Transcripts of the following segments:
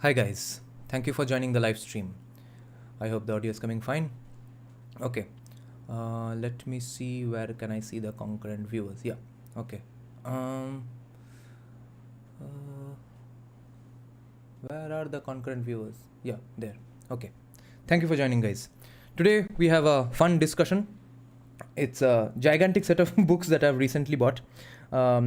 Hi guys, thank you for joining the live stream. I hope the audio is coming fine. Okay, let me see where can I see the concurrent viewers. Yeah, okay. Um, uh, where are the concurrent viewers? Yeah, there. Okay. Thank you for joining, guys. Today we have a fun discussion. It's a gigantic set of books that I've recently bought. I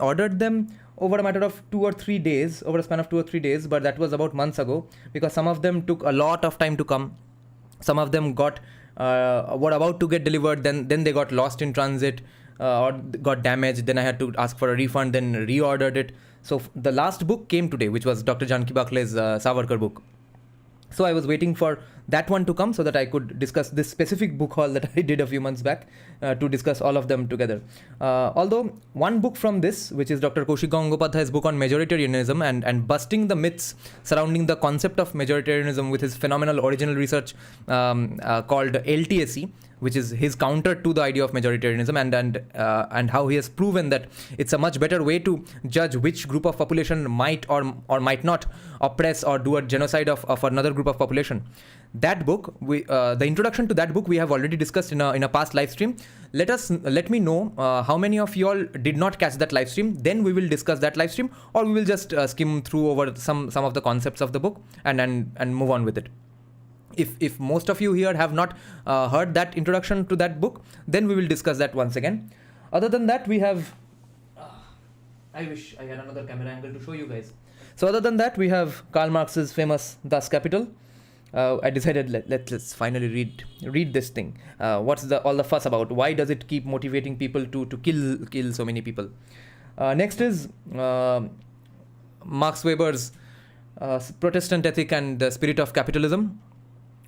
ordered them over a matter of 2 or 3 days, over a span of 2 or 3 days, but that was about months ago because some of them took a lot of time to come. Some of them were about to get delivered, then they got lost in transit or got damaged. Then I had to ask for a refund, then reordered it. So the last book came today, which was Dr. Janki Bakhle's Savarkar book. So I was waiting for that one to come so that I could discuss this specific book haul that I did a few months back to discuss all of them together. Although one book from this, which is Dr. Kaushik Gangopadhyay's book on majoritarianism and busting the myths surrounding the concept of majoritarianism with his phenomenal original research called LTSE, which is his counter to the idea of majoritarianism, and how he has proven that it's a much better way to judge which group of population might or might not oppress or do a genocide of another group of population. That book, the introduction to that book, we have already discussed in a past live stream. Let me know how many of you all did not catch that live stream. Then we will discuss that live stream, or we will just skim through over some of the concepts of the book and move on with it. If most of you here have not heard that introduction to that book, then we will discuss that once again. Other than that, we have... I wish I had another camera angle to show you guys. So other than that, we have Karl Marx's famous Das Kapital. I decided let's finally read this thing. What's all the fuss about? Why does it keep motivating people to kill so many people? Next is Max Weber's Protestant Ethic and the Spirit of Capitalism,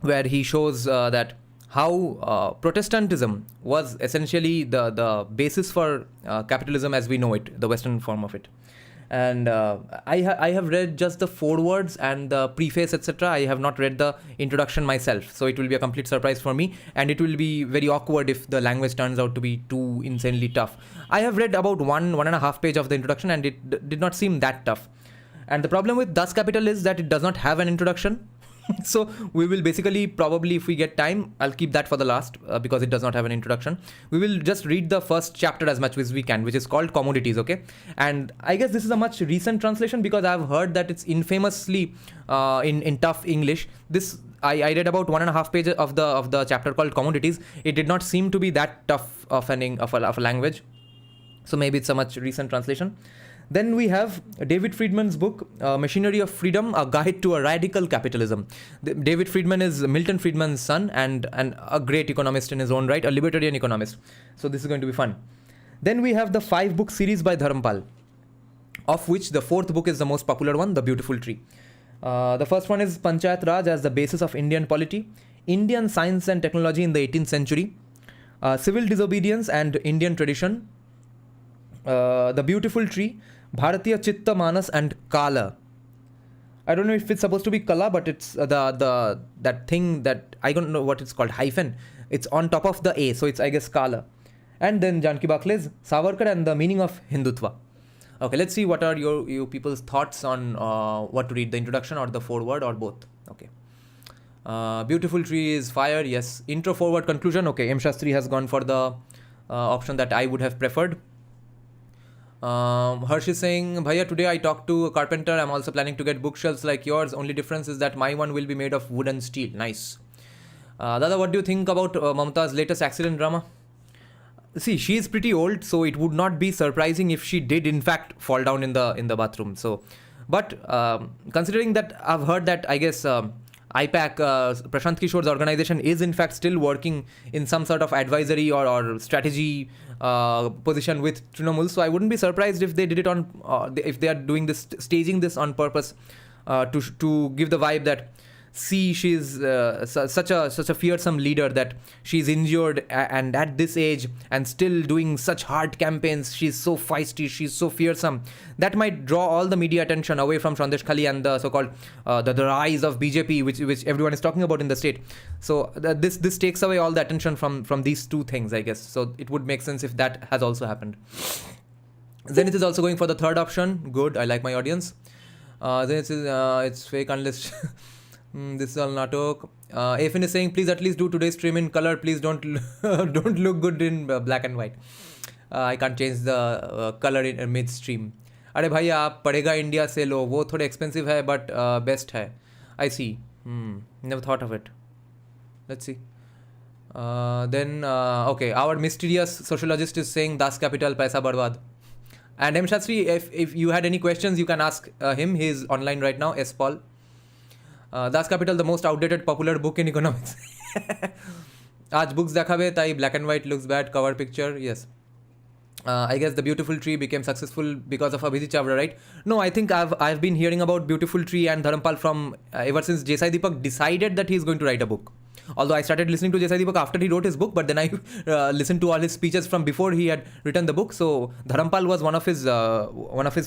where he shows that how Protestantism was essentially the basis for capitalism as we know it, the Western form of it. And I have read just the forewords and the preface, etc. I have not read the introduction myself, so it will be a complete surprise for me, and it will be very awkward if the language turns out to be too insanely tough. I have read about one and a half page of the introduction, and it did not seem that tough. And the problem with Das Kapital is that it does not have an introduction. So we will basically, probably if we get time, I'll keep that for the last because it does not have an introduction. We will just read the first chapter as much as we can, which is called Commodities, okay? And I guess this is a much recent translation because I've heard that it's infamously in tough English. I read about 1.5 pages of the chapter called Commodities. It did not seem to be that tough of a language. So maybe it's a much recent translation. Then we have David Friedman's book, Machinery of Freedom, A Guide to a Radical Capitalism. David Friedman is Milton Friedman's son and a great economist in his own right, a libertarian economist. So this is going to be fun. Then we have the 5-book series by Dharampal, of which the 4th book is the most popular one, The Beautiful Tree. The first one is Panchayat Raj as the Basis of Indian Polity, Indian Science and Technology in the 18th Century, Civil Disobedience and Indian Tradition, The Beautiful Tree, Bharatiya Chitta Manas and Kala. I don't know if it's supposed to be Kala, but it's that thing that I don't know what it's called, hyphen. It's on top of the A, so it's I guess Kala. And then Janki Bakhle's Savarkar and the Meaning of Hindutva. Okay, let's see what are you people's thoughts on what to read, the introduction or the foreword or both. Okay. Beautiful Tree is fire, yes. Intro, forward, conclusion. Okay, M. Shastri has gone for the option that I would have preferred. Harsh is saying, Bhaiya, today I talked to a carpenter. I'm also planning to get bookshelves like yours. Only difference is that my one will be made of wood and steel. Nice. Dada, what do you think about Mamta's latest accident drama? See, she is pretty old, so it would not be surprising if she did in fact fall down in the bathroom. So, but considering that I've heard that I guess IPAC, Prashant Kishore's organization, is in fact still working in some sort of advisory or strategy position with Trinamool. So I wouldn't be surprised if they did it if they are doing this, staging this on purpose to give the vibe that, see, she's such a fearsome leader that she's injured and at this age and still doing such hard campaigns. She's so feisty, she's so fearsome. That might draw all the media attention away from Sandesh Khali and the so-called the rise of BJP, which everyone is talking about in the state. So this takes away all the attention from these two things, I guess. So it would make sense if that has also happened. Zenith is also going for the third option. Good, I like my audience. This is it's fake unless this is all natok. Afin is saying, please at least do today's stream in color. Please don't don't look good in black and white. I can't change the color in mid stream. अरे भाई आप पड़ेगा India से लो, वो थोड़े expensive है but best है. आई सी. Never thought of it. Let's see. Then okay, our mysterious sociologist is saying Das Capital paisa barbaad. And M Shastri, if you had any questions, you can ask him. He is online right now. S Paul. Das Capital, the most outdated popular book in economics. आज books देखाबे ताई black and white looks bad cover picture. Yes. I guess The Beautiful Tree became successful because of Abhijit Chavra, right? No, I think I've been hearing about Beautiful Tree and Dharampal from ever since Desai Deepak decided that he's going to write a book. Although I started listening to Desai Deepak after he wrote his book, but then I listened to all his speeches from before he had written the book. So Dharampal was one of his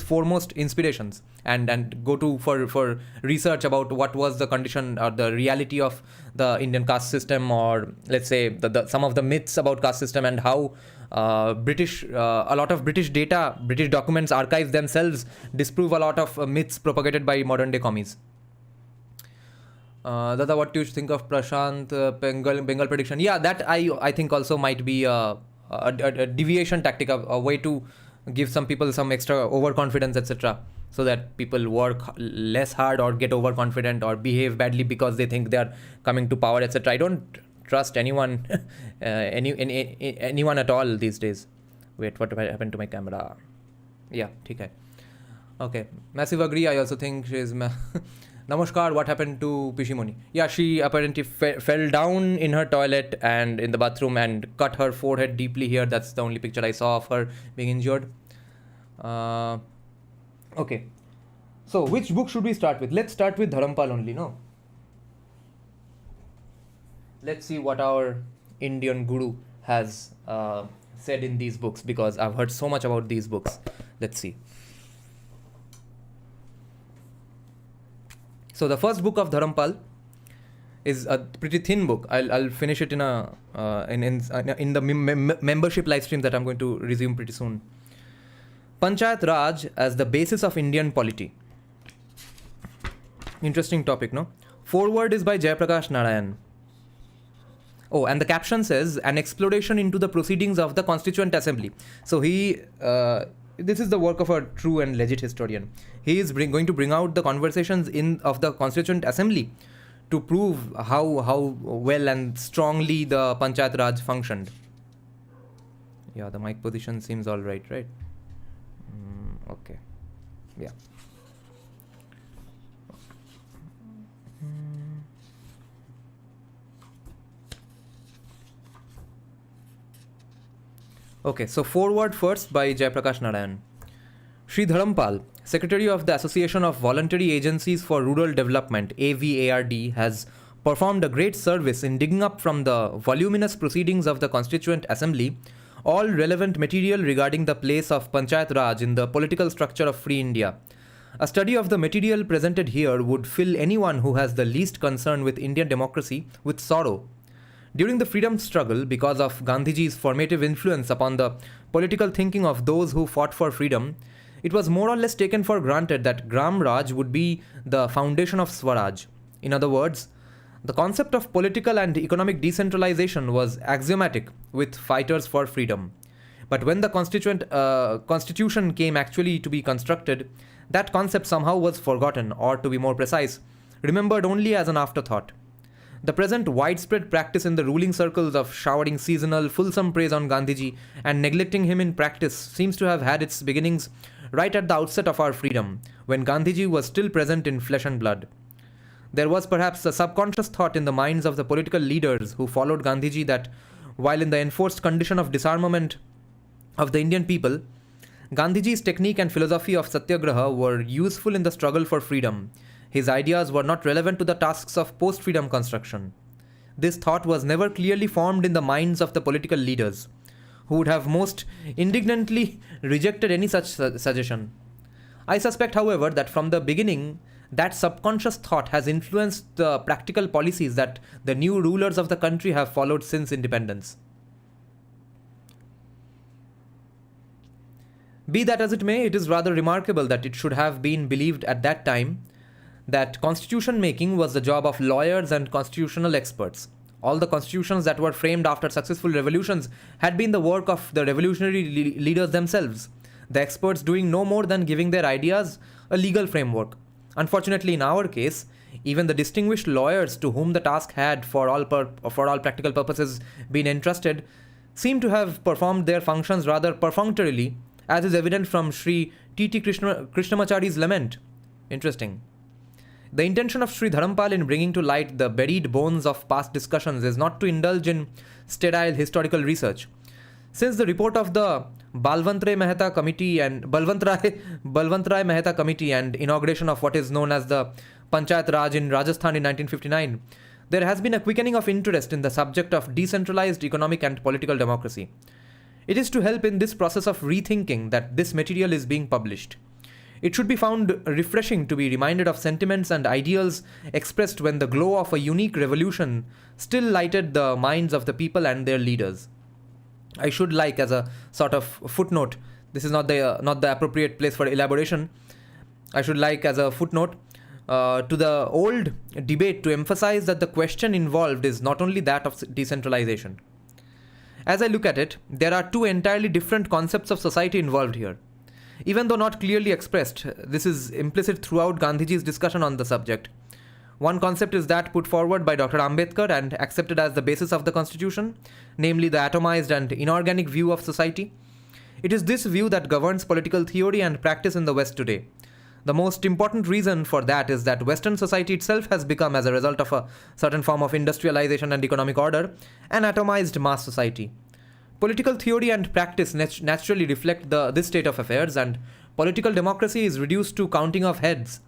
foremost inspirations and go to for research about what was the condition or the reality of the Indian caste system, or let's say some of the myths about caste system and how a lot of British data, British documents, archives themselves disprove a lot of myths propagated by modern day commies. Dada, what do you think of Prashant Bengal prediction? Yeah, that I think also might be a deviation tactic, a way to give some people some extra overconfidence, etc. So that people work less hard or get overconfident or behave badly because they think they are coming to power, etc. I don't trust anyone, anyone at all these days. Wait, what happened to my camera? Yeah, okay. Okay, massive agree. I also think she's... Namaskar, what happened to Pishimoni? Yeah, she apparently fell down in her toilet and in the bathroom and cut her forehead deeply here. That's the only picture I saw of her being injured. Okay. So, which book should we start with? Let's start with Dharampal only, no? Let's see what our Indian guru has said in these books, because I've heard so much about these books. Let's see. So the first book of Dharampal is a pretty thin book. I'll finish it in the membership live stream that I'm going to resume pretty soon. Panchayat Raj as the basis of Indian polity. Interesting topic, no? Foreword is by Jayaprakash Narayan. Oh, and the caption says, an exploration into the proceedings of the Constituent Assembly. So this is the work of a true and legit historian. He is going to bring out the conversations of the Constituent Assembly to prove how well and strongly the Panchayat Raj functioned. Yeah, the mic position seems all right? Okay. Yeah. Okay, so foreword first by Jayaprakash Narayan. Shri Dharampal, Secretary of the Association of Voluntary Agencies for Rural Development, AVARD, has performed a great service in digging up from the voluminous proceedings of the Constituent Assembly all relevant material regarding the place of Panchayat Raj in the political structure of Free India. A study of the material presented here would fill anyone who has the least concern with Indian democracy with sorrow. During the freedom struggle, because of Gandhiji's formative influence upon the political thinking of those who fought for freedom, it was more or less taken for granted that Gram Raj would be the foundation of Swaraj. In other words, the concept of political and economic decentralization was axiomatic with fighters for freedom. But when the constitution came actually to be constructed, that concept somehow was forgotten, or to be more precise, remembered only as an afterthought. The present widespread practice in the ruling circles of showering seasonal, fulsome praise on Gandhiji and neglecting him in practice seems to have had its beginnings right at the outset of our freedom, when Gandhiji was still present in flesh and blood. There was perhaps a subconscious thought in the minds of the political leaders who followed Gandhiji that, while in the enforced condition of disarmament of the Indian people, Gandhiji's technique and philosophy of Satyagraha were useful in the struggle for freedom. His ideas were not relevant to the tasks of post-freedom construction. This thought was never clearly formed in the minds of the political leaders, who would have most indignantly rejected any such suggestion. I suspect, however, that from the beginning, that subconscious thought has influenced the practical policies that the new rulers of the country have followed since independence. Be that as it may, it is rather remarkable that it should have been believed at that time that constitution making was the job of lawyers and constitutional experts. All the constitutions that were framed after successful revolutions had been the work of the revolutionary leaders themselves, the experts doing no more than giving their ideas a legal framework. Unfortunately, in our case, even the distinguished lawyers to whom the task had, for all practical purposes, been entrusted, seem to have performed their functions rather perfunctorily, as is evident from Sri T.T. Krishnamachari's lament. Interesting. The intention of Sri Dharampal in bringing to light the buried bones of past discussions is not to indulge in sterile historical research. Since the report of the Balwantrai Mehta Committee and Balwantrai Mehta Committee and inauguration of what is known as the Panchayat Raj in Rajasthan in 1959, there has been a quickening of interest in the subject of decentralized economic and political democracy. It is to help in this process of rethinking that this material is being published. It should be found refreshing to be reminded of sentiments and ideals expressed when the glow of a unique revolution still lighted the minds of the people and their leaders. I should like, as a sort of footnote, this is not the appropriate place for elaboration, I should like, as a footnote, to the old debate, to emphasize that the question involved is not only that of decentralization. As I look at it, there are two entirely different concepts of society involved here. Even though not clearly expressed, this is implicit throughout Gandhiji's discussion on the subject. One concept is that put forward by Dr. Ambedkar and accepted as the basis of the constitution, namely the atomized and inorganic view of society. It is this view that governs political theory and practice in the West today. The most important reason for that is that Western society itself has become, as a result of a certain form of industrialization and economic order, an atomized mass society. Political theory and practice naturally reflect this state of affairs, and political democracy is reduced to counting of heads.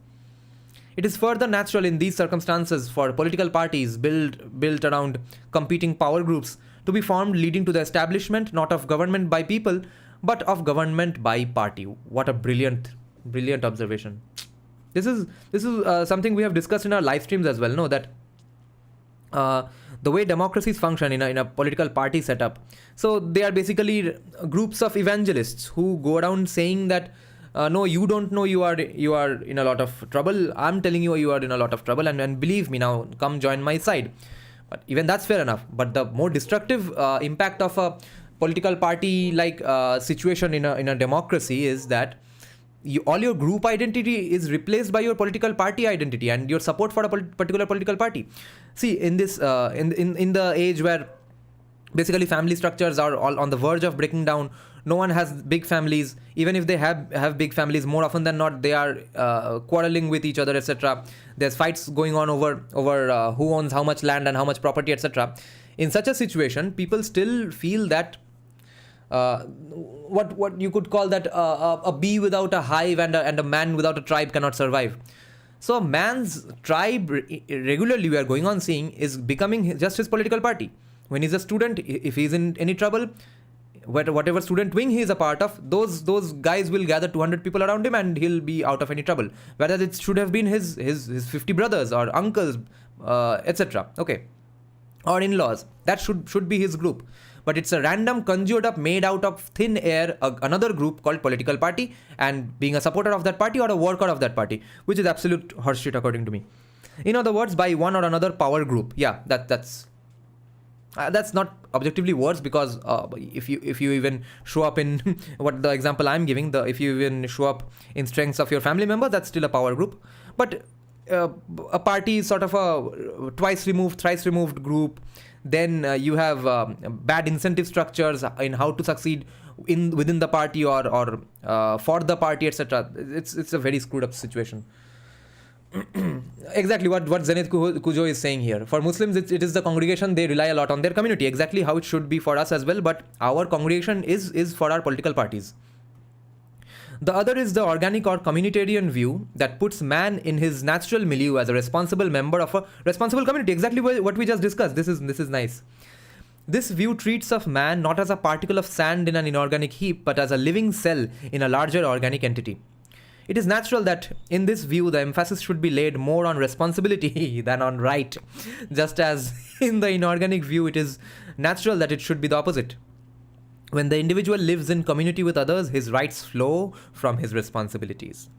It is further natural in these circumstances for political parties built around competing power groups to be formed, leading to the establishment not of government by people, but of government by party. What a brilliant observation. This is something we have discussed in our live streams as well. No, that the way democracies function in a political party setup. So they are basically groups of evangelists who go around saying that no, you don't know, you are in a lot of trouble. I'm telling you, you are in a lot of trouble, and believe me, now come join my side. But even that's fair enough. But the more destructive impact of a political party like situation in a democracy is that all your group identity is replaced by your political party identity and your support for a particular political party. See, in this in the age where basically family structures are all on the verge of breaking down, no one has big families. Even if they have big families, more often than not, they are quarreling with each other, etc. There's fights going on over who owns how much land and how much property, etc. In such a situation, people still feel that what you could call that a bee without a hive and a man without a tribe cannot survive. So a man's tribe, regularly we are going on seeing, is becoming just his political party. When he's a student, if he's in any trouble, whatever student wing he is a part of, those guys will gather 200 people around him and he'll be out of any trouble. Whereas it should have been his 50 brothers or uncles, etc. Okay, or in-laws. That should be his group. But it's a random, conjured up, made out of thin air, another group called political party, and being a supporter of that party or a worker of that party, which is absolute horseshit according to me. In other words, by one or another power group. Yeah, that's not objectively worse, because if you even show up in what the example I'm giving, if you even show up in strengths of your family member, that's still a power group. But a party is sort of a twice removed, thrice removed group. Then you have bad incentive structures in how to succeed within the party or for the party, etc. It's a very screwed up situation. Exactly what Zenith Kujo is saying here. For Muslims, it is the congregation. They rely a lot on their community. Exactly how it should be for us as well. But our congregation is for our political parties. The other is the organic or communitarian view that puts man in his natural milieu as a responsible member of a responsible community. Exactly what we just discussed. This is nice. This view treats of man not as a particle of sand in an inorganic heap, but as a living cell in a larger organic entity. It is natural that in this view the emphasis should be laid more on responsibility than on right, just as in the inorganic view it is natural that it should be the opposite. When the individual lives in community with others, his rights flow from his responsibilities.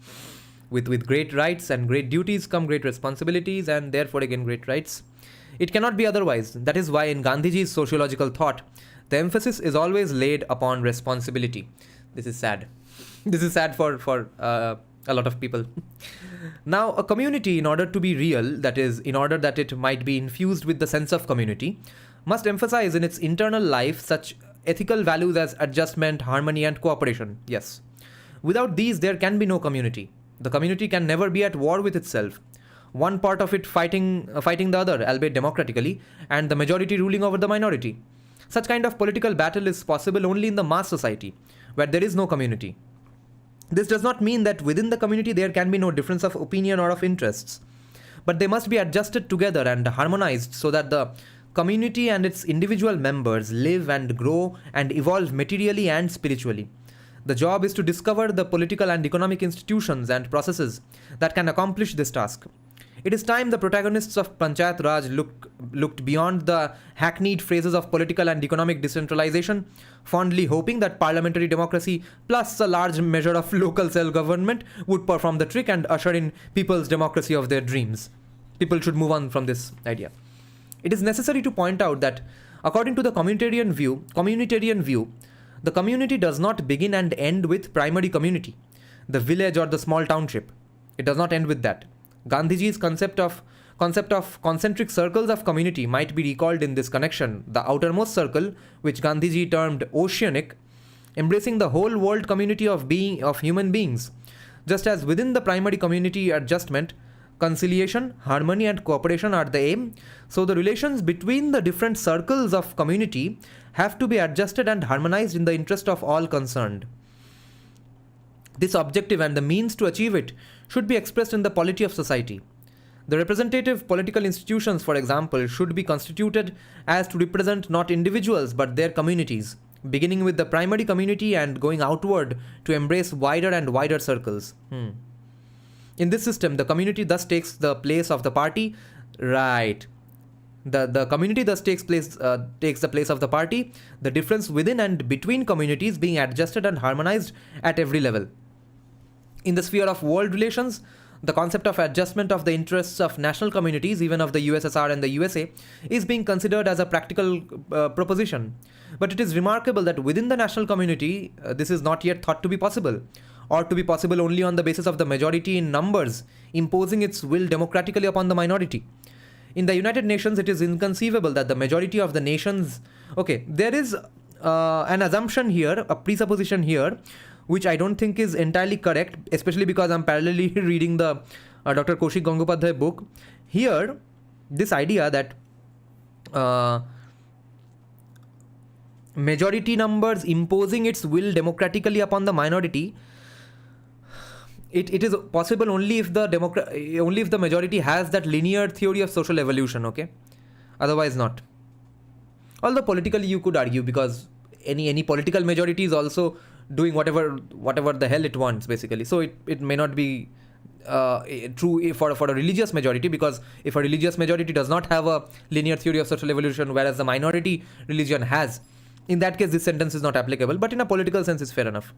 With great rights and great duties come great responsibilities, and therefore again great rights. It cannot be otherwise. That is why in Gandhiji's sociological thought, the emphasis is always laid upon responsibility. This is sad. This is sad for a lot of people. Now, a community, in order to be real, that is, in order that it might be infused with the sense of community, must emphasize in its internal life such ethical values as adjustment, harmony, and cooperation. Yes. Without these, there can be no community. The community can never be at war with itself. One part of it fighting the other, albeit democratically, and the majority ruling over the minority. Such kind of political battle is possible only in the mass society, where there is no community. This does not mean that within the community there can be no difference of opinion or of interests, but they must be adjusted together and harmonized so that the community and its individual members live and grow and evolve materially and spiritually. The job is to discover the political and economic institutions and processes that can accomplish this task. It is time the protagonists of Panchayat Raj looked beyond the hackneyed phrases of political and economic decentralization, fondly hoping that parliamentary democracy plus a large measure of local self-government would perform the trick and usher in people's democracy of their dreams. People should move on from this idea. It is necessary to point out that according to the communitarian view, the community does not begin and end with primary community, the village or the small township. It does not end with that. Gandhiji's concept of concentric circles of community might be recalled in this connection. The outermost circle, which Gandhiji termed oceanic, embracing the whole world community of human beings. Just as within the primary community adjustment, conciliation, harmony and cooperation are the aim, so the relations between the different circles of community have to be adjusted and harmonized in the interest of all concerned. This objective and the means to achieve it should be expressed in the polity of society. The representative political institutions, for example, should be constituted as to represent not individuals but their communities, beginning with the primary community and going outward to embrace wider and wider circles. In this system, the community thus takes the place of the party. Right. The community thus takes the place of the party, the difference within and between communities being adjusted and harmonized at every level. In the sphere of world relations, the concept of adjustment of the interests of national communities, even of the USSR and the USA, is being considered as a practical proposition. But it is remarkable that within the national community, this is not yet thought to be possible, or to be possible only on the basis of the majority in numbers imposing its will democratically upon the minority. In the United Nations, it is inconceivable that the majority of the nations... Okay, there is an assumption here, a presupposition here, which I don't think is entirely correct, especially because I'm parallelly reading the Dr. Kaushik Gangopadhyay book. Here, this idea that majority numbers imposing its will democratically upon the minority, it is possible only if the majority has that linear theory of social evolution, okay? Otherwise not. Although politically you could argue, because any political majority is also doing whatever the hell it wants, basically. So it may not be true for a religious majority, because if a religious majority does not have a linear theory of social evolution, whereas the minority religion has, in that case this sentence is not applicable, but in a political sense it's fair enough.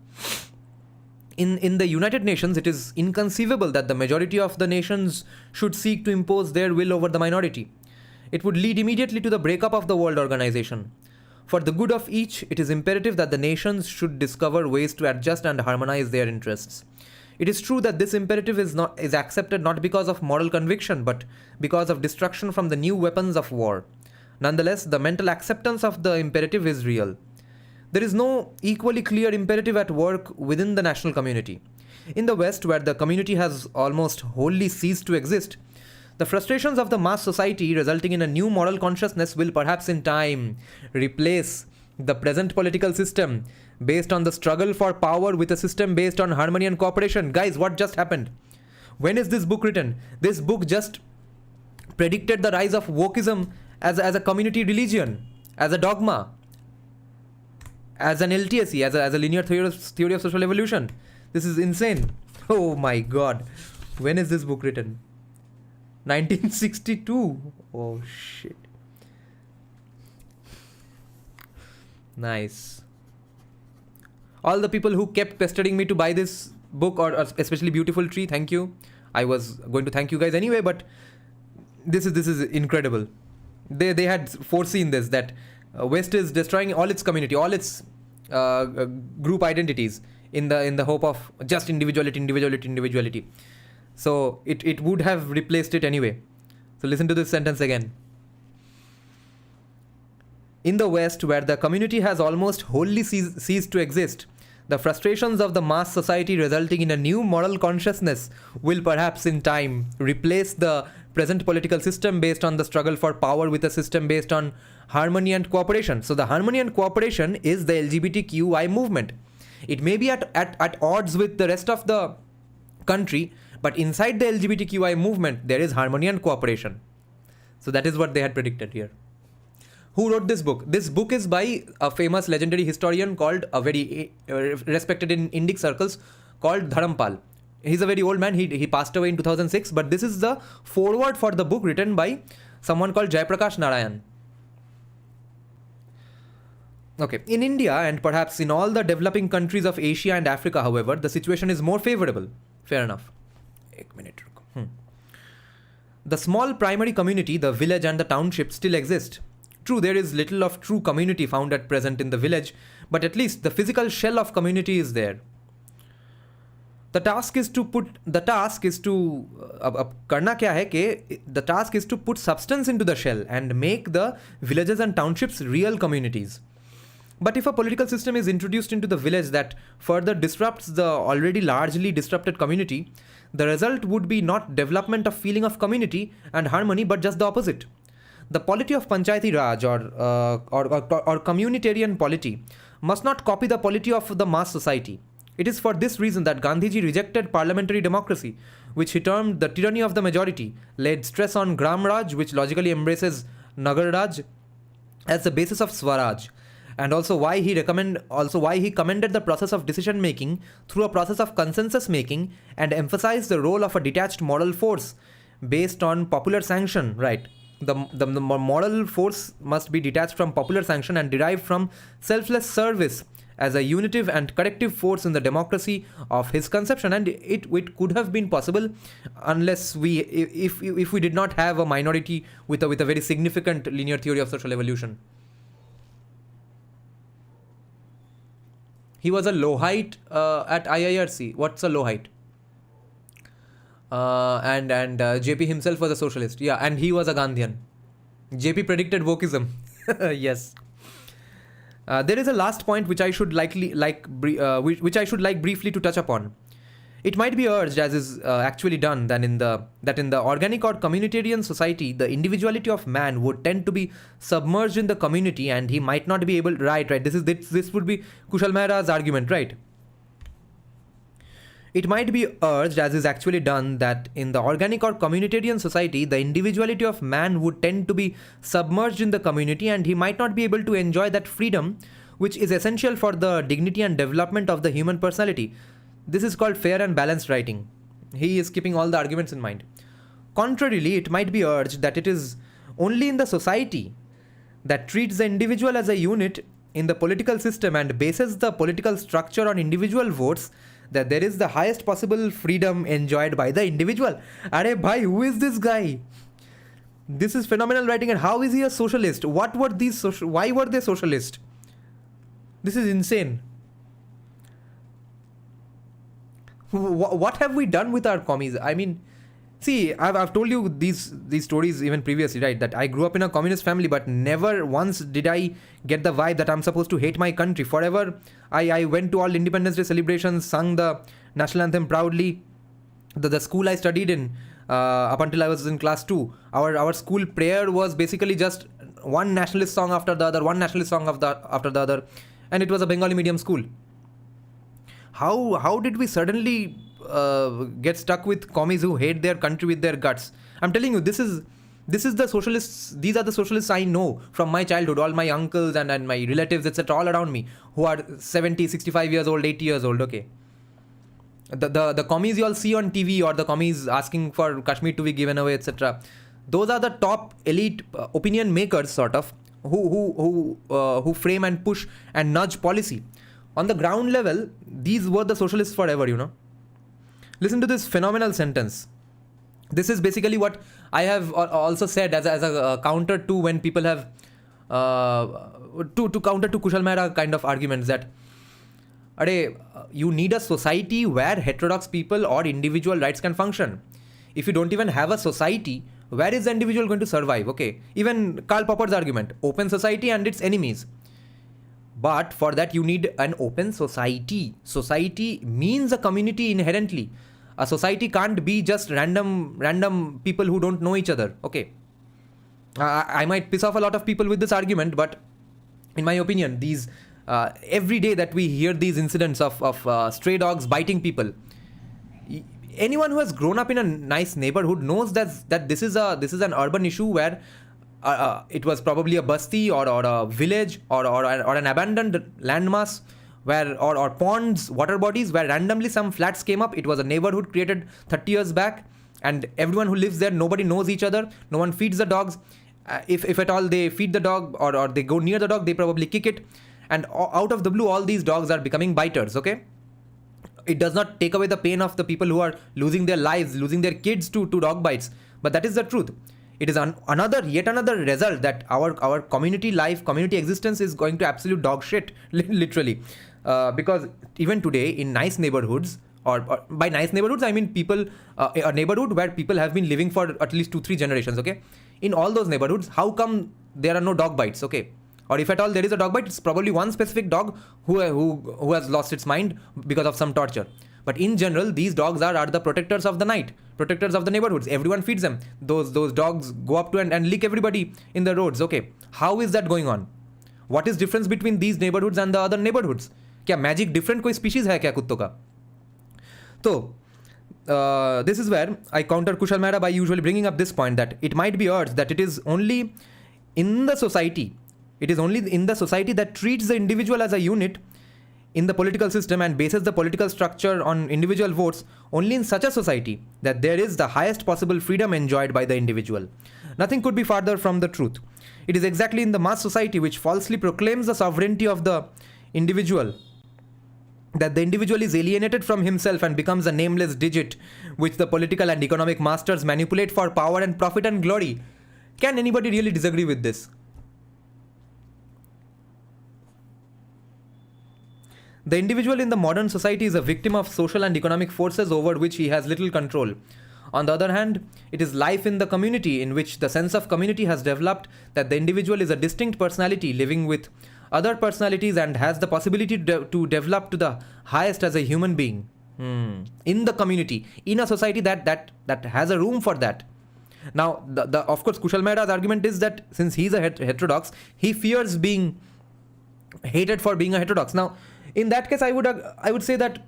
In the United Nations, it is inconceivable that the majority of the nations should seek to impose their will over the minority. It would lead immediately to the breakup of the world organization. For the good of each, it is imperative that the nations should discover ways to adjust and harmonize their interests. It is true that this imperative is accepted not because of moral conviction, but because of destruction from the new weapons of war. Nonetheless, the mental acceptance of the imperative is real. There is no equally clear imperative at work within the national community. In the West, where the community has almost wholly ceased to exist, the frustrations of the mass society resulting in a new moral consciousness will perhaps in time replace the present political system based on the struggle for power with a system based on harmony and cooperation. Guys, what just happened? When is this book written? This book just predicted the rise of wokeism as a community religion, as a dogma, as an LTSE, as a linear theory of social evolution. This is insane. Oh my god. When is this book written? 1962. Oh shit. Nice. All the people who kept pestering me to buy this book, or especially Beautiful Tree, thank you. I was going to thank you guys anyway, but this is incredible. They had foreseen this, that West is destroying all its community, all its group identities in the hope of just individuality. So it would have replaced it anyway. So listen to this sentence again. In the West, where the community has almost wholly ceased to exist, the frustrations of the mass society resulting in a new moral consciousness will perhaps in time replace the present political system based on the struggle for power with a system based on harmony and cooperation. So the harmony and cooperation is the LGBTQI movement. It may be at odds with the rest of the country, but inside the LGBTQI movement, there is harmony and cooperation. So that is what they had predicted here. Who wrote this book? This book is by a famous legendary historian called, a very respected in Indic circles, called Dharampal. He's a very old man. He passed away in 2006, but this is the foreword for the book written by someone called Jayaprakash Narayan. Okay, in India and perhaps in all the developing countries of Asia and Africa, however, the situation is more favorable. Fair enough. The small primary community, the village and the township still exist. True, there is little of true community found at present in the village, but at least the physical shell of community is there. The task is to put substance into the shell and make the villages and townships real communities. But if a political system is introduced into the village that further disrupts the already largely disrupted community, the result would be not development of feeling of community and harmony, but just the opposite. The polity of Panchayati Raj or communitarian polity must not copy the polity of the mass society. It is for this reason that Gandhiji rejected parliamentary democracy, which he termed the tyranny of the majority, laid stress on Gram Raj, which logically embraces Nagar Raj, as the basis of Swaraj, and also why he commended the process of decision making through a process of consensus making and emphasized the role of a detached moral force based on popular sanction, right? The moral force must be detached from popular sanction and derived from selfless service as a unitive and corrective force in the democracy of his conception. And it could have been possible unless if we did not have a minority with a very significant linear theory of social evolution. He was a Lohite at IIRC. What's a Lohite? And JP himself was a socialist. Yeah, and he was a Gandhian. JP predicted wokeism. Yes. There is a last point which I should like briefly to touch upon. It might be urged, as is actually done, that in the organic or communitarian society, the individuality of man would tend to be submerged in the community, and he might not be able. Right. This would be Kushal Mehra's argument, right? It might be urged, as is actually done, that in the organic or communitarian society, the individuality of man would tend to be submerged in the community, and he might not be able to enjoy that freedom which is essential for the dignity and development of the human personality. This is called fair and balanced writing. He is keeping all the arguments in mind. Contrarily, it might be urged that it is only in the society that treats the individual as a unit in the political system and bases the political structure on individual votes that there is the highest possible freedom enjoyed by the individual. Arey bhai, who is this guy? This is phenomenal writing, and how is he a socialist? Why were they socialist? This is insane. What have we done with our commies? I mean, see, I've told you these stories even previously, right? That I grew up in a communist family, but never once did I get the vibe that I'm supposed to hate my country. Forever, I went to all Independence Day celebrations, sung the national anthem proudly. The school I studied in, up until I was in class 2, our school prayer was basically just one nationalist song after the other, after the other, and it was a Bengali medium school. How did we suddenly get stuck with commies who hate their country with their guts? I'm telling you, this is the socialists. These are the socialists I know from my childhood. All my uncles and my relatives, etc., all around me, who are 70, 65 years old, 80 years old. Okay. The commies you all see on TV, or the commies asking for Kashmir to be given away, etc. Those are the top elite opinion makers, sort of, who frame and push and nudge policy. On the ground level, these were the socialists forever, Listen to this phenomenal sentence. This is basically what I have also said as a counter to when people have to counter to Kushal Mehra kind of arguments that you need a society where heterodox people or individual rights can function. If you don't even have a society, where is the individual going to survive? Okay, even Karl Popper's argument, open society and its enemies. But for that you need an open society. Society means a community inherently. A society can't be just random people who don't know each other. Okay, I might piss off a lot of people with this argument, but in my opinion, these every day that we hear these incidents of stray dogs biting people, anyone who has grown up in a nice neighborhood knows that this is an urban issue where it was probably a basti or a village or an abandoned landmass where or ponds, water bodies where randomly some flats came up. It was a neighborhood created 30 years back, and everyone who lives there, nobody knows each other. No one feeds the dogs. If at all they feed the dog or they go near the dog, they probably kick it. And out of the blue, all these dogs are becoming biters. Okay, it does not take away the pain of the people who are losing their lives, losing their kids to dog bites. But that is the truth. It is yet another result that our community life, community existence is going to absolute dog shit, literally. Because even today in nice neighborhoods, or by nice neighborhoods I mean people, a neighborhood where people have been living for at least 2-3 generations. Okay, in all those neighborhoods, how come there are no dog bites? Okay, or if at all there is a dog bite, it's probably one specific dog who has lost its mind because of some torture. But in general, these dogs are the protectors of the night, protectors of the neighborhoods. Everyone feeds them. Those dogs go up to and lick everybody in the roads. Okay, how is that going on? What is difference between these neighborhoods and the other neighborhoods? क्या magic different कोई species है क्या कुत्तों का? तो this is where I counter Kushal Mehra by usually bringing up this point that it might be urged that it is only in the society that treats the individual as a unit in the political system and bases the political structure on individual votes. Only in such a society that there is the highest possible freedom enjoyed by the individual. Nothing could be farther from the truth. It is exactly in the mass society which falsely proclaims the sovereignty of the individual that the individual is alienated from himself and becomes a nameless digit which the political and economic masters manipulate for power and profit and glory. Can anybody really disagree with this? The individual in the modern society is a victim of social and economic forces over which he has little control. On the other hand, it is life in the community in which the sense of community has developed that the individual is a distinct personality living with other personalities and has the possibility to develop to the highest as a human being. In the community, in a society that has a room for that. Now, of course, Kushal Mehra's argument is that since he's a heterodox, he fears being hated for being a heterodox. Now, in that case, I would say that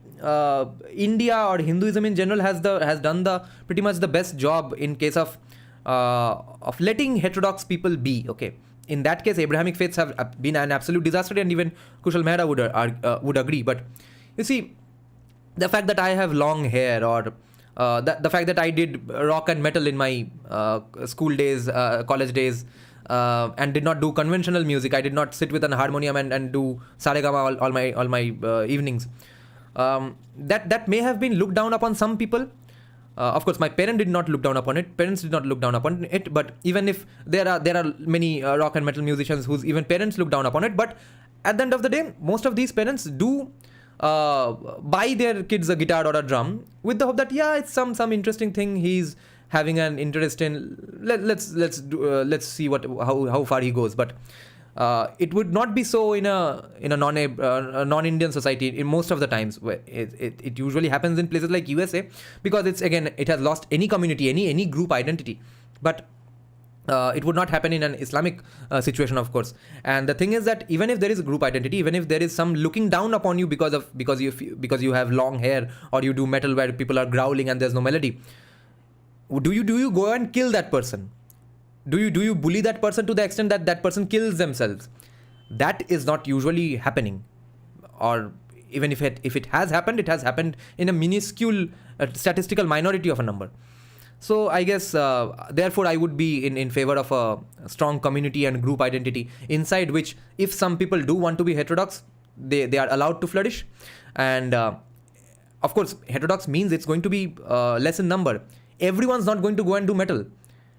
India or Hinduism in general has done the pretty much the best job in case of letting heterodox people be. Okay, in that case, Abrahamic faiths have been an absolute disaster, and even Kushal Mehra would agree. But you see, the fact that I have long hair, or the fact that I did rock and metal in my school days, college days, and did not do conventional music. I did not sit with an harmonium and do saregama all my evenings. That may have been looked down upon some people. Of course, my parents did not look down upon it. But even if there are many rock and metal musicians whose even parents look down upon it. But at the end of the day, most of these parents do buy their kids a guitar or a drum with the hope that it's some interesting thing he's having an interest in. Let's see how far he goes. But it would not be so in a non-Indian society in most of the times. Where it usually happens in places like USA, because it has lost any community, any group identity. But it would not happen in an Islamic situation, of course. And the thing is that even if there is a group identity, even if there is some looking down upon you because you have long hair, or you do metal where people are growling and there's no melody, do you go and kill that person? Do you bully that person to the extent that person kills themselves? That is not usually happening. Or even if it has happened, it has happened in a minuscule statistical minority of a number. So I guess, therefore, I would be in favor of a strong community and group identity, inside which, if some people do want to be heterodox, they are allowed to flourish. And of course, heterodox means it's going to be less in number. Everyone's not going to go and do metal.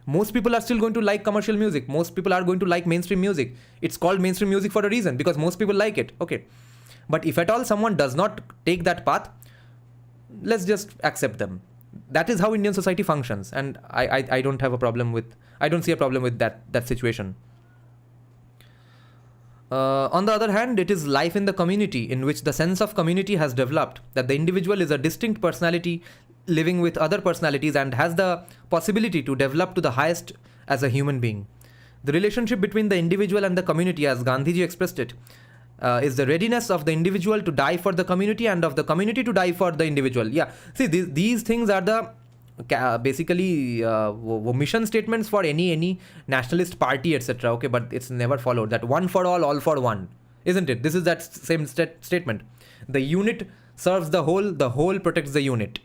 Most people are still going to like commercial music. Most people are going to like mainstream music. It's called mainstream music for a reason, because most people like it. Okay. But if at all someone does not take that path, let's just accept them. That is how Indian society functions. And I don't have a problem with, I don't see a problem with that situation. On the other hand, it is life in the community in which the sense of community has developed, that the individual is a distinct personality living with other personalities and has the possibility to develop to the highest as a human being. The relationship between the individual and the community, as Gandhiji expressed it, is the readiness of the individual to die for the community and of the community to die for the individual. Yeah, see, these things are the basically mission statements for any nationalist party, etc. Okay, but it's never followed. That one for all for one, isn't it? This is that same statement. The unit serves the whole protects the unit.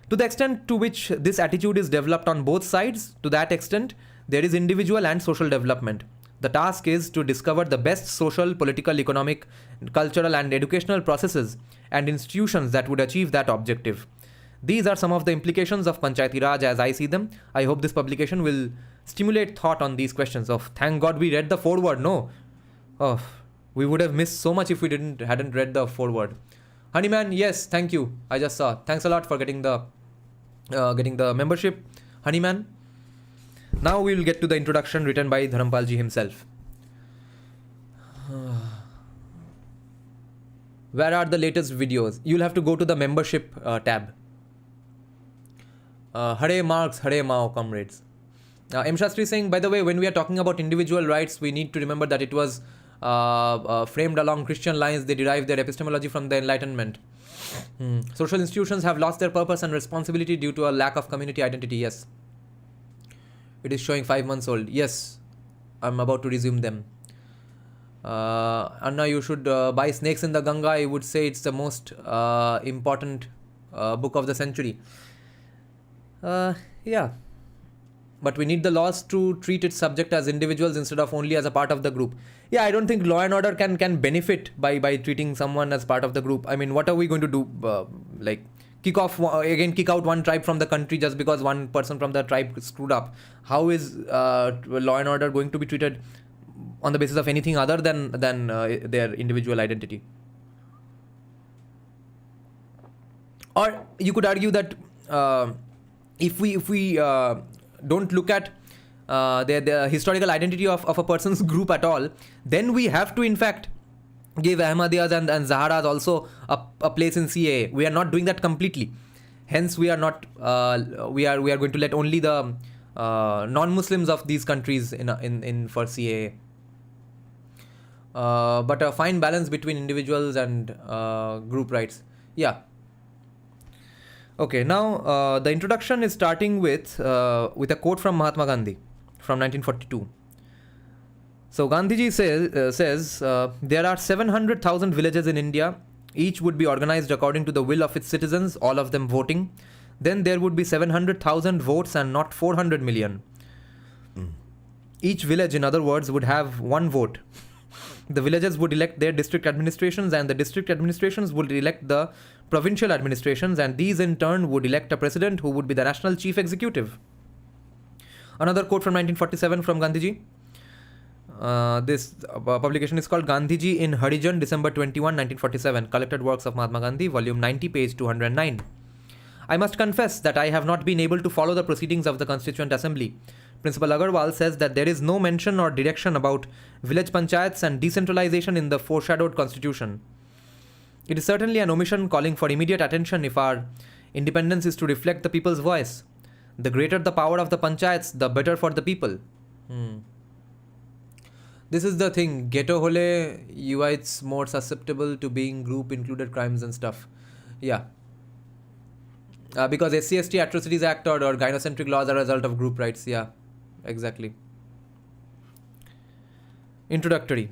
To the extent to which this attitude is developed on both sides, to that extent, there is individual and social development. The task is to discover the best social, political, economic, cultural and educational processes and institutions that would achieve that objective. These are some of the implications of Panchayati Raj as I see them. I hope this publication will stimulate thought on these questions. Thank God we read the foreword. No. We would have missed so much if we hadn't read the foreword. Honeyman, yes, thank you. I just saw. Thanks a lot for getting the membership, Honeyman. Now we will get to the introduction written by Dharampal ji himself. Where are the latest videos? You'll have to go to the membership tab. Hare Marx, Hare Mao, comrades. M. Shastri saying, by the way, when we are talking about individual rights, we need to remember that it was framed along Christian lines. They derived their epistemology from the Enlightenment. Social institutions have lost their purpose and responsibility due to a lack of community identity. Yes. It is showing 5 months old. Yes. I'm about to resume them. Anna, you should buy Snakes in the Ganga. I would say it's the most important book of the century. Yeah. But we need the laws to treat its subject as individuals instead of only as a part of the group. Yeah, I don't think law and order can benefit by treating someone as part of the group. I mean, what are we going to do? Kick out one tribe from the country just because one person from the tribe screwed up? How is law and order going to be treated on the basis of anything other than their individual identity? Or you could argue that if we don't look at the historical identity of a person's group at all, then we have to in fact give Ahmadiyas and Zaharas also a place in CAA. We are not doing that completely. Hence, we are not. We are going to let only the non-Muslims of these countries in for CAA. But a fine balance between individuals and group rights. Yeah. Okay. Now the introduction is starting with a quote from Mahatma Gandhi from 1942. So Gandhiji says there are 700,000 villages in India. Each would be organized according to the will of its citizens, all of them voting. Then there would be 700,000 votes and not 400 million. Each village, in other words, would have one vote. The villages would elect their district administrations, and the district administrations would elect the provincial administrations, and these in turn would elect a president who would be the national chief executive. Another quote from 1947 from Gandhiji. This publication is called Gandhiji in Harijan, December 21, 1947. Collected Works of Mahatma Gandhi, volume 90, page 209. I must confess that I have not been able to follow the proceedings of the Constituent Assembly. Principal Agarwal says that there is no mention or direction about village panchayats and decentralization in the foreshadowed constitution. It is certainly an omission calling for immediate attention if our independence is to reflect the people's voice. The greater the power of the panchayats, the better for the people. This is the thing. Ghetto hole, it's more susceptible to being group included crimes and stuff. Yeah. Because SC/ST Atrocities Act or gynocentric laws are a result of group rights. Yeah, exactly. Introductory.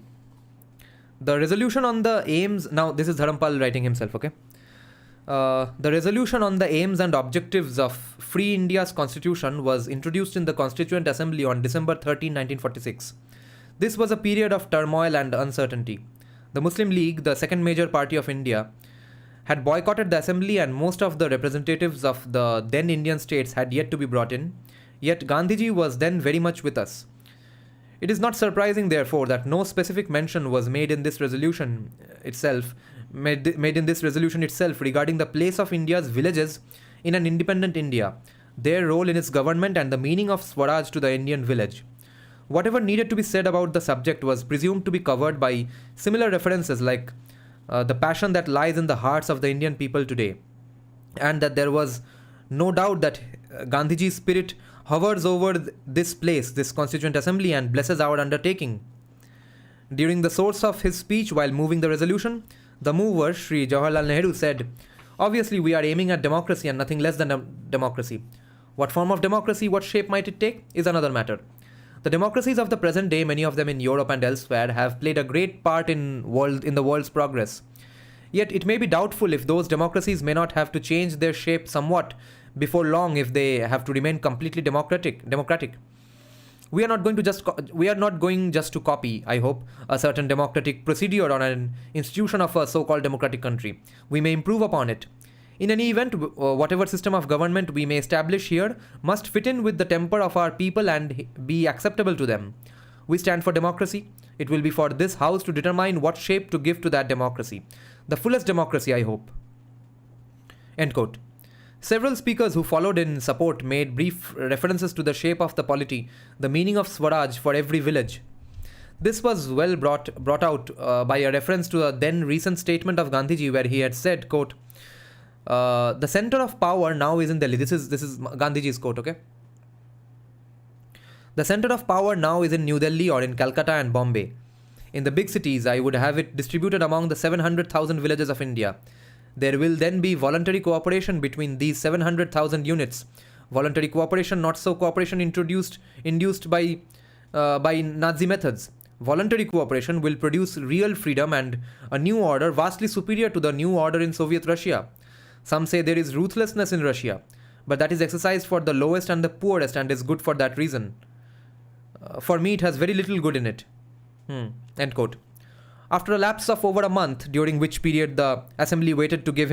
The resolution on the aims... Now, this is Dharampal writing himself, okay? The resolution on the aims and objectives of Free India's constitution was introduced in the Constituent Assembly on December 13, 1946. This was a period of turmoil and uncertainty. The Muslim League, the second major party of India, had boycotted the assembly, and most of the representatives of the then Indian states had yet to be brought in. Yet Gandhiji was then very much with us. It is not surprising, therefore, that no specific mention was made in this resolution itself regarding the place of India's villages in an independent India, their role in its government, and the meaning of Swaraj to the Indian village. Whatever needed to be said about the subject was presumed to be covered by similar references like the passion that lies in the hearts of the Indian people today, and that there was no doubt that Gandhiji's spirit hovers over this place, this Constituent Assembly, and blesses our undertaking. During the source of his speech while moving the resolution, the mover, Sri Jawaharlal Nehru, said, "Obviously, we are aiming at democracy and nothing less than democracy. What form of democracy, what shape might it take, is another matter. The democracies of the present day, many of them in Europe and elsewhere, have played a great part in the world's progress. Yet it may be doubtful if those democracies may not have to change their shape somewhat before long if they have to remain completely democratic. We are not going just to copy, I hope, a certain democratic procedure on an institution of a so-called democratic country. We may improve upon it. In any event, whatever system of government we may establish here must fit in with the temper of our people and be acceptable to them. We stand for democracy. It will be for this house to determine what shape to give to that democracy. The fullest democracy, I hope." End quote. Several speakers who followed in support made brief references to the shape of the polity, the meaning of Swaraj for every village. This was well brought out by a reference to a then recent statement of Gandhiji, where he had said, quote, "The center of power now is in Delhi." This is Gandhiji's quote, okay? "The center of power now is in New Delhi or in Calcutta and Bombay. In the big cities, I would have it distributed among the 700,000 villages of India. There will then be voluntary cooperation between these 700,000 units. Voluntary cooperation, not so cooperation induced by Nazi methods. Voluntary cooperation will produce real freedom and a new order vastly superior to the new order in Soviet Russia. Some say there is ruthlessness in Russia, but that is exercised for the lowest and the poorest and is good for that reason. For me, it has very little good in it." End quote. After a lapse of over a month, during which period the assembly waited to give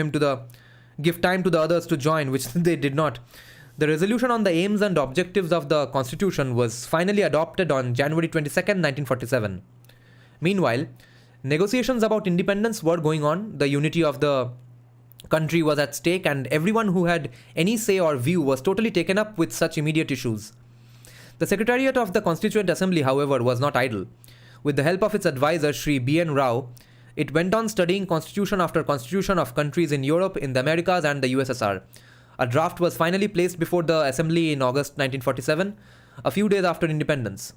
time to the others to join, which they did not, the resolution on the aims and objectives of the constitution was finally adopted on January 22nd, 1947. Meanwhile, negotiations about independence were going on, the unity of the country was at stake, and everyone who had any say or view was totally taken up with such immediate issues. The Secretariat of the Constituent Assembly, however, was not idle. With the help of its advisor, Sri B.N. Rao, it went on studying constitution after constitution of countries in Europe, in the Americas, and the USSR. A draft was finally placed before the Assembly in August 1947, a few days after independence.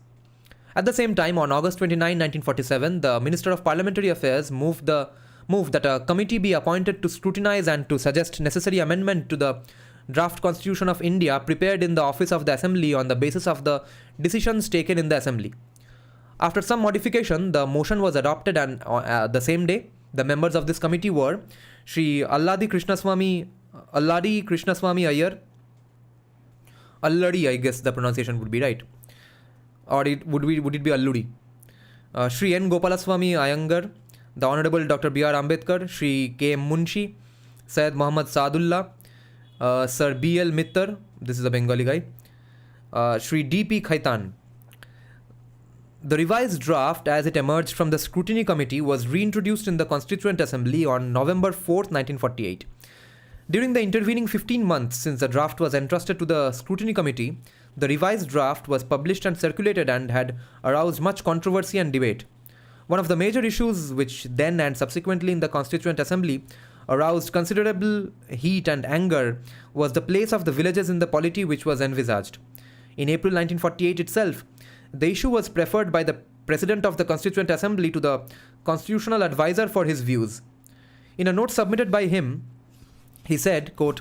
At the same time, on August 29, 1947, the Minister of Parliamentary Affairs moved that a committee be appointed to scrutinize and to suggest necessary amendment to the draft Constitution of India prepared in the office of the Assembly on the basis of the decisions taken in the Assembly. After some modification, the motion was adopted, and the same day, the members of this committee were Sri Alladi Krishnaswamy Iyer. Alladi, I guess the pronunciation would be right. Or would it be Alludi? Sri N. Gopalaswamy Iyengar, the Honorable Dr. B.R. Ambedkar, Sri K. M. Munshi, Syed Muhammad Saadullah, Sir B.L. Mittar, this is a Bengali guy, Sri D.P. Khaitan. The revised draft, as it emerged from the Scrutiny Committee, was reintroduced in the Constituent Assembly on November 4, 1948. During the intervening 15 months since the draft was entrusted to the Scrutiny Committee, the revised draft was published and circulated and had aroused much controversy and debate. One of the major issues which then and subsequently in the Constituent Assembly aroused considerable heat and anger was the place of the villages in the polity which was envisaged. In April 1948 itself, the issue was preferred by the President of the Constituent Assembly to the Constitutional Advisor for his views. In a note submitted by him, he said, quote,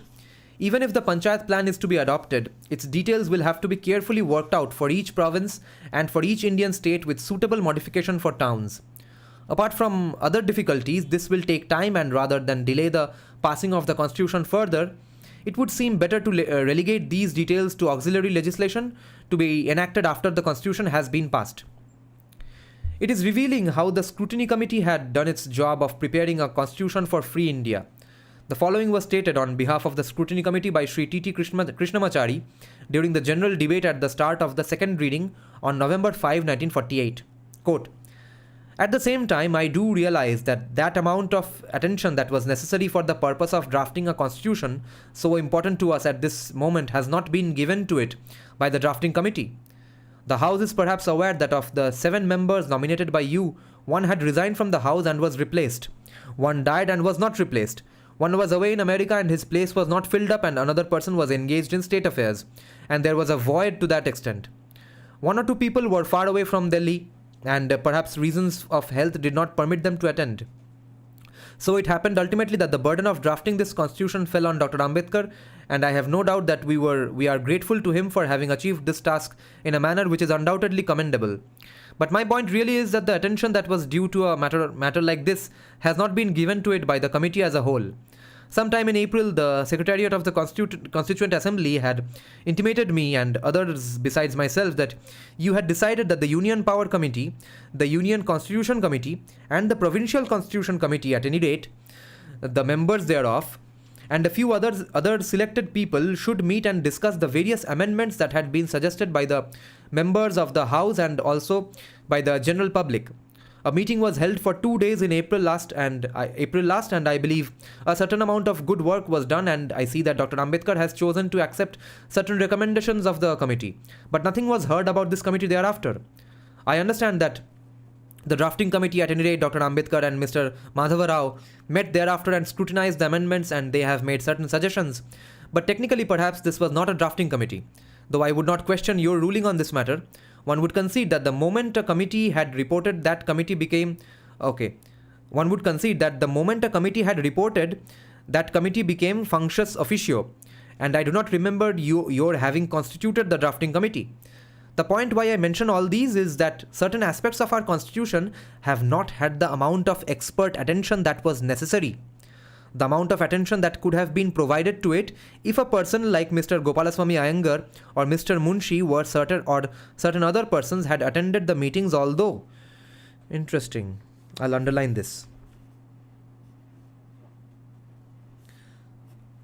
"Even if the Panchayat plan is to be adopted, its details will have to be carefully worked out for each province and for each Indian state with suitable modification for towns. Apart from other difficulties, this will take time, and rather than delay the passing of the constitution further, it would seem better to relegate these details to auxiliary legislation to be enacted after the constitution has been passed." It is revealing how the scrutiny committee had done its job of preparing a constitution for free India. The following was stated on behalf of the scrutiny committee by Sri T.T. Krishnamachari during the general debate at the start of the second reading on November 5, 1948. Quote, "At the same time, I do realize that amount of attention that was necessary for the purpose of drafting a constitution so important to us at this moment has not been given to it by the drafting committee. The House is perhaps aware that of the 7 members nominated by you, one had resigned from the House and was replaced. One died and was not replaced. One was away in America and his place was not filled up, and another person was engaged in state affairs, and there was a void to that extent. 1 or 2 people were far away from Delhi, and perhaps reasons of health did not permit them to attend. So it happened ultimately that the burden of drafting this constitution fell on Dr. Ambedkar, and I have no doubt that we are grateful to him for having achieved this task in a manner which is undoubtedly commendable. But my point really is that the attention that was due to a matter like this has not been given to it by the committee as a whole. Sometime in April, the Secretariat of the Constituent Assembly had intimated me and others besides myself that you had decided that the Union Power Committee, the Union Constitution Committee, and the Provincial Constitution Committee, at any rate, the members thereof, and a few other selected people should meet and discuss the various amendments that had been suggested by the members of the House and also by the general public. A meeting was held for 2 days in April last, and I believe a certain amount of good work was done, and I see that Dr. Ambedkar has chosen to accept certain recommendations of the committee. But nothing was heard about this committee thereafter. I understand that the drafting committee, at any rate, Dr. Ambedkar and Mr. Madhava Rao, met thereafter and scrutinized the amendments, and they have made certain suggestions. But technically, perhaps this was not a drafting committee. Though I would not question your ruling on this matter, one would concede that the moment a committee had reported that committee became functus officio, and I do not remember your having constituted the drafting committee. The point why I mention all these is that certain aspects of our constitution have not had the amount of expert attention that was necessary. The amount of attention that could have been provided to it if a person like Mr. Gopalaswamy Iyengar or Mr. Munshi were certain other persons had attended the meetings, although interesting. I'll underline this.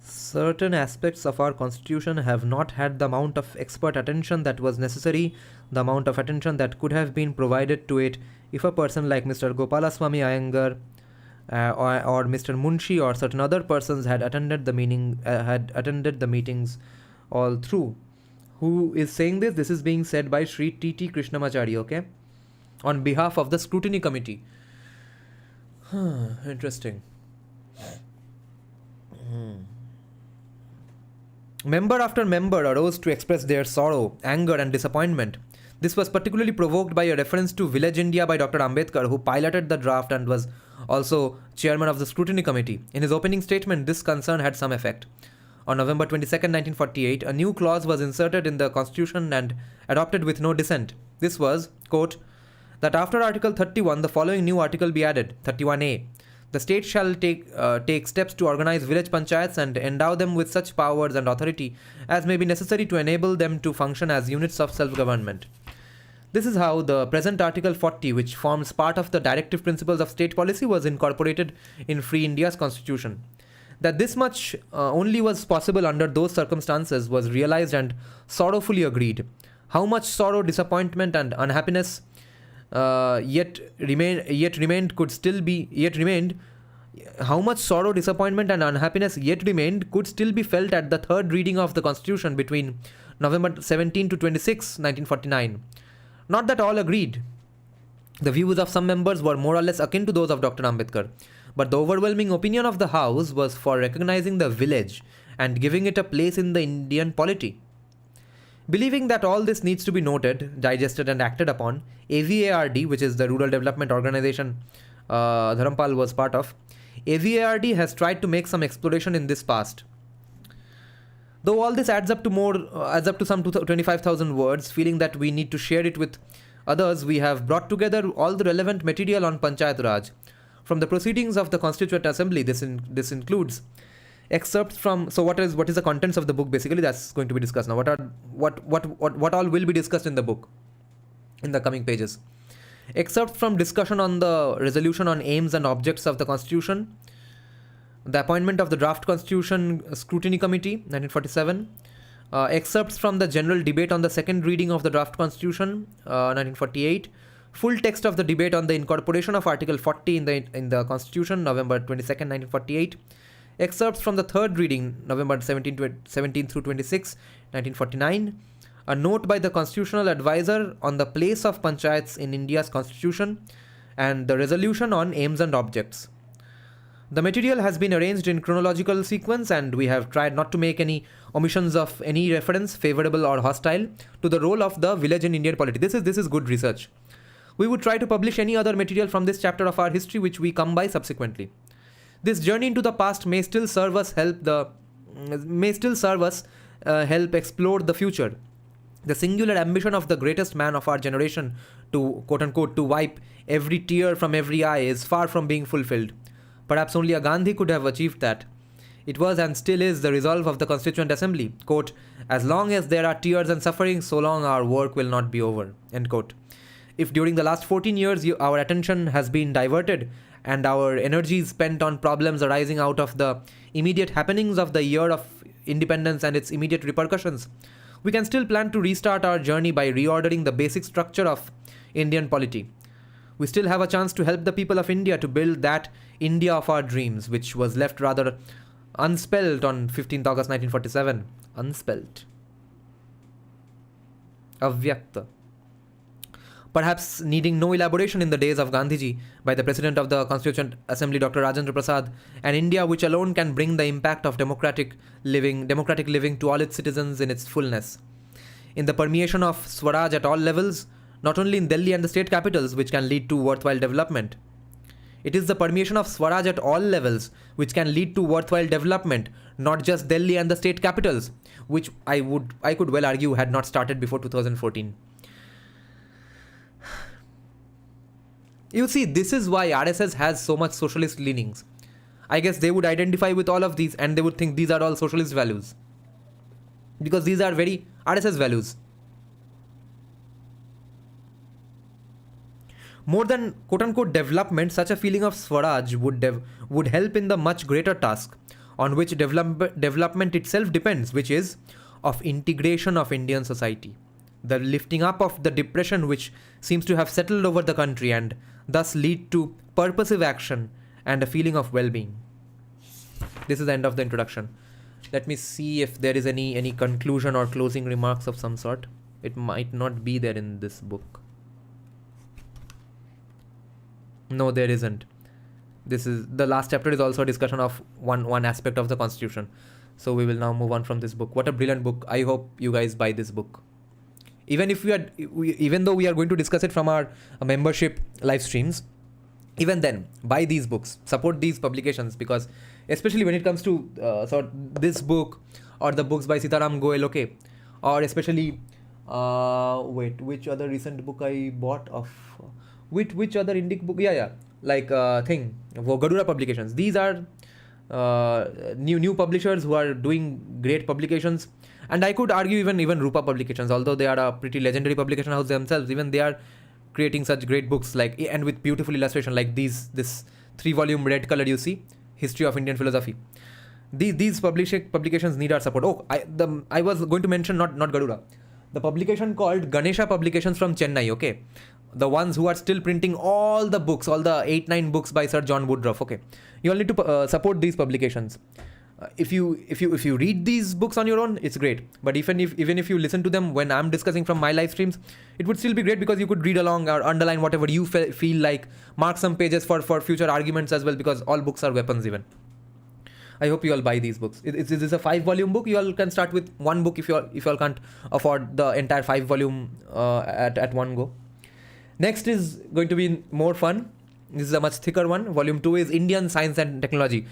Certain aspects of our constitution have not had the amount of expert attention that was necessary, the amount of attention that could have been provided to it if a person like Mr. Gopalaswamy Iyengar or Mr. Munshi or certain other persons had attended the meetings all through. Who is saying this? This is being said by Sri T.T. Krishnamachari, okay? On behalf of the scrutiny committee. Interesting. Member after member arose to express their sorrow, anger and disappointment. This was particularly provoked by a reference to Village India by Dr. Ambedkar, who piloted the draft and was also chairman of the scrutiny committee. In his opening statement, this concern had some effect. On November 22, 1948, a new clause was inserted in the constitution and adopted with no dissent. This was, quote, that after Article 31, the following new article be added, 31A. The state shall take steps to organize village panchayats and endow them with such powers and authority as may be necessary to enable them to function as units of self-government. This is how the present Article 40, which forms part of the directive principles of state policy, was incorporated in Free India's constitution. That this much only was possible under those circumstances was realized and sorrowfully agreed. How much sorrow, disappointment, and unhappiness yet remained could still be felt at the third reading of the Constitution between November 17 to 26, 1949. Not that all agreed. The views of some members were more or less akin to those of Dr. Ambedkar, but the overwhelming opinion of the House was for recognizing the village and giving it a place in the Indian polity. Believing that all this needs to be noted, digested and acted upon, AVARD, which is the Rural Development Organization Dharampal was part of, AVARD has tried to make some exploration in this past. Though all this adds up to some 25,000 words, feeling that we need to share it with others, we have brought together all the relevant material on Panchayat Raj. From the proceedings of the Constituent Assembly, this includes excerpts from. So what is the contents of the book? Basically, that's going to be discussed now. What all will be discussed in the book in the coming pages? Excerpts from discussion on the resolution on aims and objects of the Constitution. The appointment of the Draft Constitution Scrutiny Committee, 1947. Excerpts from the general debate on the second reading of the Draft Constitution, 1948. Full text of the debate on the incorporation of Article 40 in the Constitution, November 22nd, 1948. Excerpts from the third reading, November 17 through 26, 1949. A note by the Constitutional Advisor on the place of panchayats in India's Constitution, and the resolution on aims and objects. The material has been arranged in chronological sequence, and we have tried not to make any omissions of any reference, favorable or hostile, to the role of the village in Indian polity. This is good research. We would try to publish any other material from this chapter of our history which we come by subsequently. This journey into the past may still serve us help explore the future. The singular ambition of the greatest man of our generation to, quote unquote, to wipe every tear from every eye is far from being fulfilled. Perhaps only a Gandhi could have achieved that. It was and still is the resolve of the Constituent Assembly, quote, as long as there are tears and suffering, so long our work will not be over, end quote. If during the last 14 years our attention has been diverted and our energies spent on problems arising out of the immediate happenings of the year of independence and its immediate repercussions, we can still plan to restart our journey by reordering the basic structure of Indian polity. We still have a chance to help the people of India to build that India of our dreams, which was left rather unspelt on 15th August 1947. Unspelt. Avyakta. Perhaps needing no elaboration in the days of Gandhiji by the President of the Constituent Assembly, Dr. Rajendra Prasad, an India which alone can bring the impact of democratic living to all its citizens in its fullness. In the permeation of Swaraj at all levels, not only in Delhi and the state capitals, which can lead to worthwhile development. It is the permeation of Swaraj at all levels which can lead to worthwhile development, not just Delhi and the state capitals, which I could well argue had not started before 2014. You see, this is why RSS has so much socialist leanings. I guess they would identify with all of these and they would think these are all socialist values. Because these are very RSS values. More than quote-unquote development, such a feeling of Swaraj would help in the much greater task on which development itself depends, which is of integration of Indian society. The lifting up of the depression which seems to have settled over the country and thus lead to purposive action and a feeling of well-being. This is the end of the introduction. Let me see if there is any conclusion or closing remarks of some sort. It might not be there in this book. No, there isn't. This is the last chapter is also a discussion of one aspect of the Constitution. So we will now move on from this book. What a brilliant book. I hope you guys buy this book. Even though we are going to discuss it from our membership live streams, even then, buy these books, support these publications, because especially when it comes to this book or the books by Sitaram Goel, okay, or especially which other recent book I bought of which other Indic book? Like Gadura publications. These are new publishers who are doing great publications. And I could argue even Rupa publications, although they are a pretty legendary publication house themselves, even they are creating such great books and with beautiful illustration like this 3-volume red color you see, History of Indian Philosophy. These publications need our support. I was going to mention not Gadura, the publication called Ganesha Publications from Chennai, okay? The ones who are still printing all the books, all the 8-9 books by Sir John Woodruff, okay? You all need to support these publications. If you read these books on your own, it's great. But even if you listen to them when I'm discussing from my live streams, it would still be great because you could read along or underline whatever you feel like, mark some pages for future arguments as well, because all books are weapons even. I hope you all buy these books. This is a 5-volume book. You all can start with one book if you all can't afford the entire 5-volume at one go. Next is going to be more fun. This is a much thicker one. Volume 2 is Indian Science and Technology.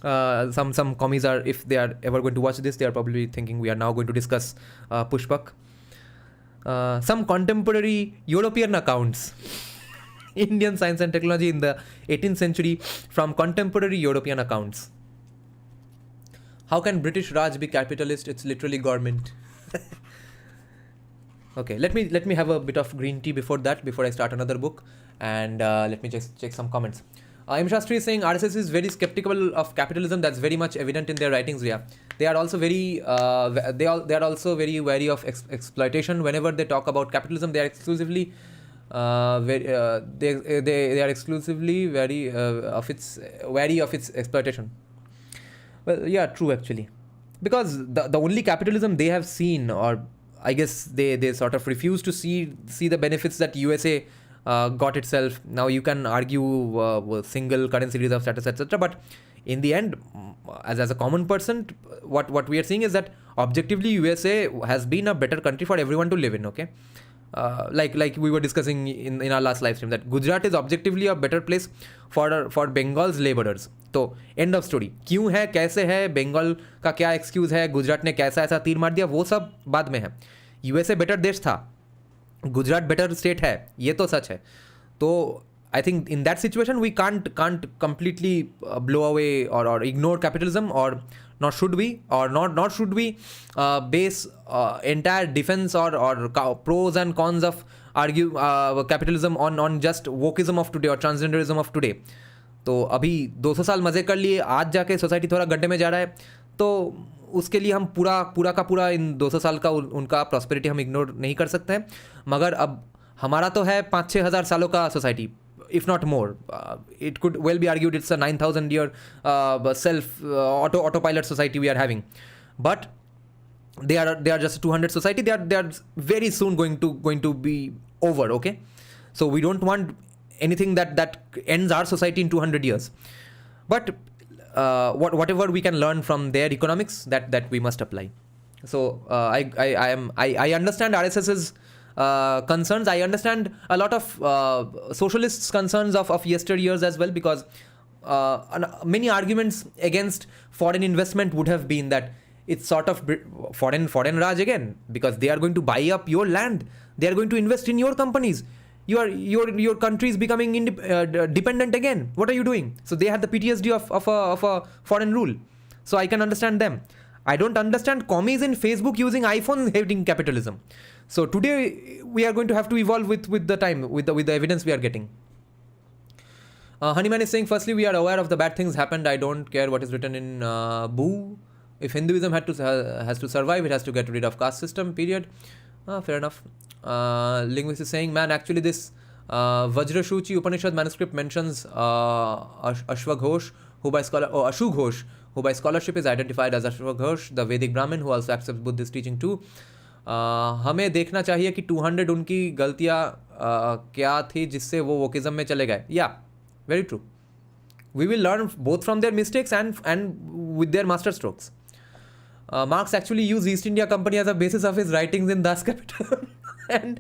Some commies are, if they are ever going to watch this, they are probably thinking we are now going to discuss Pushpak. Some contemporary European accounts. Indian Science and Technology in the 18th century from contemporary European accounts. How can British Raj be capitalist? It's literally government. Okay, let me have a bit of green tea before that, before I start another book, and let me just check some comments. M. Shastri is saying RSS is very skeptical of capitalism. That's very much evident in their writings. Yeah, they are also very they are also very wary of exploitation. Whenever they talk about capitalism, they are exclusively they are exclusively wary of its exploitation. Well, yeah, true actually, because the only capitalism they have seen, or I guess they sort of refuse to see the benefits that USA got itself. Now you can argue single currency reserve status, etc. But in the end, as a common person, what we are seeing is that objectively USA has been a better country for everyone to live in. Okay. Like we were discussing in our last live stream, that Gujarat is objectively a better place for Bengal's laborers. तो end of story. क्यों है, कैसे है, बंगाल का क्या excuse है, गुजरात ने कैसा ऐसा तीर मार दिया, वो सब बाद में है. यूएसए बेटर देश था, गुजरात बेटर स्टेट है, ये तो सच है. तो I think in that situation we can't completely blow away और इग्नोर कैपिटलिज्म, और nor should we base entire defense or pros and cons of argue capitalism on just wokeism of today or transgenderism of today. तो अभी 200 साल मज़े कर लिए, आज जाके सोसाइटी थोड़ा गड्ढे में जा रहा है, तो उसके लिए हम पूरा का पूरा इन 200 साल का उनका प्रॉस्पेरिटी हम इग्नोर नहीं कर सकते हैं. मगर अब हमारा तो है 5-6 हज़ार सालों का society, if not more. It could well be argued it's a 9,000 year autopilot society we are having, but they are just a 200 society. They are very soon going to be over. Okay, so we don't want anything that ends our society in 200 years. But whatever we can learn from their economics, that we must apply. So I understand RSS's concerns. I understand a lot of socialists' concerns of yesteryears as well, because many arguments against foreign investment would have been that it's sort of foreign Raj again, because they are going to buy up your land, they are going to invest in your companies. Your country is becoming dependent again. What are you doing? So they had the PTSD of a foreign rule. So I can understand them. I don't understand commies in Facebook using iPhone hating capitalism. So today we are going to have to evolve with the time, with the evidence we are getting. Honeyman is saying, firstly, we are aware of the bad things happened. I don't care what is written in Boo. If Hinduism has to survive, it has to get rid of caste system, period. Fair enough. Linguist is saying, man, actually this Vajrashuchi Upanishad manuscript mentions Ashwa Ghosh, Ashu Ghosh, who by scholarship is identified as Ashwa Ghosh, the Vedic Brahmin who also accepts Buddhist teaching too. हमें देखना चाहिए कि 200 उनकी गलतियाँ क्या थी जिससे वो वोकिज्म में चले गए. या very true. We will learn both from their mistakes and with their master strokes. Marx actually used East India Company as a basis of his writings in Das Kapital. and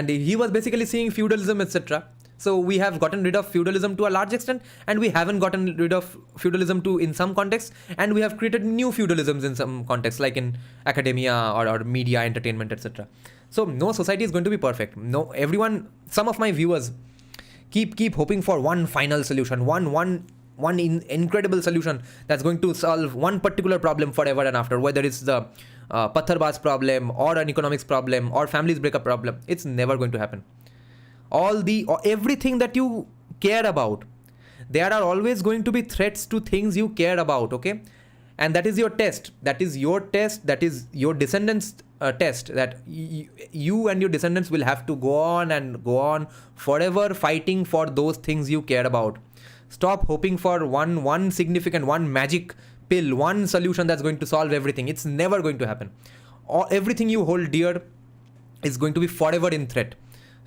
he was basically seeing feudalism, etc. So we have gotten rid of feudalism to a large extent, and we haven't gotten rid of feudalism in some contexts, and we have created new feudalisms in some contexts, like in academia or media, entertainment, etc. So no society is going to be perfect. No, everyone, some of my viewers keep hoping for one final solution, one incredible solution that's going to solve one particular problem forever and after, whether it's the Pattharbaz problem or an economics problem or families breakup problem. It's never going to happen. Everything that you care about, there are always going to be threats to things you care about, okay? And that is your test. That is your descendants' test, that you and your descendants will have to go on forever fighting for those things you care about. Stop hoping for one significant, one magic pill, one solution that's going to solve everything. It's never going to happen. Everything you hold dear is going to be forever in threat.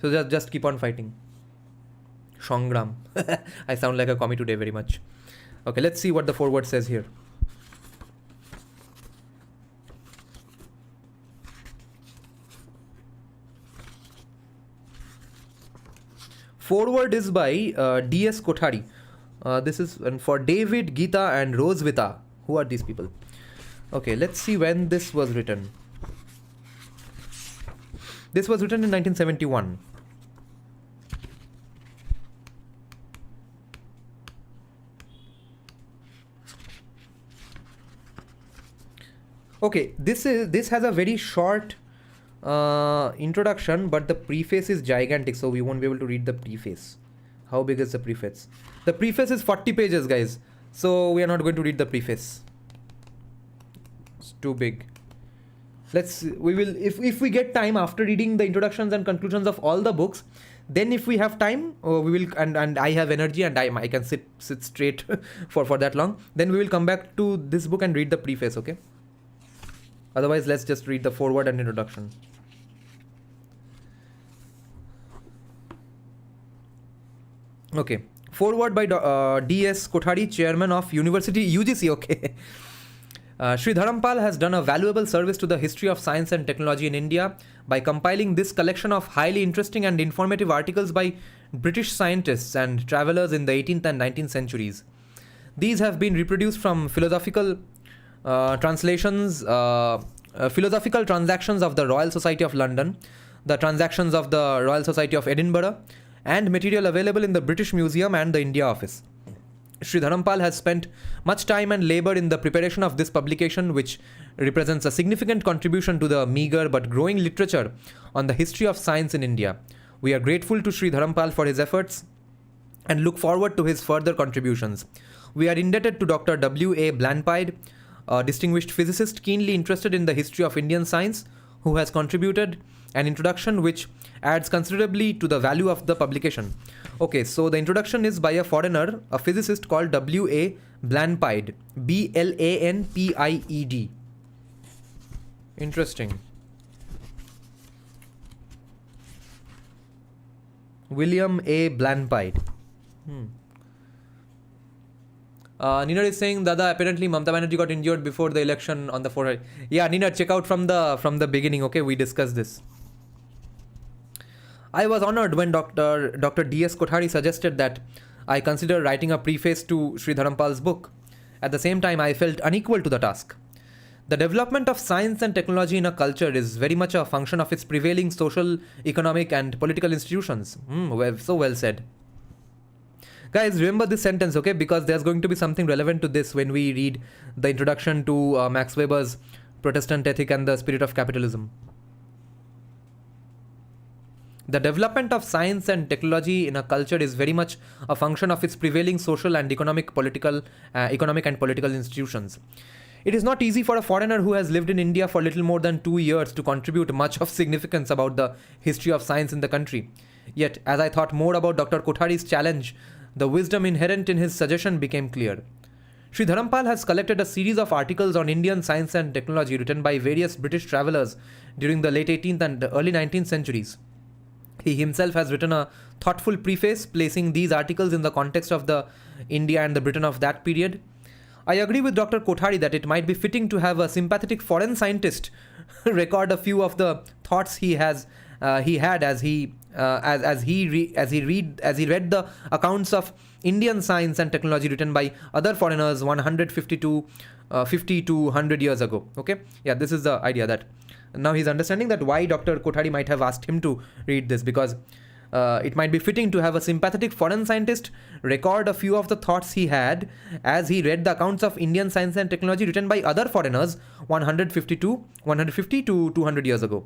So just keep on fighting. Shongram. I sound like a commie today very much. Okay, let's see what the foreword says here. Foreword is by D.S. Kothari. This is for David, Geeta and Rosvita. Who are these people? Okay, let's see when this was written. This was written in 1971. Okay, this has a very short introduction, but the preface is gigantic, so we won't be able to read the preface. How big is the preface? The preface is 40 pages, guys. So we are not going to read the preface. It's too big. We will, if we get time after reading the introductions and conclusions of all the books, then if we have time, we will, and I have energy and I can sit straight for that long, then we will come back to this book and read the preface, okay? Otherwise, let's just read the foreword and introduction. Okay. Foreword by D.S. Kothari, Chairman of University UGC. Okay. Sri Dharampal has done a valuable service to the history of science and technology in India by compiling this collection of highly interesting and informative articles by British scientists and travelers in the 18th and 19th centuries. These have been reproduced from philosophical transactions of the Royal Society of London, the transactions of the Royal Society of Edinburgh, and material available in the British Museum and the India Office. Sri Dharampal has spent much time and labor in the preparation of this publication, which represents a significant contribution to the meager but growing literature on the history of science in India. We are grateful to Sri Dharampal for his efforts and look forward to his further contributions. We are indebted to Dr. W.A. Blanpide, a distinguished physicist keenly interested in the history of Indian science, who has contributed an introduction which adds considerably to the value of the publication. Okay, so the introduction is by a foreigner, a physicist called W.A. Blanpide. Blanpied. Interesting. William A. Blanpide. Nina is saying, Dada, apparently Mamata Banerjee got injured before the election on the forehead. Yeah, Nina, check out from the beginning, okay? We discussed this. I was honored when Dr. D.S. Kothari suggested that I consider writing a preface to Sri Dharampal's book. At the same time, I felt unequal to the task. The development of science and technology in a culture is very much a function of its prevailing social, economic, and political institutions. So well said. Guys, remember this sentence, okay? Because there's going to be something relevant to this when we read the introduction to Max Weber's Protestant Ethic and the Spirit of Capitalism. The development of science and technology in a culture is very much a function of its prevailing social and economic and political institutions. It is not easy for a foreigner who has lived in India for little more than 2 years to contribute much of significance about the history of science in the country. Yet, as I thought more about Dr. Kothari's challenge, the wisdom inherent in his suggestion became clear. Sri Dharampal has collected a series of articles on Indian science and technology written by various British travelers during the late 18th and early 19th centuries. He himself has written a thoughtful preface placing these articles in the context of the India and the Britain of that period. I agree with Dr. Kothari that it might be fitting to have a sympathetic foreign scientist record a few of the thoughts he had as he read the accounts of Indian science and technology written by other foreigners 50 to 100 years ago. Okay, yeah, this is the idea that now he's understanding that why Dr. Kothari might have asked him to read this, because it might be fitting to have a sympathetic foreign scientist record a few of the thoughts he had as he read the accounts of Indian science and technology written by other foreigners 150 to 200 years ago.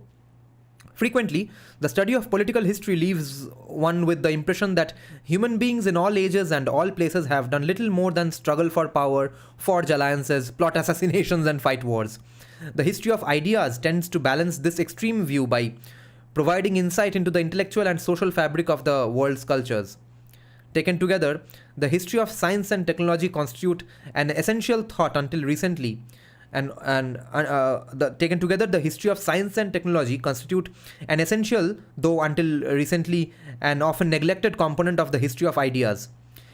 Frequently, the study of political history leaves one with the impression that human beings in all ages and all places have done little more than struggle for power, forge alliances, plot assassinations, and fight wars. The history of ideas tends to balance this extreme view by providing insight into the intellectual and social fabric of the world's cultures. Taken together, the history of science and technology constitute an essential thought until recently, the history of science and technology constitute an essential, though until recently, an often neglected component of the history of ideas.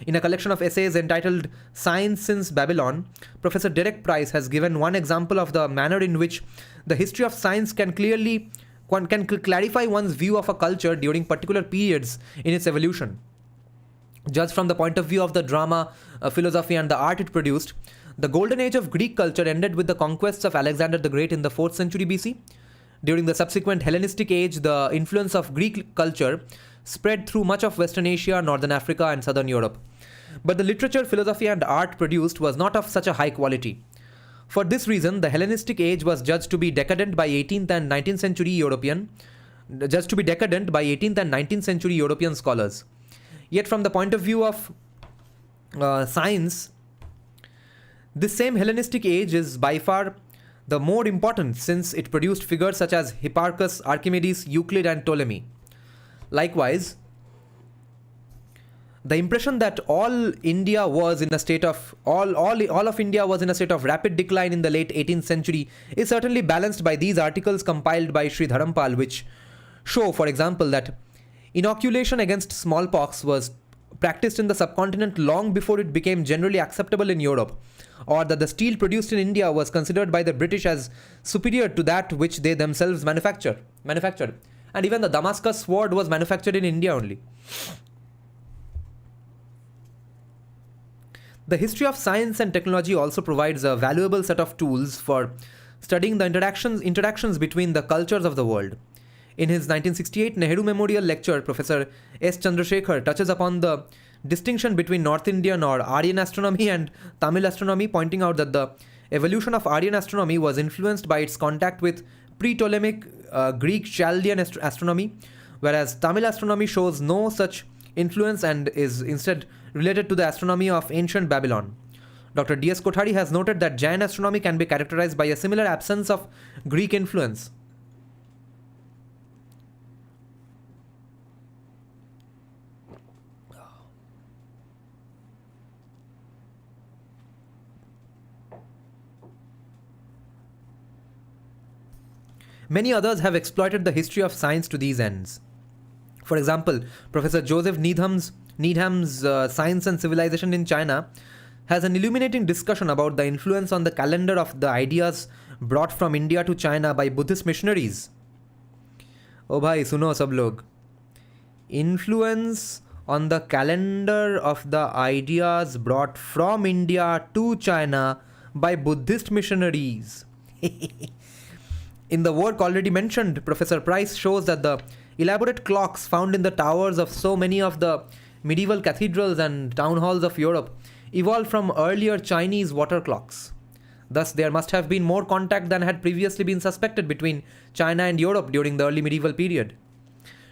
In a collection of essays entitled Science Since Babylon, Professor Derek Price has given one example of the manner in which the history of science can clarify one's view of a culture during particular periods in its evolution. Judged from the point of view of the drama, philosophy, and the art it produced, the golden age of Greek culture ended with the conquests of Alexander the Great in the 4th century BC. During the subsequent Hellenistic age, the influence of Greek culture spread through much of Western Asia, Northern Africa, and Southern Europe. But the literature, philosophy, and art produced was not of such a high quality. For this reason, the Hellenistic age was judged to be decadent by 18th and 19th century European scholars. Yet from the point of view of science, this same Hellenistic age is by far the more important, since it produced figures such as Hipparchus, Archimedes, Euclid and Ptolemy. Likewise, the impression that all of India was in a state of rapid decline in the late 18th century is certainly balanced by these articles compiled by Sri Dharampal, which show, for example, that inoculation against smallpox was practiced in the subcontinent long before it became generally acceptable in Europe, or that the steel produced in India was considered by the British as superior to that which they themselves manufactured. And even the Damascus sword was manufactured in India only. The history of science and technology also provides a valuable set of tools for studying the interactions between the cultures of the world. In his 1968 Nehru Memorial Lecture, Professor S. Chandrasekhar touches upon the distinction between North Indian or Aryan astronomy and Tamil astronomy, pointing out that the evolution of Aryan astronomy was influenced by its contact with pre-Ptolemaic Greek Chaldean astronomy, whereas Tamil astronomy shows no such influence and is instead related to the astronomy of ancient Babylon. Dr. D.S. Kothari has noted that Jain astronomy can be characterized by a similar absence of Greek influence. Many others have exploited the history of science to these ends. For example, Professor Joseph Needham's Science and Civilization in China has an illuminating discussion about the influence on the calendar of the ideas brought from India to China by Buddhist missionaries. Oh bhai, suno sab log. Influence on the calendar of the ideas brought from India to China by Buddhist missionaries. In the work already mentioned, Professor Price shows that the elaborate clocks found in the towers of so many of the medieval cathedrals and town halls of Europe evolved from earlier Chinese water clocks. Thus, there must have been more contact than had previously been suspected between China and Europe during the early medieval period.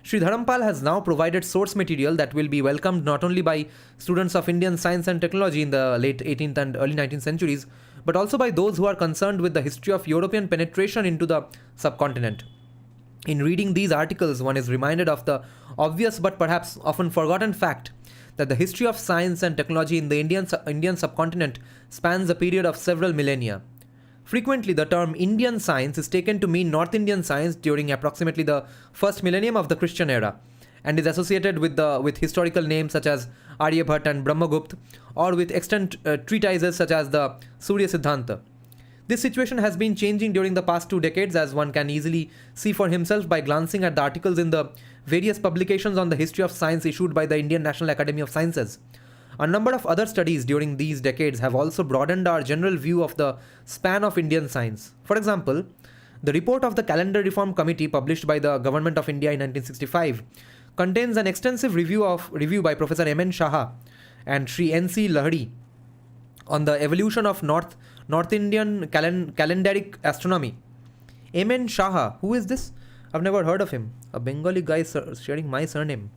Sri Dharampal has now provided source material that will be welcomed not only by students of Indian science and technology in the late 18th and early 19th centuries, but also by those who are concerned with the history of European penetration into the subcontinent. In reading these articles, one is reminded of the obvious but perhaps often forgotten fact that the history of science and technology in the Indian subcontinent spans a period of several millennia. Frequently, the term Indian science is taken to mean North Indian science during approximately the first millennium of the Christian era, and is associated with historical names such as Aryabhat and Brahmagupta, or with extant treatises such as the Surya Siddhanta. This situation has been changing during the past 2 decades, as one can easily see for himself by glancing at the articles in the various publications on the history of science issued by the Indian National Academy of Sciences. A number of other studies during these decades have also broadened our general view of the span of Indian science. For example, the report of the Calendar Reform Committee published by the Government of India in 1965 contains an extensive review by Professor M.N. Shah and Sri N.C. Lahiri on the evolution of North Indian calendaric astronomy. M.N. Shah, who is this? I've never heard of him. A Bengali guy sharing my surname.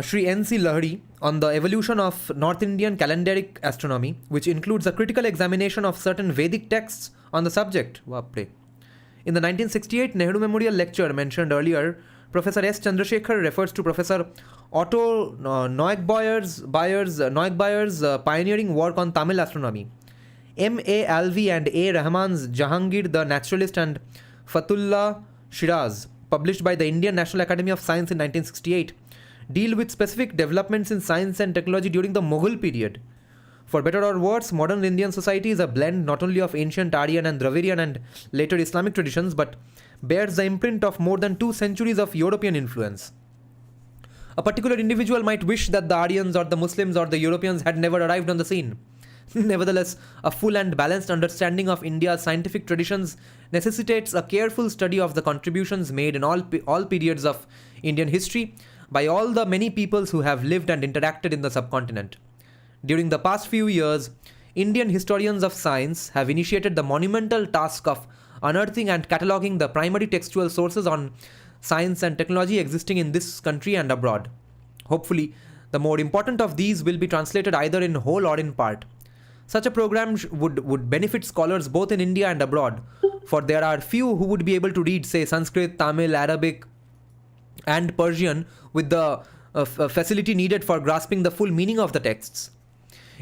Sri N.C. Lahiri on the evolution of North Indian calendaric astronomy, which includes a critical examination of certain Vedic texts on the subject. In the 1968 Nehru Memorial Lecture mentioned earlier, Professor S. Chandrasekhar refers to Professor Otto Neugebauer's pioneering work on Tamil astronomy. M. A. Alvi and A. Rahman's Jahangir the Naturalist and Fatullah Shiraz, published by the Indian National Academy of Science in 1968, deal with specific developments in science and technology during the Mughal period. For better or worse, modern Indian society is a blend not only of ancient Aryan and Dravidian and later Islamic traditions, but bears the imprint of more than 2 centuries of European influence. A particular individual might wish that the Aryans or the Muslims or the Europeans had never arrived on the scene. Nevertheless, a full and balanced understanding of India's scientific traditions necessitates a careful study of the contributions made in all periods of Indian history by all the many peoples who have lived and interacted in the subcontinent. During the past few years, Indian historians of science have initiated the monumental task of unearthing and cataloguing the primary textual sources on science and technology existing in this country and abroad. Hopefully, the more important of these will be translated either in whole or in part. Such a program would benefit scholars both in India and abroad, for there are few who would be able to read, say, Sanskrit, Tamil, Arabic, and Persian with the facility needed for grasping the full meaning of the texts.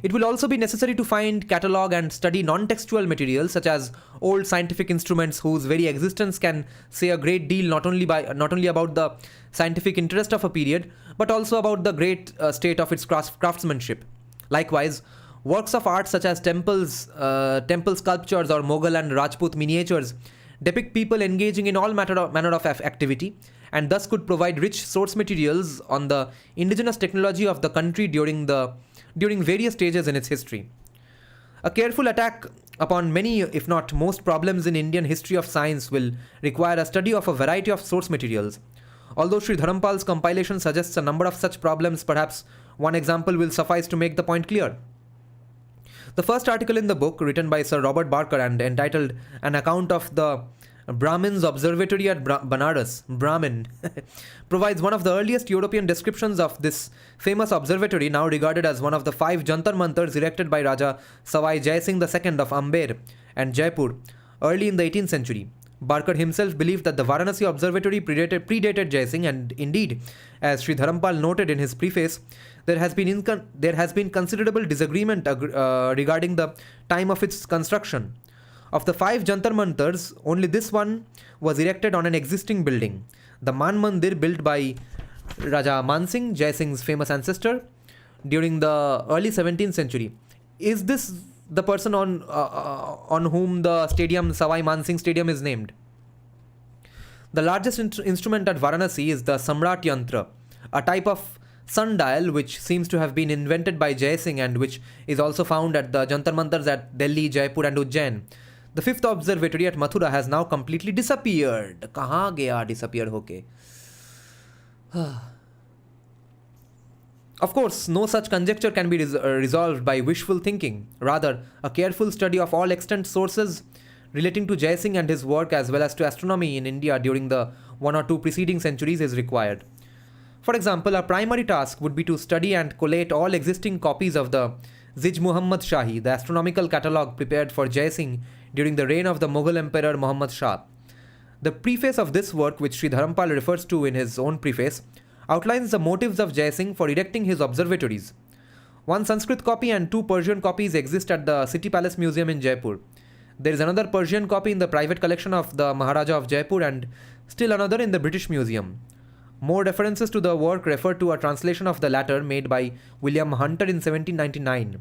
It will also be necessary to find, catalogue, and study non-textual materials such as old scientific instruments whose very existence can say a great deal not only about the scientific interest of a period, but also about the great state of its craftsmanship. Likewise, works of art such as temple sculptures or Mughal and Rajput miniatures depict people engaging in all manner of activity, and thus could provide rich source materials on the indigenous technology of the country during various stages in its history. A careful attack upon many, if not most, problems in Indian history of science will require a study of a variety of source materials. Although Sri Dharampal's compilation suggests a number of such problems, perhaps one example will suffice to make the point clear. The first article in the book, written by Sir Robert Barker and entitled An Account of the Brahmin's Observatory at Banaras, Brahmin, provides one of the earliest European descriptions of this famous observatory, now regarded as one of the 5 Jantar Mantars erected by Raja Savai Jai Singh II of Amber and Jaipur early in the 18th century. Barker himself believed that the Varanasi observatory predated Jai Singh, and indeed, as Sri Dharampal noted in his preface, there has been considerable disagreement regarding the time of its construction. Of the 5 Jantar Mantars, only this one was erected on an existing building, the Man Mandir, built by Raja Man Singh, Jai Singh's famous ancestor, during the early 17th century. Is this the person on whom the stadium, Savai Man Singh Stadium, is named? The largest instrument at Varanasi is the Samrat Yantra, a type of sundial which seems to have been invented by Jai Singh and which is also found at the Jantar Mantars at Delhi, Jaipur and Ujjain. The 5th observatory at Mathura has now completely disappeared. Kahan gaya disappear hoke? Of course, no such conjecture can be resolved by wishful thinking. Rather, a careful study of all extant sources relating to Jai Singh and his work, as well as to astronomy in India during the 1 or 2 preceding centuries, is required. For example, a primary task would be to study and collate all existing copies of the Zij Muhammad Shahi, the astronomical catalogue prepared for Jai Singh during the reign of the Mughal Emperor Muhammad Shah. The preface of this work, which Sri Dharampal refers to in his own preface, outlines the motives of Jai Singh for erecting his observatories. 1 Sanskrit copy and 2 Persian copies exist at the City Palace Museum in Jaipur. There is another Persian copy in the private collection of the Maharaja of Jaipur and still another in the British Museum. More references to the work refer to a translation of the latter made by William Hunter in 1799.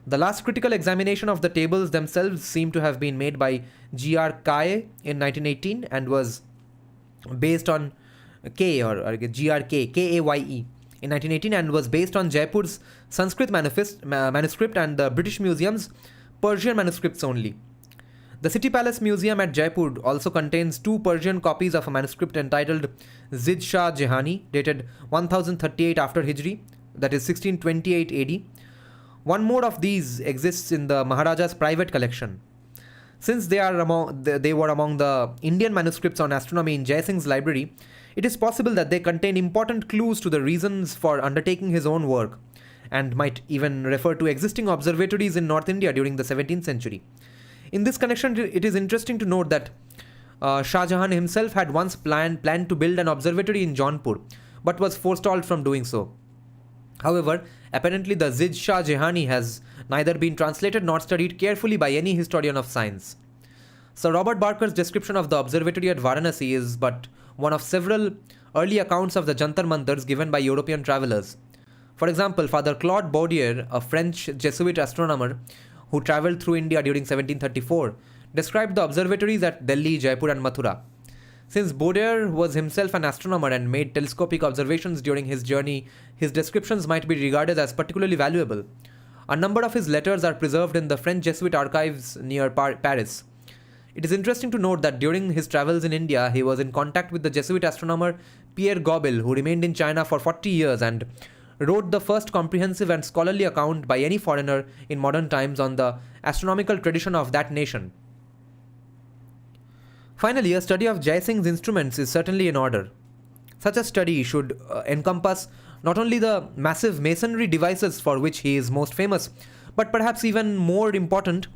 The last critical examination of the tables themselves seem to have been made by G.R. Kaye in 1918 and was based on G.R.K. K-A-Y-E in 1918 and was based on Jaipur's Sanskrit manuscript and the British Museum's Persian manuscripts only. The City Palace Museum at Jaipur also contains 2 Persian copies of a manuscript entitled Zid Shah Jehani, dated 1038 after Hijri, that is 1628 AD. One more of these exists in the Maharaja's private collection. Since they were among the Indian manuscripts on astronomy in Jai Singh's library, it is possible that they contain important clues to the reasons for undertaking his own work, and might even refer to existing observatories in North India during the 17th century. In this connection, it is interesting to note that Shah Jahan himself had once planned to build an observatory in Jaunpur, but was forestalled from doing so. However, apparently the Zid Shah Jehani has neither been translated nor studied carefully by any historian of science. Sir Robert Barker's description of the observatory at Varanasi is but one of several early accounts of the Jantar Mantars given by European travellers. For example, Father Claude Baudier, a French Jesuit astronomer who travelled through India during 1734, described the observatories at Delhi, Jaipur and Mathura. Since Baudier was himself an astronomer and made telescopic observations during his journey, his descriptions might be regarded as particularly valuable. A number of his letters are preserved in the French Jesuit archives near Paris. It is interesting to note that during his travels in India, he was in contact with the Jesuit astronomer Pierre Gobel, who remained in China for 40 years and wrote the first comprehensive and scholarly account by any foreigner in modern times on the astronomical tradition of that nation. Finally, a study of Jai Singh's instruments is certainly in order. Such a study should encompass not only the massive masonry devices for which he is most famous, but perhaps even more important,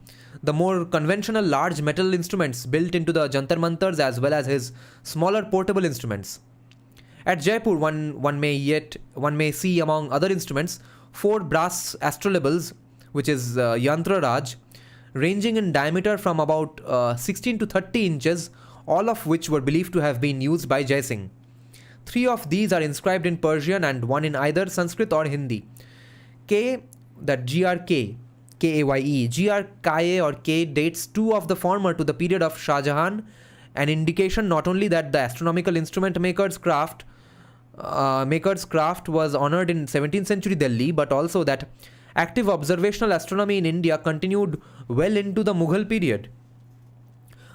the more conventional large metal instruments built into the Jantar Mantars as well as his smaller portable instruments. At Jaipur, one may see among other instruments 4 brass astrolabels, which is Yantra Raj, ranging in diameter from about 16 to 30 inches, all of which were believed to have been used by Jai Singh. 3 of these are inscribed in Persian and 1 in either Sanskrit or Hindi. K, that GRK, Kaye, GRKaye or K dates 2 of the former to the period of Shah Jahan, an indication not only that the astronomical instrument maker's craft was honored in 17th century Delhi, but also that active observational astronomy in India continued well into the Mughal period.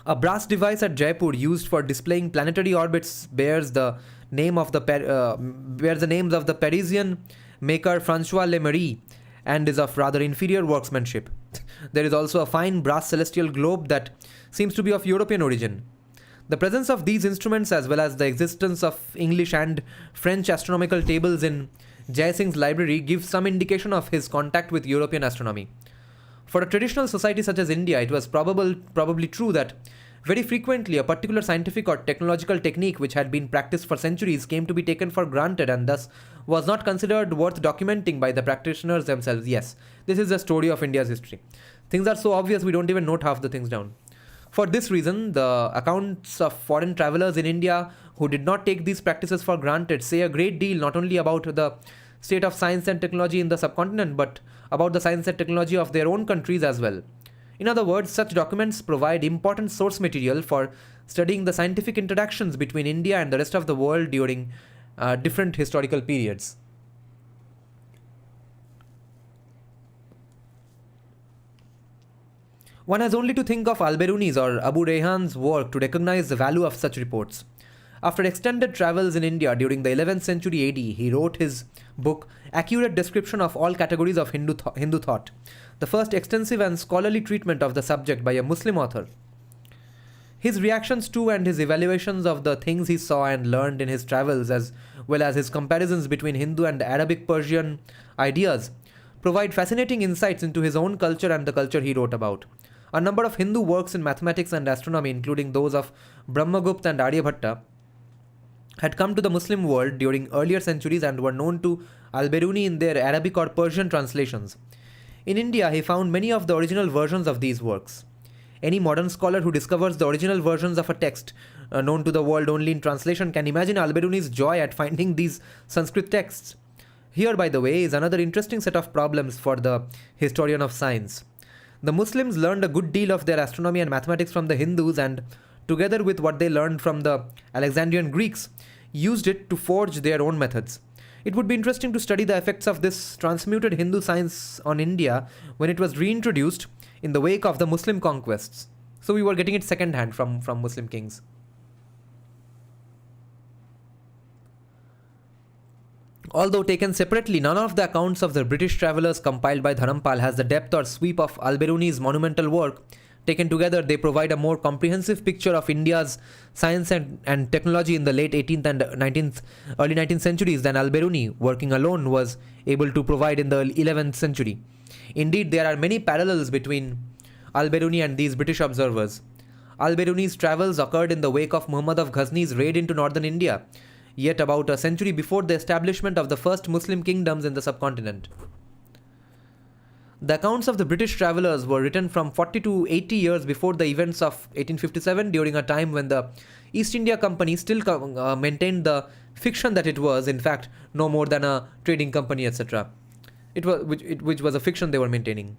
A brass device at Jaipur used for displaying planetary orbits bears the names of the Parisian maker Francois Lemery and is of rather inferior workmanship. There is also a fine brass celestial globe that seems to be of European origin. The presence of these instruments as well as the existence of English and French astronomical tables in Jai Singh's library gives some indication of his contact with European astronomy. For a traditional society such as India, it was probably true that very frequently a particular scientific or technological technique which had been practiced for centuries came to be taken for granted and thus was not considered worth documenting by the practitioners themselves. Yes, this is the story of India's history. Things are so obvious we don't even note half the things down. For this reason, the accounts of foreign travelers in India who did not take these practices for granted say a great deal not only about the state of science and technology in the subcontinent, but about the science and technology of their own countries as well. In other words, such documents provide important source material for studying the scientific interactions between India and the rest of the world during different historical periods. One has only to think of Al-Biruni's or Abu Rayhan's work to recognize the value of such reports. After extended travels in India during the 11th century AD, he wrote his book, Accurate Description of All Categories of Hindu Thought, the first extensive and scholarly treatment of the subject by a Muslim author. His reactions to and his evaluations of the things he saw and learned in his travels, as well as his comparisons between Hindu and Arabic-Persian ideas, provide fascinating insights into his own culture and the culture he wrote about. A number of Hindu works in mathematics and astronomy, including those of Brahmagupta and Aryabhatta, had come to the Muslim world during earlier centuries and were known to Al-Biruni in their Arabic or Persian translations. In India, he found many of the original versions of these works. Any modern scholar who discovers the original versions of a text known to the world only in translation can imagine Al-Biruni's joy at finding these Sanskrit texts. Here, by the way, is another interesting set of problems for the historian of science. The Muslims learned a good deal of their astronomy and mathematics from the Hindus and, together with what they learned from the Alexandrian Greeks, used it to forge their own methods. It would be interesting to study the effects of this transmuted Hindu science on India when it was reintroduced in the wake of the Muslim conquests. So we were getting it second-hand from Muslim kings. Although taken separately, none of the accounts of the British travellers compiled by Dharampal has the depth or sweep of Al-Biruni's monumental work. Taken together, they provide a more comprehensive picture of India's science and technology in the late 18th and early 19th centuries than Al-Biruni, working alone, was able to provide in the 11th century. Indeed, there are many parallels between Al-Biruni and these British observers. Al-Biruni's travels occurred in the wake of Muhammad of Ghazna's raid into northern India, yet about a century before the establishment of the first Muslim kingdoms in the subcontinent. The accounts of the British travellers were written from 40 to 80 years before the events of 1857, during a time when the East India Company still maintained the fiction that it was, in fact, no more than a trading company, etc. Which was a fiction they were maintaining.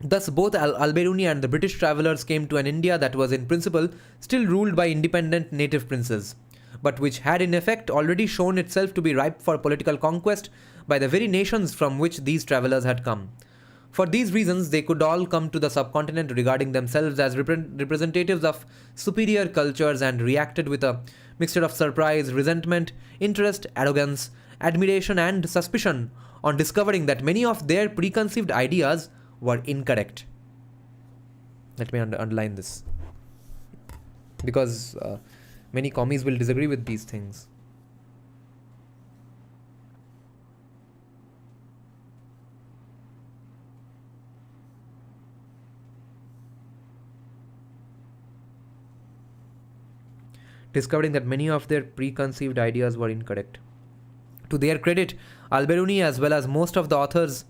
Thus, both Al-Biruni and the British travellers came to an India that was, in principle, still ruled by independent native princes, but which had in effect already shown itself to be ripe for political conquest by the very nations from which these travellers had come. For these reasons, they could all come to the subcontinent regarding themselves as representatives of superior cultures and reacted with a mixture of surprise, resentment, interest, arrogance, admiration and suspicion on discovering that many of their preconceived ideas were incorrect. Let me underline this, because many commies will disagree with these things. Discovering that many of their preconceived ideas were incorrect. To their credit, Alberuni, as well as most of the authors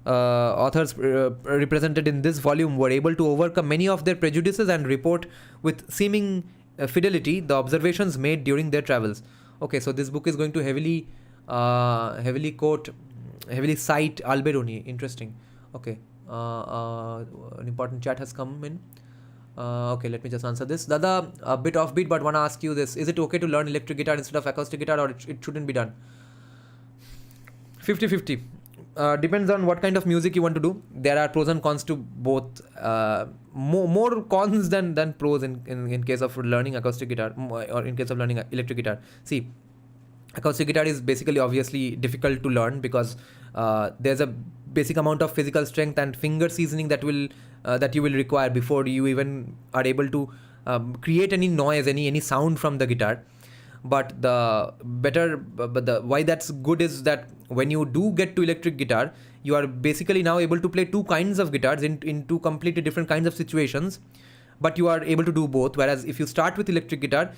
represented in this volume, were able to overcome many of their prejudices and report with seeming fidelity the observations made during their travels. Okay, so this book is going to heavily cite Alberuni. Interesting. Okay, an important chat has come in. Okay, let me just answer this. Dada, a bit offbeat, but want to ask you this. Is it okay to learn electric guitar instead of acoustic guitar, or it shouldn't be done? 50-50. Depends on what kind of music you want to do. There are pros and cons to both. More cons than pros in case of learning acoustic guitar, or in case of learning electric guitar. See, acoustic guitar is basically obviously difficult to learn because there's a basic amount of physical strength and finger seasoning that you will require before you even are able to create any noise, any sound from the guitar. But why that's good is that when you do get to electric guitar, you are basically now able to play two kinds of guitars in two completely different kinds of situations, but you are able to do both. Whereas if you start with electric guitar,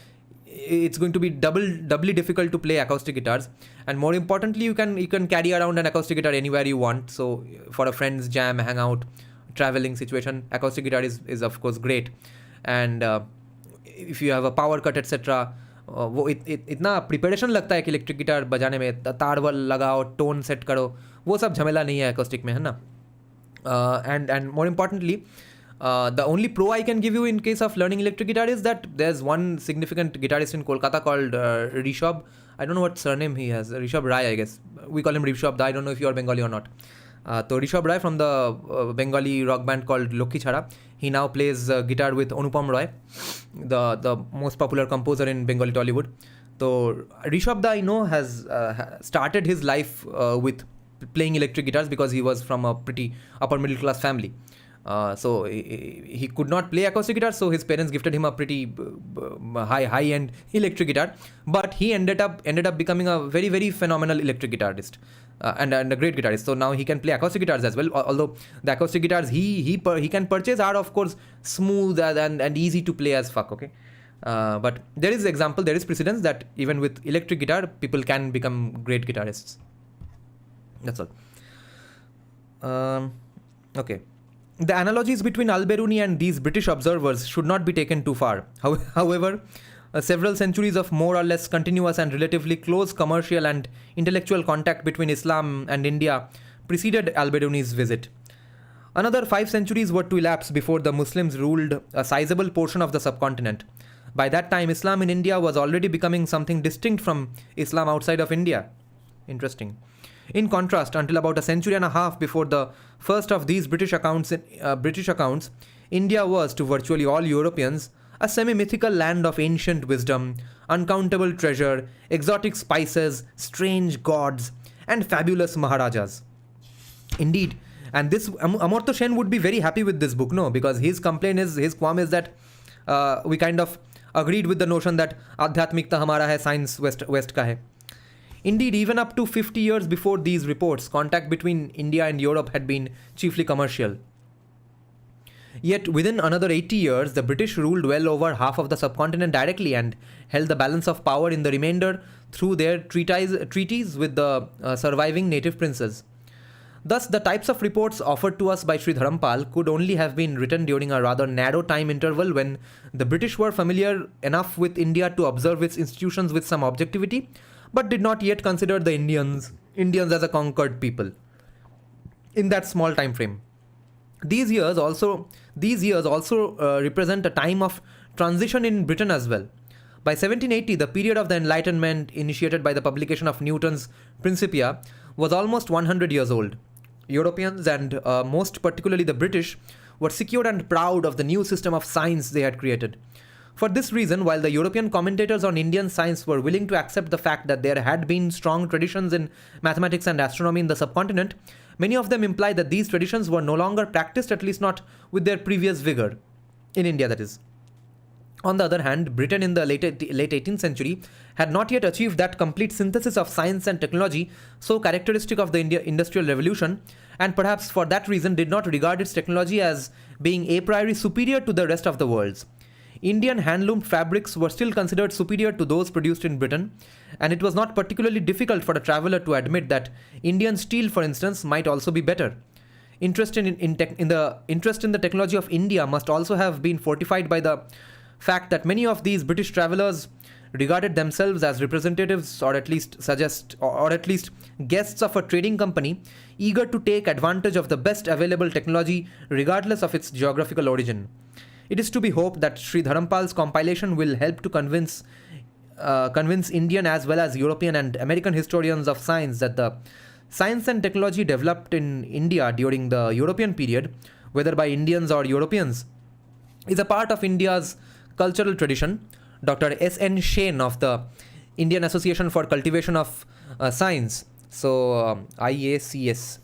it's going to be doubly difficult to play acoustic guitars. And more importantly, you can carry around an acoustic guitar anywhere you want. So for a friend's jam, hangout, traveling situation, acoustic guitar is of course great. And if you have a power cut, etc., वो इतना preparation लगता है कि electric guitar बजाने में, तार वाल लगाओ, टोन सेट करो, वो सब झमेला नहीं है acoustic में, है ना. And more importantly, the only pro I can give you in case of learning electric guitar is that there's one significant guitarist in Kolkata called Rishabh. I don't know what surname he has. Rishabh Rai, I guess. We call him Rishabh. I don't know if you are Bengali or not. So Rishabh Rai from the Bengali rock band called Lokhi Chhara. He now plays guitar with Anupam Roy, the most popular composer in Bengali Tollywood. So Rishabh Da, I know, has started his life with playing electric guitars because he was from a pretty upper middle class family. So he could not play acoustic guitar, so his parents gifted him a pretty high end electric guitar. But he ended up becoming a very, very phenomenal electric guitarist and a great guitarist. So now he can play acoustic guitars as well. Although the acoustic guitars he can purchase are of course smooth and easy to play as fuck. Okay, but there is precedence that even with electric guitar, people can become great guitarists. That's all. Okay. The analogies between Alberuni and these British observers should not be taken too far. However, several centuries of more or less continuous and relatively close commercial and intellectual contact between Islam and India preceded Alberuni's visit. Another 5 centuries were to elapse before the Muslims ruled a sizable portion of the subcontinent. By that time, Islam in India was already becoming something distinct from Islam outside of India. Interesting. In contrast, until about a century and a half before the first of these British accounts, India was, to virtually all Europeans, a semi-mythical land of ancient wisdom, uncountable treasure, exotic spices, strange gods, and fabulous maharajas. Indeed, and this Amartya Sen would be very happy with this book, no? Because his qualm is that we kind of agreed with the notion that Adhyatmikta hamara hai, science West ka hai. Indeed, even up to 50 years before these reports, contact between India and Europe had been chiefly commercial. Yet within another 80 years, the British ruled well over half of the subcontinent directly and held the balance of power in the remainder through their treaties with the surviving native princes. Thus, the types of reports offered to us by Sri Dharampal could only have been written during a rather narrow time interval when the British were familiar enough with India to observe its institutions with some objectivity, but did not yet consider the Indians as a conquered people. In that small time frame, these years also represent a time of transition in Britain as well. By 1780, the period of the Enlightenment, initiated by the publication of Newton's Principia, was almost 100 years old. Europeans, and most particularly the British, were secure and proud of the new system of science they had created. For this reason, while the European commentators on Indian science were willing to accept the fact that there had been strong traditions in mathematics and astronomy in the subcontinent, many of them implied that these traditions were no longer practiced, at least not with their previous vigor. In India, that is. On the other hand, Britain in the late 18th century had not yet achieved that complete synthesis of science and technology so characteristic of the Industrial Revolution, and perhaps for that reason did not regard its technology as being a priori superior to the rest of the world's. Indian handloom fabrics were still considered superior to those produced in Britain, and it was not particularly difficult for a traveller to admit that Indian steel, for instance, might also be better. Interest in the technology of India must also have been fortified by the fact that many of these British travellers regarded themselves as representatives or at least guests of a trading company eager to take advantage of the best available technology regardless of its geographical origin. It is to be hoped that Sri Dharampal's compilation will help to convince Indian as well as European and American historians of science that the science and technology developed in India during the European period, whether by Indians or Europeans, is a part of India's cultural tradition. Dr. S.N. Shane of the Indian Association for Cultivation of Science, IACS,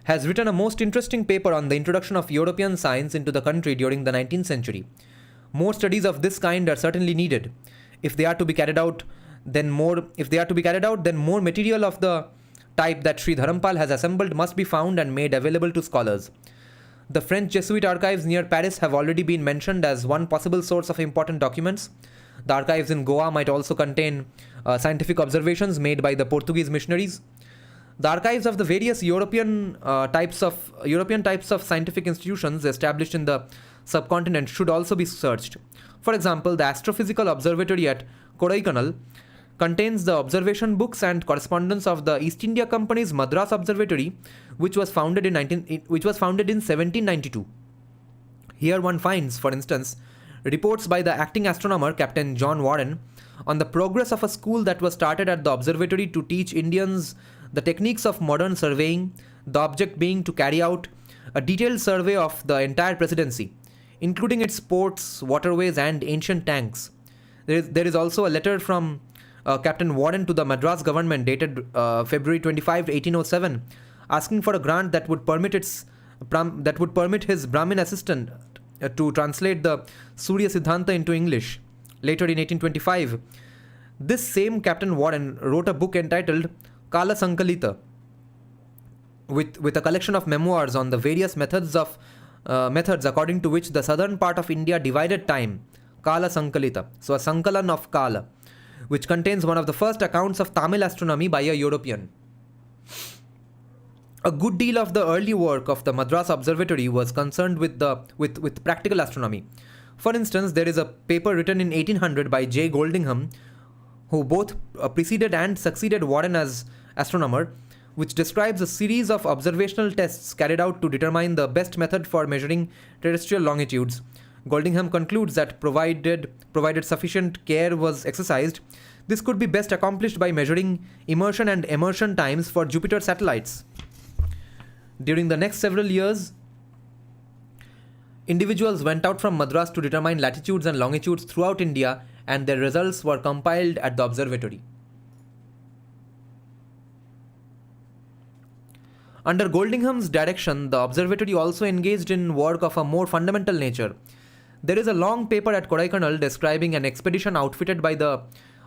has written a most interesting paper on the introduction of European science into the country during the 19th century. More studies of this kind are certainly needed. If they are to be carried out, then more material of the type that Sri Dharampal has assembled must be found and made available to scholars. The French Jesuit archives near Paris have already been mentioned as one possible source of important documents. The archives in Goa might also contain scientific observations made by the Portuguese missionaries. The archives of the various European types of scientific institutions established in the subcontinent should also be searched. For example, the Astrophysical Observatory at Kodaikanal contains the observation books and correspondence of the East India Company's Madras Observatory, which was founded in 1792. Here one finds, for instance, reports by the acting astronomer Captain John Warren on the progress of a school that was started at the observatory to teach Indians the techniques of modern surveying, the object being to carry out a detailed survey of the entire presidency, including its ports, waterways, and ancient tanks. There is also a letter from Captain Warren to the Madras government dated February 25, 1807, asking for a grant that would permit his Brahmin assistant to translate the Surya Siddhanta into English. Later in 1825, this same Captain Warren wrote a book entitled Kala Sankalita, with a collection of memoirs on the various methods according to which the southern part of India divided time, Kala Sankalita, so a Sankalan of Kala, which contains one of the first accounts of Tamil astronomy by a European. A good deal of the early work of the Madras Observatory was concerned with practical astronomy. For instance, there is a paper written in 1800 by J. Goldingham, who both preceded and succeeded Warren as astronomer, which describes a series of observational tests carried out to determine the best method for measuring terrestrial longitudes. Goldingham concludes that provided sufficient care was exercised, this could be best accomplished by measuring immersion and emersion times for Jupiter satellites. During the next several years, individuals went out from Madras to determine latitudes and longitudes throughout India, and their results were compiled at the observatory. Under Goldingham's direction, the observatory also engaged in work of a more fundamental nature. There is a long paper at Kodaikanal describing an expedition outfitted by the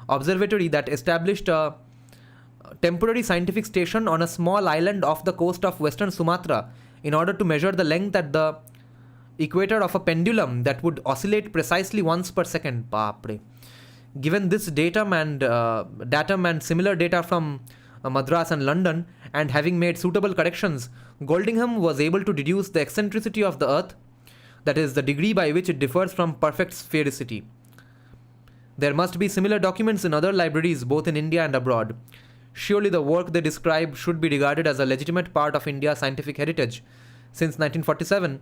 observatory that established a temporary scientific station on a small island off the coast of western Sumatra in order to measure the length at the equator of a pendulum that would oscillate precisely once per second. Baapre. Given this datum and similar data from Madras and London, and having made suitable corrections, Goldingham was able to deduce the eccentricity of the Earth, that is, the degree by which it differs from perfect sphericity. There must be similar documents in other libraries both in India and abroad. Surely the work they describe should be regarded as a legitimate part of India's scientific heritage. Since 1947,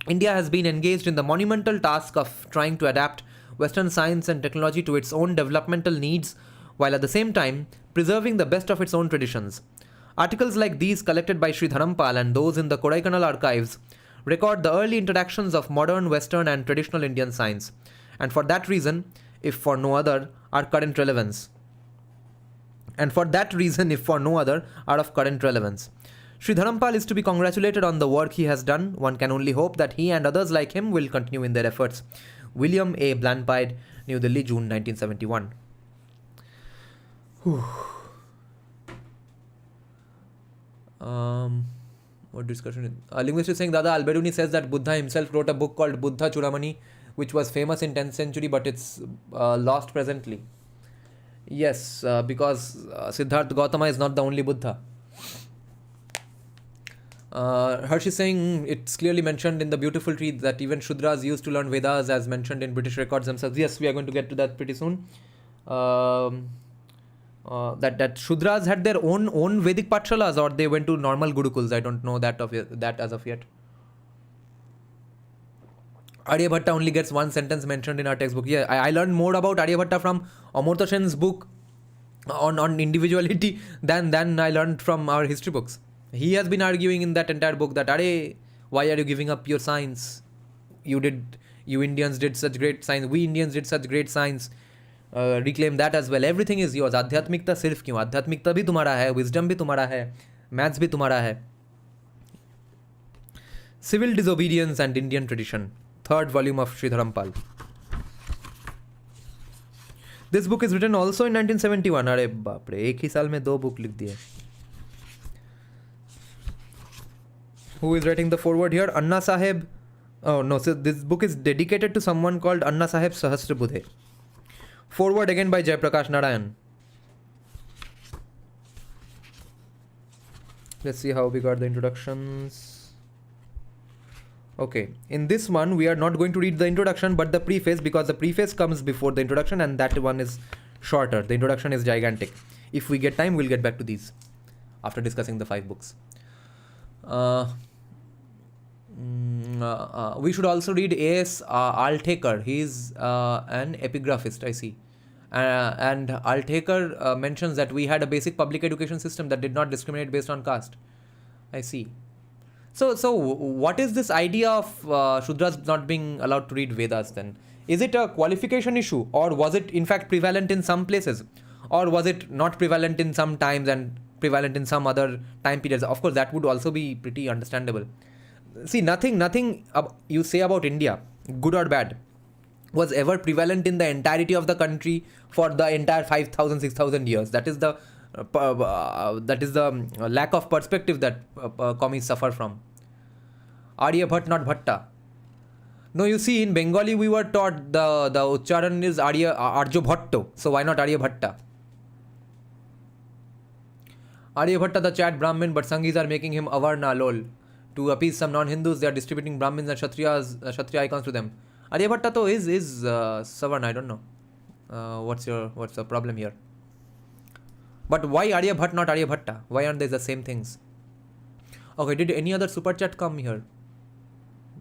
India has been engaged in the monumental task of trying to adapt Western science and technology to its own developmental needs, while at the same time preserving the best of its own traditions. Articles like these collected by Sri Dharampal and those in the Kodaikanal archives record the early interactions of modern Western and traditional Indian science, and for that reason, if for no other, are current relevance. And for that reason, if for no other, are of current relevance. Sri Dharampal is to be congratulated on the work he has done. One can only hope that he and others like him will continue in their efforts. William A. Blanpide, New Delhi, June 1971. What discussion? Linguist is saying Dada Alberuni says that Buddha himself wrote a book called Buddha Chudamani, which was famous in 10th century, but it's lost presently. Yes, because Siddhartha Gautama is not the only Buddha. Harsh is saying it's clearly mentioned in the beautiful tree that even Shudras used to learn Vedas, as mentioned in British records themselves. Yes, we are going to get to that pretty soon. That Shudras had their own Vedic Patshalas, or they went to normal Gurukuls. I don't know that as of yet. Aryabhatta only gets one sentence mentioned in our textbook. Yeah, I learned more about Aryabhatta from Amartya Sen's book on individuality than I learned from our history books. He has been arguing in that entire book that, why are you giving up your science? You Indians did such great science. We Indians did such great science. Reclaim that as well. Everything is yours. आध्यात्मिकता सिर्फ क्यों? आध्यात्मिकता भी तुम्हारा है, wisdom भी तुम्हारा है, maths भी तुम्हारा है. Civil Disobedience and Indian Tradition, 3rd volume of Sri Dharampal. This book is written also in 1971. अरे बाप रे, एक ही साल में 2 book लिख दिए. Who is writing the foreword here? Anna Sahib. Oh no, so this book is dedicated to someone called Anna Sahib Sahasrabudhe. Foreword again by Jayaprakash Narayan. Let's see how we got the introductions. Okay, in this one we are not going to read the introduction but the preface, because the preface comes before the introduction and that one is shorter. The introduction is gigantic. If we get time, we'll get back to these after discussing the 5 books. We should also read A.S. Altaker. He's an epigraphist, I see. And Altaker mentions that we had a basic public education system that did not discriminate based on caste. I see. So what is this idea of Shudras not being allowed to read Vedas then? Is it a qualification issue, or was it in fact prevalent in some places? Or was it not prevalent in some times and prevalent in some other time periods? Of course, that would also be pretty understandable. See, nothing you say about India, good or bad, was ever prevalent in the entirety of the country for the entire 5,000, 6,000 years. That is the lack of perspective that commies suffer from. Aryabhat, not Bhatta. No, you see, in Bengali we were taught the Uchcharan is Arjobhatto. So why not Aryabhatta? Aryabhatta, the chat Brahmin, but Sanghis are making him Avarna, lol. To appease some non-Hindus, they are distributing Brahmins and Kshatriya icons to them. Aryabhatta to is Savarna, I don't know. What's the problem here? But why Aryabhat, not Aryabhatta? Why aren't they the same things? Okay, did any other super chat come here?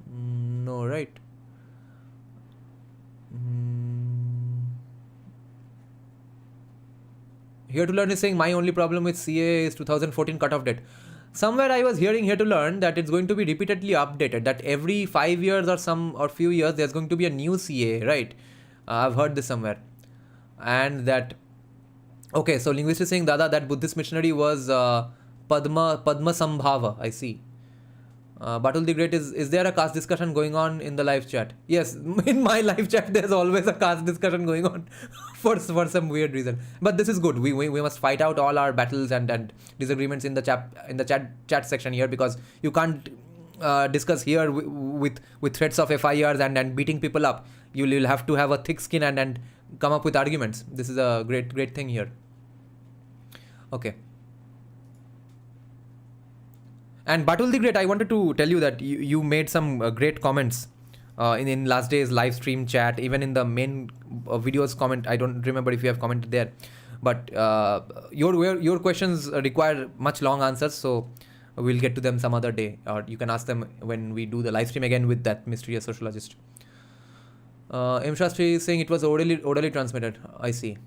No, right? Here to Learn is saying, my only problem with CA is 2014 cutoff date. Somewhere I was hearing Here to Learn that it's going to be repeatedly updated, that every 5 years or few years there's going to be a new CA, right? I've heard this somewhere. And that, okay, so linguist is saying, Dada, that Buddhist missionary was Padma Sambhava, I see. Batul the Great, is there a caste discussion going on in the live chat? Yes, in my live chat there's always a caste discussion going on for some weird reason. But this is good. We must fight out all our battles and disagreements in the chat section here, because you can't discuss here with threats of FIRs and beating people up. You'll have to have a thick skin and come up with arguments. This is a great thing here. Okay. And Batul the Great, I wanted to tell you that you made some great comments in last day's live stream chat, even in the main videos comment. I don't remember if you have commented there, but your questions require much long answers, so we'll get to them some other day, or you can ask them when we do the live stream again with that mysterious sociologist. M. Shastri is saying it was orally transmitted. I see.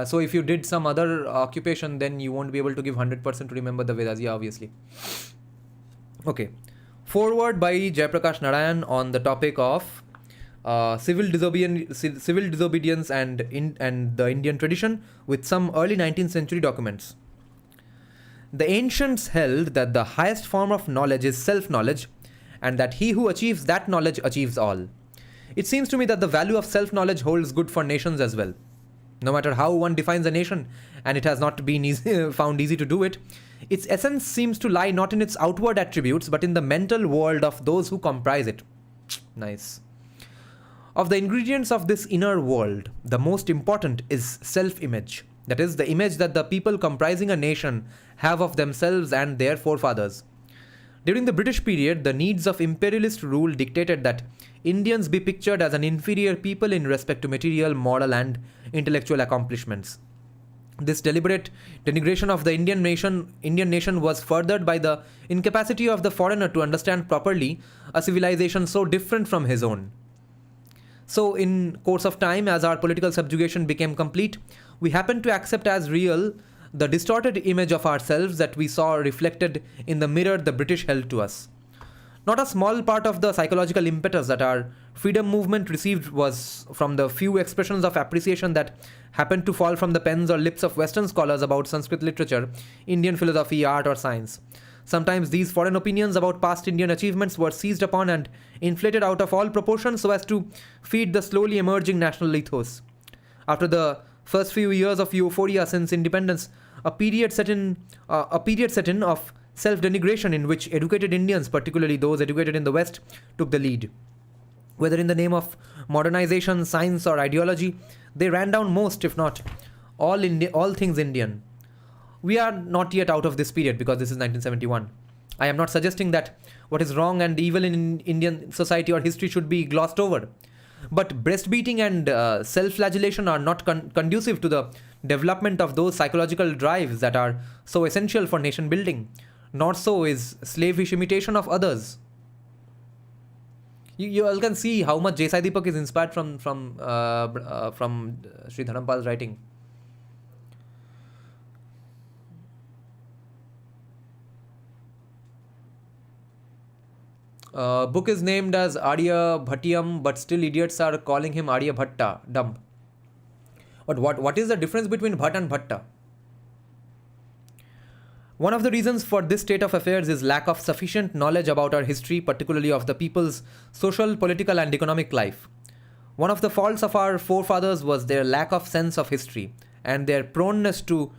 So if you did some other occupation, then you won't be able to give 100% to remember the Vedas. Yeah, obviously. Okay. Foreword by Jayaprakash Narayan on the topic of civil disobedience and the Indian tradition with some early 19th century documents. The ancients held that the highest form of knowledge is self-knowledge, and that he who achieves that knowledge achieves all. It seems to me that the value of self-knowledge holds good for nations as well. No matter how one defines a nation, and it has not been found easy to do it, its essence seems to lie not in its outward attributes, but in the mental world of those who comprise it. Nice. Of the ingredients of this inner world, the most important is self-image. That is, the image that the people comprising a nation have of themselves and their forefathers. During the British period, the needs of imperialist rule dictated that Indians be pictured as an inferior people in respect to material, moral, and intellectual accomplishments. This deliberate denigration of the Indian nation was furthered by the incapacity of the foreigner to understand properly a civilization so different from his own. So, in course of time, as our political subjugation became complete, we happened to accept as real the distorted image of ourselves that we saw reflected in the mirror the British held to us. Not a small part of the psychological impetus that our freedom movement received was from the few expressions of appreciation that happened to fall from the pens or lips of Western scholars about Sanskrit literature, Indian philosophy, art, or science. Sometimes these foreign opinions about past Indian achievements were seized upon and inflated out of all proportion so as to feed the slowly emerging national ethos. After the first few years of euphoria since independence, a period set in of self-denigration in which educated Indians, particularly those educated in the West, took the lead. Whether in the name of modernization, science, or ideology, they ran down most, if not all things Indian. We are not yet out of this period because this is 1971. I am not suggesting that what is wrong and evil in Indian society or history should be glossed over. But breastbeating and self-flagellation are not conducive to the development of those psychological drives that are so essential for nation building. Nor so is slavish imitation of others. You all can see how much J. Sai Deepak is inspired from Sri Dharampal's writing. Book is named as Arya Bhattiyam, but still idiots are calling him Arya Bhatta, dumb. But what is the difference between Bhatt and Bhatta? One of the reasons for this state of affairs is lack of sufficient knowledge about our history, particularly of the people's social, political, and economic life. One of the faults of our forefathers was their lack of sense of history and their proneness to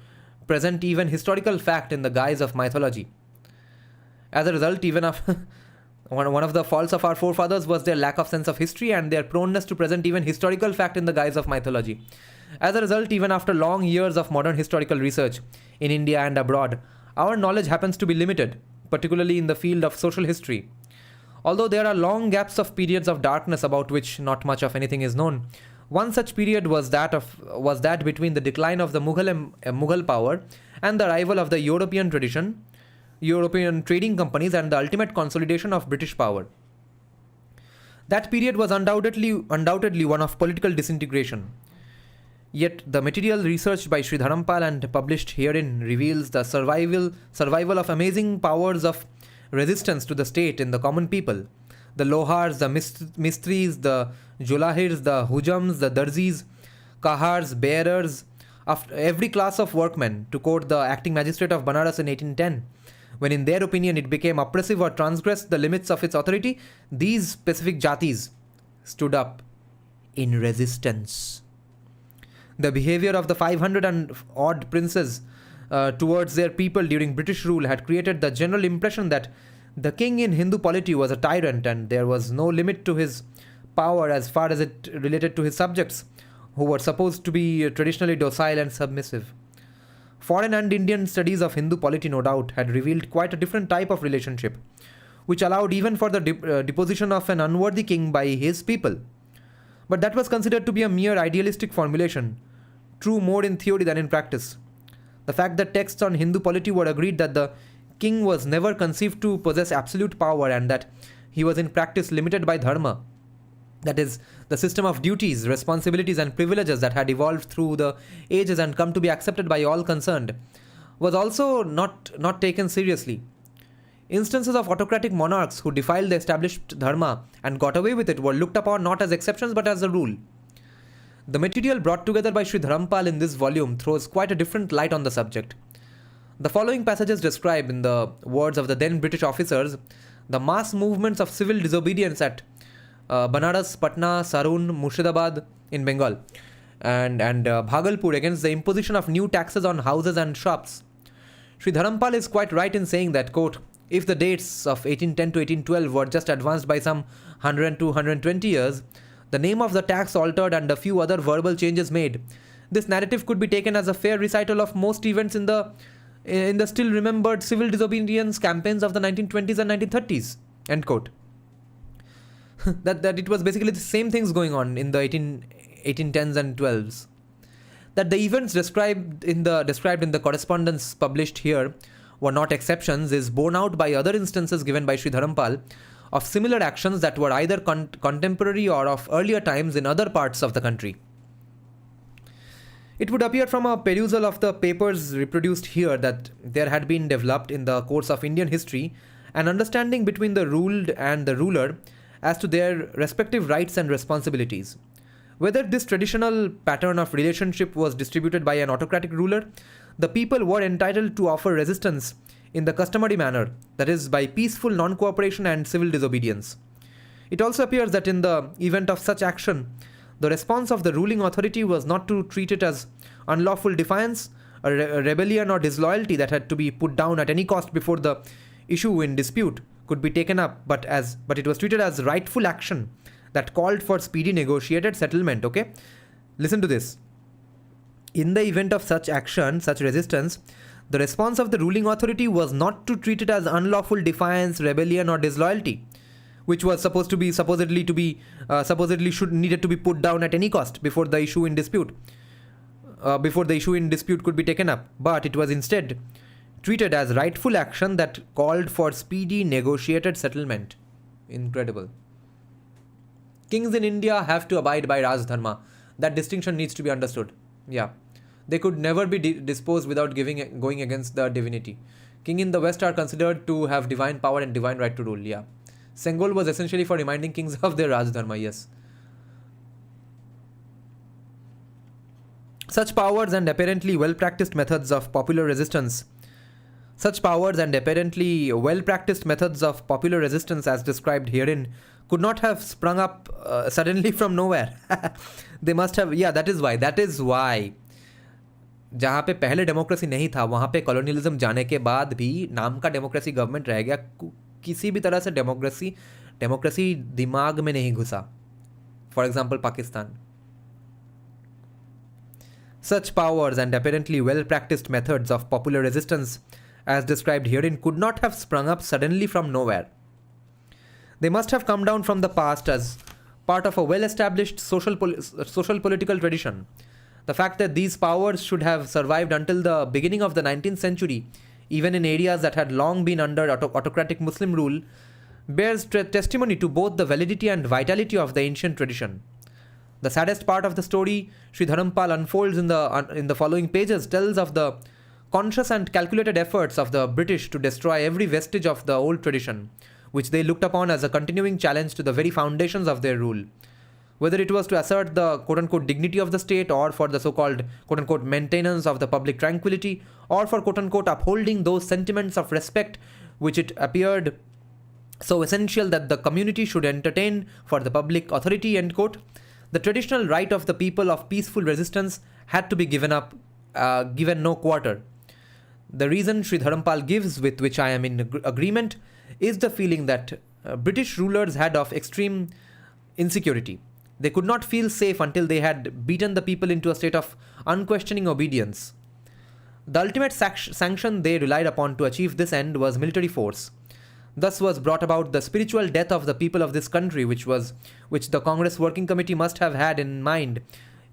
present even historical fact in the guise of mythology. As a result, one of the faults of our forefathers was their lack of sense of history and their proneness to present even historical fact in the guise of mythology. As a result, even after long years of modern historical research in India and abroad, our knowledge happens to be limited, particularly in the field of social history. Although there are long gaps of periods of darkness about which not much of anything is known, one such period was that between the decline of the Mughal power and the arrival of the European trading companies, and the ultimate consolidation of British power. That period was undoubtedly one of political disintegration. Yet the material researched by Sri Dharampal and published herein reveals the survival of amazing powers of resistance to the state in the common people. The Lohars, the Mistris, the Julahirs, the Hujams, the Darzis, Kahars, bearers, of every class of workmen, to quote the acting magistrate of Banaras in 1810. When in their opinion it became oppressive or transgressed the limits of its authority, these specific jatis stood up in resistance. The behavior of the 500 and odd princes towards their people during British rule had created the general impression that the king in Hindu polity was a tyrant and there was no limit to his power as far as it related to his subjects, who were supposed to be traditionally docile and submissive. Foreign and Indian studies of Hindu polity, no doubt, had revealed quite a different type of relationship, which allowed even for the deposition of an unworthy king by his people. But that was considered to be a mere idealistic formulation, true more in theory than in practice. The fact that texts on Hindu polity were agreed that the king was never conceived to possess absolute power and that he was in practice limited by dharma, that is, the system of duties, responsibilities, and privileges that had evolved through the ages and come to be accepted by all concerned, was also not taken seriously. Instances of autocratic monarchs who defiled the established dharma and got away with it were looked upon not as exceptions but as a rule. The material brought together by Sri Dharampal in this volume throws quite a different light on the subject. The following passages describe, in the words of the then British officers, the mass movements of civil disobedience at Banaras, Patna, Sarun, Murshidabad in Bengal, and Bhagalpur against the imposition of new taxes on houses and shops. Sri Dharampal is quite right in saying that, quote, if the dates of 1810 to 1812 were just advanced by some 100 to 120 years, the name of the tax altered and a few other verbal changes made, this narrative could be taken as a fair recital of most events in the still remembered civil disobedience campaigns of the 1920s and 1930s, end quote. that it was basically the same things going on in the 1810s and 12s. That the events described in the correspondence published here were not exceptions is borne out by other instances given by Sri Dharampal of similar actions that were either contemporary or of earlier times in other parts of the country. It would appear from a perusal of the papers reproduced here that there had been developed in the course of Indian history an understanding between the ruled and the ruler as to their respective rights and responsibilities. Whether this traditional pattern of relationship was distributed by an autocratic ruler, the people were entitled to offer resistance in the customary manner, that is, by peaceful non-cooperation and civil disobedience. It also appears that in the event of such action, the response of the ruling authority was not to treat it as unlawful defiance, a rebellion or disloyalty that had to be put down at any cost before the issue in dispute could be taken up, but it was treated as rightful action that called for speedy negotiated settlement. Okay, listen to this. In the event of such action, such resistance, the response of the ruling authority was not to treat it as unlawful defiance, rebellion, or disloyalty, which was supposedly needed to be put down at any cost before the issue in dispute could be taken up, but it was instead treated as rightful action that called for speedy negotiated settlement. Incredible. Kings in India have to abide by Raj Dharma. That distinction needs to be understood. Yeah. They could never be disposed without going against the divinity. King in the West are considered to have divine power and divine right to rule. Yeah. Sengol was essentially for reminding kings of their Raj Dharma. Yes. Such powers and apparently well-practiced methods of popular resistance as described herein could not have sprung up suddenly from nowhere. They must have, that is why जहाँ पे पहले democracy नहीं था वहाँ पे colonialism जाने के बाद भी नाम का डेमोक्रेसी गवर्नमेंट रह गया. किसी भी तरह से डेमोक्रेसी दिमाग में नहीं घुसा. For example Pakistan. Such powers and apparently well-practiced methods of popular resistance as described herein could not have sprung up suddenly from nowhere. They must have come down from the past as part of a well-established social political tradition. The fact that these powers should have survived until the beginning of the 19th century, even in areas that had long been under autocratic Muslim rule, bears testimony to both the validity and vitality of the ancient tradition. The saddest part of the story Sri Dharampal unfolds in the following pages tells of the conscious and calculated efforts of the British to destroy every vestige of the old tradition, which they looked upon as a continuing challenge to the very foundations of their rule. Whether it was to assert the quote-unquote dignity of the state, or for the so-called quote-unquote maintenance of the public tranquility, or for quote-unquote upholding those sentiments of respect which it appeared so essential that the community should entertain for the public authority, end quote, the traditional right of the people of peaceful resistance had to be given no quarter. The reason Sri Dharampal gives, with which I am in agreement, is the feeling that British rulers had of extreme insecurity. They could not feel safe until they had beaten the people into a state of unquestioning obedience. The ultimate sanction they relied upon to achieve this end was military force. Thus was brought about the spiritual death of the people of this country, which the Congress Working Committee must have had in mind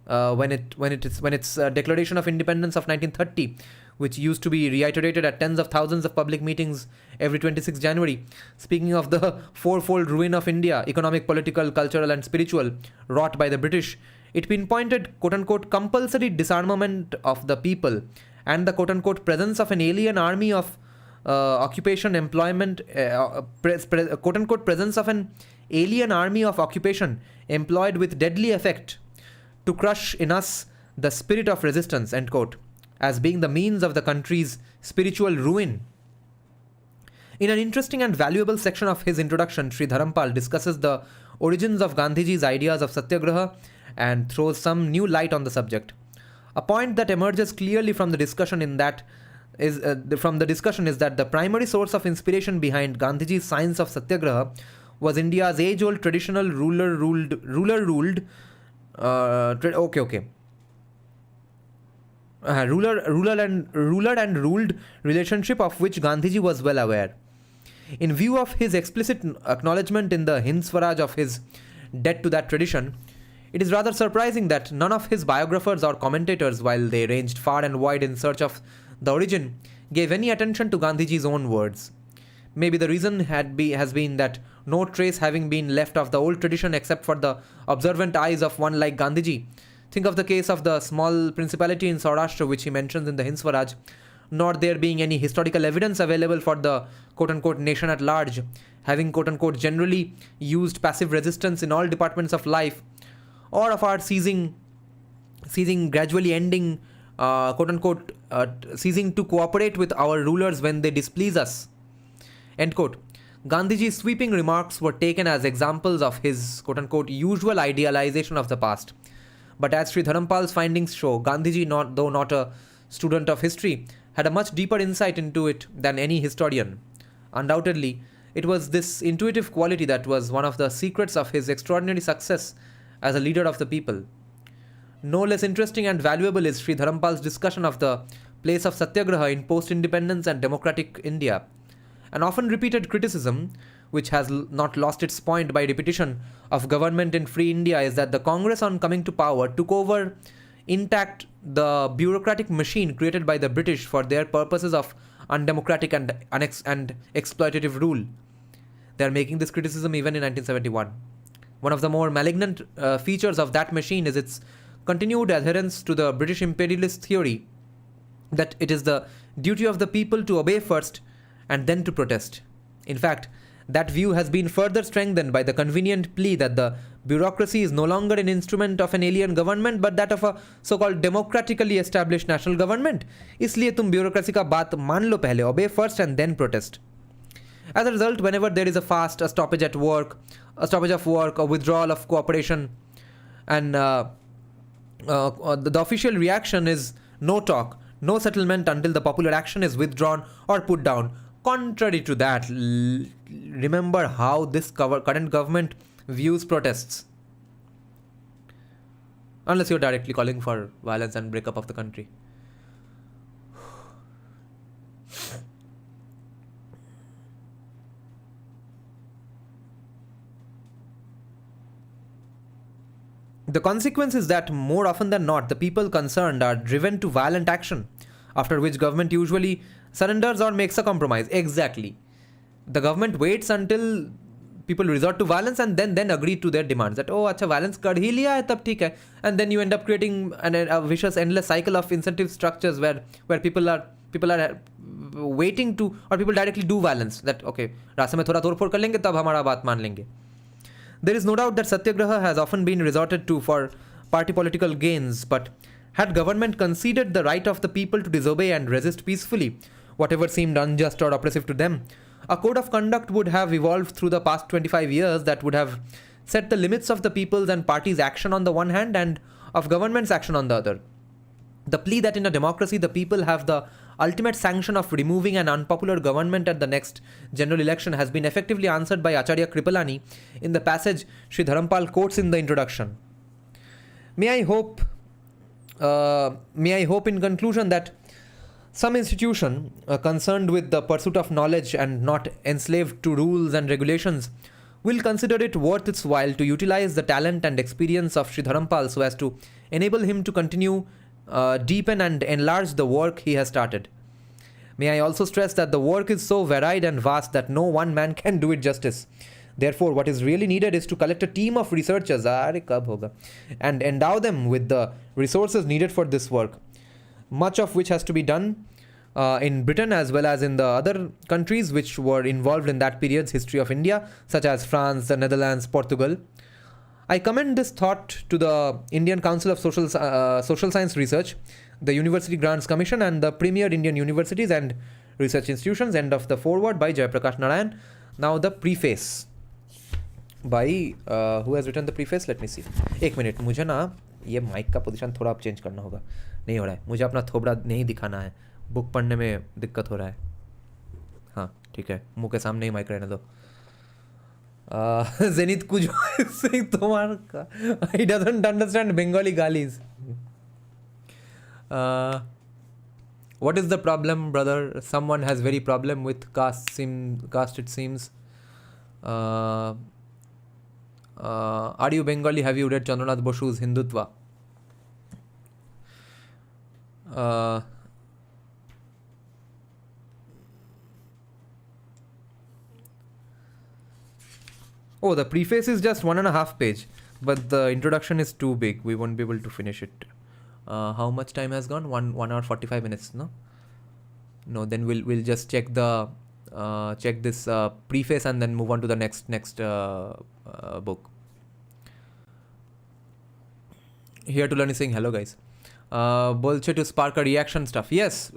when its Declaration of Independence of 1930, which used to be reiterated at tens of thousands of public meetings every 26 January, speaking of the fourfold ruin of India, economic, political, cultural and spiritual, wrought by the British. It pinpointed quote-unquote compulsory disarmament of the people and the quote-unquote presence of an alien army of occupation, employment, quote unquote presence of an alien army of occupation employed with deadly effect to crush in us the spirit of resistance, end quote, as being the means of the country's spiritual ruin. In an interesting and valuable section of his introduction, Sri Dharampal discusses the origins of Gandhiji's ideas of satyagraha and throws some new light on the subject. A point that emerges clearly from the discussion is that the primary source of inspiration behind Gandhiji's science of satyagraha was India's age-old traditional ruler-ruled and ruled relationship of which Gandhiji was well aware. In view of his explicit acknowledgement in the Hind Swaraj of his debt to that tradition, it is rather surprising that none of his biographers or commentators, while they ranged far and wide in search of the origin, gave any attention to Gandhiji's own words. Maybe the reason has been that no trace having been left of the old tradition except for the observant eyes of one like Gandhiji. Think of the case of the small principality in Saurashtra which he mentions in the Hind Swaraj, nor there being any historical evidence available for the quote-unquote nation at large, having quote-unquote generally used passive resistance in all departments of life, or of our ceasing gradually ending, quote-unquote, ceasing to cooperate with our rulers when they displease us, end quote. Gandhiji's sweeping remarks were taken as examples of his quote-unquote usual idealization of the past. But as Sri Dharampal's findings show, Gandhiji, though not a student of history, had a much deeper insight into it than any historian. Undoubtedly, it was this intuitive quality that was one of the secrets of his extraordinary success as a leader of the people. No less interesting and valuable is Sri Dharampal's discussion of the place of satyagraha in post-independence and democratic India. An often repeated criticism, which has not lost its point by repetition, of government in free India is that the Congress, on coming to power, took over intact the bureaucratic machine created by the British for their purposes of undemocratic and exploitative rule. They are making this criticism even in 1971. One of the more malignant features of that machine is its continued adherence to the British imperialist theory that it is the duty of the people to obey first and then to protest. In fact, that view has been further strengthened by the convenient plea that the bureaucracy is no longer an instrument of an alien government but that of a so-called democratically established national government. इसलिए तुम bureaucracy का बात मान लो पहले, obey first and then protest. As a result, whenever there is a fast, a stoppage of work, a withdrawal of cooperation, and the official reaction is no talk, no settlement until the popular action is withdrawn or put down. Contrary to that, remember how this current government views protests. Unless you're directly calling for violence and breakup of the country. The consequence is that more often than not, the people concerned are driven to violent action, after which government usually surrenders or makes a compromise. Exactly. The government waits until people resort to violence and then agree to their demands. That, oh, acha, violence kar hi liya hai, tab theek hai. And then you end up creating a vicious, endless cycle of incentive structures where people are waiting to, or people directly do violence. That, okay, रास्ते में थोड़ा तोड़-फोड़ कर लेंगे, तब हमारा बात मान लेंगे. There is no doubt that satyagraha has often been resorted to for party political gains, but had government conceded the right of the people to disobey and resist peacefully whatever seemed unjust or oppressive to them, a code of conduct would have evolved through the past 25 years that would have set the limits of the people's and parties' action on the one hand and of government's action on the other. The plea that in a democracy the people have the ultimate sanction of removing an unpopular government at the next general election has been effectively answered by Acharya Kripalani in the passage Sri Dharampal quotes in the introduction. May I hope in conclusion that some institution concerned with the pursuit of knowledge and not enslaved to rules and regulations will consider it worth its while to utilize the talent and experience of Sri Dharampal so as to enable him to continue, deepen and enlarge the work he has started. May I also stress that the work is so varied and vast that no one man can do it justice. Therefore, what is really needed is to collect a team of researchers and endow them with the resources needed for this work, much of which has to be done in Britain as well as in the other countries which were involved in that period's history of India, such as France, the Netherlands, Portugal. I commend this thought to the Indian Council of Social Science Research, the University Grants Commission, and the premier Indian universities and research institutions. End of the foreword by Jayaprakash Narayan. Now the preface by who has written the preface? Let me see. एक minute, मुझे ना ये mic का position थोड़ा आप change करना होगा, नहीं हो रहा है, मुझे अपना थोबड़ा नहीं दिखाना है, बुक पढ़ने में दिक्कत हो रहा है. हाँ ठीक है, मुंह के सामने ही माइक रहने दो. Zenith Kujo is saying he doesn't understand Bengali galis. What is the problem, brother? Someone has very problem with caste it seems. Are you Bengali? Have you read Chandranath Boshu's Hindutva? Oh, the preface is just 1.5 page, but the introduction is too big. We won't be able to finish it. How much time has gone? 1 hour 45 minutes. No. Then we'll just check the check this preface and then move on to the next book. Here to learn is saying hello guys. Bolche to spark a reaction stuff. Yes,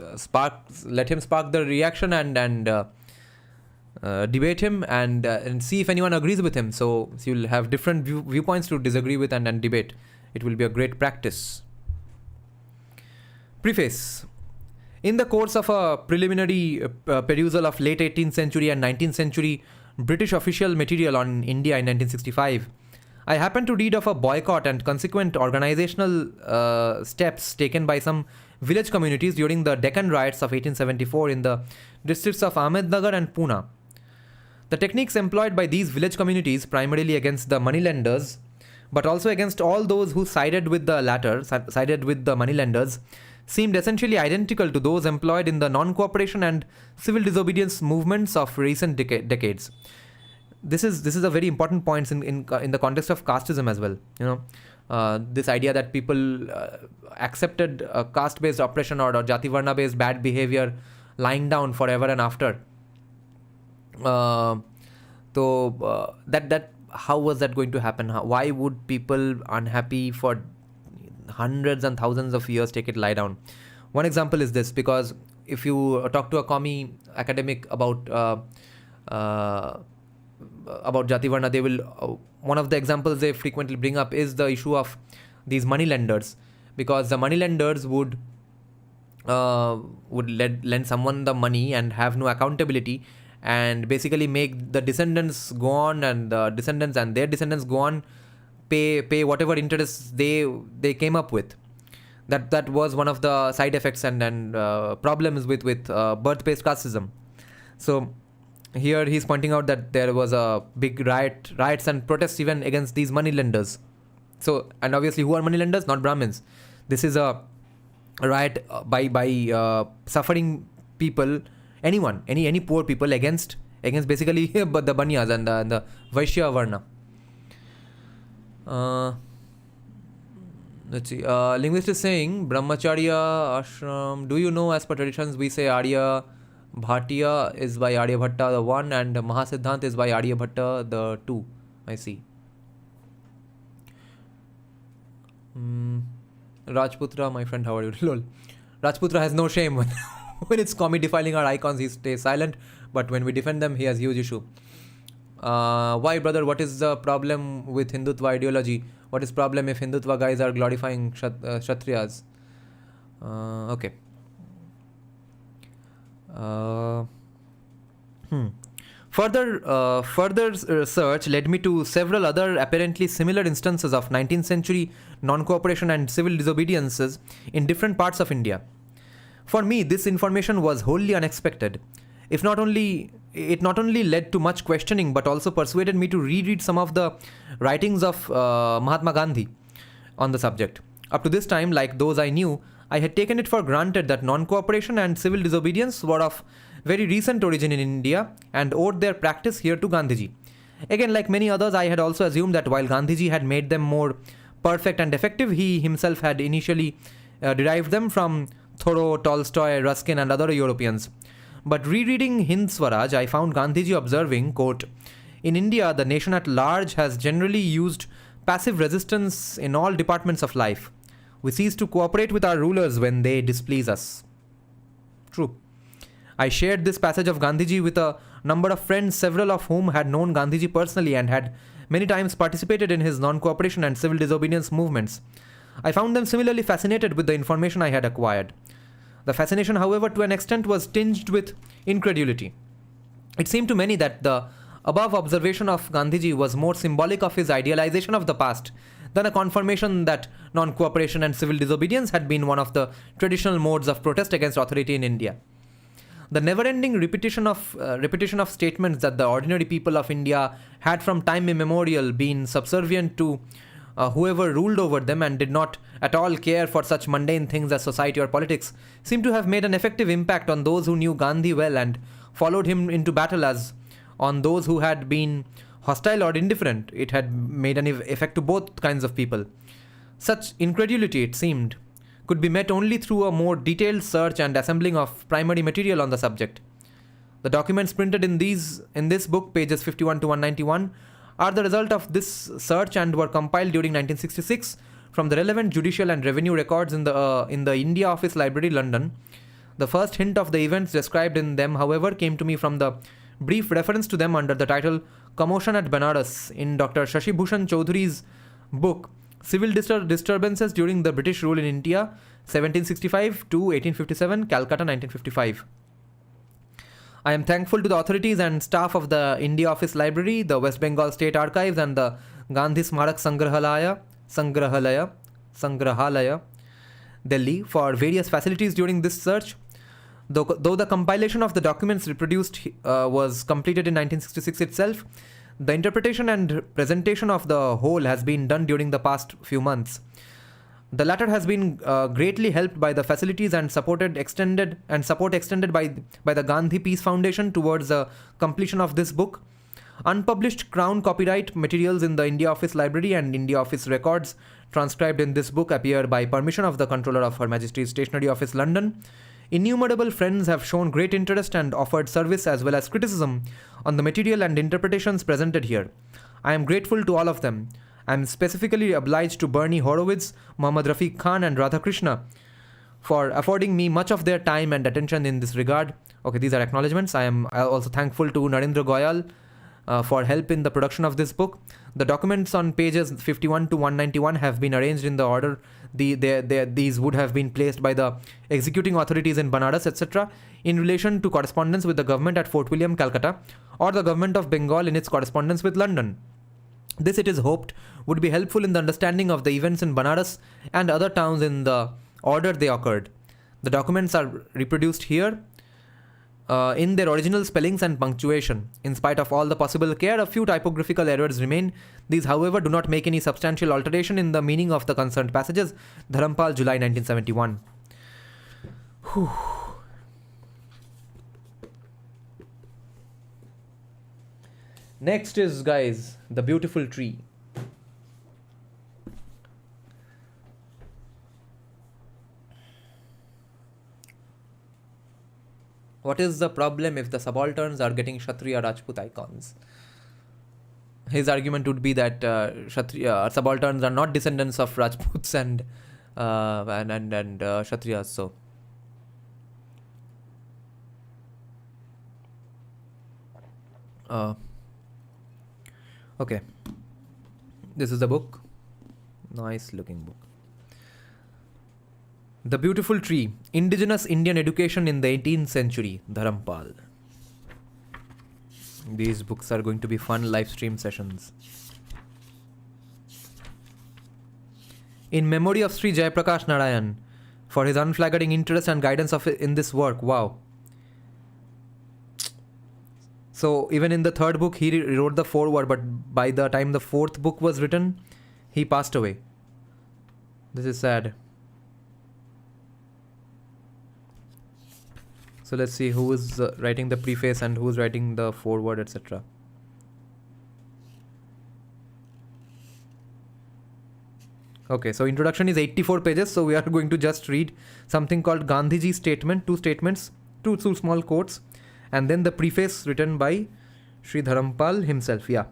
let him spark the reaction and debate him and see if anyone agrees with him. So you'll have different viewpoints to disagree with and debate. It will be a great practice. Preface. In the course of a preliminary perusal of late 18th century and 19th century British official material on India in 1965, I happened to read of a boycott and consequent organizational steps taken by some village communities during the Deccan riots of 1874 in the districts of Ahmednagar and Pune. The techniques employed by these village communities, primarily against the moneylenders, but also against all those who sided with the latter, sided with the moneylenders, seemed essentially identical to those employed in the non-cooperation and civil disobedience movements of recent decades. This is a very important point in the context of casteism as well. This idea that people accepted caste-based oppression or Jati Varna-based bad behavior lying down forever and after. That how was that going to happen? Why would people unhappy for hundreds and thousands of years take it lie down? One example is this, because if you talk to a commie academic about Jati Varna, they will one of the examples they frequently bring up is the issue of these moneylenders, because the moneylenders would lend someone the money and have no accountability, and basically make the descendants go on and the descendants and their descendants go on pay whatever interests they came up with. That was one of the side effects and problems with birth-based casteism. So here he's pointing out that there was a big riots and protests even against these moneylenders. So, and obviously who are moneylenders? Not Brahmins. This is a riot by suffering people, anyone, any poor people against basically the Banyas and the Vaishya Varna. Let's see. Linguist is saying Brahmacharya Ashram. Do you know, as per traditions, we say Arya Bhattiya is by Aryabhatta the 1 and Mahasiddhant is by Aryabhatta the 2. I see. Rajputra, my friend, how are you? Lol. Rajputra has no shame when it's commie defiling our icons. He stays silent, but when we defend them, he has huge issue. Why, brother? What is the problem with Hindutva ideology? What is problem if Hindutva guys are glorifying Kshatriyas? Okay. Further research led me to several other apparently similar instances of 19th century non-cooperation and civil disobediences in different parts of India. For me, this information was wholly unexpected. It not only led to much questioning, but also persuaded me to reread some of the writings of Mahatma Gandhi on the subject. Up to this time, like those I knew, I had taken it for granted that non-cooperation and civil disobedience were of very recent origin in India and owed their practice here to Gandhiji. Again, like many others, I had also assumed that while Gandhiji had made them more perfect and effective, he himself had initially derived them from Thoreau, Tolstoy, Ruskin, and other Europeans. But rereading Hind Swaraj, I found Gandhiji observing, quote, "In India, the nation at large has generally used passive resistance in all departments of life. We cease to cooperate with our rulers when they displease us." True. I shared this passage of Gandhiji with a number of friends, several of whom had known Gandhiji personally and had many times participated in his non-cooperation and civil disobedience movements. I found them similarly fascinated with the information I had acquired. The fascination, however, to an extent was tinged with incredulity. It seemed to many that the above observation of Gandhiji was more symbolic of his idealization of the past than a confirmation that non-cooperation and civil disobedience had been one of the traditional modes of protest against authority in India. The never-ending repetition of statements that the ordinary people of India had from time immemorial been subservient to whoever ruled over them and did not at all care for such mundane things as society or politics seemed to have made an effective impact on those who knew Gandhi well and followed him into battle, as on those who had been hostile or indifferent. It had made an effect to both kinds of people. Such incredulity, it seemed, could be met only through a more detailed search and assembling of primary material on the subject. The documents printed in this book, pages 51 to 191, are the result of this search and were compiled during 1966 from the relevant judicial and revenue records in the India Office Library, London. The first hint of the events described in them, however, came to me from the brief reference to them under the title "Commotion at Banaras" in Dr. Shashi Bhushan Chaudhary's book Civil Disturbances During the British Rule in India, 1765 to 1857, Calcutta, 1955. I am thankful to the authorities and staff of the India Office Library, the West Bengal State Archives, and the Gandhi Smarak Sangrahalaya, Delhi, for various facilities during this search. Though the compilation of the documents reproduced was completed in 1966 itself, the interpretation and presentation of the whole has been done during the past few months. The latter has been greatly helped by the facilities and support extended by the Gandhi Peace Foundation towards the completion of this book. Unpublished Crown copyright materials in the India Office Library and India Office records transcribed in this book appear by permission of the Controller of Her Majesty's Stationery Office, London. Innumerable friends have shown great interest and offered service as well as criticism on the material and interpretations presented here. I am grateful to all of them. I am specifically obliged to Bernie Horowitz, Muhammad Rafiq Khan, and Radhakrishna for affording me much of their time and attention in this regard. Okay, these are acknowledgements. I am also thankful to Narendra Goyal for help in the production of this book. The documents on pages 51 to 191 have been arranged in the order these would have been placed by the executing authorities in Banaras, etc., in relation to correspondence with the government at Fort William, Calcutta, or the government of Bengal in its correspondence with London. This, it is hoped, would be helpful in the understanding of the events in Banaras and other towns in the order they occurred. The documents are reproduced here in their original spellings and punctuation. In spite of all the possible care, a few typographical errors remain. These, however, do not make any substantial alteration in the meaning of the concerned passages. Dharampal, July 1971. Whew. Next is, guys, The Beautiful Tree. What is the problem if the subalterns are getting Kshatriya Rajput icons? His argument would be that subalterns are not descendants of Rajputs and Kshatriyas. So, okay, this is the book. Nice looking book. The Beautiful Tree, Indigenous Indian Education in the 18th Century, Dharampal. These books are going to be fun live stream sessions. In memory of Sri Jayaprakash Narayan for his unflagging interest and guidance in this work. Wow. So even in the third book, he wrote the foreword, but by the time the fourth book was written, he passed away. This is sad. So let's see who is writing the preface and who is writing the foreword, etc. Okay, so introduction is 84 pages. So we are going to just read something called Gandhiji statement, two statements, two small quotes, and then the preface written by Sri Dharampal himself. Yeah.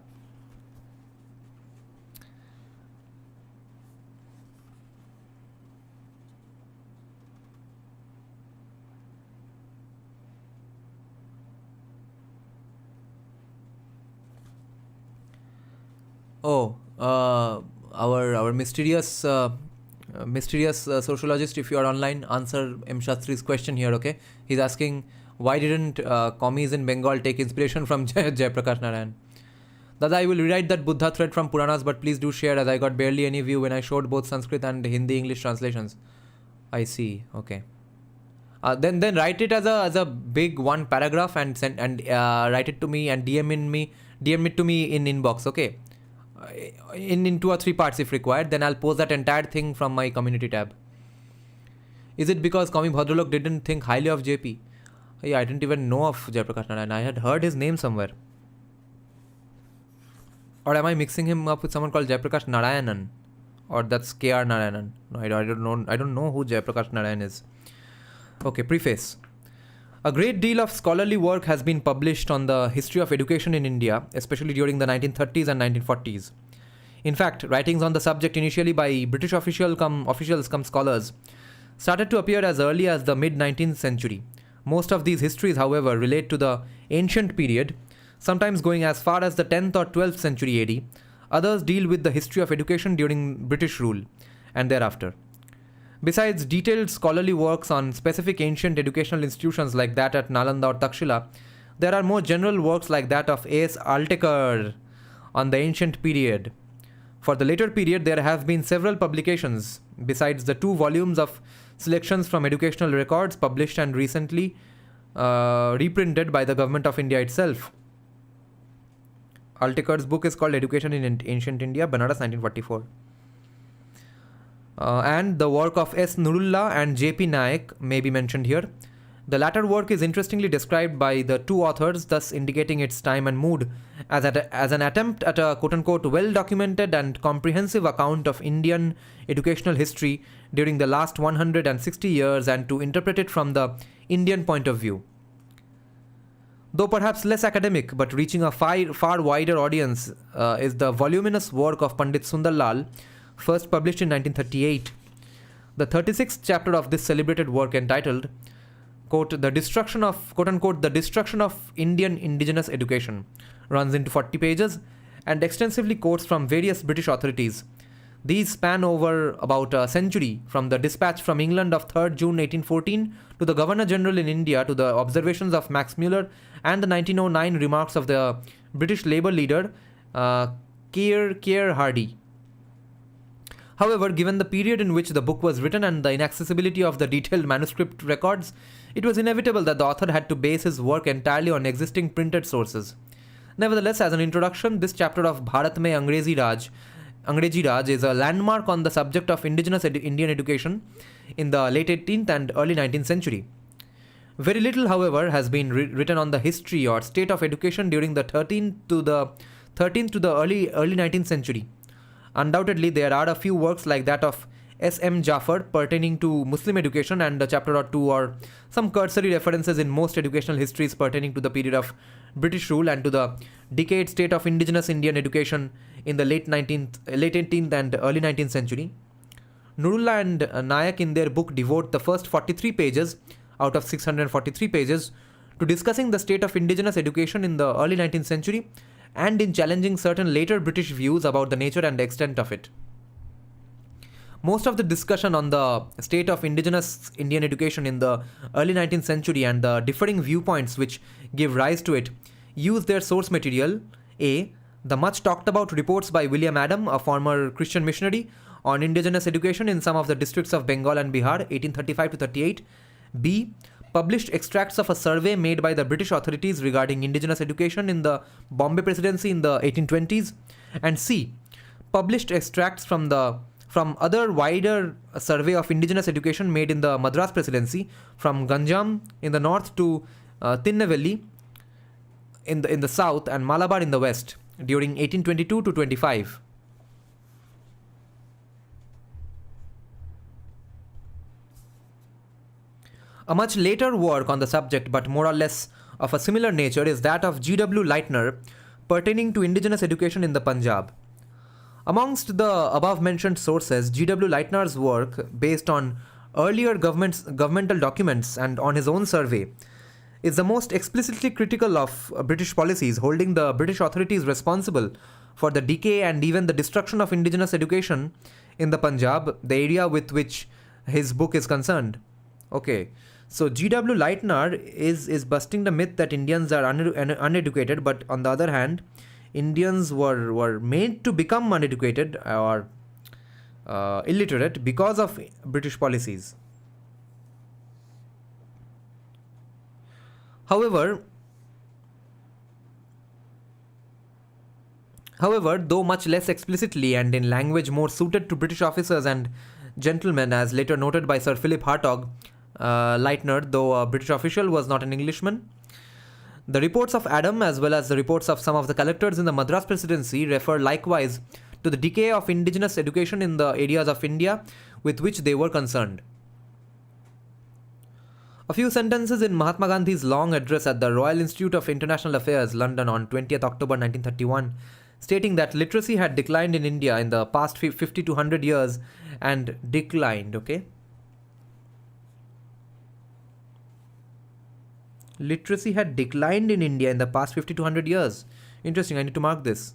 Oh, our mysterious sociologist, if you are online, answer M. Shastri's question here, okay? He's asking, why didn't commies in Bengal take inspiration from Jayaprakash Narayan? Dada, I will rewrite that Buddha thread from Puranas, but please do share, as I got barely any view when I showed both Sanskrit and Hindi English translations. I see, okay. Then write it as a big one paragraph and send and write it to me and DM it to me in inbox, okay? In 2 or 3 parts if required, then I'll post that entire thing from my community tab. Is it because Kami Bhadralok didn't think highly of JP? Yeah, I didn't even know of Jayaprakash Narayan. I had heard his name somewhere. Or am I mixing him up with someone called Jayaprakash Narayanan? Or that's KR Narayanan? No, I don't know who Jayaprakash Narayan is. Okay, preface. A great deal of scholarly work has been published on the history of education in India, especially during the 1930s and 1940s. In fact, writings on the subject initially by British officials come scholars started to appear as early as the mid-19th century. Most of these histories, however, relate to the ancient period, sometimes going as far as the 10th or 12th century AD. Others deal with the history of education during British rule and thereafter. Besides detailed scholarly works on specific ancient educational institutions like that at Nalanda or Takshila, there are more general works like that of A.S. Altekar on the ancient period. For the later period, there have been several publications, besides the 2 volumes of selections from educational records published and recently reprinted by the Government of India itself. Altekar's book is called Education in Ancient India, Banaras, 1944. And the work of S. Nurullah and J.P. Naik may be mentioned here. The latter work is interestingly described by the 2 authors, thus indicating its time and mood as an attempt at a quote-unquote well-documented and comprehensive account of Indian educational history during the last 160 years and to interpret it from the Indian point of view. Though perhaps less academic but reaching a far wider audience is the voluminous work of Pandit Sundar Lal, first published in 1938. The 36th chapter of this celebrated work, entitled, quote, the destruction of Indian indigenous education, runs into 40 pages and extensively quotes from various British authorities. These span over about a century, from the dispatch from England of 3rd June 1814 to the Governor General in India, to the observations of Max Muller and the 1909 remarks of the British Labour leader Keir Hardie. However, given the period in which the book was written and the inaccessibility of the detailed manuscript records, it was inevitable that the author had to base his work entirely on existing printed sources. Nevertheless, as an introduction, this chapter of Bharat Mein Angrezi Raj is a landmark on the subject of indigenous Indian education in the late 18th and early 19th century. Very little, however, has been written on the history or state of education during the 13th to the early 19th century. Undoubtedly, there are a few works like that of S.M. Jaffer pertaining to Muslim education and a chapter or 2 or some cursory references in most educational histories pertaining to the period of British rule and to the decayed state of indigenous Indian education in the late 18th and early 19th century. Nurullah and Nayak in their book devote the first 43 pages out of 643 pages to discussing the state of indigenous education in the early 19th century and in challenging certain later British views about the nature and extent of it. Most of the discussion on the state of indigenous Indian education in the early 19th century and the differing viewpoints which give rise to it use their source material: A. The much talked about reports by William Adam, a former Christian missionary, on indigenous education in some of the districts of Bengal and Bihar, 1835 to 38. B. Published extracts of a survey made by the British authorities regarding indigenous education in the Bombay Presidency in the 1820s. And C. Published extracts from other wider survey of indigenous education made in the Madras Presidency, from Ganjam in the north to Tinnevelli in the south and Malabar in the west during 1822 to 25. A much later work on the subject, but more or less of a similar nature, is that of G.W. Lightner pertaining to indigenous education in the Punjab. Amongst the above-mentioned sources, G.W. Lightner's work, based on earlier governmental documents and on his own survey, is the most explicitly critical of British policies, holding the British authorities responsible for the decay and even the destruction of indigenous education in the Punjab, the area with which his book is concerned. Okay, so G.W. Lightner is busting the myth that Indians are uneducated, but on the other hand, Indians were made to become uneducated or illiterate because of British policies. However, though much less explicitly and in language more suited to British officers and gentlemen, as later noted by Sir Philip Hartog, Lightner, though a British official, was not an Englishman. The reports of Adam, as well as the reports of some of the collectors in the Madras Presidency, refer likewise to the decay of indigenous education in the areas of India with which they were concerned. A few sentences in Mahatma Gandhi's long address at the Royal Institute of International Affairs, London, on 20th October 1931, stating that literacy had declined in India in the past 50 to 100 years and declined, okay? Literacy had declined in India in the past 50 to 100 years. Interesting, I need to mark this.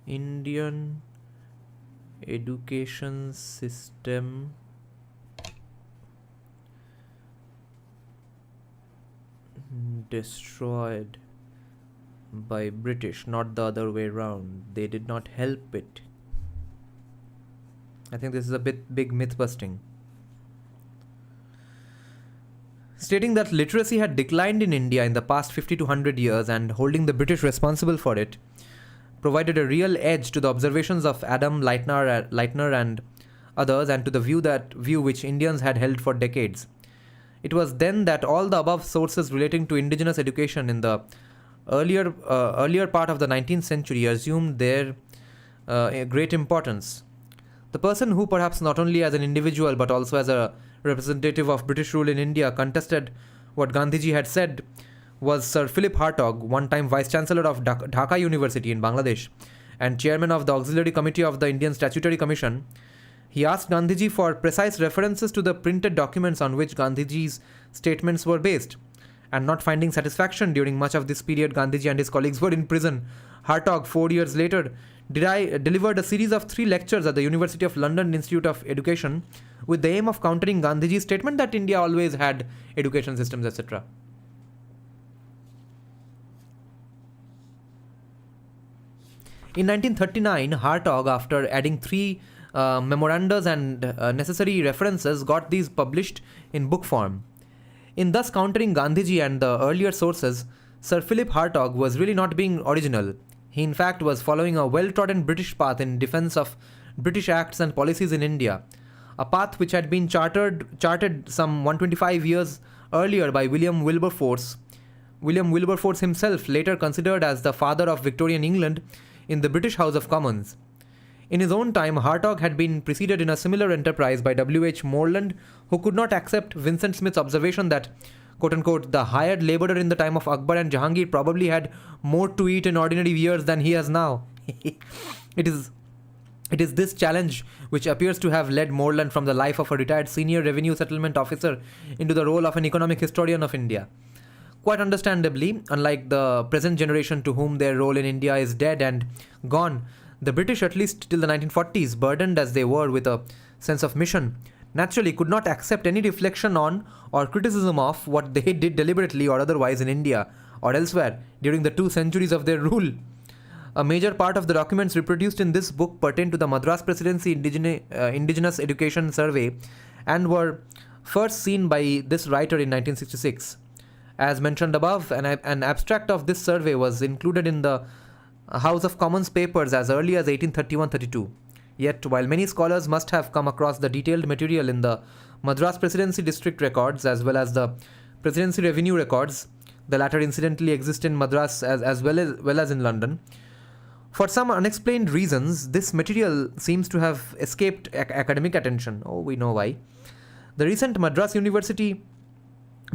Indian education system destroyed by British, not the other way around. They did not help it. I think this is a big myth busting. Stating that literacy had declined in India in the past 50 to 100 years and holding the British responsible for it provided a real edge to the observations of Adam, Lightner and others, and to the view which Indians had held for decades. It was then that all the above sources relating to indigenous education in the earlier part of the 19th century assumed their great importance. The person who, perhaps not only as an individual but also as a representative of British rule in India, contested what Gandhiji had said was Sir Philip Hartog, one-time Vice-Chancellor of Dhaka University in Bangladesh and Chairman of the Auxiliary Committee of the Indian Statutory Commission. He asked Gandhiji for precise references to the printed documents on which Gandhiji's statements were based, and not finding satisfaction during much of this period, Gandhiji and his colleagues were in prison. Hartog, 4 years later, delivered a series of 3 lectures at the University of London Institute of Education with the aim of countering Gandhiji's statement that India always had education systems, etc. In 1939, Hartog, after adding 3 memorandas and necessary references, got these published in book form. In thus countering Gandhiji and the earlier sources, Sir Philip Hartog was really not being original. He in fact was following a well-trodden British path in defense of British acts and policies in India, a path which had been charted some 125 years earlier by William Wilberforce. William Wilberforce himself, later considered as the father of Victorian England, in the British House of Commons. In his own time, Hartog had been preceded in a similar enterprise by W.H. Morland, who could not accept Vincent Smith's observation that, quote-unquote, the hired labourer in the time of Akbar and Jahangir probably had more to eat in ordinary years than he has now. It is this challenge which appears to have led Morland from the life of a retired senior revenue settlement officer into the role of an economic historian of India. Quite understandably, unlike the present generation to whom their role in India is dead and gone, the British, at least till the 1940s, burdened as they were with a sense of mission, naturally could not accept any reflection on or criticism of what they did deliberately or otherwise in India or elsewhere during the 2 centuries of their rule. A major part of the documents reproduced in this book pertain to the Madras Presidency Indigenous Education Survey and were first seen by this writer in 1966. As mentioned above, an abstract of this survey was included in the House of Commons papers as early as 1831-32. Yet, while many scholars must have come across the detailed material in the Madras Presidency District records as well as the Presidency Revenue records, the latter incidentally exist in Madras as well as in London, For some unexplained reasons, this material seems to have escaped academic attention. Oh, we know why. The recent Madras University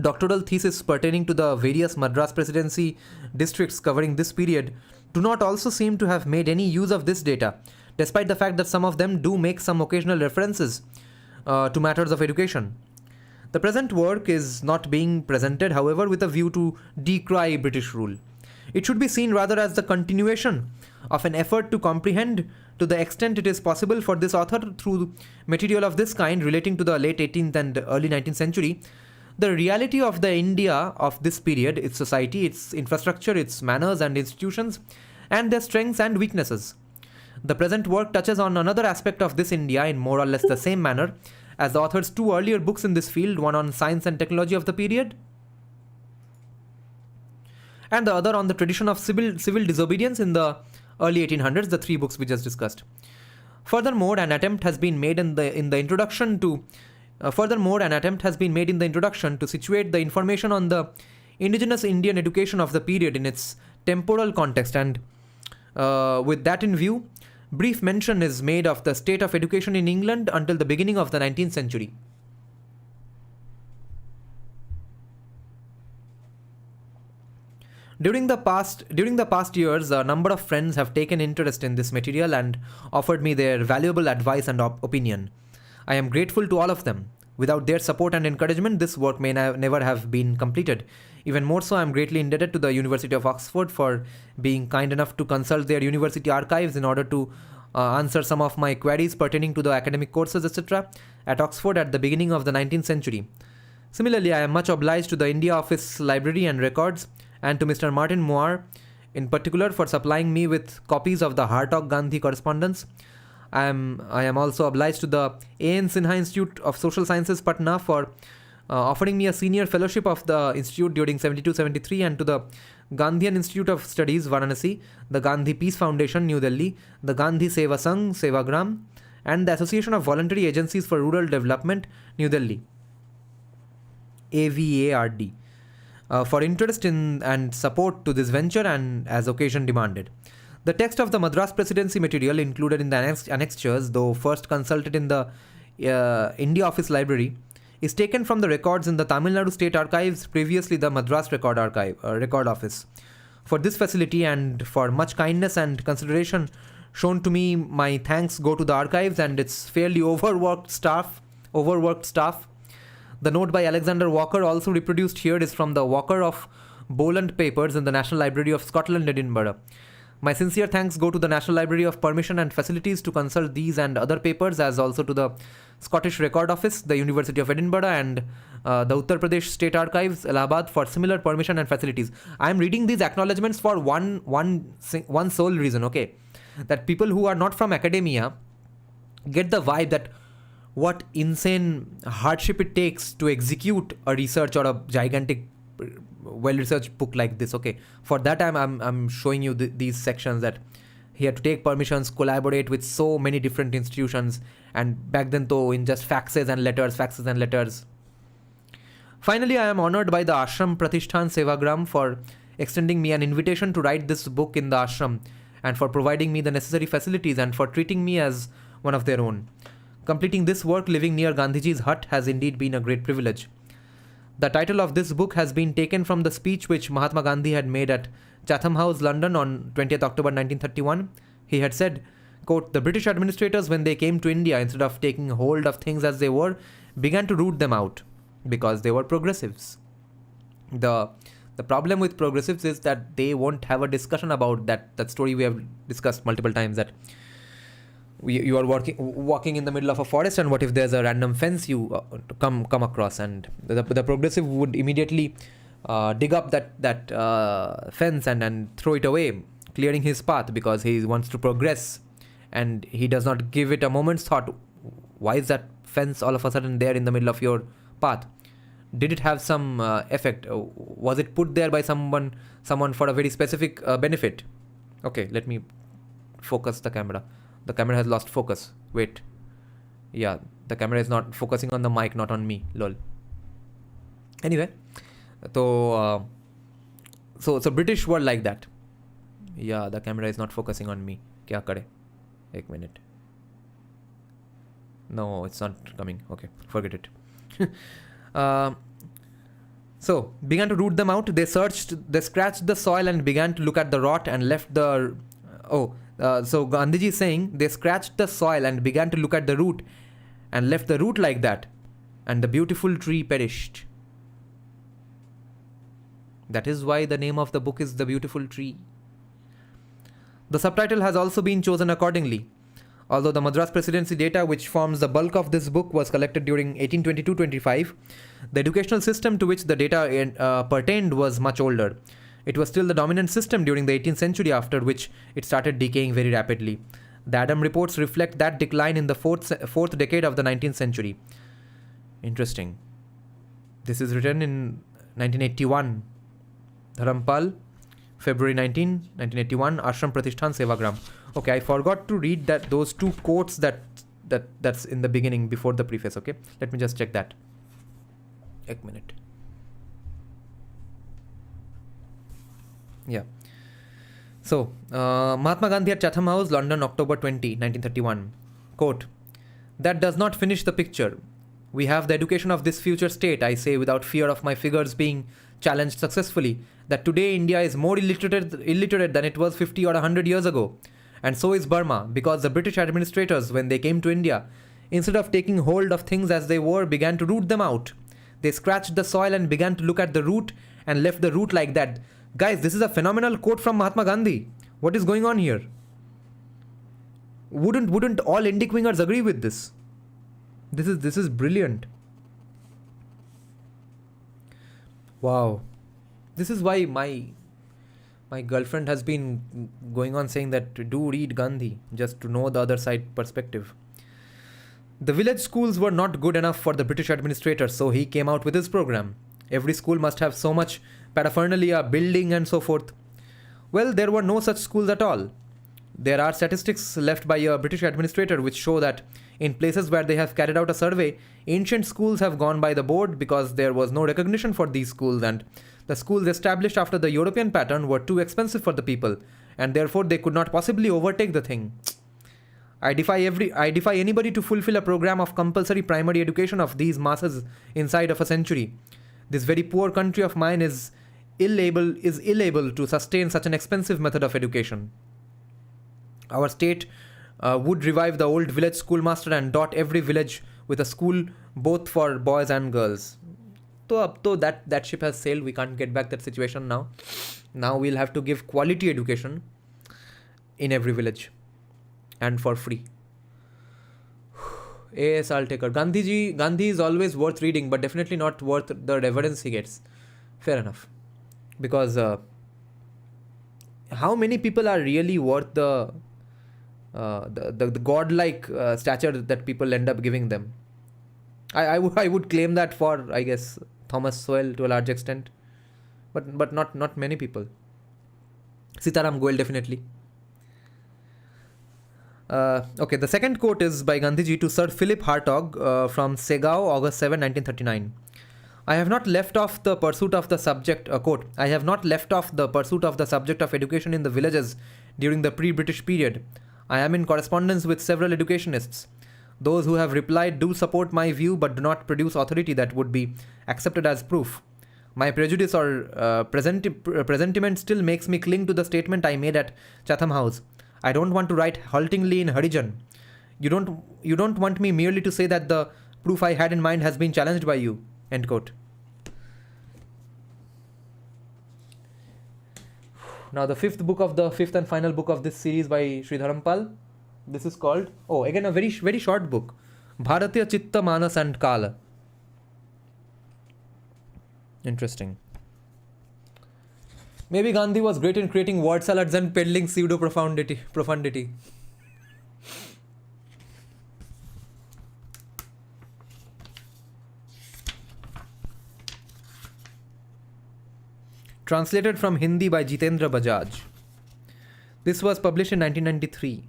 doctoral thesis pertaining to the various Madras Presidency districts covering this period do not also seem to have made any use of this data, despite the fact that some of them do make some occasional references to matters of education. The present work is not being presented, however, with a view to decry British rule. It should be seen rather as the continuation of an effort to comprehend, to the extent it is possible for this author through material of this kind relating to the late 18th and early 19th century, the reality of the India of this period, its society, its infrastructure, its manners and institutions, and their strengths and weaknesses. The present work touches on another aspect of this India in more or less the same manner as the author's two earlier books in this field, one on science and technology of the period, and the other on the tradition of civil disobedience in the early 1800s, the three books we just discussed. Furthermore, an attempt has been made in the introduction to situate the information on the indigenous Indian education of the period in its temporal context, and with that in view, brief mention is made of the state of education in England until the beginning of the 19th century. During the past years, a number of friends have taken interest in this material and offered me their valuable advice and opinion. I am grateful to all of them. Without their support and encouragement, this work may never have been completed. Even more so, I am greatly indebted to the University of Oxford for being kind enough to consult their university archives in order to answer some of my queries pertaining to the academic courses, etc. at Oxford at the beginning of the 19th century. Similarly, I am much obliged to the India Office Library and Records, and to Mr. Martin Moore in particular for supplying me with copies of the Hartog Gandhi correspondence. I am also obliged to the A.N. Sinha Institute of Social Sciences, Patna, for offering me a senior fellowship of the institute during 72-73, and to the Gandhian Institute of Studies, Varanasi, the Gandhi Peace Foundation, New Delhi, the Gandhi Seva Sangh, Sevagram, and the Association of Voluntary Agencies for Rural Development, New Delhi, AVARD. For interest in and support to this venture, and as occasion demanded. The text of the Madras Presidency material included in the annexures, though first consulted in the India Office Library, is taken from the records in the Tamil Nadu State Archives, previously the Madras Record Office. For this facility and for much kindness and consideration shown to me, my thanks go to the archives and its fairly overworked staff. The note by Alexander Walker, also reproduced here, is from the Walker of Bowland papers in the National Library of Scotland, Edinburgh. My sincere thanks go to the National Library of Permission and Facilities to consult these and other papers, as also to the Scottish Record Office, the University of Edinburgh, and the Uttar Pradesh State Archives, Allahabad, for similar permission and facilities. I am reading these acknowledgements for one sole reason, okay? That people who are not from academia get the vibe that what insane hardship it takes to execute a research or a gigantic, well-researched book like this. Okay, for that I'm showing you these sections that he had to take permissions, collaborate with so many different institutions, and back then though in just faxes and letters. Finally, I am honored by the Ashram Pratishthan Sevagram for extending me an invitation to write this book in the ashram, and for providing me the necessary facilities, and for treating me as one of their own. Completing this work living near Gandhiji's hut has indeed been a great privilege. The title of this book has been taken from the speech which Mahatma Gandhi had made at Chatham House, London on 20th October 1931. He had said, quote, "The British administrators, when they came to India, instead of taking hold of things as they were, began to root them out because they were progressives." The problem with progressives is that they won't have a discussion about that story we have discussed multiple times, that you are walking in the middle of a forest, and what if there's a random fence you come across, and the progressive would immediately dig up that fence and throw it away, clearing his path because he wants to progress, and he does not give it a moment's thought. Why is that fence all of a sudden there in the middle of your path? Did it have some effect? Was it put there by someone for a very specific benefit? Okay, let me focus the camera. The camera has lost focus. Wait. Yeah, the camera is not focusing on the mic, not on me. Lol. Anyway, so British were like that. Yeah, the camera is not focusing on me. Kya kare? Ek minute. No, it's not coming. Okay, forget it. So, began to root them out. They scratched the soil and began to look at the rot and left the... so Gandhiji is saying, they scratched the soil and began to look at the root and left the root like that. And the beautiful tree perished. That is why the name of the book is The Beautiful Tree. The subtitle has also been chosen accordingly. Although the Madras Presidency data, which forms the bulk of this book, was collected during 1822-25, the educational system to which the data pertained was much older. It was still the dominant system during the 18th century, after which it started decaying very rapidly. The Adam reports reflect that decline in the fourth decade of the 19th century. Interesting. This is written in 1981. Dharampal, February 1981, Ashram Pratishthan Sevagram. Okay, I forgot to read those two quotes that's in the beginning before the preface. Okay, let me just check that. Ek minute. Yeah. So, Mahatma Gandhi at Chatham House, London, October 20, 1931. Quote, "That does not finish the picture. We have the education of this future state, I say without fear of my figures being challenged successfully, that today India is more illiterate than it was 50 or 100 years ago. And so is Burma, because the British administrators, when they came to India, instead of taking hold of things as they were, began to root them out. They scratched the soil and began to look at the root and left the root like that." Guys, this is a phenomenal quote from Mahatma Gandhi. What is going on here? Wouldn't all Indic wingers agree with this? This is brilliant. Wow. This is why my girlfriend has been going on saying that do read Gandhi, just to know the other side perspective. The village schools were not good enough for the British administrator, so he came out with his program. Every school must have so much paraphernalia, building and so forth. Well, there were no such schools at all. There are statistics left by a British administrator which show that in places where they have carried out a survey, ancient schools have gone by the board because there was no recognition for these schools, and the schools established after the European pattern were too expensive for the people, and therefore they could not possibly overtake the thing. I defy anybody to fulfill a program of compulsory primary education of these masses inside of a century. This very poor country of mine is ill able to sustain such an expensive method of education. Our state would revive the old village schoolmaster and dot every village with a school both for boys and girls. So that ship has sailed. We can't get back that situation now. Now we'll have to give quality education in every village and for free. Yes, I'll take her. Gandhi is always worth reading, but definitely not worth the reverence he gets. Fair enough. Because how many people are really worth the godlike stature that people end up giving them? I would claim that for, I guess, Thomas Sowell to a large extent, but not many people. Sitaram Goel definitely. Okay, the second quote is by Gandhiji to Sir Philip Hartog from Segao, August 7, 1939. I have not left off the pursuit of the subject, quote, I have not left off the pursuit of the subject of education in the villages during the pre-British period. I am in correspondence with several educationists. Those who have replied do support my view but do not produce authority that would be accepted as proof. My prejudice or presentiment still makes me cling to the statement I made at Chatham House. I don't want to write haltingly in Harijan. You don't want me merely to say that the proof I had in mind has been challenged by you. End quote. Now the fifth and final book of this series by Sri Dharampal. This is called, again a very, very short book. Bharatiya Chitta Manas and Kala. Interesting. Maybe Gandhi was great in creating word salads and peddling pseudo profundity. Translated from Hindi by Jitendra Bajaj. This was published in 1993.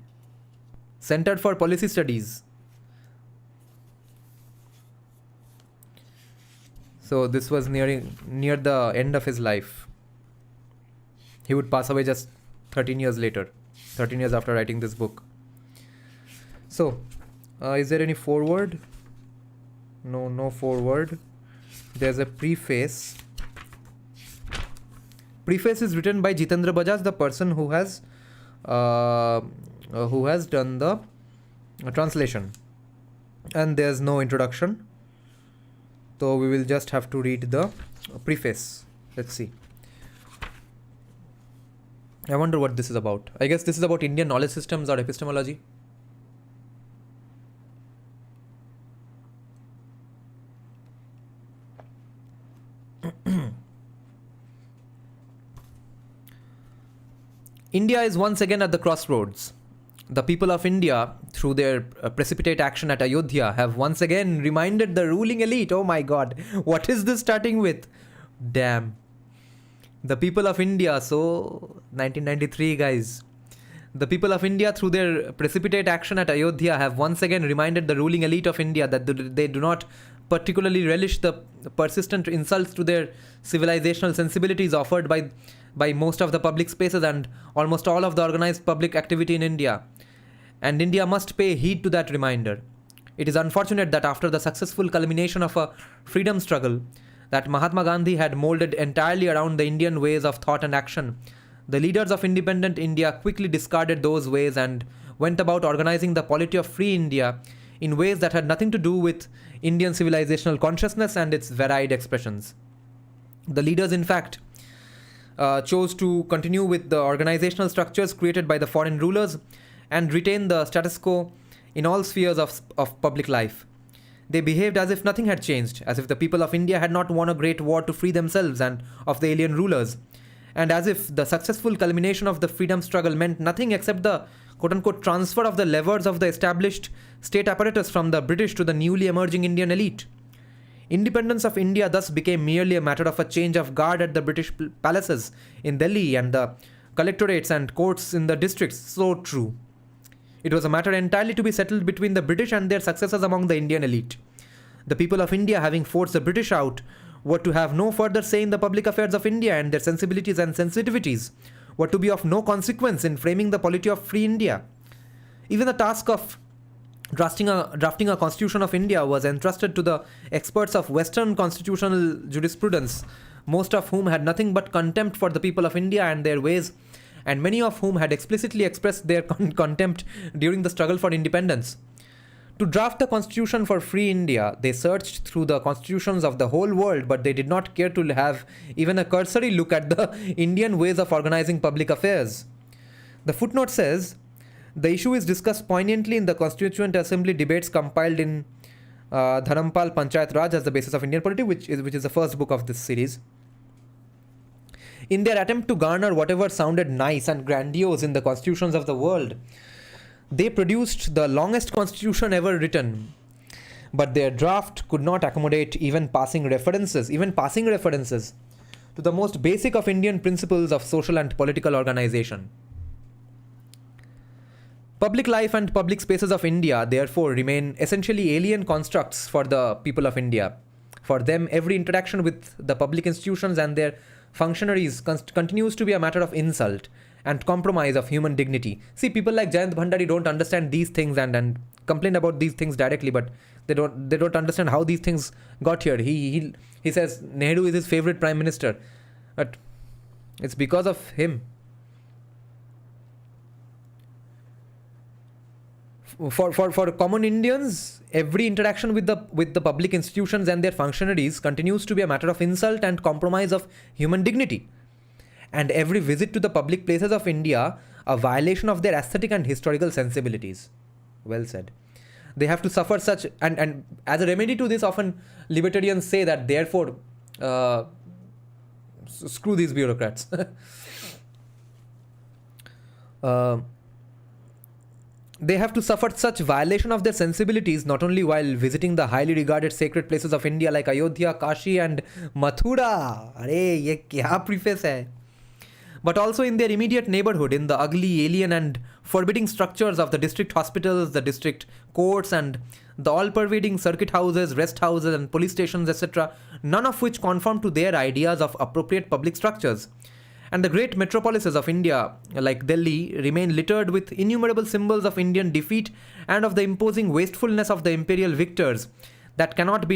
Centered for Policy Studies. So this was near the end of his life. He would pass away just 13 years later, 13 years after writing this book. So, is there any foreword? No foreword. There's a preface. Preface is written by Jitendra Bajaj, the person who has done the translation. And there's no introduction. So we will just have to read the preface. Let's see. I wonder what this is about. I guess this is about Indian knowledge systems or epistemology. India is once again at the crossroads. The people of India, through their precipitate action at Ayodhya, have once again reminded the ruling elite. Oh my God, what is this starting with? Damn. The people of India, so 1993 guys. The people of India, through their precipitate action at Ayodhya, have once again reminded the ruling elite of India that they do not particularly relish the persistent insults to their civilizational sensibilities offered by most of the public spaces and almost all of the organized public activity in India. And India must pay heed to that reminder. It is unfortunate that after the successful culmination of a freedom struggle that Mahatma Gandhi had molded entirely around the Indian ways of thought and action, the leaders of independent India quickly discarded those ways and went about organizing the polity of free India in ways that had nothing to do with Indian civilizational consciousness and its varied expressions. The leaders, in fact, chose to continue with the organizational structures created by the foreign rulers and retain the status quo in all spheres of public life. They behaved as if nothing had changed, as if the people of India had not won a great war to free themselves and of the alien rulers, and as if the successful culmination of the freedom struggle meant nothing except the quote-unquote transfer of the levers of the established state apparatus from the British to the newly emerging Indian elite. Independence of India thus became merely a matter of a change of guard at the British palaces in Delhi and the collectorates and courts in the districts. So true. It was a matter entirely to be settled between the British and their successors among the Indian elite. The people of India, having forced the British out, were to have no further say in the public affairs of India, and their sensibilities and sensitivities were to be of no consequence in framing the polity of free India. Even the task of drafting a constitution of India was entrusted to the experts of Western constitutional jurisprudence, most of whom had nothing but contempt for the people of India and their ways, and many of whom had explicitly expressed their contempt during the struggle for independence. To draft the constitution for free India, they searched through the constitutions of the whole world, but they did not care to have even a cursory look at the Indian ways of organizing public affairs. The footnote says, the issue is discussed poignantly in the Constituent Assembly debates compiled in Dharampal Panchayat Raj as the basis of Indian polity, which is the first book of this series. In their attempt to garner whatever sounded nice and grandiose in the constitutions of the world, they produced the longest constitution ever written. But their draft could not accommodate even passing references to the most basic of Indian principles of social and political organization. Public life and public spaces of India, therefore, remain essentially alien constructs for the people of India. For them, every interaction with the public institutions and their functionaries continues to be a matter of insult and compromise of human dignity. See, people like Jayant Bhandari don't understand these things and complain about these things directly, but they don't understand how these things got here. He says Nehru is his favorite prime minister, but it's because of him. For common Indians, every interaction with the public institutions and their functionaries continues to be a matter of insult and compromise of human dignity. And every visit to the public places of India, a violation of their aesthetic and historical sensibilities. Well said. They have to suffer such, and as a remedy to this, often libertarians say that therefore, screw these bureaucrats. They have to suffer such violation of their sensibilities not only while visiting the highly regarded sacred places of India like Ayodhya, Kashi and Mathura. Arey, ye kya preface hai? But also in their immediate neighborhood, in the ugly, alien and forbidding structures of the district hospitals, the district courts and the all-pervading circuit houses, rest houses and police stations, etc., none of which conform to their ideas of appropriate public structures. And the great metropolises of India, like Delhi, remain littered with innumerable symbols of Indian defeat and of the imposing wastefulness of the imperial victors that cannot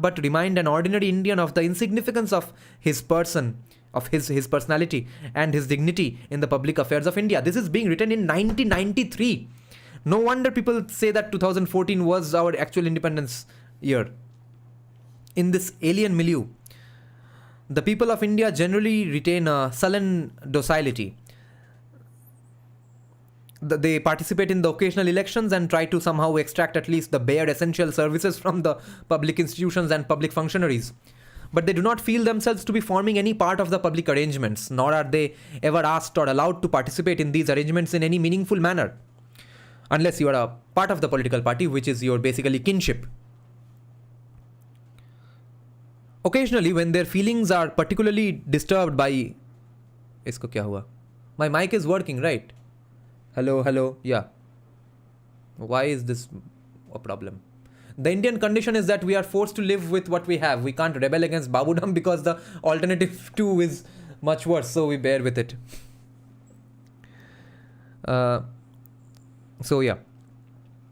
but remind an ordinary Indian of the insignificance of his person, of his personality and his dignity in the public affairs of India. This is being written in 1993. No wonder people say that 2014 was our actual independence year. In this alien milieu, the people of India generally retain a sullen docility. They participate in the occasional elections and try to somehow extract at least the bare essential services from the public institutions and public functionaries. But they do not feel themselves to be forming any part of the public arrangements, nor are they ever asked or allowed to participate in these arrangements in any meaningful manner. Unless you are a part of the political party, which is your basically kinship. Occasionally, when their feelings are particularly disturbed by... Isko kya hua? My mic is working, right? Hello, yeah. Why is this a problem? The Indian condition is that we are forced to live with what we have. We can't rebel against Babudam because the alternative 2 is much worse, so we bear with it. So yeah.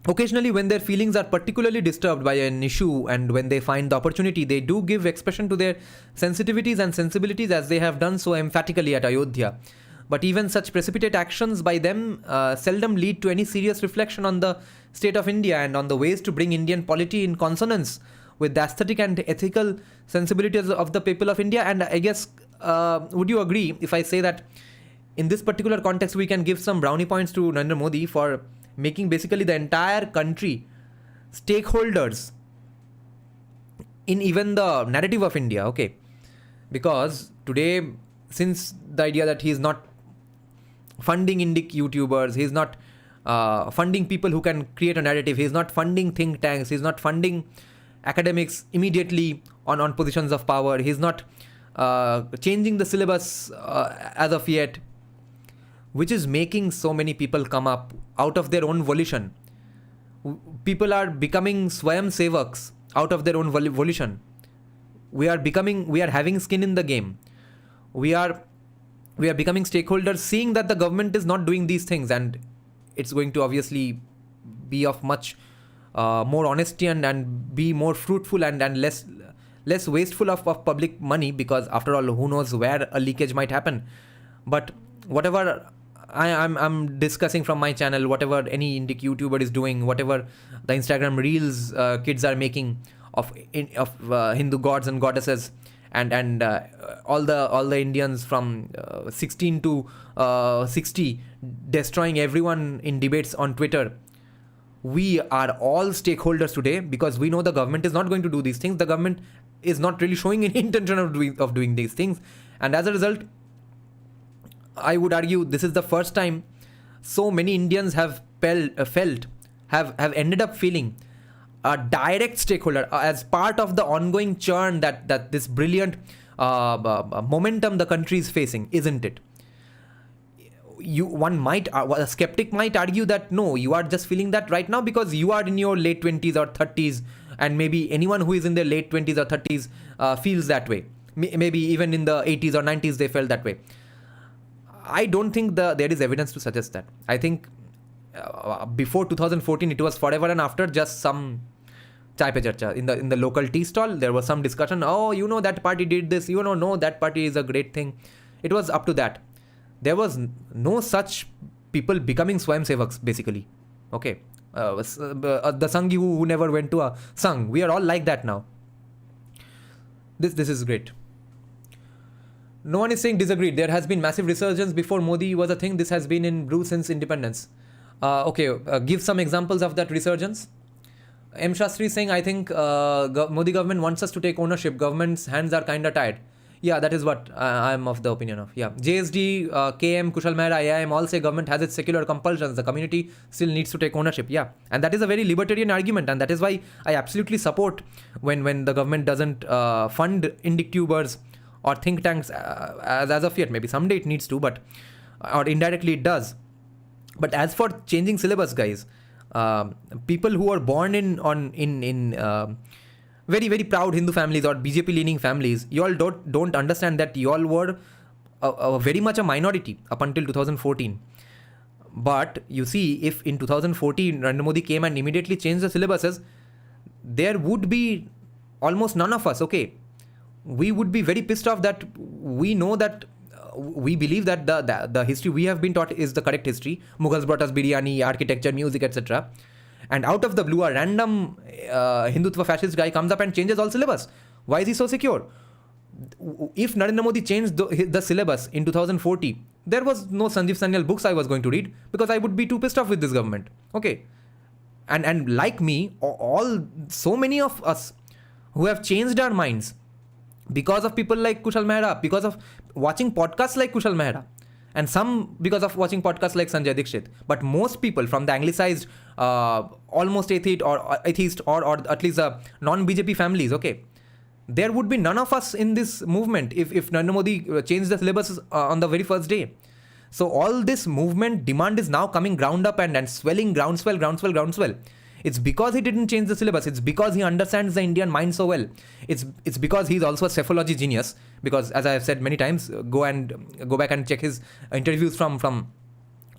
Occasionally, when their feelings are particularly disturbed by an issue and when they find the opportunity, they do give expression to their sensitivities and sensibilities as they have done so emphatically at Ayodhya. But even such precipitate actions by them seldom lead to any serious reflection on the state of India and on the ways to bring Indian polity in consonance with the aesthetic and ethical sensibilities of the people of India. And I guess, would you agree if I say that in this particular context, we can give some brownie points to Narendra Modi for making basically the entire country stakeholders in even the narrative of India, okay? Because today, since the idea that he is not funding Indic YouTubers, he is not funding people who can create a narrative, he is not funding think tanks, he is not funding academics immediately on positions of power, he is not changing the syllabus as of yet, which is making so many people come up out of their own volition. People are becoming Swayam Sevaks out of their own volition. We are having skin in the game. We are becoming stakeholders, seeing that the government is not doing these things, and it's going to obviously be of much more honesty and be more fruitful and less wasteful of public money, because after all, who knows where a leakage might happen. But whatever I'm discussing from my channel, whatever any Indic YouTuber is doing, whatever the Instagram reels kids are making of Hindu gods and goddesses, and all the Indians from 16 to 60 destroying everyone in debates on Twitter. We are all stakeholders today because we know the government is not going to do these things. The government is not really showing any intention of doing these things, and as a result, I would argue this is the first time so many Indians have ended up feeling a direct stakeholder as part of the ongoing churn that this brilliant momentum the country is facing, isn't it? A skeptic might argue that no, you are just feeling that right now because you are in your late 20s or 30s, and maybe anyone who is in their late 20s or 30s feels that way. Maybe even in the 80s or 90s they felt that way. I don't think there is evidence to suggest that. I think before 2014 it was forever and after just some chai pe charcha in the local tea stall. There was some discussion. Oh, that party did this. No, that party is a great thing. It was up to that. There was no such people becoming Swayam Sevaks basically. Okay, the Sanghi who never went to a Sang. We are all like that now. This is great. No one is saying disagreed. There has been massive resurgence before Modi was a thing. This has been in brew since independence. Give some examples of that resurgence. M. Shastri is saying, I think Modi government wants us to take ownership. Government's hands are kind of tired. Yeah, that is what I'm of the opinion of. Yeah, JSD, KM, Kushal Mehra, IIM all say government has its secular compulsions. The community still needs to take ownership. Yeah, and that is a very libertarian argument, and that is why I absolutely support when the government doesn't fund Indic tubers or think tanks as of yet. Maybe someday it needs to, but or indirectly it does. But as for changing syllabus, guys, people who are born in very, very proud Hindu families or BJP leaning families, you all don't understand that you all were very much a minority up until 2014. But you see, if in 2014 Narendra Modi came and immediately changed the syllabuses, there would be almost none of us, okay? We would be very pissed off that we know that we believe that the history we have been taught is the correct history. Mughals brought us biryani, architecture, music, etc. And out of the blue, a random Hindutva fascist guy comes up and changes all syllabus. Why is he so secure? If Narendra Modi changed the syllabus in 2040, there was no Sanjeev Sanyal books I was going to read, because I would be too pissed off with this government. Okay. And like me, so many of us who have changed our minds because of people like Kushal Mehra, because of watching podcasts like Kushal Mehra, and some because of watching podcasts like Sanjay Dikshit. But most people from the anglicized, almost atheist or at least non-BJP families, okay, there would be none of us in this movement if Narendra Modi changed the syllabus on the very first day. So all this movement demand is now coming ground up and swelling, groundswell. It's because he didn't change the syllabus. It's because he understands the Indian mind so well. It's because he's also a psephology genius. Because as I have said many times, go back and check his interviews from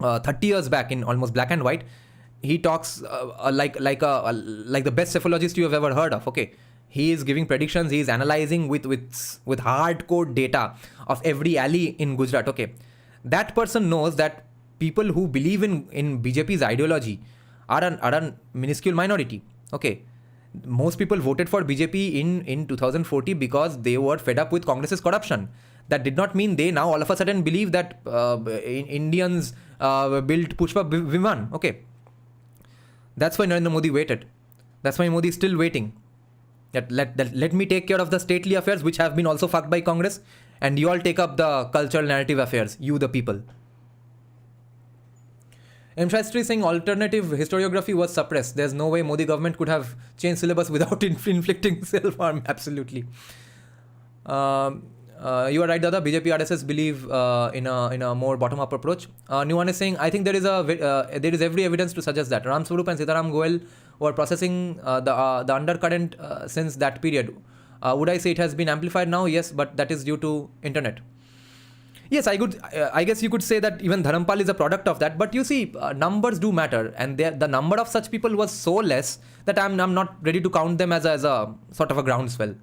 30 years back in almost black and white. He talks like the best psephologist you have ever heard of. Okay. He is giving predictions. He is analyzing with hardcore data of every alley in Gujarat. Okay, that person knows that people who believe in BJP's ideology are a minuscule minority. Okay, most people voted for BJP in 2040 because they were fed up with Congress's corruption. That did not mean they now all of a sudden believe that Indians built Pushpa Viman. Okay, that's why Narendra Modi waited. That's why Modi is still waiting. Let me take care of the stately affairs, which have been also fucked by Congress, and you all take up the cultural narrative affairs, you the people. M. Shastri saying alternative historiography was suppressed. There's no way Modi government could have changed syllabus without inflicting self-harm. Absolutely. You are right, Dada. BJP RSS believe in a more bottom-up approach. Nuwan is saying, I think there is every evidence to suggest that Ram Swarup and Sitaram Goel were processing the undercurrent since that period. Would I say it has been amplified now? Yes, but that is due to internet. Yes, I guess you could say that even Dharampal is a product of that. But you see, numbers do matter, and the number of such people was so less that I'm not ready to count them as a sort of a groundswell.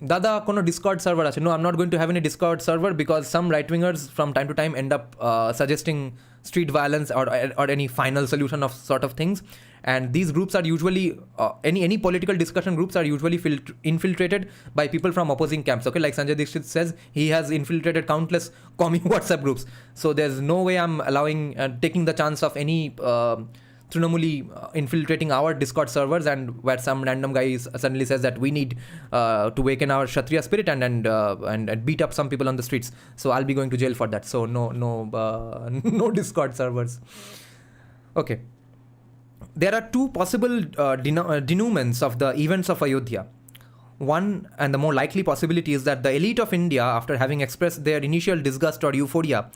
Dada, kono Discord server ache? No, I'm not going to have any Discord server because some right-wingers from time to time end up suggesting street violence or any final solution of sort of things. And these groups are usually, any political discussion groups are usually infiltrated by people from opposing camps. Okay, like Sanjay Dikshit says, he has infiltrated countless commie WhatsApp groups. So there's no way I'm taking the chance of any Trinamooli infiltrating our Discord servers, and where some random guy suddenly says that we need to waken our Kshatriya spirit and beat up some people on the streets. So I'll be going to jail for that. So no Discord servers. Okay. There are two possible denouements of the events of Ayodhya. One, and the more likely possibility, is that the elite of India, after having expressed their initial disgust or euphoria,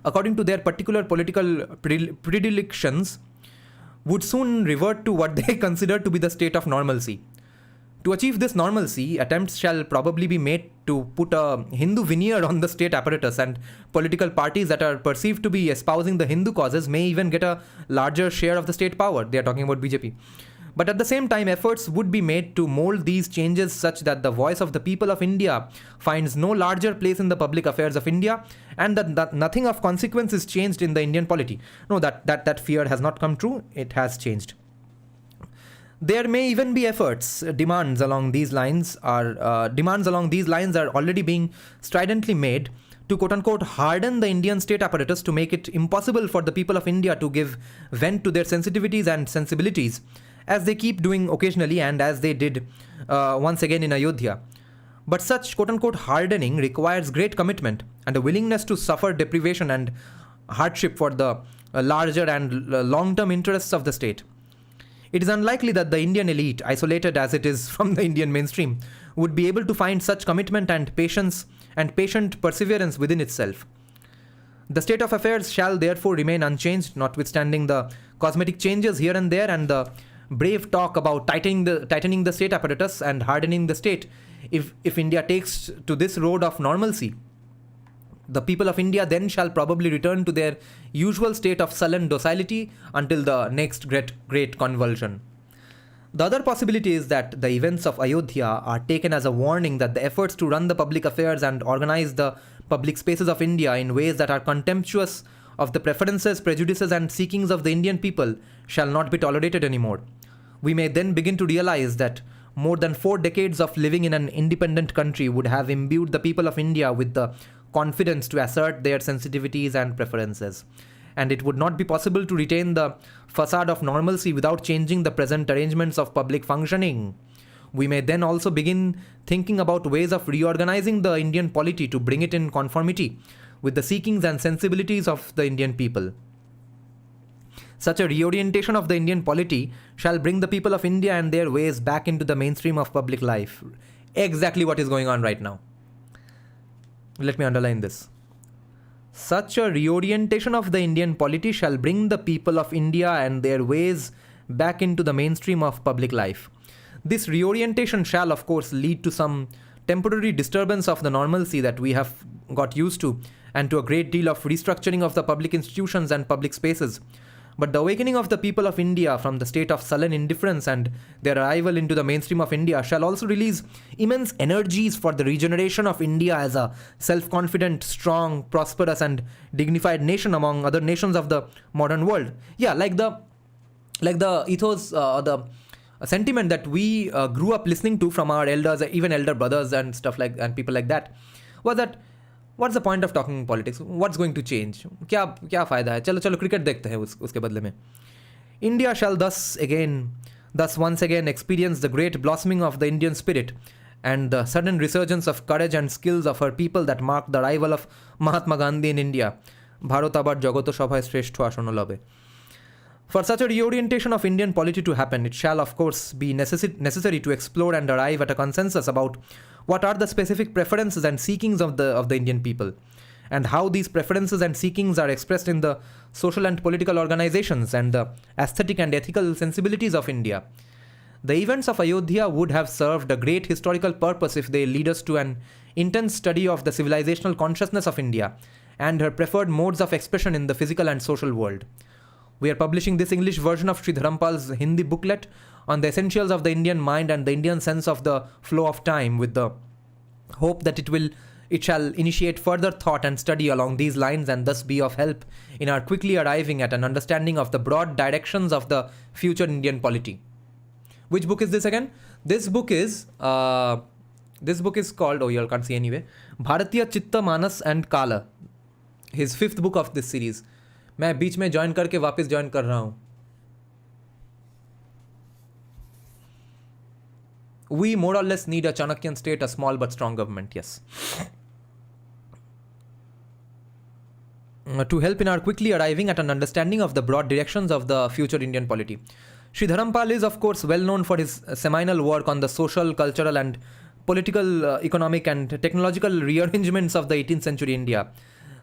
according to their particular political predilections, would soon revert to what they consider to be the state of normalcy. To achieve this normalcy, attempts shall probably be made to put a Hindu veneer on the state apparatus, and political parties that are perceived to be espousing the Hindu causes may even get a larger share of the state power. They are talking about BJP. But at the same time, efforts would be made to mold these changes such that the voice of the people of India finds no larger place in the public affairs of India, and that nothing of consequence is changed in the Indian polity. No, that fear has not come true. It has changed. There may even be demands along these lines are already being stridently made to quote-unquote harden the Indian state apparatus to make it impossible for the people of India to give vent to their sensitivities and sensibilities, as they keep doing occasionally and as they did once again in Ayodhya. But such quote-unquote hardening requires great commitment and a willingness to suffer deprivation and hardship for the larger and long-term interests of the state. It is unlikely that the Indian elite, isolated as it is from the Indian mainstream, would be able to find such commitment and patience and patient perseverance within itself. The state of affairs shall therefore remain unchanged, notwithstanding the cosmetic changes here and there and the brave talk about tightening the state apparatus and hardening the state, if India takes to this road of normalcy, the people of India then shall probably return to their usual state of sullen docility until the next great convulsion. The other possibility is that the events of Ayodhya are taken as a warning that the efforts to run the public affairs and organize the public spaces of India in ways that are contemptuous of the preferences, prejudices, and seekings of the Indian people shall not be tolerated anymore. We may then begin to realize that more than 4 decades of living in an independent country would have imbued the people of India with the confidence to assert their sensitivities and preferences. And it would not be possible to retain the facade of normalcy without changing the present arrangements of public functioning. We may then also begin thinking about ways of reorganizing the Indian polity to bring it in conformity with the seekings and sensibilities of the Indian people. Such a reorientation of the Indian polity shall bring the people of India and their ways back into the mainstream of public life. Exactly what is going on right now. Let me underline this. Such a reorientation of the Indian polity shall bring the people of India and their ways back into the mainstream of public life. This reorientation shall, of course, lead to some temporary disturbance of the normalcy that we have got used to, and to a great deal of restructuring of the public institutions and public spaces. But the awakening of the people of India from the state of sullen indifference and their arrival into the mainstream of India shall also release immense energies for the regeneration of India as a self-confident, strong, prosperous, and dignified nation among other nations of the modern world. Yeah, like the ethos, the sentiment that we grew up listening to from our elders, even elder brothers and stuff like, and people like that, was that what's the point of talking politics? What's going to change? क्या फायदा है? चलो cricket देखते हैं उसके बदले में. India shall thus once again experience the great blossoming of the Indian spirit and the sudden resurgence of courage and skills of her people that marked the arrival of Mahatma Gandhi in India. Bharat আবার জগত সভায় শ্রেষ্ঠ আসন লবে. For such a reorientation of Indian polity to happen, it shall of course be necessary to explore and arrive at a consensus about what are the specific preferences and seekings of the Indian people, and how these preferences and seekings are expressed in the social and political organizations and the aesthetic and ethical sensibilities of India. The events of Ayodhya would have served a great historical purpose if they lead us to an intense study of the civilizational consciousness of India and her preferred modes of expression in the physical and social world. We are publishing this English version of Sri Dharampal's Hindi booklet on the essentials of the Indian mind and the Indian sense of the flow of time, with the hope that it shall initiate further thought and study along these lines and thus be of help in our quickly arriving at an understanding of the broad directions of the future Indian polity. Which book is this again? This book is called, oh, you all can't see anyway, Bharatiya Chitta Manas and Kala, his 5th book of this series. मैं बीच में join करके वापस join कर रहा हूँ. We more or less need a Chanakyan state, a small but strong government, yes. To help in our quickly arriving at an understanding of the broad directions of the future Indian polity. Sri Dharampal is, of course, well known for his seminal work on the social, cultural, and political, economic, and technological rearrangements of the 18th century India.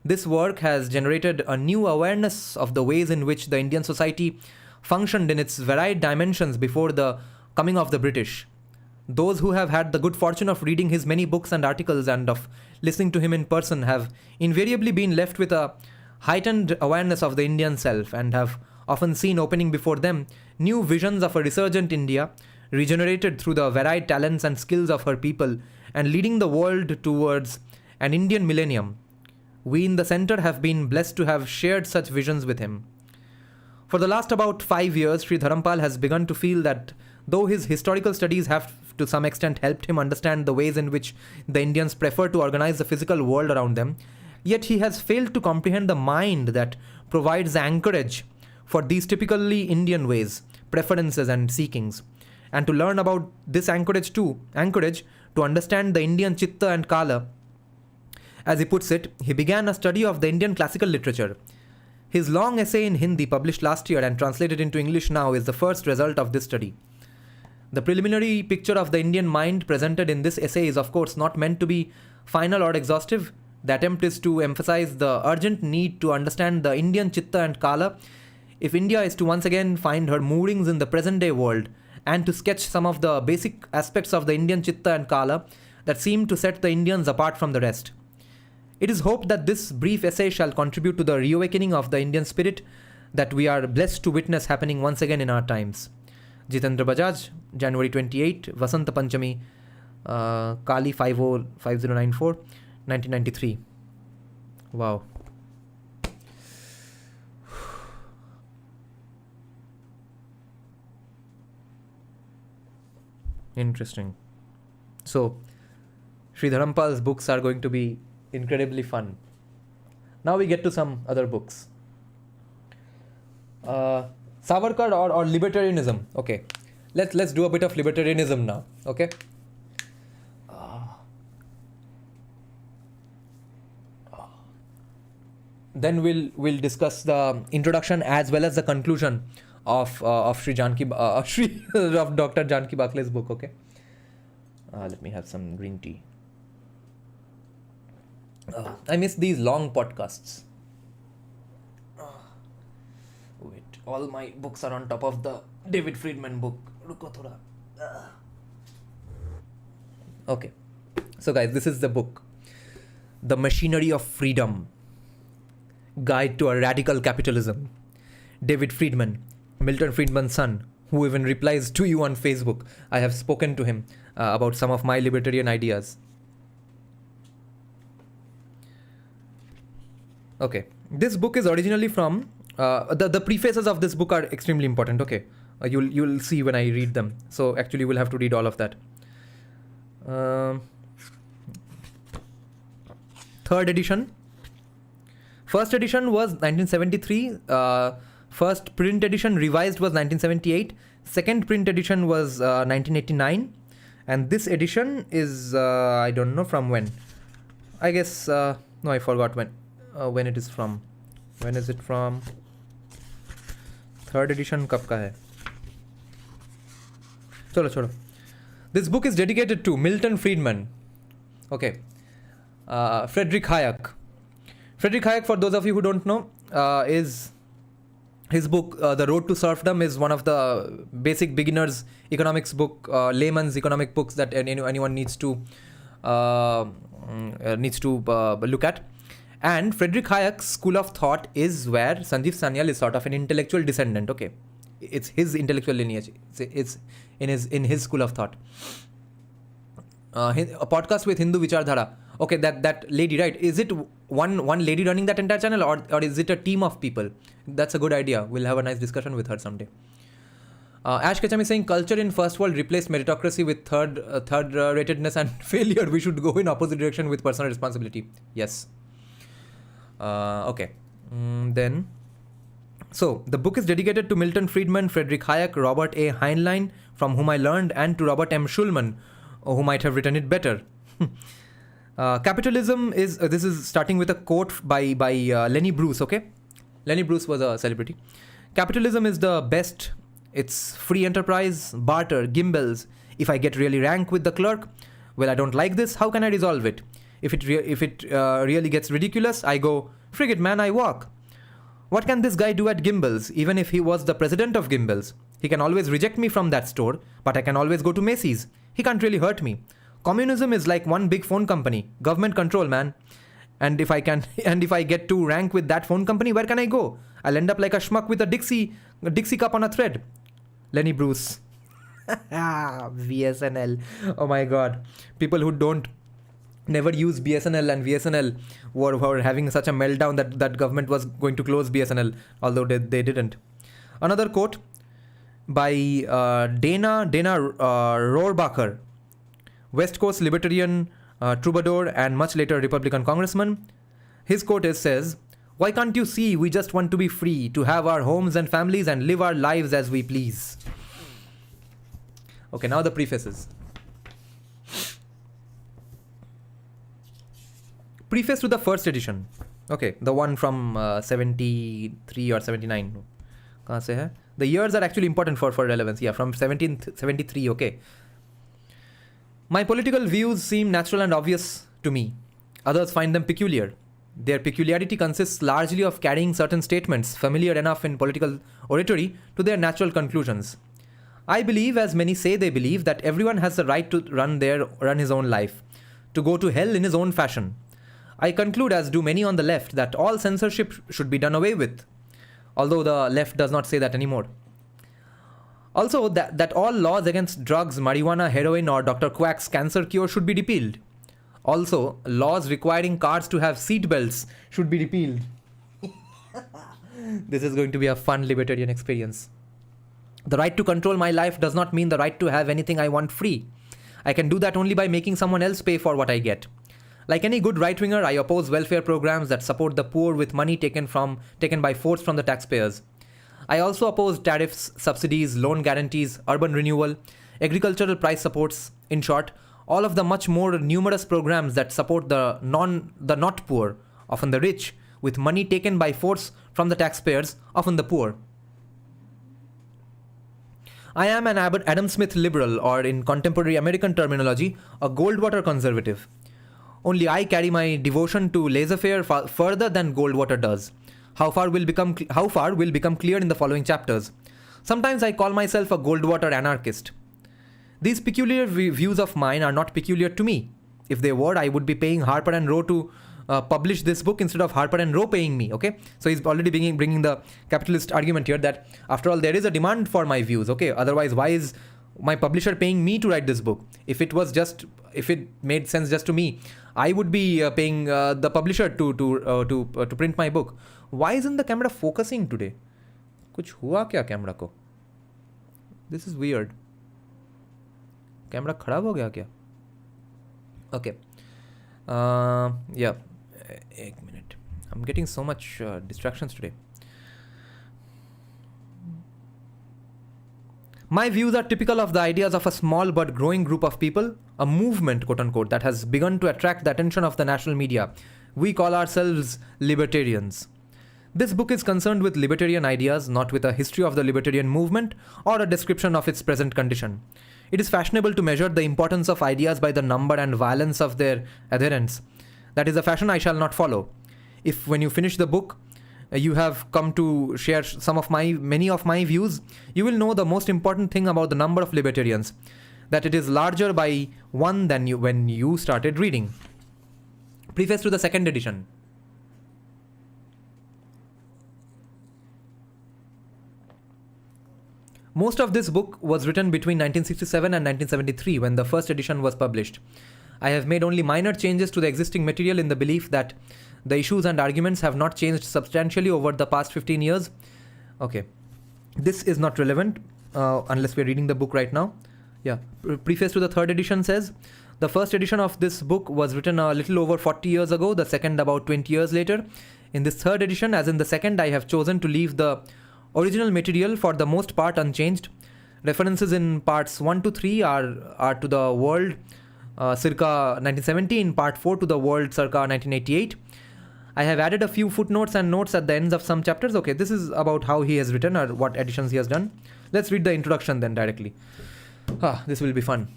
This work has generated a new awareness of the ways in which the Indian society functioned in its varied dimensions before the coming of the British. Those who have had the good fortune of reading his many books and articles and of listening to him in person have invariably been left with a heightened awareness of the Indian self, and have often seen opening before them new visions of a resurgent India, regenerated through the varied talents and skills of her people, and leading the world towards an Indian millennium. We in the center have been blessed to have shared such visions with him. For the last about 5 years, Sri Dharampal has begun to feel that though his historical studies have to some extent helped him understand the ways in which the Indians prefer to organize the physical world around them, yet he has failed to comprehend the mind that provides anchorage for these typically Indian ways, preferences, and seekings. And to learn about this anchorage to understand the Indian Chitta and Kala, as he puts it, he began a study of the Indian classical literature. His long essay in Hindi, published last year and translated into English now, is the first result of this study. The preliminary picture of the Indian mind presented in this essay is, of course, not meant to be final or exhaustive. The attempt is to emphasize the urgent need to understand the Indian Chitta and Kala if India is to once again find her moorings in the present day world and to sketch some of the basic aspects of the Indian Chitta and Kala that seem to set the Indians apart from the rest. It is hoped that this brief essay shall contribute to the reawakening of the Indian spirit that we are blessed to witness happening once again in our times. Jitendra Bajaj, January 28, Vasanta Panchami, Kali 5094, 1993. Wow. Interesting. So, Sri Dharampal's books are going to be incredibly fun. Now we get to some other books. Savarkar or libertarianism. Okay, let's do a bit of libertarianism now. Okay. Then we'll discuss the introduction as well as the conclusion of Sri Janki of Dr. Janki Bakhle's book. Okay. Let me have some green tea. I miss these long podcasts. Wait, all my books are on top of the David Friedman book. Ruko thoda. Okay. So guys, this is the book. The Machinery of Freedom. Guide to a Radical Capitalism. David Friedman, Milton Friedman's son, who even replies to you on Facebook. I have spoken to him about some of my libertarian ideas. Okay, this book is originally from the prefaces of this book are extremely important. Okay, you'll see when I read them. So actually, we'll have to read all of that. Third edition. First edition was 1973. First print edition revised was 1978. Second print edition was 1989. And this edition is, I don't know from when. I guess, no, I forgot when it is from. When is it from? Third edition kab ka hai? Chalo. This book is dedicated to Milton Friedman. Okay. Friedrich Hayek. Friedrich Hayek, for those of you who don't know, is his book, The Road to Serfdom, is one of the basic beginners economics book, layman's economic books that anyone needs to look at. And Friedrich Hayek's school of thought is where Sanjeev Sanyal is sort of an intellectual descendant. Okay, it's his intellectual lineage. It's in his school of thought. A podcast with Hindu Vichardhara. Okay, that lady, right? Is it one lady running that entire channel, or is it a team of people? That's a good idea. We'll have a nice discussion with her someday. Ash Ketchum is saying culture in first world replaced meritocracy with third ratedness and failure. We should go in opposite direction with personal responsibility. Yes. Okay. Then, so the book is dedicated to Milton Friedman, Friedrich Hayek, Robert A. Heinlein, from whom I learned, and to Robert M. Schulman, who might have written it better. Capitalism is, this is starting with a quote by Lenny Bruce, okay? Lenny Bruce was a celebrity. Capitalism is the best. It's free enterprise, barter, gimbals. If I get really rank with the clerk, well, I don't like this. How can I resolve it? If it really gets ridiculous, I go, frig it, man, I walk. What can this guy do at Gimbals? Even if he was the president of Gimbals, he can always reject me from that store, but I can always go to Macy's. He can't really hurt me. Communism is like one big phone company, government control, man. And if I get to rank with that phone company, where can I go? I'll end up like a schmuck with a Dixie cup on a thread. Lenny Bruce. VSNL. Oh my God. People who never use BSNL, and VSNL were having such a meltdown that government was going to close BSNL, although they didn't. Another quote by Dana Rohrabacher, West Coast libertarian, troubadour, and much later Republican congressman. His quote says, "Why can't you see we just want to be free, to have our homes and families and live our lives as we please?" Okay, now the prefaces. Preface to the first edition. Okay, the one from 73 or 79. Kahan se hai? The years are actually important for relevance. Yeah, from 1773, okay. My political views seem natural and obvious to me. Others find them peculiar. Their peculiarity consists largely of carrying certain statements, familiar enough in political oratory, to their natural conclusions. I believe, as many say they believe, that everyone has the right to run his own life, to go to hell in his own fashion. I conclude, as do many on the left, that all censorship should be done away with, although the left does not say that anymore. Also, that all laws against drugs, marijuana, heroin, or Dr. Quack's cancer cure should be repealed. Also, laws requiring cars to have seat belts should be repealed. This is going to be a fun libertarian experience. The right to control my life does not mean the right to have anything I want free. I can do that only by making someone else pay for what I get. Like any good right-winger, I oppose welfare programs that support the poor with money taken by force from the taxpayers. I also oppose tariffs, subsidies, loan guarantees, urban renewal, agricultural price supports, in short, all of the much more numerous programs that support the not poor, often the rich, with money taken by force from the taxpayers, often the poor. I am an Adam Smith liberal, or in contemporary American terminology, a Goldwater conservative. Only I carry my devotion to laissez-faire further than Goldwater does. How far will become clear in the following chapters. Sometimes I call myself a Goldwater anarchist. These peculiar views of mine are not peculiar to me. If they were, I would be paying Harper and Row to publish this book instead of Harper and Row paying me. Okay, so he's already bringing the capitalist argument here that after all there is a demand for my views. Okay, otherwise why is my publisher paying me to write this book? If it made sense just to me, I would be paying the publisher to print my book. Why isn't the camera focusing today? कुछ हुआ क्या camera को? This is weird. Camera खराब हो गया क्या? Okay. Yeah. एक minute. I'm getting so much distractions today. My views are typical of the ideas of a small but growing group of people, a movement, quote unquote, that has begun to attract the attention of the national media. We call ourselves libertarians. This book is concerned with libertarian ideas, not with a history of the libertarian movement or a description of its present condition. It is fashionable to measure the importance of ideas by the number and violence of their adherents. That is a fashion I shall not follow. If when you finish the book, you have come to share many of my views, you will know the most important thing about the number of libertarians, that it is larger by one than when you started reading. Preface to the second edition. Most of this book was written between 1967 and 1973 when the first edition was published. I have made only minor changes to the existing material in the belief that the issues and arguments have not changed substantially over the past 15 years. Okay, this is not relevant unless we're reading the book right now. Yeah, preface to the third edition says, the first edition of this book was written a little over 40 years ago, the second about 20 years later. In this third edition, as in the second, I have chosen to leave the original material for the most part unchanged. References in parts 1 to 3 are to the world circa 1970, in part 4 to the world circa 1988. I have added a few footnotes and notes at the ends of some chapters. Okay, this is about how he has written or what additions he has done. Let's read the introduction then directly. This will be fun.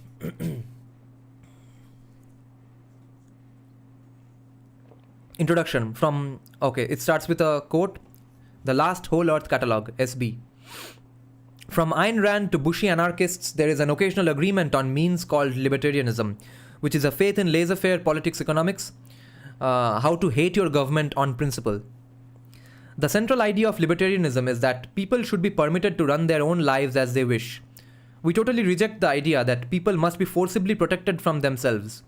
Introduction from, okay, it starts with a quote. The Last Whole Earth Catalogue, SB. From Ayn Rand to Bushy anarchists, there is an occasional agreement on means called libertarianism, which is a faith in laissez-faire politics economics, how to hate your government on principle. The central idea of libertarianism is that people should be permitted to run their own lives as they wish. We totally reject the idea that people must be forcibly protected from themselves.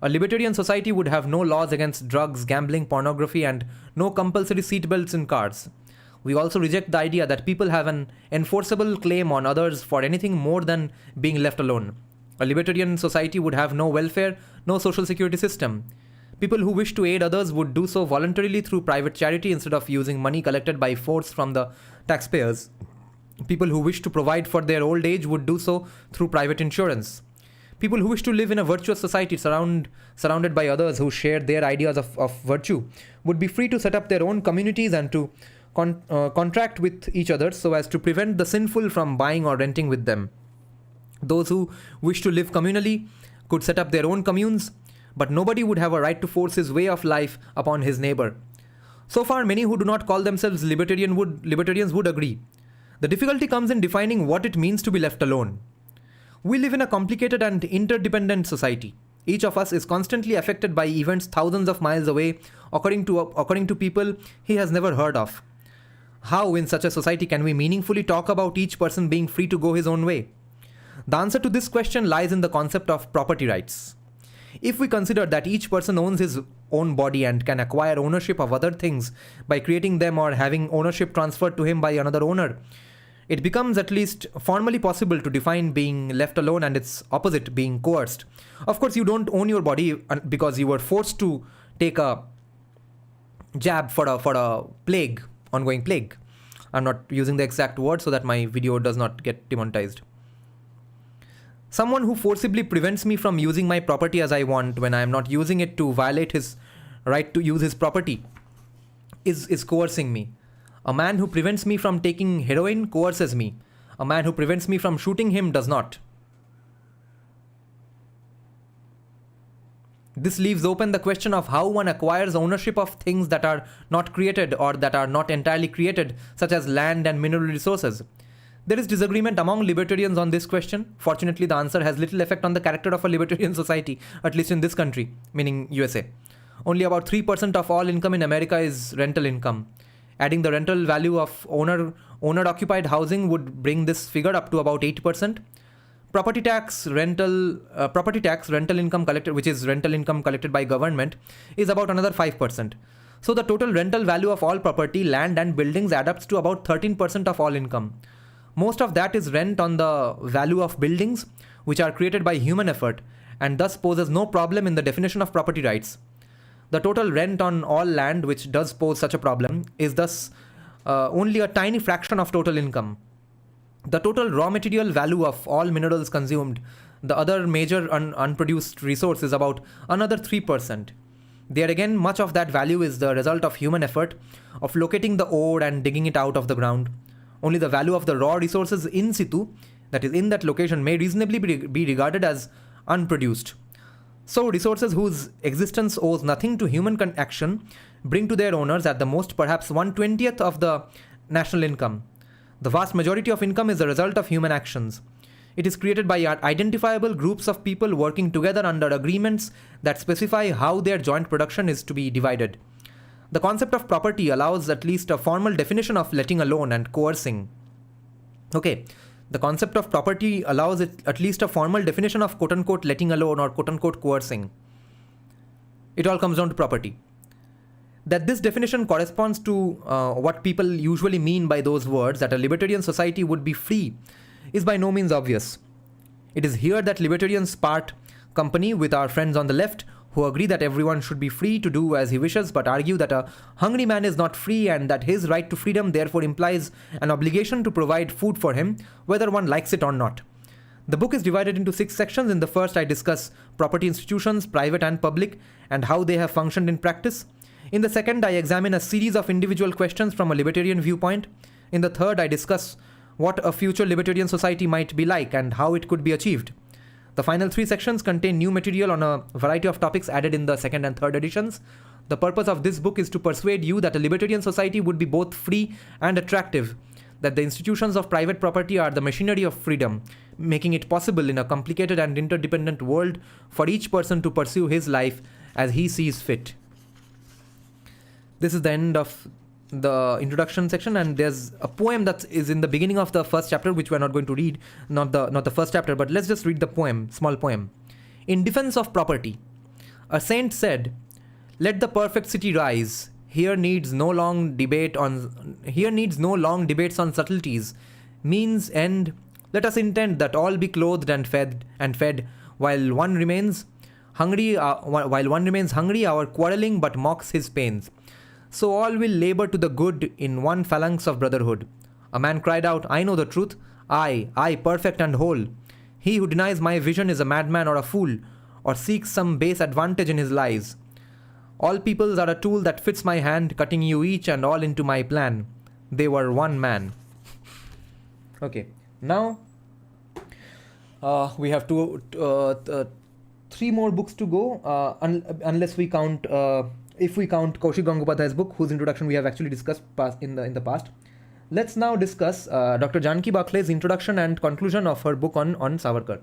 A libertarian society would have no laws against drugs, gambling, pornography, and no compulsory seatbelts in cars. We also reject the idea that people have an enforceable claim on others for anything more than being left alone. A libertarian society would have no welfare, no social security system. People who wish to aid others would do so voluntarily through private charity instead of using money collected by force from the taxpayers. People who wish to provide for their old age would do so through private insurance. People who wish to live in a virtuous society surrounded by others who share their ideas of virtue would be free to set up their own communities and to contract with each other so as to prevent the sinful from buying or renting with them. Those who wish to live communally could set up their own communes, but nobody would have a right to force his way of life upon his neighbor. So far, many who do not call themselves libertarians would agree. The difficulty comes in defining what it means to be left alone. We live in a complicated and interdependent society. Each of us is constantly affected by events thousands of miles away, according to people he has never heard of. How, in such a society, can we meaningfully talk about each person being free to go his own way? The answer to this question lies in the concept of property rights. If we consider that each person owns his own body and can acquire ownership of other things by creating them or having ownership transferred to him by another owner, it becomes at least formally possible to define being left alone and its opposite, being coerced. Of course, you don't own your body because you were forced to take a jab for a plague, ongoing plague. I'm not using the exact word so that my video does not get demonetized. Someone who forcibly prevents me from using my property as I want when I am not using it to violate his right to use his property is coercing me. A man who prevents me from taking heroin coerces me. A man who prevents me from shooting him does not. This leaves open the question of how one acquires ownership of things that are not created or that are not entirely created, such as land and mineral resources. There is disagreement among libertarians on this question. Fortunately, the answer has little effect on the character of a libertarian society, at least in this country, meaning USA. Only about 3% of all income in America is rental income. Adding the rental value of owner-occupied housing would bring this figure up to about 8%. Property tax, rental income collected, which is rental income collected by government, is about another 5%. So the total rental value of all property, land and buildings adds up to about 13% of all income. Most of that is rent on the value of buildings, which are created by human effort, and thus poses no problem in the definition of property rights. The total rent on all land, which does pose such a problem, is thus only a tiny fraction of total income. The total raw material value of all minerals consumed, the other major unproduced resource, is about another 3%. There again, much of that value is the result of human effort of locating the ore and digging it out of the ground. Only the value of the raw resources in situ, that is in that location, may reasonably be regarded as unproduced. So resources whose existence owes nothing to human action bring to their owners at the most perhaps 1/20th of the national income. The vast majority of income is the result of human actions. It is created by identifiable groups of people working together under agreements that specify how their joint production is to be divided. The concept of property allows at least a formal definition of letting alone and coercing. Okay, the concept of property allows at least a formal definition of quote-unquote letting alone or quote-unquote coercing. It all comes down to property. That this definition corresponds to what people usually mean by those words, that a libertarian society would be free, is by no means obvious. It is here that libertarians part company with our friends on the left, who agree that everyone should be free to do as he wishes, but argue that a hungry man is not free and that his right to freedom therefore implies an obligation to provide food for him, whether one likes it or not. The book is divided into 6 sections. In the first, I discuss property institutions, private and public, and how they have functioned in practice. In the second, I examine a series of individual questions from a libertarian viewpoint. In the third, I discuss what a future libertarian society might be like and how it could be achieved. The final 3 sections contain new material on a variety of topics added in the second and third editions. The purpose of this book is to persuade you that a libertarian society would be both free and attractive, that the institutions of private property are the machinery of freedom, making it possible in a complicated and interdependent world for each person to pursue his life as he sees fit. This is the end of the introduction section, and there's a poem that is in the beginning of the first chapter, which we're not going to read, not the first chapter, but let's just read the poem, small poem. In defense of property, a saint said, "Let the perfect city rise. Here needs no long debates on subtleties, means, end. Let us intend that all be clothed and fed, while one remains hungry. Our quarreling but mocks his pains. So all will labor to the good in one phalanx of brotherhood." A man cried out, "I know the truth. I, perfect and whole. He who denies my vision is a madman or a fool, or seeks some base advantage in his lies. All peoples are a tool that fits my hand, cutting you each and all into my plan. They were one man." Okay, now we have 3 more books to go, unless we count, if we count Kaushik Gangopadhyay's book, whose introduction we have actually discussed in the past. Let's now discuss Dr. Janki Bakhle's introduction and conclusion of her book on Savarkar.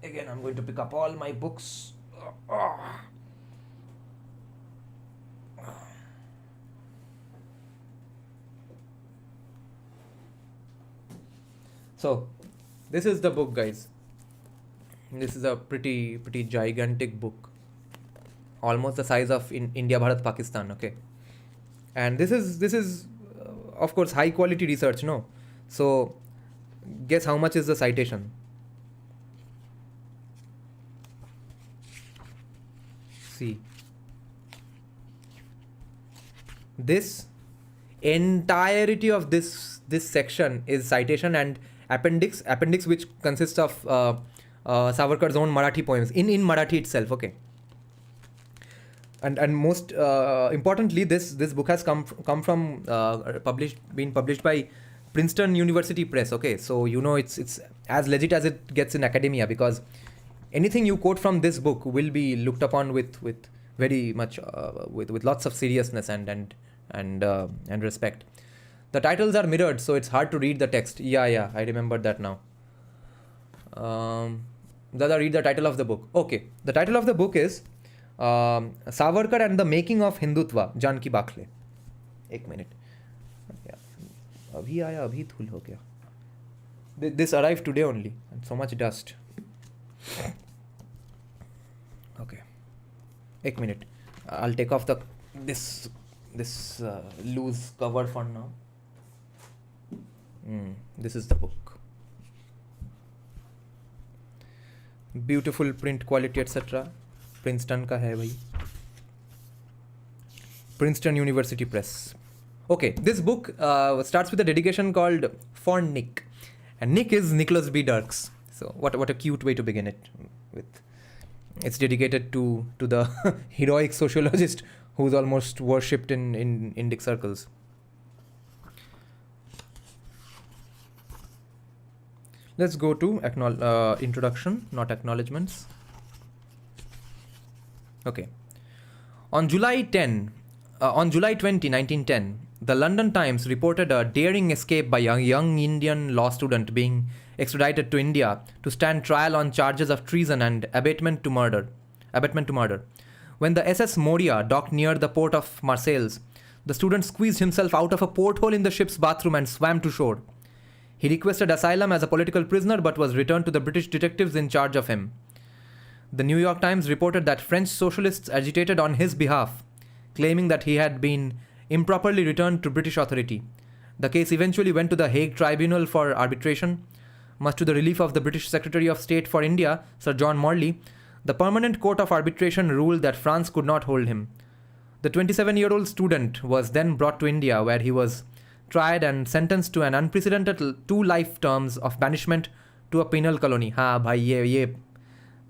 Again, I'm going to pick up all my books. So, this is the book, guys. This is a pretty gigantic book, almost the size of India, Bharat, Pakistan. Okay, and this is of course high quality research, no? So, guess how much is the citation? See, this entirety of this section is citation and appendix, which consists of Savarkar's own Marathi poems in Marathi itself. Okay, and most importantly, this book has come from been published by Princeton University Press. Okay, so you know it's as legit as it gets in academia, because anything you quote from this book will be looked upon with very much with lots of seriousness and respect. The titles are mirrored, so it's hard to read the text. Yeah, I remember that now. Dada, read the title of the book. Okay, the title of the book is Savarkar and the Making of Hindutva, Janki Bakhle. एक minute. अभी आया, अभी धूल हो गया. This arrived today only, and so much dust. Okay, एक minute. I'll take off this loose cover for now. This is the book. Beautiful print quality, etc. Princeton का है भाई. Princeton University Press. Okay, this book starts with a dedication called For Nick, and Nick is Nicholas B. Dirks. So what a cute way to begin it with. It's dedicated to the heroic sociologist who's almost worshipped in Indic circles. Let's go to introduction, not acknowledgements. Okay. On July 20, 1910, the London Times reported a daring escape by a young Indian law student being extradited to India to stand trial on charges of treason and abetment to murder. When the SS Moria docked near the port of Marseilles, the student squeezed himself out of a porthole in the ship's bathroom and swam to shore. He requested asylum as a political prisoner but was returned to the British detectives in charge of him. The New York Times reported that French socialists agitated on his behalf, claiming that he had been improperly returned to British authority. The case eventually went to the Hague Tribunal for arbitration. Much to the relief of the British Secretary of State for India, Sir John Morley, the Permanent Court of Arbitration ruled that France could not hold him. The 27-year-old student was then brought to India, where he was tried and sentenced to an unprecedented 2 life terms of banishment to a penal colony. Ha, bhai, ye.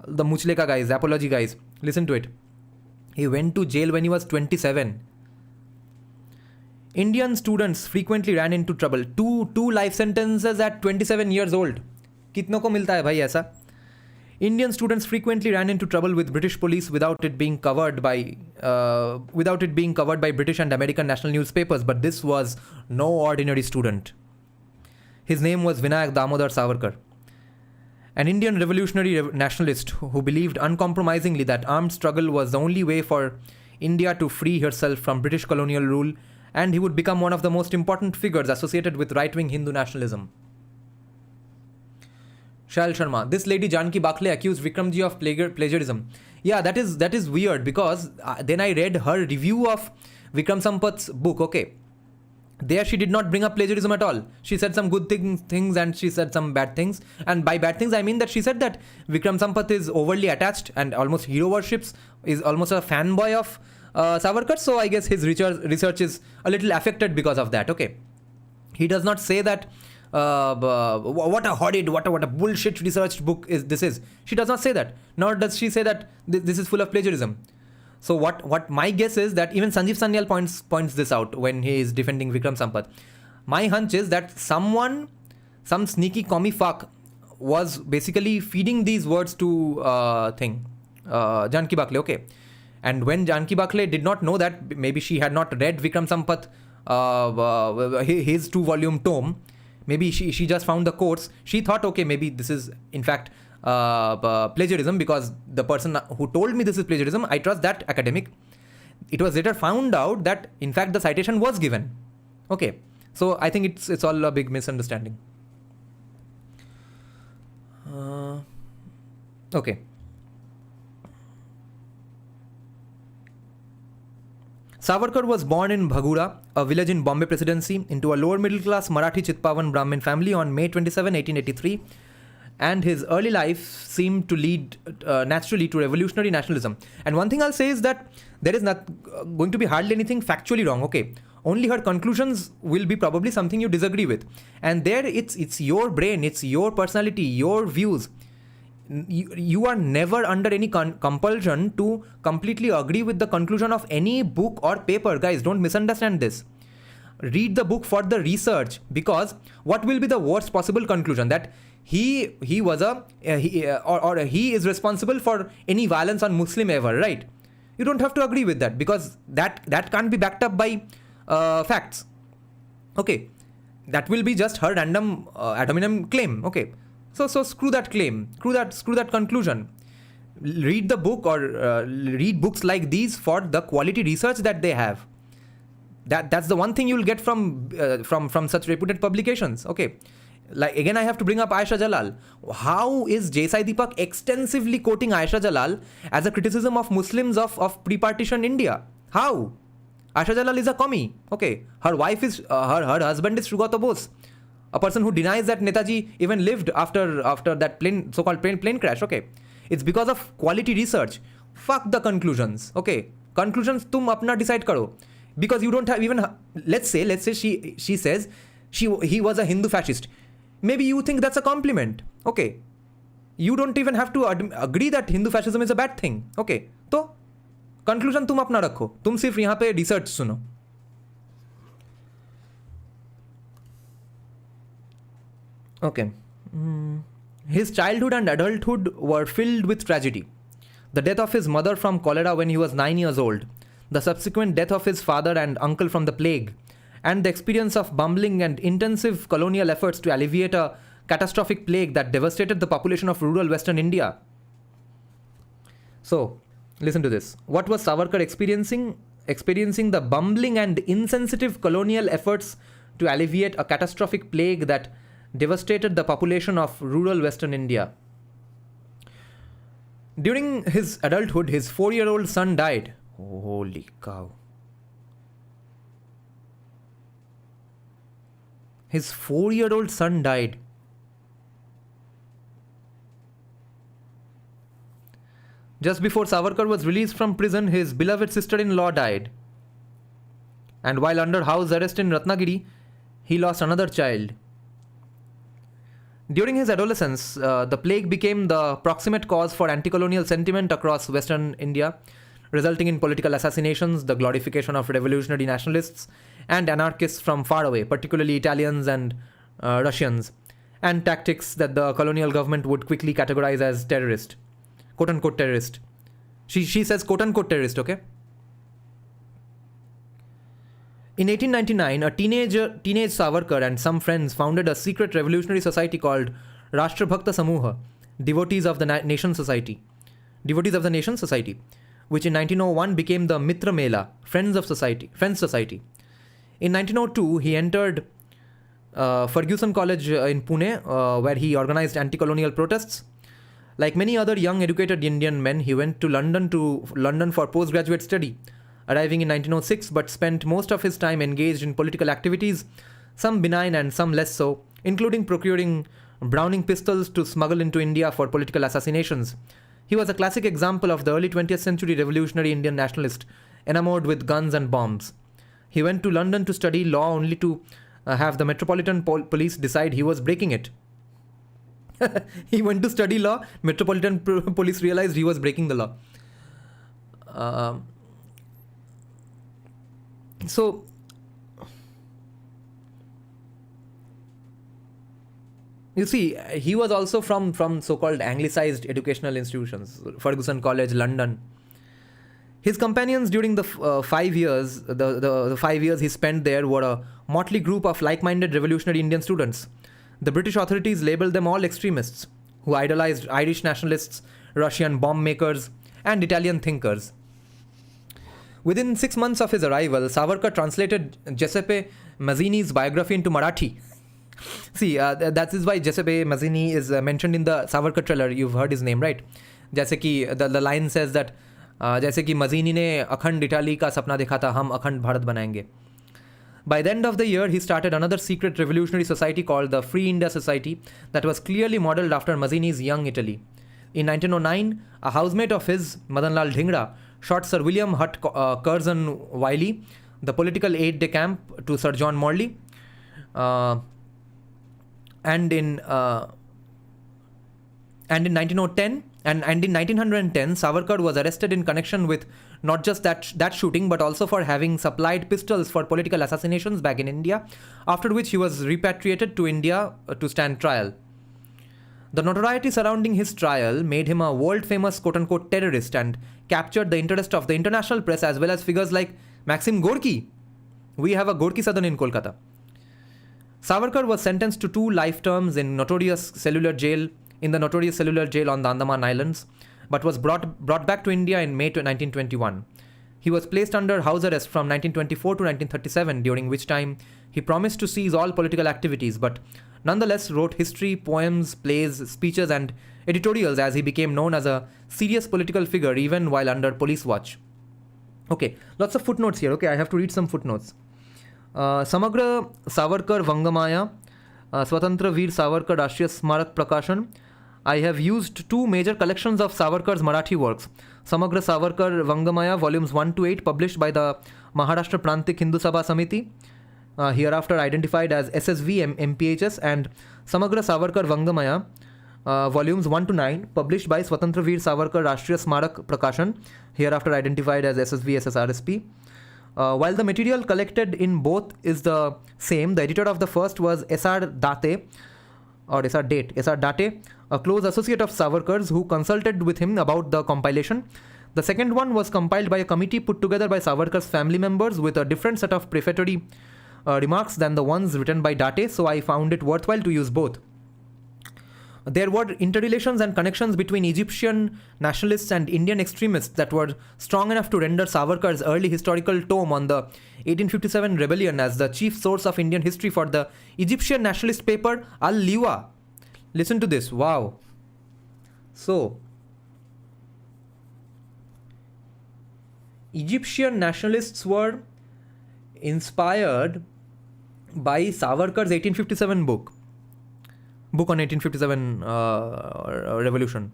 The Muchleka guys, apology guys, listen to it. He went to jail when he was 27. Indian students frequently ran into trouble. Two life sentences at 27 years old. Kitno ko milta hai bhai aisa? Indian students frequently ran into trouble with British police without it being covered by British and American national newspapers. But this was no ordinary student. His name was Vinayak Damodar Savarkar, an Indian revolutionary nationalist who believed uncompromisingly that armed struggle was the only way for India to free herself from British colonial rule, and he would become one of the most important figures associated with right-wing Hindu nationalism. Shail Sharma. This lady Janki Bakhle accused Vikramji of plagiarism. Yeah, that is weird, because then I read her review of Vikram Sampath's book. Okay, there she did not bring up plagiarism at all. She said some good things and she said some bad things. And by bad things, I mean that she said that Vikram Sampath is overly attached and almost hero worships, is almost a fanboy of Savarkar. So I guess his research is a little affected because of that. Okay, he does not say that what a horrid, what a bullshit researched book this is. She does not say that. Nor does she say that this is full of plagiarism. So what my guess is that even Sanjeev Sanyal points this out when he is defending Vikram Sampath. My hunch is that some sneaky commie fuck was basically feeding these words to Janki Bakhle. Okay. And when Janki Bakhle did not know that, maybe she had not read Vikram Sampath, his 2-volume tome, maybe she just found the quotes. She thought, okay, maybe this is in fact plagiarism, because the person who told me this is plagiarism, I trust that academic. It was later found out that in fact the citation was given. Okay, so I think it's all a big misunderstanding. Okay. Savarkar was born in Bhagura, a village in Bombay Presidency, into a lower middle class Marathi Chitpavan Brahmin family on May 27, 1883, and his early life seemed to lead naturally to revolutionary nationalism. And one thing I'll say is that there is not going to be hardly anything factually wrong, okay? Only her conclusions will be probably something you disagree with. And there it's your brain, it's your personality, your views. You are never under any compulsion to completely agree with the conclusion of any book or paper. Guys, don't misunderstand this. Read the book for the research, because what will be the worst possible conclusion? That he is responsible for any violence on Muslim ever, right? You don't have to agree with that, because that can't be backed up by facts. Okay, that will be just her random ad hominem claim. Okay, so screw that claim, screw that conclusion. Read the book, or read books like these for the quality research that they have. That's the one thing you will get from such reputed publications. Okay, like again I have to bring up Aisha Jalal. How is Jesai Deepak extensively quoting Aisha Jalal as a criticism of Muslims of pre-partition India? How? Aisha Jalal is a commie. Okay, her wife is her husband is Sugata Bose, a person who denies that Netaji even lived after that so-called plane crash. Okay, it's because of quality research. Fuck the conclusions. Okay, conclusions tum apna decide karo, because you don't have even. Let's say she says he was a Hindu fascist. Maybe you think that's a compliment. Okay, you don't even have to agree that Hindu fascism is a bad thing. Okay, तो conclusion तुम अपना रखो, तुम सिर्फ यहाँ पे research सुनो. Okay. His childhood and adulthood were filled with tragedy. The death of his mother from cholera when he was 9 years old, the subsequent death of his father and uncle from the plague, and the experience of bumbling and intensive colonial efforts to alleviate a catastrophic plague that devastated the population of rural Western India. So, listen to this. What was Savarkar experiencing? Experiencing the bumbling and insensitive colonial efforts to alleviate a catastrophic plague that devastated the population of rural Western India. During his adulthood, his 4-year-old son died. Holy cow. His 4-year-old son died. Just before Savarkar was released from prison, his beloved sister-in-law died. And while under house arrest in Ratnagiri, he lost another child. During his adolescence, the plague became the proximate cause for anti-colonial sentiment across Western India, resulting in political assassinations, the glorification of revolutionary nationalists and anarchists from far away, particularly Italians and Russians, and tactics that the colonial government would quickly categorize as terrorist, quote-unquote terrorist. She says quote-unquote terrorist, okay? In 1899, a teenage Savarkar and some friends founded a secret revolutionary society called Rashtrabhakta Samuha, Devotees of the Nation Society, which in 1901 became the Mitra Mela, Friends Society. In 1902, he entered Ferguson College in Pune, where he organized anti-colonial protests. Like many other young educated Indian men, he went to London for postgraduate study, arriving in 1906, but spent most of his time engaged in political activities, some benign and some less so, including procuring Browning pistols to smuggle into India for political assassinations. He was a classic example of the early 20th century revolutionary Indian nationalist, enamored with guns and bombs. He went to London to study law only to have the Metropolitan Police decide he was breaking it. He went to study law, Metropolitan Police realized he was breaking the law. So, You see, he was also from so-called anglicized educational institutions, Ferguson College, London. His companions during the 5 years, the 5 years he spent there, were a motley group of like-minded revolutionary Indian students. The British authorities labelled them all extremists, who idolized Irish nationalists, Russian bomb makers, and Italian thinkers. Within 6 months of his arrival, Savarkar translated Giuseppe Mazzini's biography into Marathi. See, that is why Giuseppe Mazzini is mentioned in the Savarkar trailer. You've heard his name, right? जैसे कि the line says that जैसे कि मजीनी ने अखंड Italy का सपना देखा था, हम अखंड भारत बनाएंगे. By the end of the year, he started another secret revolutionary society called the Free India Society that was clearly modelled after Mazzini's Young Italy. In 1909, a housemate of his, Madanlal Dhingra, shot Sir William Hutt Curzon Wiley, the political aide-de-camp to Sir John Morley. And in 1910, and in 1910, Savarkar was arrested in connection with not just that shooting, but also for having supplied pistols for political assassinations back in India, after which he was repatriated to India to stand trial. The notoriety surrounding his trial made him a world-famous quote-unquote terrorist and captured the interest of the international press as well as figures like Maxim Gorky. We have a Gorky Sadan in Kolkata. Savarkar was sentenced to 2 life terms in the notorious cellular jail on the Andaman Islands, but was brought back to India in May 1921. He was placed under house arrest from 1924 to 1937, during which time he promised to cease all political activities, but nonetheless wrote history, poems, plays, speeches, and editorials as he became known as a serious political figure even while under police watch. Okay, lots of footnotes here. Okay, I have to read some footnotes. Samagra Savarkar Vangamaya, Swatantra Veer Savarkar Rashtriya Smarak Prakashan. I have used 2 major collections of Savarkar's Marathi works. Samagra Savarkar Vangamaya, volumes 1 to 8, published by the Maharashtra Prantik Hindu Sabha Samiti, hereafter identified as SSV MPHS, and Samagra Savarkar Vangamaya, volumes 1 to 9, published by Swatantra Veer Savarkar Rashtriya Smarak Prakashan, hereafter identified as SSV SSRSP. While the material collected in both is the same, the editor of the first was S.R. Date, a close associate of Savarkar's who consulted with him about the compilation. The second one was compiled by a committee put together by Savarkar's family members with a different set of prefatory remarks than the ones written by Date, so I found it worthwhile to use both. There were interrelations and connections between Egyptian nationalists and Indian extremists that were strong enough to render Savarkar's early historical tome on the 1857 rebellion as the chief source of Indian history for the Egyptian nationalist paper Al-Liwa. Listen to this. Wow. So, Egyptian nationalists were inspired by Savarkar's 1857 book on 1857 revolution.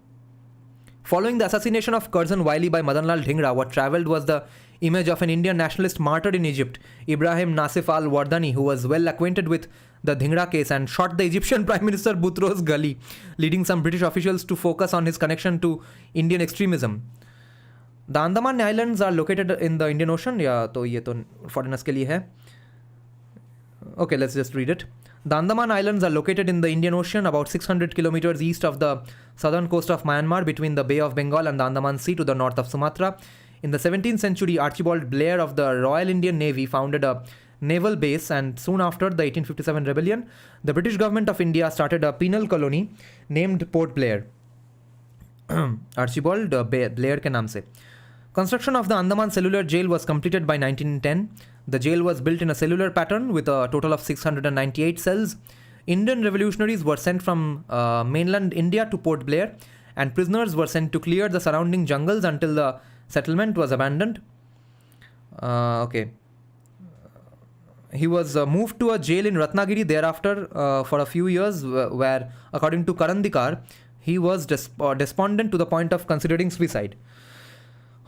Following the assassination of Curzon Wiley by Madanlal Dhingra, what travelled was the image of an Indian nationalist martyred in Egypt, Ibrahim Nasif al-Wardani, who was well acquainted with the Dhingra case and shot the Egyptian Prime Minister Boutros Ghali, leading some British officials to focus on his connection to Indian extremism. The Andaman Islands are located in the Indian Ocean. Yeah, तो ये तो foreigners के लिए है. Okay, let's just read it. The Andaman Islands are located in the Indian Ocean, about 600 kilometers east of the southern coast of Myanmar, between the Bay of Bengal and the Andaman Sea to the north of Sumatra. In the 17th century, Archibald Blair of the Royal Indian Navy founded a naval base, and soon after the 1857 rebellion, the British government of India started a penal colony named Port Blair. Archibald Blair के नाम से. Construction of the Andaman Cellular Jail was completed by 1910. The jail was built in a cellular pattern with a total of 698 cells. Indian revolutionaries were sent from mainland India to Port Blair, and prisoners were sent to clear the surrounding jungles until the settlement was abandoned. Okay. He was moved to a jail in Ratnagiri thereafter for a few years, where, according to Karandikar, he was despondent to the point of considering suicide.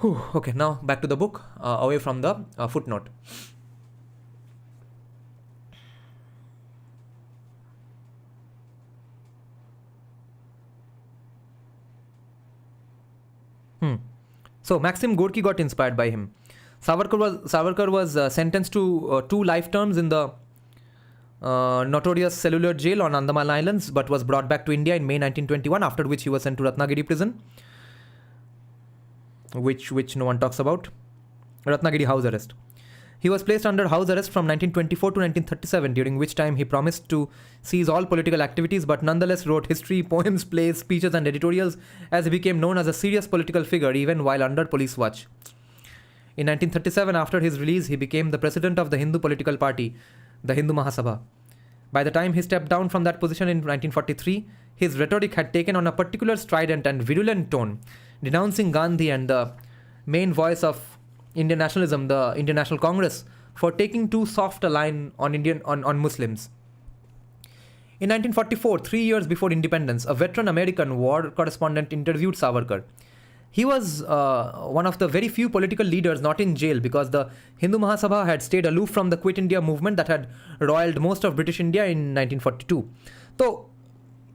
Okay, now back to the book, away from the footnote. So Maxim Gorky got inspired by him. Savarkar was sentenced to 2 life terms in the notorious cellular jail on Andaman Islands, but was brought back to India in May 1921, after which he was sent to Ratnagiri prison, which no one talks about. Ratnagiri house arrest. He was placed under house arrest from 1924 to 1937, during which time he promised to cease all political activities, but nonetheless wrote history, poems, plays, speeches and editorials, as he became known as a serious political figure even while under police watch. In 1937, after his release, he became the president of the Hindu political party, the Hindu Mahasabha. By the time he stepped down from that position in 1943, his rhetoric had taken on a particular strident and virulent tone, denouncing Gandhi and the main voice of Indian nationalism, the Indian National Congress, for taking too soft a line on Muslims. In 1944, 3 years before independence, a veteran American war correspondent interviewed Savarkar. He was one of the very few political leaders not in jail, because the Hindu Mahasabha had stayed aloof from the Quit India movement that had roiled most of British India in 1942. तो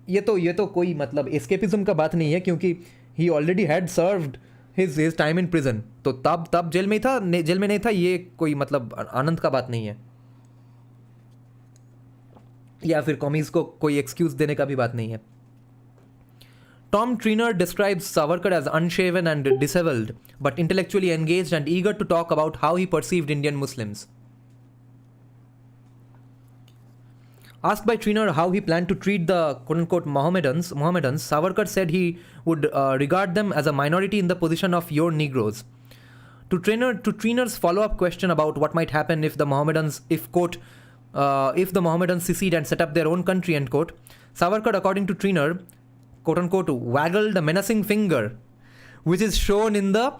ये तो कोई मतलब escapism का बात नहीं है, क्योंकि he already had served his time in prison. तो तब जेल में था, जेल में नहीं था, ये कोई मतलब आनंद का बात नहीं है, या फिर कॉमीज को कोई एक्सक्यूज देने का भी बात नहीं है. Tom Trainer describes Savarkar as unshaven and disheveled, but intellectually engaged and eager to talk about how he perceived Indian Muslims. Asked by Trainer how he planned to treat the quote-unquote Mohammedans, Savarkar said he would regard them as a minority in the position of your Negroes. To Trainer's follow-up question about what might happen if the Mohammedans, if the Mohammedans secede and set up their own country, end quote, Savarkar, according to Trainer, quote-unquote, waggled a menacing finger, which is shown in the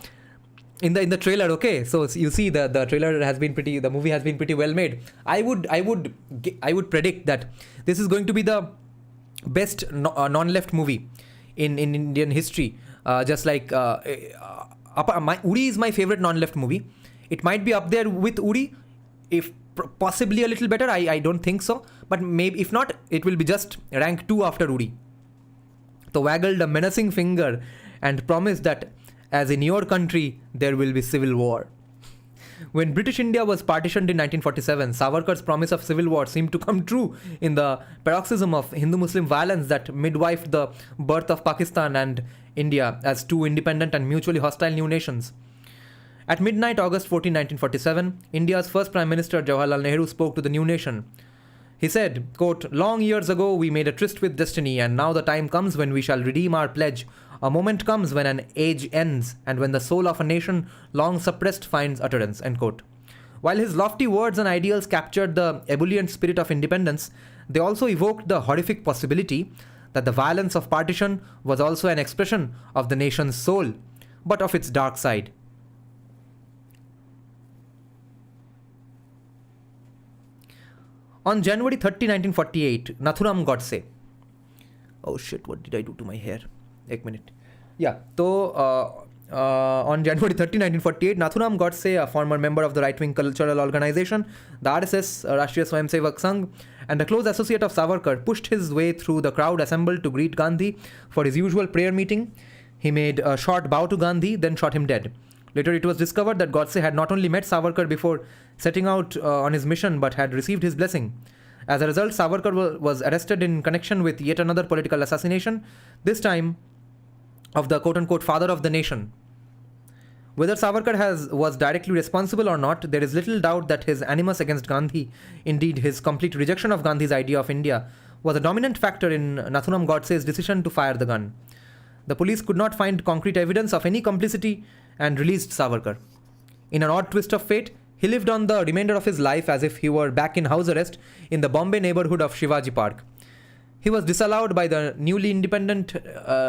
trailer. Okay, so you see the trailer has been the movie has been pretty well made. I would predict that this is going to be the best non-left movie in Indian history. Just like Uri is my favorite non-left movie. It might be up there with Uri, if possibly a little better. I don't think so, but maybe if not, it will be just rank 2 after Uri. So waggled a menacing finger and promised that, as in your country, there will be civil war. When British India was partitioned in 1947, Savarkar's promise of civil war seemed to come true in the paroxysm of Hindu-Muslim violence that midwifed the birth of Pakistan and India as two independent and mutually hostile new nations. At midnight, August 14, 1947, India's first Prime Minister Jawaharlal Nehru spoke to the new nation. He said, quote, "Long years ago we made a tryst with destiny, and now the time comes when we shall redeem our pledge. A moment comes when an age ends, and when the soul of a nation long suppressed finds utterance," end quote. While his lofty words and ideals captured the ebullient spirit of independence, they also evoked the horrific possibility that the violence of partition was also an expression of the nation's soul, but of its dark side. On January 30, 1948, Nathuram Godse. Oh shit, what did I do to my hair? Ek minute. Yeah, so on January 30, 1948, Nathuram Godse, a former member of the right-wing cultural organization, the RSS, Rashtriya Swayamsevak Sangh, and a close associate of Savarkar, pushed his way through the crowd assembled to greet Gandhi for his usual prayer meeting. He made a short bow to Gandhi, then shot him dead. Later, it was discovered that Godse had not only met Savarkar before setting out on his mission, but had received his blessing. As a result, Savarkar was arrested in connection with yet another political assassination, this time of the quote-unquote father of the nation. Whether Savarkar was directly responsible or not, there is little doubt that his animus against Gandhi, indeed his complete rejection of Gandhi's idea of India, was a dominant factor in Nathuram Godse's decision to fire the gun. The police could not find concrete evidence of any complicity and released Savarkar. In an odd twist of fate, he lived on the remainder of his life as if he were back in house arrest in the Bombay neighborhood of Shivaji Park. He was disallowed by the newly independent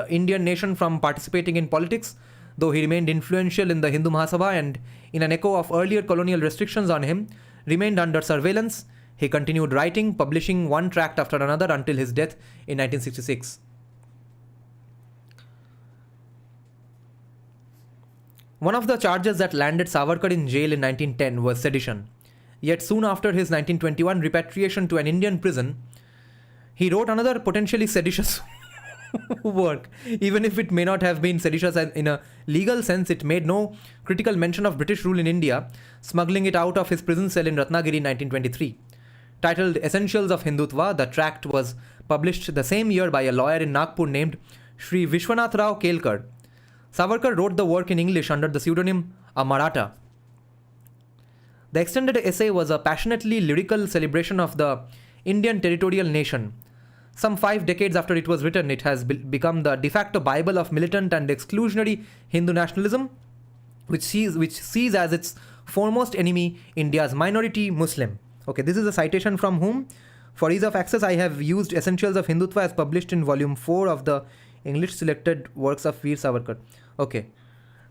Indian nation from participating in politics, though he remained influential in the Hindu Mahasabha and, in an echo of earlier colonial restrictions on him, remained under surveillance. He continued writing, publishing one tract after another until his death in 1966. One of the charges that landed Savarkar in jail in 1910 was sedition. Yet soon after his 1921 repatriation to an Indian prison, he wrote another potentially seditious work. Even if it may not have been seditious in a legal sense, it made no critical mention of British rule in India, smuggling it out of his prison cell in Ratnagiri in 1923. titled Essentials of Hindutva. The tract was published the same year by a lawyer in Nagpur named Sri Vishwanath Rao Kelkar. Savarkar wrote the work in English under the pseudonym A Maratha. The extended essay was a passionately lyrical celebration of the Indian territorial nation. Some 5 decades after it was written, it has become the de facto Bible of militant and exclusionary Hindu nationalism, which sees as its foremost enemy India's minority Muslim. Okay, this is a citation from whom? For ease of access, I have used Essentials of Hindutva as published in volume 4 of the English selected works of Veer Savarkar.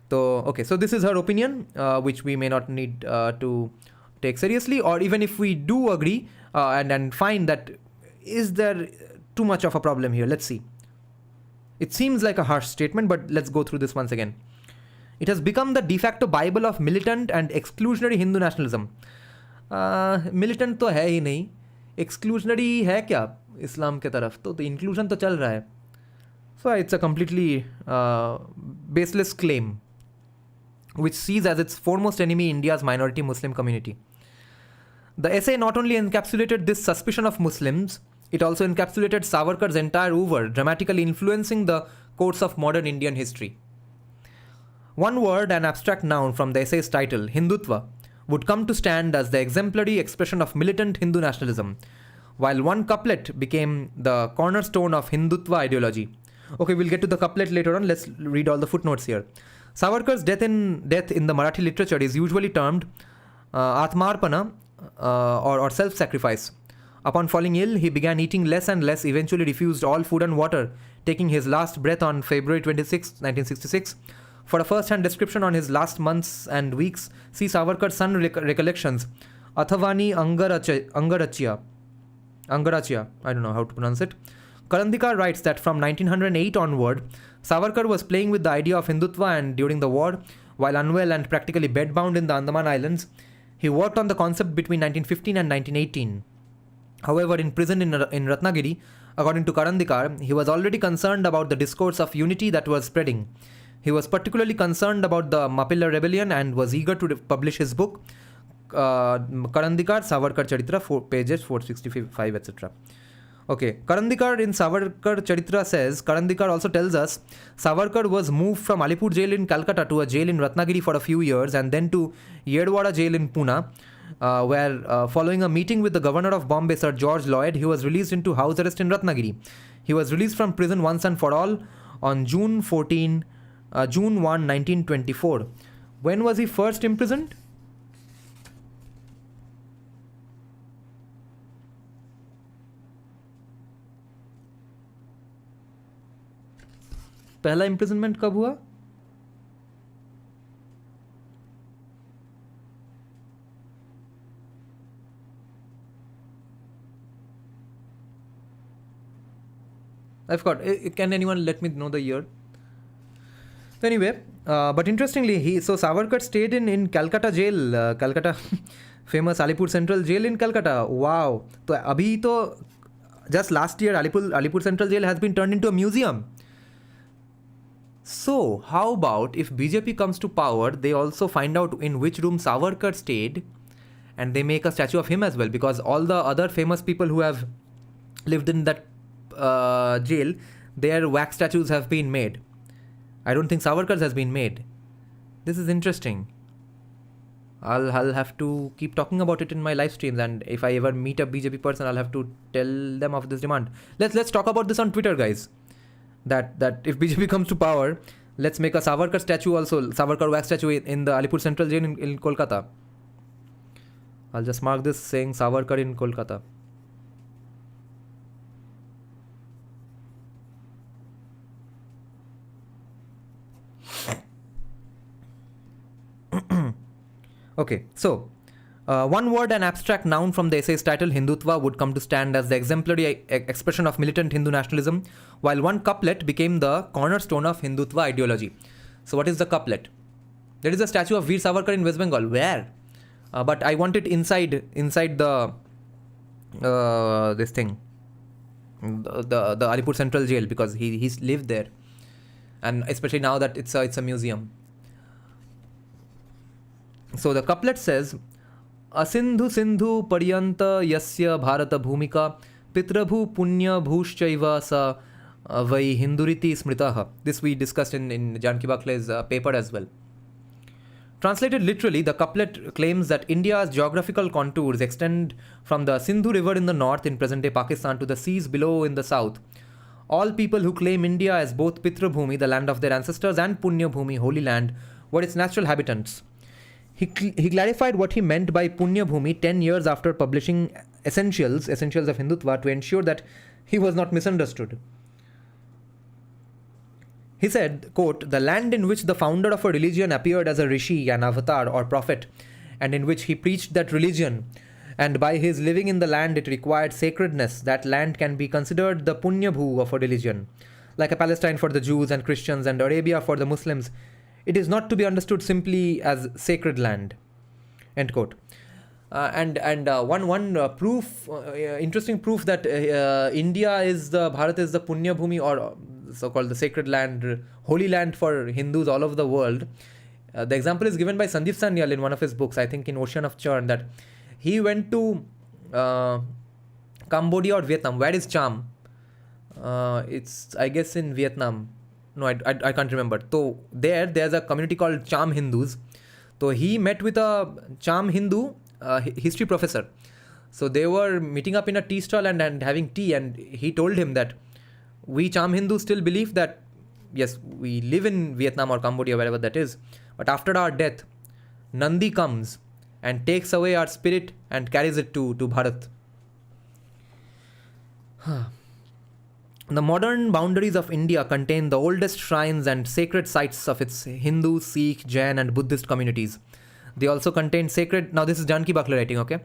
So this is her opinion, which we may not need to take seriously, or even if we do agree and find that is there too much of a problem here. Let's see. It seems like a harsh statement, but let's go through this once again. It has become the de facto Bible of militant and exclusionary Hindu nationalism. Militant तो है ही नहीं, exclusionary है क्या इस्लाम के तरफ, तो inclusion तो चल रहा है. So it's a completely baseless claim, which sees as its foremost enemy India's minority Muslim community. The essay not only encapsulated this suspicion of Muslims, it also encapsulated Savarkar's entire oeuvre, dramatically influencing the course of modern Indian history. One word and abstract noun from the essay's title, Hindutva, would come to stand as the exemplary expression of militant Hindu nationalism, while one couplet became the cornerstone of Hindutva ideology. Okay, we'll get to the couplet later on. Let's read all the footnotes here. Savarkar's death in the Marathi literature is usually termed Atmarpana or self-sacrifice. Upon falling ill, he began eating less and less, eventually refused all food and water, taking his last breath on February 26, 1966. For a first-hand description on his last months and weeks, see Savarkar's son recollections, Athavani Angarachya, I don't know how to pronounce it. Karandikar writes that from 1908 onward, Savarkar was playing with the idea of Hindutva, and during the war, while unwell and practically bedbound in the Andaman Islands, he worked on the concept between 1915 and 1918. However, in prison in Ratnagiri, according to Karandikar, he was already concerned about the discourse of unity that was spreading. He was particularly concerned about the Mappila rebellion and was eager to publish his book, Karandikar, Savarkar Charitra, pages 465, etc. Okay, Karandikar in Savarkar Charitra says, Karandikar also tells us, Savarkar was moved from Alipur jail in Calcutta to a jail in Ratnagiri for a few years and then to Yedwada jail in Pune, where following a meeting with the governor of Bombay, Sir George Lloyd, he was released into house arrest in Ratnagiri. He was released from prison once and for all on June 1, 1924. When was he first imprisoned? पहला imprisonment कब हुआ? I forgot. Can anyone let me know the year? Anyway, but interestingly, Savarkar stayed in Calcutta jail, Calcutta famous Alipur Central jail in Calcutta. Wow. So abhi to just last year Alipur Central jail has been turned into a museum. So how about if BJP comes to power, they also find out in which room Savarkar stayed and they make a statue of him as well, because all the other famous people who have lived in that jail, their wax statues have been made. I don't think Savarkar's has been made. This is interesting. I'll have to keep talking about it in my live streams, and if I ever meet a BJP person, I'll have to tell them of this demand. Let's talk about this on Twitter, guys. That if BJP comes to power, let's make a Savarkar statue also, Savarkar wax statue in the Alipur Central jail in Kolkata. I'll just mark this saying Savarkar in Kolkata. Okay, so one word and abstract noun from the essay's title, Hindutva, would come to stand as the exemplary expression of militant Hindu nationalism, while one couplet became the cornerstone of Hindutva ideology. So what is the couplet? There is a statue of Veer Savarkar in West Bengal. Where? But I want it inside the this thing, the Alipur Central jail, because he's lived there, and especially now that it's a museum. So the couplet says, Asindhu Sindhu Paryanta Yasya Bharata Bhumika Pitrabhu Punya Bhushchaiva Sa Vai Hinduriti Smritaha. This we discussed in Janki Bakhle's paper as well. Translated literally, the couplet claims that India's geographical contours extend from the Sindhu River in the north in present-day Pakistan to the seas below in the south. All people who claim India as both Pitra Bhumi, the land of their ancestors, and Punya Bhumi, holy land, were its natural habitants. He clarified what he meant by Punya Bhumi 10 years after publishing Essentials of Hindutva, to ensure that he was not misunderstood. He said, quote, "The land in which the founder of a religion appeared as a rishi, an avatar or prophet, and in which he preached that religion, and by his living in the land it required sacredness, that land can be considered the Punya Bhu of a religion. Like a Palestine for the Jews and Christians and Arabia for the Muslims, it is not to be understood simply as sacred land." End quote. Interesting proof that India is Bharat is the Punya Bhumi, or so-called the sacred land, holy land for Hindus all over the world. The example is given by Sandeep Sanyal in one of his books, I think in Ocean of Churn, that he went to Cambodia or Vietnam. Where is Cham? It's, I guess, in Vietnam. No, I can't remember. So there's a community called Cham Hindus. So he met with a Cham Hindu history professor. So they were meeting up in a tea stall and having tea, and he told him that we Cham Hindus still believe that, yes, we live in Vietnam or Cambodia, wherever that is, but after our death, Nandi comes and takes away our spirit and carries it to Bharat. The modern boundaries of India contain the oldest shrines and sacred sites of its Hindu, Sikh, Jain and Buddhist communities. They also contain sacred... Now this is Janki Bakhle writing, okay?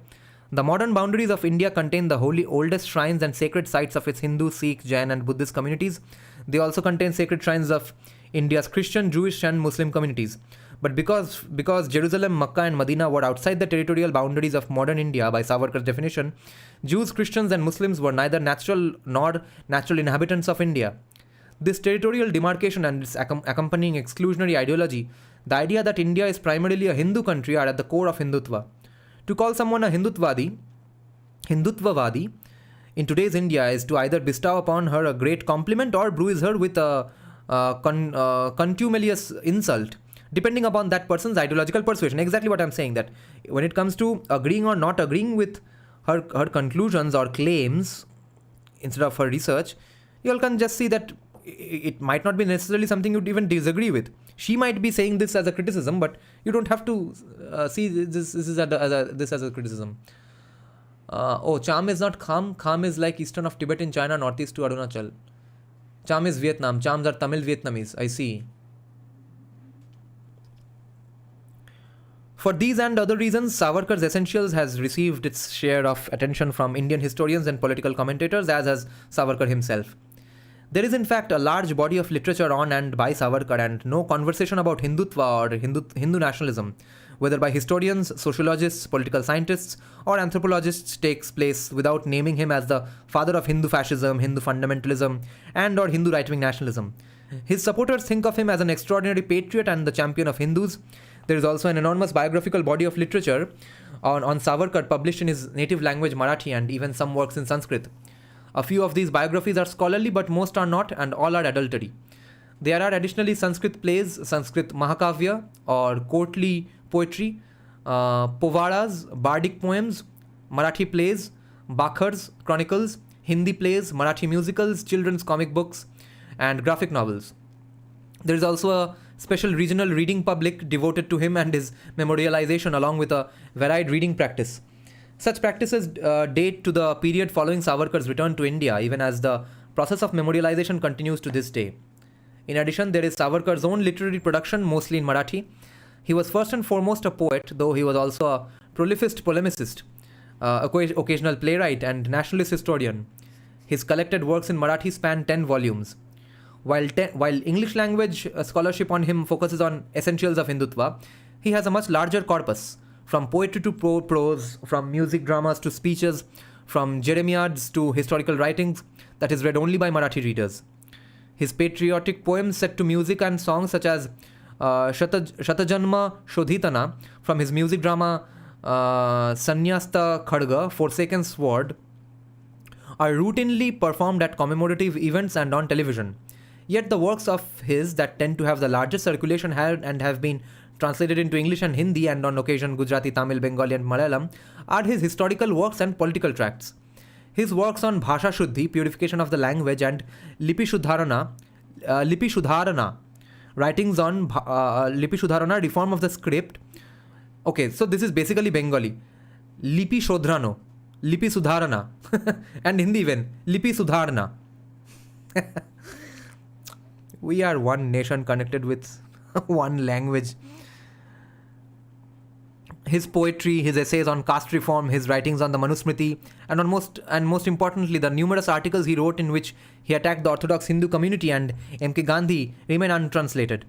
The modern boundaries of India contain the oldest shrines and sacred sites of its Hindu, Sikh, Jain and Buddhist communities. They also contain sacred shrines of India's Christian, Jewish and Muslim communities. But because Jerusalem, Makkah and Medina were outside the territorial boundaries of modern India by Savarkar's definition, Jews, Christians and Muslims were neither natural nor natural inhabitants of India. This territorial demarcation and its accompanying exclusionary ideology, the idea that India is primarily a Hindu country, are at the core of Hindutva. To call someone a Hindutvadi in today's India is to either bestow upon her a great compliment or bruise her with a contumelious insult, depending upon that person's ideological persuasion. Exactly what I'm saying, that when it comes to agreeing or not agreeing with her conclusions or claims instead of her research, you all can just see that it might not be necessarily something you'd even disagree with. She might be saying this as a criticism, but you don't have to see this as a criticism. Cham is not Kham. Kham is like eastern of Tibet in China, northeast to Arunachal. Cham is Vietnam. Chams are Tamil Vietnamese. I see. For these and other reasons, Savarkar's Essentials has received its share of attention from Indian historians and political commentators, as has Savarkar himself. There is in fact a large body of literature on and by Savarkar, and no conversation about Hindutva or Hindu nationalism, whether by historians, sociologists, political scientists or anthropologists, takes place without naming him as the father of Hindu fascism, Hindu fundamentalism and or Hindu right-wing nationalism. His supporters think of him as an extraordinary patriot and the champion of Hindus. There is also an enormous biographical body of literature on Savarkar published in his native language Marathi, and even some works in Sanskrit. A few of these biographies are scholarly, but most are not, and all are adultery. There are additionally Sanskrit plays, Sanskrit Mahakavya or courtly poetry, Povadas, bardic poems, Marathi plays, Bakhars, chronicles, Hindi plays, Marathi musicals, children's comic books, and graphic novels. There is also a special regional reading public devoted to him and his memorialization, along with a varied reading practice. Such practices date to the period following Savarkar's return to India, even as the process of memorialization continues to this day. In addition, there is Savarkar's own literary production, mostly in Marathi. He was first and foremost a poet, though he was also a prolific polemicist, occasional playwright and nationalist historian. His collected works in Marathi span 10 volumes. While English language scholarship on him focuses on essentials of Hindutva, he has a much larger corpus, from poetry to prose, from music dramas to speeches, from jeremiads to historical writings, that is read only by Marathi readers. His patriotic poems set to music and songs such as Shatajanma Shodhitana from his music drama Sanyasta Khadga, Forsaken Sword, are routinely performed at commemorative events and on television. Yet the works of his that tend to have the largest circulation have been translated into English and Hindi, and on occasion Gujarati, Tamil, Bengali and Malayalam, are his historical works and political tracts. His works on Bhasha Shuddhi, purification of the language, and Lipi Sudharana, writings on Lipi Sudharana, reform of the script. Okay, so this is basically Bengali. Lipi Shodhrano, Lipi Sudharana, and Hindi even, Lipi Sudharana. We are one nation connected with one language. His poetry, his essays on caste reform, his writings on the Manusmriti, and most importantly, the numerous articles he wrote in which he attacked the Orthodox Hindu community and M.K. Gandhi remain untranslated.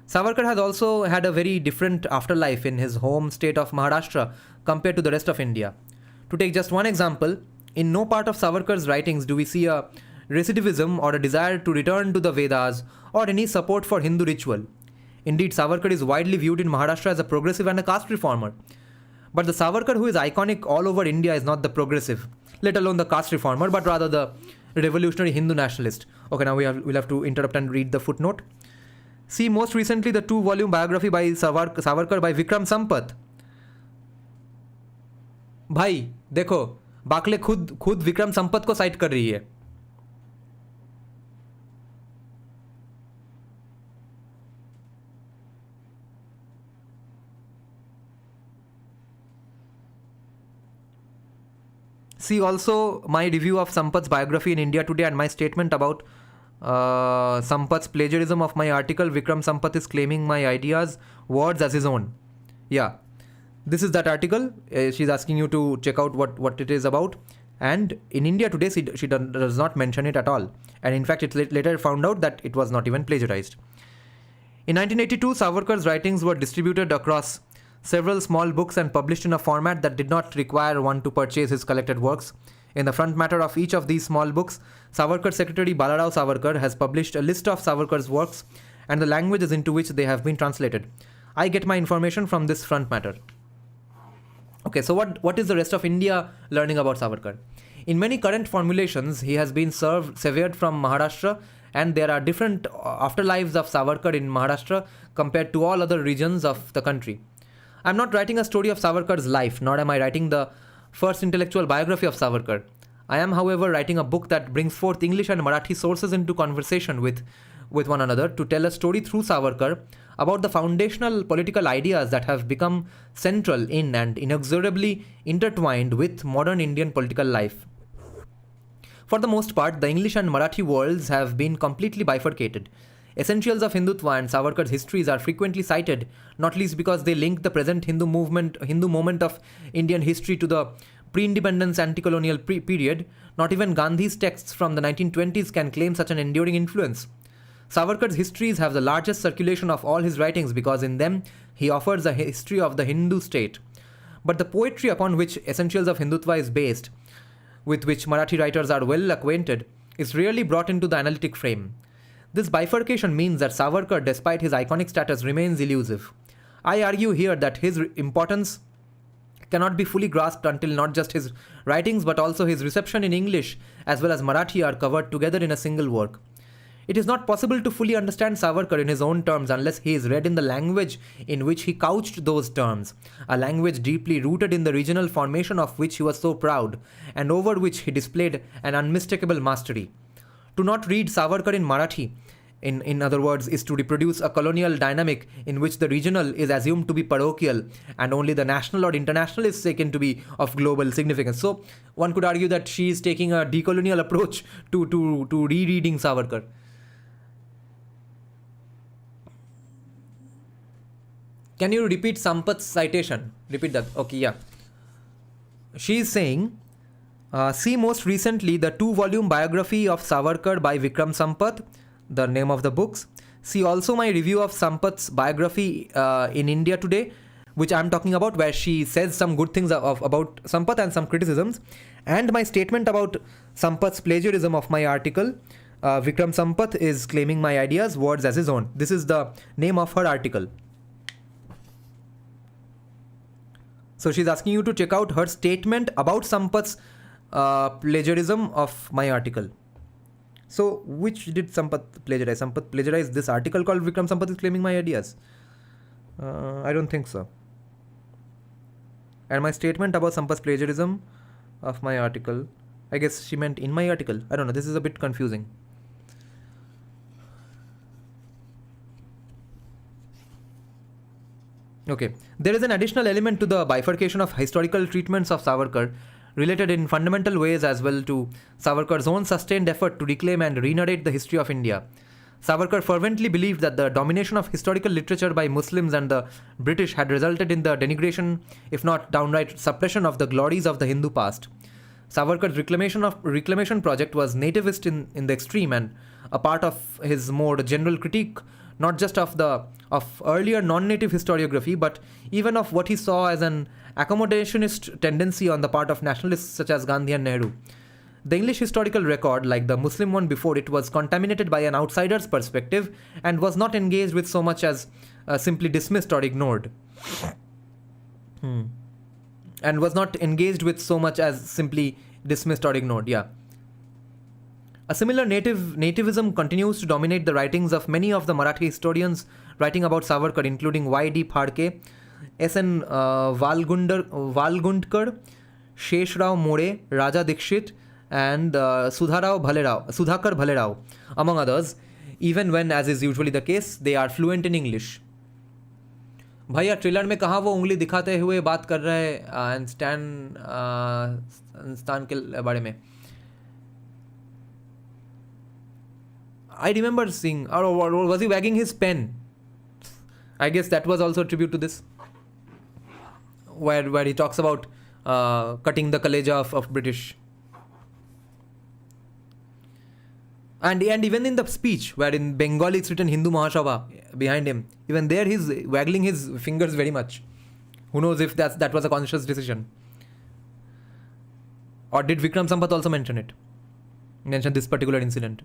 Savarkar has also had a very different afterlife in his home state of Maharashtra compared to the rest of India. To take just one example, in no part of Savarkar's writings do we see a recidivism or a desire to return to the Vedas or any support for Hindu ritual. Indeed, Savarkar is widely viewed in Maharashtra as a progressive and a caste reformer. But the Savarkar who is iconic all over India is not the progressive, let alone the caste reformer, but rather the revolutionary Hindu nationalist. Okay, now we'll have to interrupt and read the footnote. See most recently the 2-volume biography by Savarkar by Vikram Sampath. भाई देखो, बाकले खुद विक्रम संपत को site कर रही है. See also my review of Sampath's biography in India Today and my statement about Sampath's plagiarism of my article. Vikram Sampath is claiming my ideas, words as his own. Yeah, this is that article. She's asking you to check out what it is about. And in India Today, she does not mention it at all. And in fact, it's later found out that it was not even plagiarized. In 1982, Savarkar's writings were distributed across several small books and published in a format that did not require one to purchase his collected works. In the front matter of each of these small books, Savarkar's secretary Balarao Savarkar has published a list of Savarkar's works and the languages into which they have been translated. I get my information from this front matter. Okay, so what is the rest of India learning about Savarkar? In many current formulations, he has been severed from Maharashtra, and there are different afterlives of Savarkar in Maharashtra compared to all other regions of the country. I am not writing a story of Savarkar's life, nor am I writing the first intellectual biography of Savarkar. I am, however, writing a book that brings forth English and Marathi sources into conversation with one another to tell a story through Savarkar about the foundational political ideas that have become central in and inexorably intertwined with modern Indian political life. For the most part, the English and Marathi worlds have been completely bifurcated. Essentials of Hindutva and Savarkar's histories are frequently cited, not least because they link the present Hindu moment of Indian history to the pre-independence anti-colonial period. Not even Gandhi's texts from the 1920s can claim such an enduring influence. Savarkar's histories have the largest circulation of all his writings because in them he offers a history of the Hindu state. But the poetry upon which Essentials of Hindutva is based, with which Marathi writers are well acquainted, is rarely brought into the analytic frame. This bifurcation means that Savarkar, despite his iconic status, remains elusive. I argue here that his importance cannot be fully grasped until not just his writings but also his reception in English as well as Marathi are covered together in a single work. It is not possible to fully understand Savarkar in his own terms unless he is read in the language in which he couched those terms, a language deeply rooted in the regional formation of which he was so proud, and over which he displayed an unmistakable mastery. To not read Savarkar in Marathi, in other words, is to reproduce a colonial dynamic in which the regional is assumed to be parochial and only the national or international is taken to be of global significance. So one could argue that she is taking a decolonial approach to rereading Savarkar. Can you repeat Sampath's citation? Repeat that. Okay, yeah. She is saying, see most recently the 2-volume biography of Savarkar by Vikram Sampath, the name of the books. See also my review of Sampath's biography in India Today, which I'm talking about, where she says some good things about Sampath and some criticisms, and my statement about Sampath's plagiarism of my article. Vikram Sampath is claiming my ideas, words as his own. This is the name of her article. So she's asking you to check out her statement about Sampath's plagiarism of my article. So which did Sampath plagiarize? Sampath plagiarized this article called Vikram Sampath is claiming my ideas. I don't think so. And my statement about Sampath's plagiarism of my article, I guess she meant in my article. I don't know. This is a bit confusing. Okay. There is an additional element to the bifurcation of historical treatments of Savarkar, related in fundamental ways as well to Savarkar's own sustained effort to reclaim and re-narrate the history of India. Savarkar fervently believed that the domination of historical literature by Muslims and the British had resulted in the denigration, if not downright suppression, of the glories of the Hindu past. Savarkar's reclamation project was nativist in the extreme and a part of his more general critique, not just of earlier non-native historiography, but even of what he saw as an accommodationist tendency on the part of nationalists such as Gandhi and Nehru. The English historical record, like the Muslim one before it, was contaminated by an outsider's perspective and was not engaged with so much as simply dismissed or ignored. And was not engaged with so much as simply dismissed or ignored, yeah. A similar nativism continues to dominate the writings of many of the Marathi historians writing about Savarkar, including Y.D. Phadke, S.N. Valgundkar, Sheshrao More, Raja Dikshit, and Sudhakar Bhalerao, among others, even when, as is usually the case, they are fluent in English. भैया trailer में कहाँ वो उंगली दिखाते हुए बात कर रहे हैं स्टान के बारे में? I remember seeing, or was he wagging his pen? I guess that was also a tribute to this, where he talks about cutting the kaleja of British. And even in the speech, where in Bengali it's written Hindu Mahasabha behind him, even there he's waggling his fingers very much. Who knows if that was a conscious decision? Or did Vikram Sampath also mention this particular incident?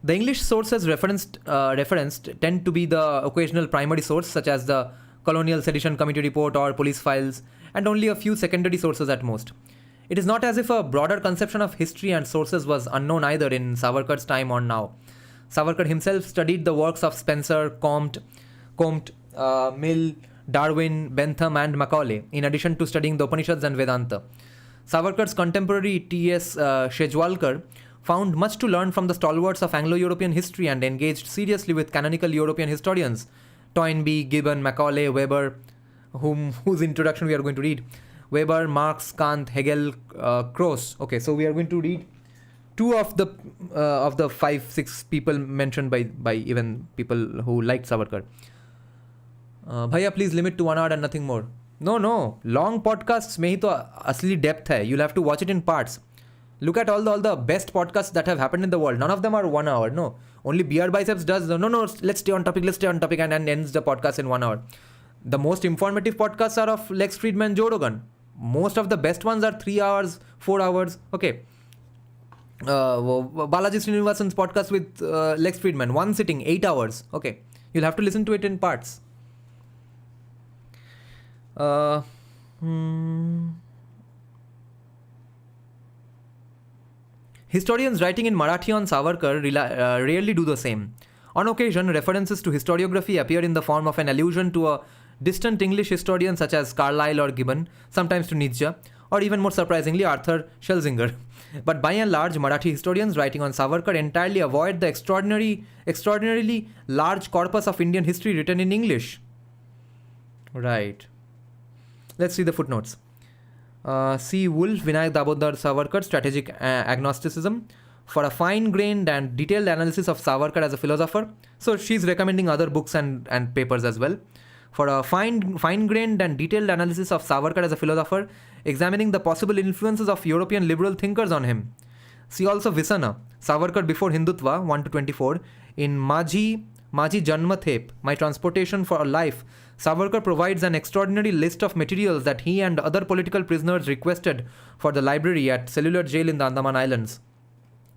The English sources referenced tend to be the occasional primary source, such as the Colonial Sedition Committee report or police files, and only a few secondary sources at most. It is not as if a broader conception of history and sources was unknown either in Savarkar's time or now. Savarkar himself studied the works of Spencer, Comte, Mill, Darwin, Bentham, and Macaulay, in addition to studying the Upanishads and Vedanta. Savarkar's contemporary T.S. Shejwalkar found much to learn from the stalwarts of Anglo-European history and engaged seriously with canonical European historians, Toynbee, Gibbon, Macaulay, Weber, whose introduction we are going to read, Weber, Marx, Kant, Hegel, Cross. Okay, so we are going to read two of the 5-6 people mentioned by even people who liked Savarkar. Bhaiya, please limit to 1 hour and nothing more. No, long podcasts में ही तो असली depth है. You'll have to watch it in parts. Look at all the best podcasts that have happened in the world. None of them are 1 hour. No, only Beer Biceps does. No. Let's stay on topic, and ends the podcast in 1 hour. The most informative podcasts are of Lex Friedman, Joe Rogan. Most of the best ones are 3 hours, 4 hours. Okay. Balaji Srinivasan's podcast with Lex Friedman, one sitting, 8 hours. Okay. You'll have to listen to it in parts. Historians writing in Marathi on Savarkar rarely do the same. On occasion, references to historiography appear in the form of an allusion to a distant English historian such as Carlyle or Gibbon, sometimes to Nietzsche, or even more surprisingly, Arthur Schlesinger. But by and large, Marathi historians writing on Savarkar entirely avoid the extraordinarily large corpus of Indian history written in English. Right. Let's see the footnotes. See Wolf, Vinayak Damodar Savarkar, Strategic Agnosticism, for a fine-grained and detailed analysis of Savarkar as a philosopher. So she's recommending other books and papers as well. For a fine-grained and detailed analysis of Savarkar as a philosopher, examining the possible influences of European liberal thinkers on him. See also Visana, Savarkar Before Hindutva, 1-24, in Maji Janmathep, My Transportation for Life. Savarkar provides an extraordinary list of materials that he and other political prisoners requested for the library at Cellular Jail in the Andaman Islands.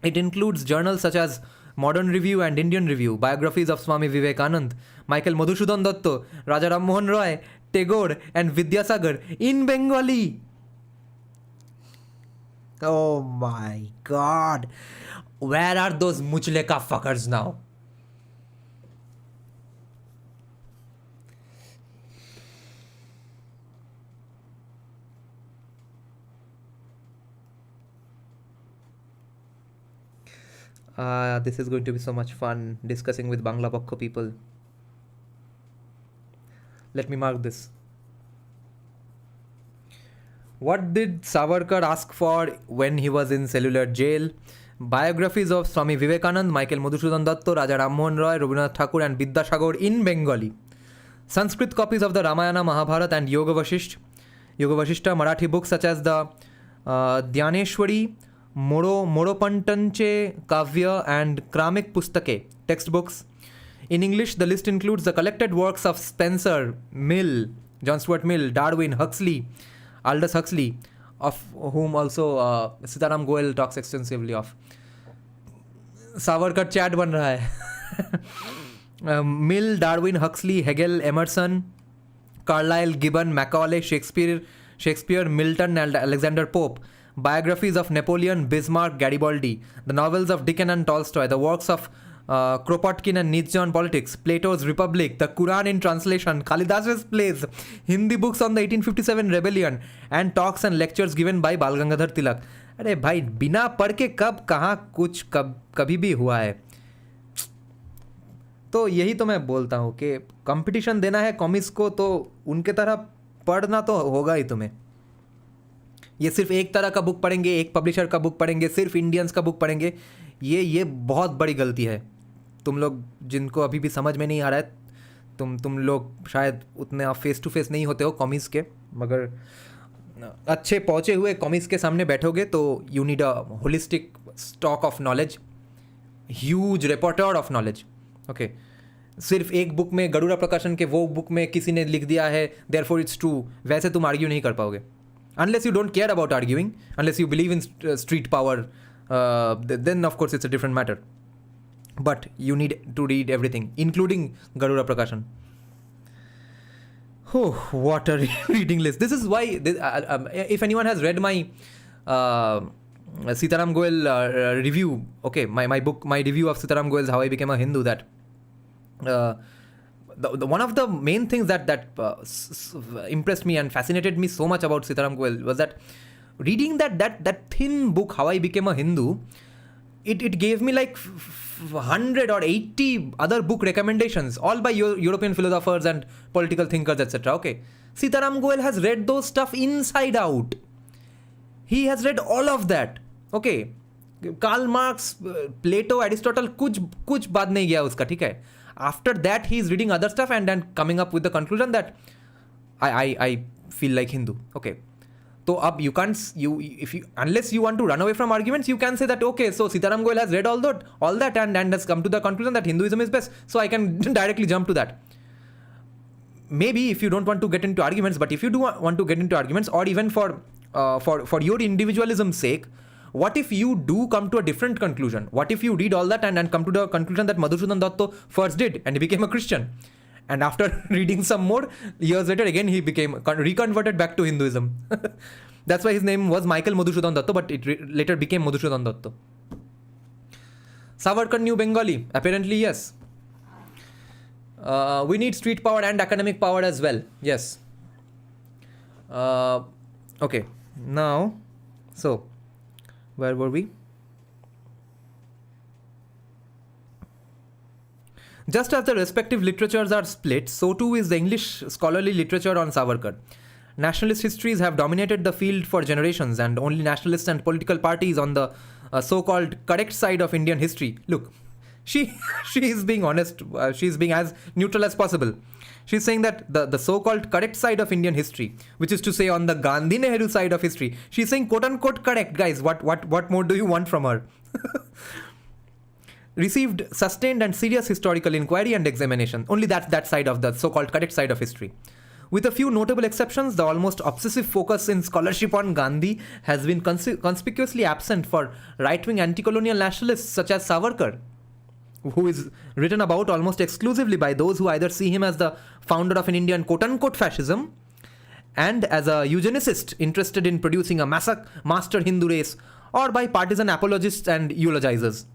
It includes journals such as Modern Review and Indian Review, biographies of Swami Vivekanand, Michael Madhusudan Datta, Raja Ram Mohan Roy, Tagore and Vidyasagar in Bengali. Oh my God. Where are those Muchleka fuckers now? This is going to be so much fun discussing with Bangla Pakho people. Let me mark this. What did Savarkar ask for when he was in cellular jail? Biographies of Swami Vivekanand, Michael Madhusudan Datta, Raja Rammohan Roy, Rabindranath Thakur and Vidyasagar in Bengali. Sanskrit copies of the Ramayana, Mahabharata and Yoga Vasishtha, Marathi books such as the Dhyaneshwari, Moropantanche Kavya and Kramik Pustake textbooks. In English, the list includes the collected works of Spencer, Mill, John Stuart Mill, Darwin, Huxley, Aldous Huxley, of whom also Sitaram Goel talks extensively of. Savarkar chat ban raha hai. Mill, Darwin, Huxley, Hegel, Emerson, Carlyle, Gibbon, Macaulay, Shakespeare, Milton and Alexander Pope. Biographies of Napoleon, Bismarck, Garibaldi, the novels of Dickens and Tolstoy, the works of Kropotkin and Nietzsche on politics, Plato's Republic, the Quran in translation, Kalidas's plays, Hindi books on the 1857 rebellion, and talks and lectures given by Bal Gangadhar Tilak. अरे भाई बिना पढ़ के कब कहाँ कुछ कभी भी हुआ है. तो यही तो मैं बोलता हूँ कि कंपटीशन देना है कॉमिक्स को तो उनके तरह पढ़ना तो होगा ही तुम्हें. ये सिर्फ एक तरह का बुक पढ़ेंगे, एक पब्लिशर का बुक पढ़ेंगे, सिर्फ इंडियंस का बुक पढ़ेंगे, ये बहुत बड़ी गलती है. तुम लोग जिनको अभी भी समझ में नहीं आ रहा है, तुम लोग शायद उतने आप फेस टू फेस नहीं होते हो कॉमिक्स के, मगर अच्छे पहुँचे हुए कॉमिक्स के सामने बैठोगे तो you need a holistic stock of knowledge, huge reporter of knowledge. Okay, सिर्फ एक बुक में गरुड़ा प्रकाशन के वो बुक में किसी ने लिख दिया है देयरफॉर इट्स ट्रू, वैसे तुम आर्ग्यू नहीं कर पाओगे. Unless you don't care about arguing, unless you believe in street power, then of course it's a different matter. But you need to read everything, including Garuda Prakashan. Oh, what a reading list. This is why, if anyone has read my Sitaram Goel review, okay, my book, my review of Sitaram Goel's How I Became a Hindu, that the one of the main things that impressed me and fascinated me so much about Sitaram Goel was that reading that thin book, How I Became a Hindu, it gave me like 100 or 80 other book recommendations, all by European philosophers and political thinkers, etc. Okay, Sitaram Goel has read those stuff inside out. He has read all of that. Okay, Karl Marx, Plato, Aristotle, कुछ बाद नहीं गया उसका, ठीक है. After that, he is reading other stuff and then coming up with the conclusion that I feel like Hindu. Okay. So up you can't unless you want to run away from arguments, you can say that okay, so Sitaram Goel has read all that and has come to the conclusion that Hinduism is best. So I can directly jump to that. Maybe if you don't want to get into arguments, but if you do want to get into arguments, or even for your individualism's sake, what if you do come to a different conclusion? What if you read all that and come to the conclusion that Madhusudan Datta first did and he became a Christian? And after reading some more, years later again he became reconverted back to Hinduism. That's why his name was Michael Madhusudan Datta, but it later became Madhusudan Datta. Savarkar knew Bengali? Apparently yes. We need street power and academic power as well. Yes. Okay. Now, so where were we? Just as the respective literatures are split, so too is the English scholarly literature on Savarkar. Nationalist histories have dominated the field for generations, and only nationalists and political parties on the so-called correct side of Indian history. Look, she is being honest. She is being as neutral as possible. She's saying that the so-called correct side of Indian history, which is to say on the Gandhi-Nehru side of history, she's saying quote-unquote correct. Guys, what more do you want from her? Received sustained and serious historical inquiry and examination. Only that side of the so-called correct side of history. With a few notable exceptions, the almost obsessive focus in scholarship on Gandhi has been conspicuously absent for right-wing anti-colonial nationalists such as Savarkar. who is written about almost exclusively by those who either see him as the founder of an Indian quote-unquote fascism and as a eugenicist interested in producing a master Hindu race, or by partisan apologists and eulogizers.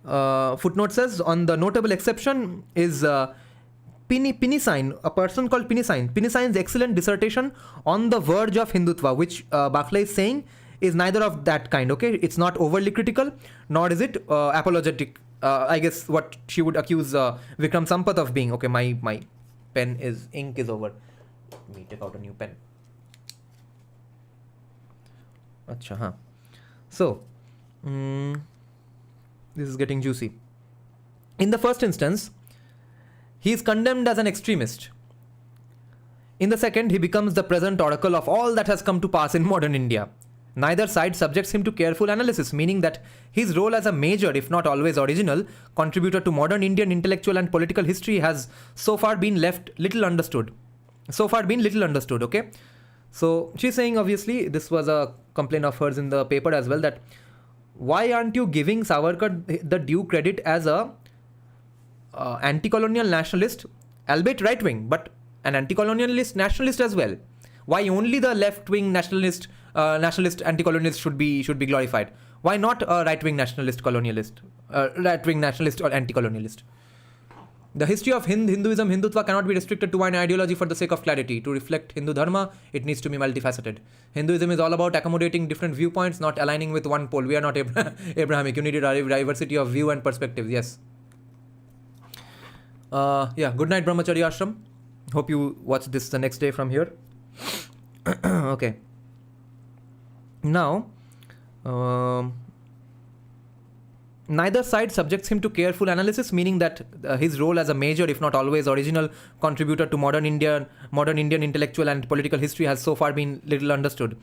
Footnote says, on the notable exception is Pinisine, a person called Pinisine. Pinisine's excellent dissertation on the verge of Hindutva, which Bakhle is saying is neither of that kind, okay? It's not overly critical, nor is it apologetic. I guess what she would accuse Vikram Sampath of being. Okay, my ink is over. Let me take out a new pen. Acha, huh. So, this is getting juicy. In the first instance, he is condemned as an extremist. In the second, he becomes the present oracle of all that has come to pass in modern India. Neither side subjects him to careful analysis, meaning that his role as a major, if not always original, contributor to modern Indian intellectual and political history has so far been little understood, okay? So she's saying, obviously, this was a complaint of hers in the paper as well, that why aren't you giving Savarkar the due credit as a anti-colonial nationalist, albeit right-wing, but an anti-colonialist nationalist as well? Why only the left-wing nationalist anti-colonialist should be glorified? Why not a right-wing nationalist colonialist, right-wing nationalist or anti-colonialist? The history of Hinduism, Hindutva cannot be restricted to one ideology for the sake of clarity. To reflect Hindu Dharma, it needs to be multifaceted. Hinduism is all about accommodating different viewpoints, not aligning with one pole. We are not Abrahamic. You need a diversity of view and perspectives. Yes. Good night, Brahmacharya Ashram. Hope you watch this the next day from here. Okay. Now, neither side subjects him to careful analysis, meaning that his role as a major, if not always original, contributor to modern Indian intellectual and political history has so far been little understood.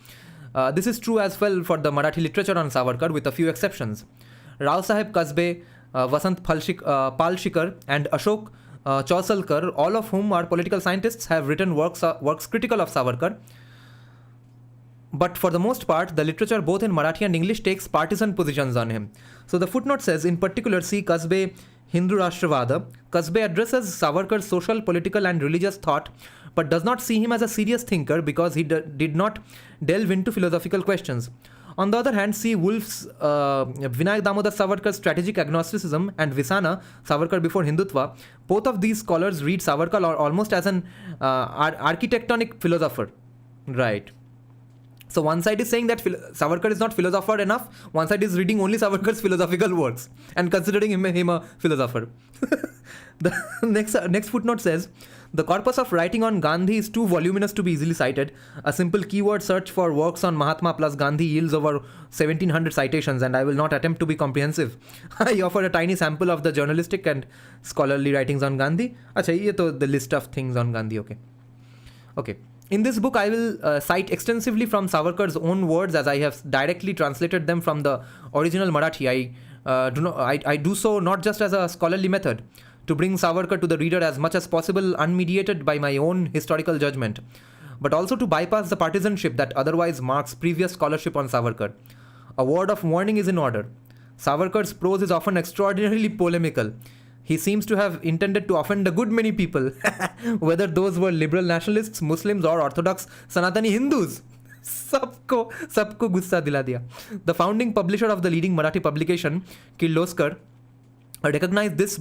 This is true as well for the Marathi literature on Savarkar, with a few exceptions. Rao Saheb Kasbe, Vasant Palshikar, and Ashok Chausalkar, all of whom are political scientists, have written works critical of Savarkar. But for the most part, the literature both in Marathi and English takes partisan positions on him. So the footnote says, in particular, see Kasbe Hindu Rashtravada. Kasbe addresses Savarkar's social, political and religious thought, but does not see him as a serious thinker because he did not delve into philosophical questions. On the other hand, see Wolf's Vinayak Damodar Savarkar's strategic agnosticism and Visana, Savarkar before Hindutva. Both of these scholars read Savarkar almost as an architectonic philosopher. Right. So one side is saying that Savarkar is not philosopher enough. One side is reading only Savarkar's philosophical works and considering him a philosopher. The next footnote says, the corpus of writing on Gandhi is too voluminous to be easily cited. A simple keyword search for works on Mahatma plus Gandhi yields over 1700 citations, and I will not attempt to be comprehensive. I offer a tiny sample of the journalistic and scholarly writings on Gandhi. Acha, ye to the list of things on Gandhi, okay. In this book, I will cite extensively from Savarkar's own words, as I have directly translated them from the original Marathi. I do so not just as a scholarly method, to bring Savarkar to the reader as much as possible unmediated by my own historical judgment, but also to bypass the partisanship that otherwise marks previous scholarship on Savarkar. A word of warning is in order. Savarkar's prose is often extraordinarily polemical. He seems to have intended to offend a good many people, whether those were liberal nationalists, Muslims or orthodox Sanatani Hindus. Sabko gussa dila diya. The founding publisher of the leading Marathi publication, Kirloskar, recognized this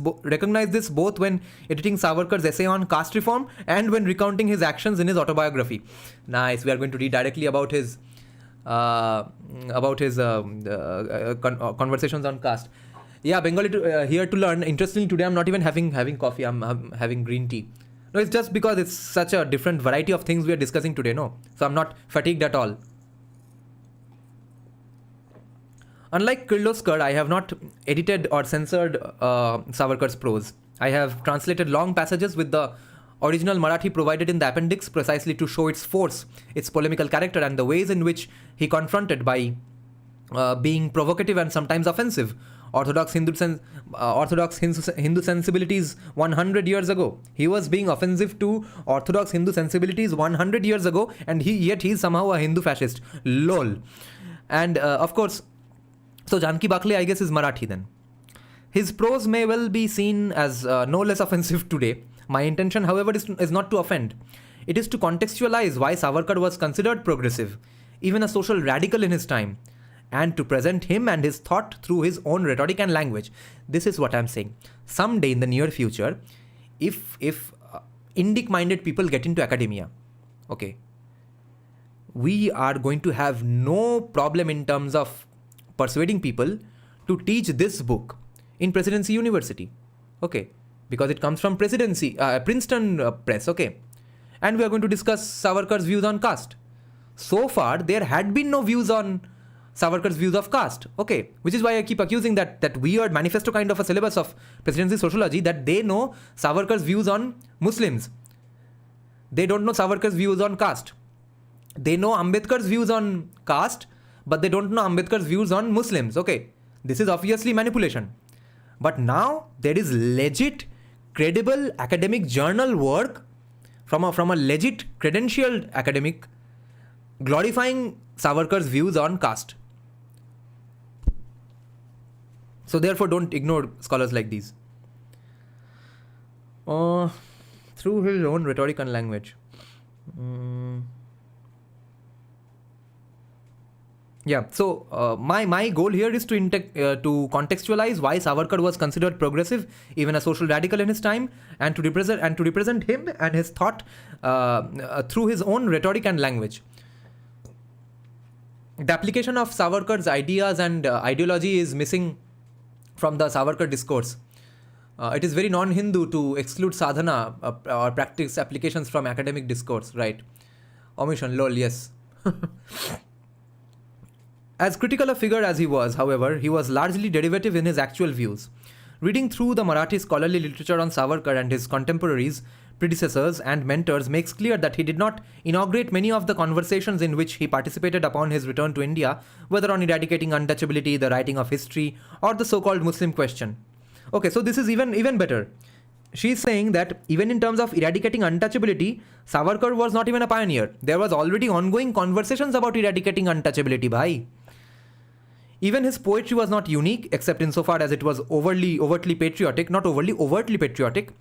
both when editing Savarkar's essay on caste reform and when recounting his actions in his autobiography. Nice. We are going to read directly about his conversations on caste. Yeah, Bengali here to learn. Interestingly, today I'm not even having coffee. I'm having green tea. No, it's just because it's such a different variety of things we are discussing today. No, so I'm not fatigued at all. Unlike Kirloskar, I have not edited or censored Savarkar's prose. I have translated long passages with the original Marathi provided in the appendix precisely to show its force, its polemical character, and the ways in which he confronted by being provocative and sometimes offensive Orthodox Hindu sensibilities 100 years ago. He was being offensive to Orthodox Hindu sensibilities 100 years ago, and yet he's somehow a Hindu fascist. Lol. And of course, so Janki Bakhle, I guess, is Marathi then. His prose may well be seen as no less offensive today. My intention, however, is not to offend. It is to contextualize why Savarkar was considered progressive, even a social radical in his time, and to present him and his thought through his own rhetoric and language. This is what I'm saying. Someday in the near future, if Indic-minded people get into academia, okay, we are going to have no problem in terms of persuading people to teach this book in Presidency University, okay, because it comes from Princeton Press, okay, and we are going to discuss Savarkar's views on caste. So far, there had been no views on Savarkar's views of caste, okay, which is why I keep accusing that weird manifesto kind of a syllabus of presidency sociology, that they know Savarkar's views on Muslims. They don't know Savarkar's views on caste. They know Ambedkar's views on caste, but they don't know Ambedkar's views on Muslims, okay. This is obviously manipulation. But now there is legit, credible academic journal work from a legit credentialed academic glorifying Savarkar's views on caste. So therefore don't ignore scholars like these. Through his own rhetoric and language. Yeah, so my goal here is to contextualize why Savarkar was considered progressive, even a social radical in his time, and to represent him and his thought through his own rhetoric and language. The application of Savarkar's ideas and ideology is missing from the Savarkar discourse. It is very non-Hindu to exclude sadhana or practice applications from academic discourse, right? Omission, lol, yes. As critical a figure as he was, however, he was largely derivative in his actual views. Reading through the Marathi scholarly literature on Savarkar and his contemporaries, predecessors, and mentors makes clear that he did not inaugurate many of the conversations in which he participated upon his return to India, whether on eradicating untouchability, the writing of history, or the so-called Muslim question. Okay, so this is even better. She is saying that even in terms of eradicating untouchability, Savarkar was not even a pioneer. There was already ongoing conversations about eradicating untouchability, bhai. Even his poetry was not unique, except insofar as it was overtly patriotic, not overtly patriotic.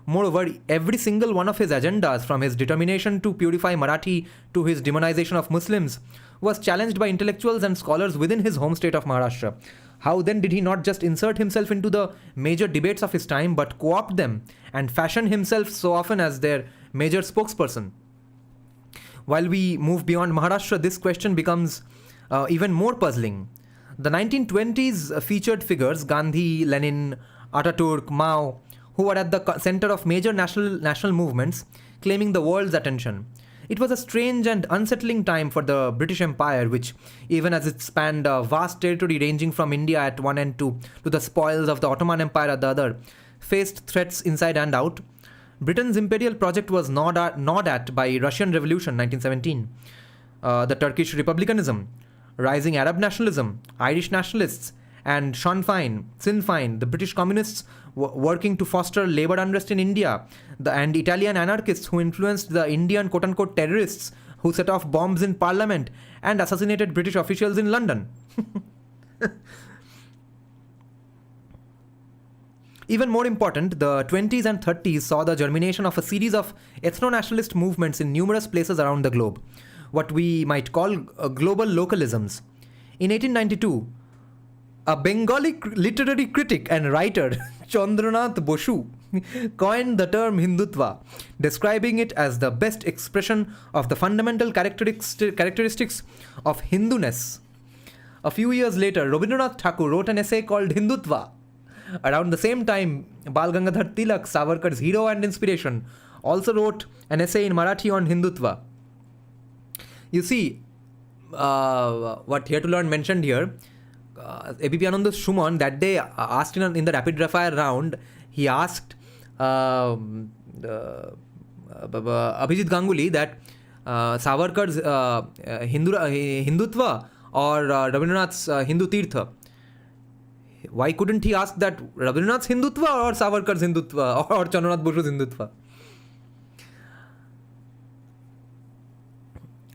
Moreover, every single one of his agendas, from his determination to purify Marathi to his demonization of Muslims, was challenged by intellectuals and scholars within his home state of Maharashtra. How then did he not just insert himself into the major debates of his time, but co-opt them and fashion himself so often as their major spokesperson? While we move beyond Maharashtra, this question becomes even more puzzling. The 1920s featured figures, Gandhi, Lenin, Ataturk, Mao, who were at the center of major national movements, claiming the world's attention. It was a strange and unsettling time for the British Empire, which, even as it spanned a vast territory ranging from India at one end to the spoils of the Ottoman Empire at the other, faced threats inside and out. Britain's imperial project was gnawed at by Russian Revolution 1917, the Turkish republicanism, rising Arab nationalism, Irish nationalists, and Sinn Féin, the British communists working to foster labor unrest in India, and Italian anarchists who influenced the Indian quote-unquote terrorists who set off bombs in Parliament and assassinated British officials in London. Even more important, the 20s and 30s saw the germination of a series of ethno-nationalist movements in numerous places around the globe, what we might call global localisms. In 1892, a Bengali literary critic and writer, Chandranath Bosu, coined the term Hindutva, describing it as the best expression of the fundamental characteristics of Hinduness. A few years later, Rabindranath Tagore wrote an essay called Hindutva. Around the same time, Bal Gangadhar Tilak, Savarkar's hero and inspiration, also wrote an essay in Marathi on Hindutva. You see, what Here to Learn mentioned here, ABP Ananda Shuman that day asked in the rapid fire round, he asked Abhijit Ganguly that Savarkar's Hindutva or Rabindranath's Hindu Tirtha. Why couldn't he ask that Rabindranath's Hindutva or Savarkar's Hindutva or Chandranath Bosu's Hindutva?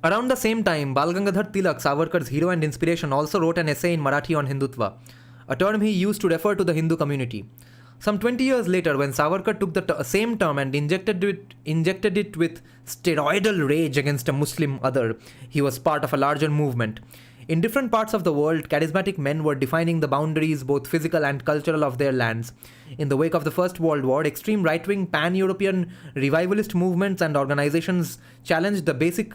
Around the same time, Bal Gangadhar Tilak, Savarkar's hero and inspiration, also wrote an essay in Marathi on Hindutva. a term he used to refer to the Hindu community. Some 20 years later, when Savarkar took the same term and injected it with steroidal rage against a Muslim other, he was part of a larger movement. In different parts of the world, charismatic men were defining the boundaries, both physical and cultural, of their lands. In the wake of the First World War, extreme right-wing pan-European revivalist movements and organizations challenged the basic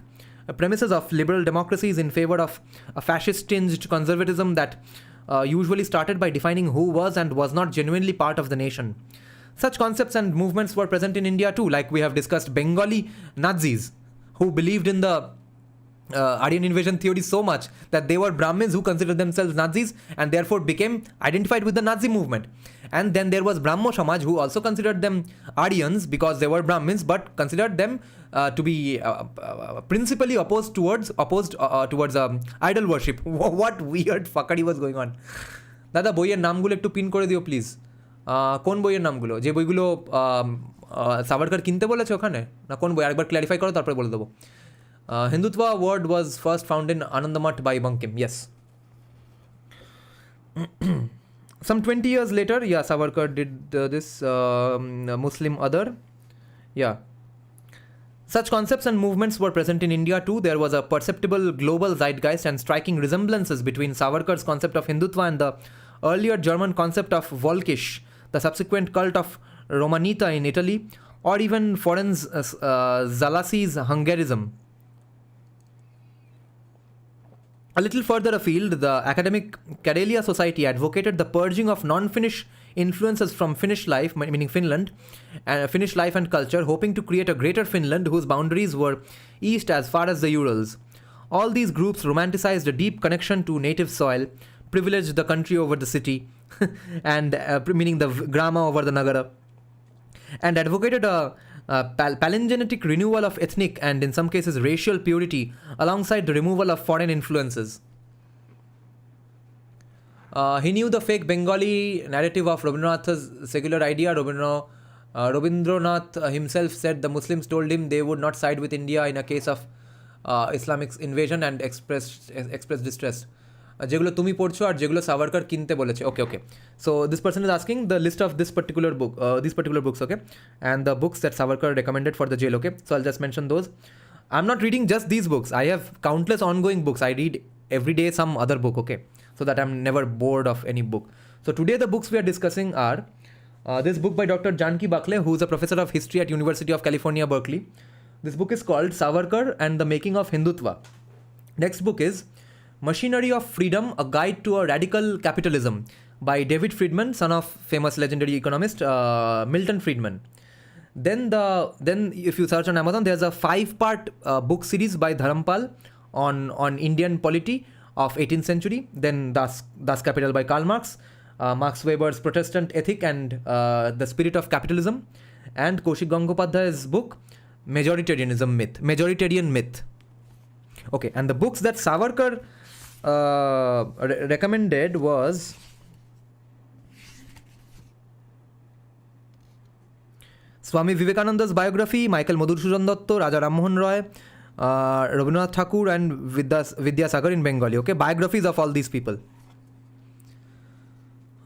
premises of liberal democracies in favor of a fascist-tinged conservatism that usually started by defining who was and was not genuinely part of the nation. Such concepts and movements were present in India too, like we have discussed Bengali Nazis, who believed in the Aryan invasion theory so much that they were Brahmins who considered themselves Nazis and therefore became identified with the Nazi movement. And then there was Brahmo Samaj, who also considered them Aryans because they were Brahmins, but considered them to be principally opposed towards idol worship. What weird fuckery was going on. দাদা বইয়ের নামগুলো একটু pin করে দিও please. কোন বইয়ের নামগুলো, যে বইগুলো সাভারকার কিনতে বলেছে ওখানে, না কোন বই আরেকবার ক্ল্যারিফাই করো তারপরে বলে দেবো। Hindutva word was first found in Anandamath by Bankim. Yes. Some 20 years later, yeah, Savarkar did this Muslim other. Yeah. Such concepts and movements were present in India too. There was a perceptible global zeitgeist and striking resemblances between Savarkar's concept of Hindutva and the earlier German concept of Volkisch, the subsequent cult of Romanita in Italy, or even Ferenc Szalasi's Hungarism. A little further afield, the academic Karelia Society advocated the purging of non-Finnish influences from Finnish life, meaning Finland, and Finnish life and culture, hoping to create a greater Finland whose boundaries were east as far as the Urals. All these groups romanticized a deep connection to native soil, privileged the country over the city, and meaning the grama over the nagara, and advocated a palingenetic renewal of ethnic and in some cases racial purity alongside the removal of foreign influences. He knew the fake Bengali narrative of Rabindranath's secular idea. Rabindranath himself said the Muslims told him they would not side with India in a case of Islamic invasion and expressed distress. যেগুলো তুমি পড়ছো আর যেগুলো সাভারকার কিনতে বলেছে। Okay so this person is asking the list of this particular books, okay, and the books that Savarkar recommended for the jail, okay, so I'll just mention those. I am not reading just this books, I have countless ongoing books, I read every day some other book, okay, so that I'm never bored of any book. So today the books we are discussing are this book by Dr. Janki Bakhle, who is a professor of history at University of California, Berkeley. This book is called Savarkar and the Making of Hindutva. Next book is Machinery of Freedom, A Guide to a Radical Capitalism by David Friedman, son of famous legendary economist Milton Friedman. Then if you search on Amazon, there's a 5-part book series by Dharampal on Indian polity of 18th century. Then Das Kapital by Karl Marx, Max Weber's Protestant Ethic and the Spirit of Capitalism, and Kaushik Gangopadhyay's book Majoritarian Myth. Okay, and the books that Savarkar recommended was Swami Vivekananda's biography, Michael Madhusudhan Dotto, Raja Rammohan Roy, Rabindranath Thakur, and Vidyasagar in Bengali, okay, biographies of all these people.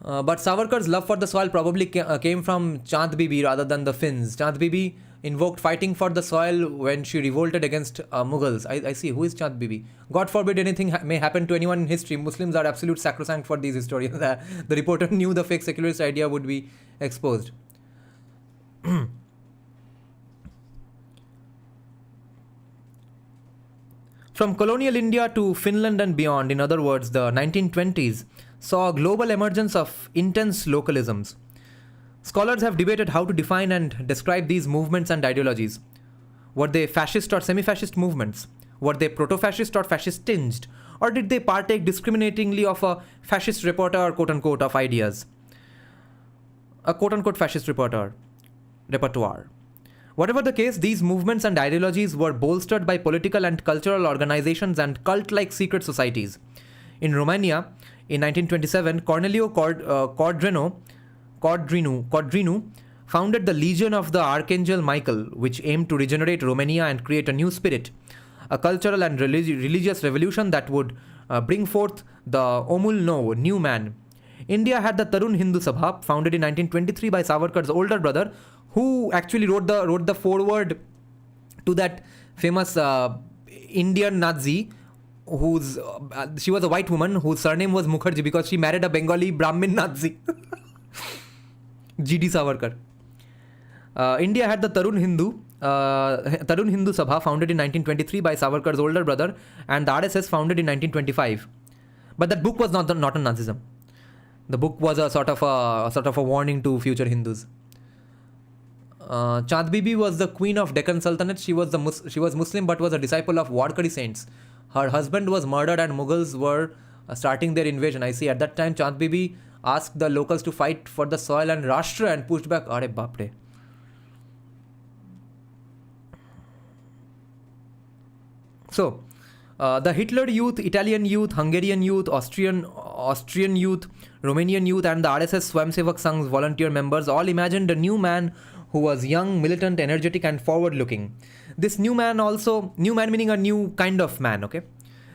But Savarkar's love for the soil probably came from Chand Bibi rather than the Finns. Chand Bibi invoked fighting for the soil when she revolted against Mughals. I see, who is Chand Bibi? God forbid anything may happen to anyone in history. Muslims are absolute sacrosanct for these historians. The reporter knew the fake secularist idea would be exposed. From colonial India to Finland and beyond, in other words, the 1920s saw a global emergence of intense localisms. Scholars have debated how to define and describe these movements and ideologies. Were they fascist or semi-fascist movements? Were they proto-fascist or fascist-tinged? Or did they partake discriminatingly of a fascist repertoire, quote-unquote, of ideas? A quote-unquote fascist repertoire. Whatever the case, these movements and ideologies were bolstered by political and cultural organizations and cult-like secret societies. In Romania, in 1927, Corneliu Codrinu founded the Legion of the Archangel Michael, which aimed to regenerate Romania and create a new spirit, a cultural and religious revolution that would bring forth the Omul No, new man. India had the Tarun Hindu Sabha, founded in 1923 by Savarkar's older brother, who actually wrote the foreword to that famous Indian Nazi, whose she was a white woman whose surname was Mukherjee because she married a Bengali Brahmin Nazi. G.D. Savarkar. India had the Tarun Hindu Sabha, founded in 1923 by Savarkar's older brother, and the RSS, founded in 1925. But that book was not on Nazism. The book was a sort of a warning to future Hindus. Chand Bibi was the queen of Deccan Sultanate. She was Muslim but was a disciple of Warkari saints. Her husband was murdered and Mughals were starting their invasion. I see. At that time, Chand Bibi asked the locals to fight for the soil and Rashtra and pushed back. Are bapre. So, the Hitler youth, Italian youth, Hungarian youth, Austrian youth, Romanian youth, and the RSS Swayamsevak Sangh's volunteer members all imagined a new man who was young, militant, energetic, and forward-looking. This new man meaning a new kind of man, okay?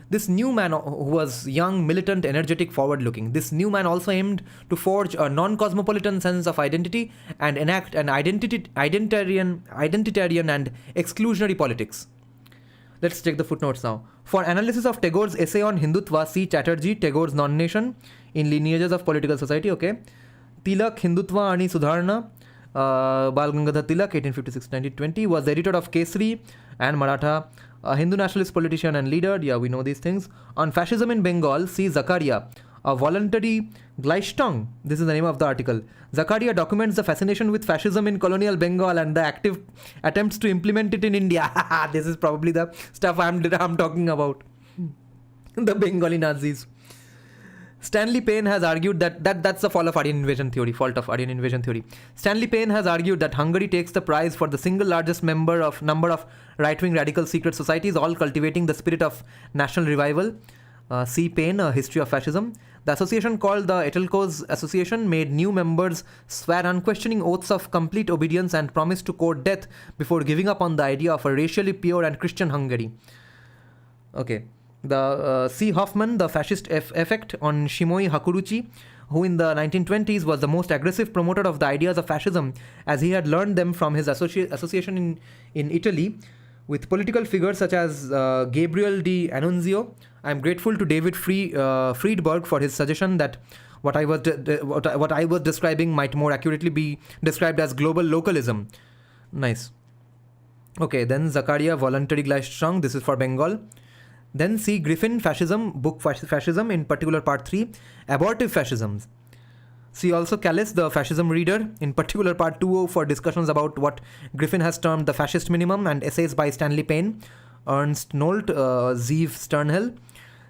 This new man who was young, militant, energetic, forward-looking. This new man also aimed to forge a non-cosmopolitan sense of identity and enact an identitarian and exclusionary politics. Let's check the footnotes now. For analysis of Tagore's essay on Hindutva, see Chatterjee, Tagore's Non-Nation in Lineages of Political Society, okay? Tilak, Hindutva Ani Sudharna, Bal Gangadhar Tilak, 1856-1920, was the editor of Kesari and Maratha, a Hindu nationalist politician and leader. Yeah, we know these things. On fascism in Bengal, see Zakaria, a voluntary Gleichstellung. This is the name of the article. Zakaria documents the fascination with fascism in colonial Bengal and the active attempts to implement it in India. This is probably the stuff I'm talking about. The Bengali Nazis. Stanley Payne has argued that's the fault of Aryan invasion theory. Stanley Payne has argued that Hungary takes the prize for the single largest number of right-wing radical secret societies, all cultivating the spirit of national revival. C. Payne, A History of Fascism. The association, called the Etelkos Association, made new members swear unquestioning oaths of complete obedience and promise to court death before giving up on the idea of a racially pure and Christian Hungary. Okay. The C. Hoffman, The Fascist Effect, on Shimoi Hakuruchi, who in the 1920s was the most aggressive promoter of the ideas of fascism, as he had learned them from his association in Italy with political figures such as Gabriel di Annunzio. I am grateful to David Friedberg for his suggestion that what I was describing might more accurately be described as global localism. Nice. Okay, then Zakaria, Voluntary Gleichstellung. This is for Bengal. Then see Griffin, Fascism, book Fascism, in particular part 3, Abortive Fascisms. See also Callis, The Fascism Reader, in particular part 2 for discussions about what Griffin has termed the fascist minimum, and essays by Stanley Payne, Ernst Nolte, Zeev Sternhell.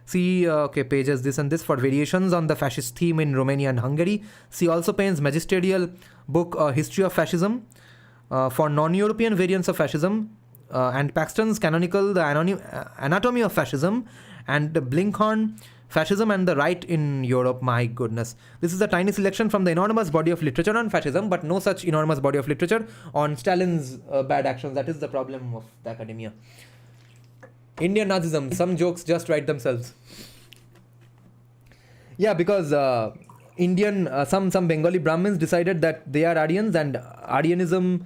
See pages this and this for variations on the fascist theme in Romania and Hungary. See also Payne's magisterial book, History of Fascism, for non-European variants of fascism, and Paxton's canonical The Anatomy of Fascism, and Blinkhorn, Fascism and the Right in Europe. My goodness. This is a tiny selection from the enormous body of literature on fascism, but no such enormous body of literature on Stalin's bad actions. That is the problem of the academia. Indian Nazism, some jokes just write themselves. Yeah, because some Bengali Brahmins decided that they are Aryans, and Aryanism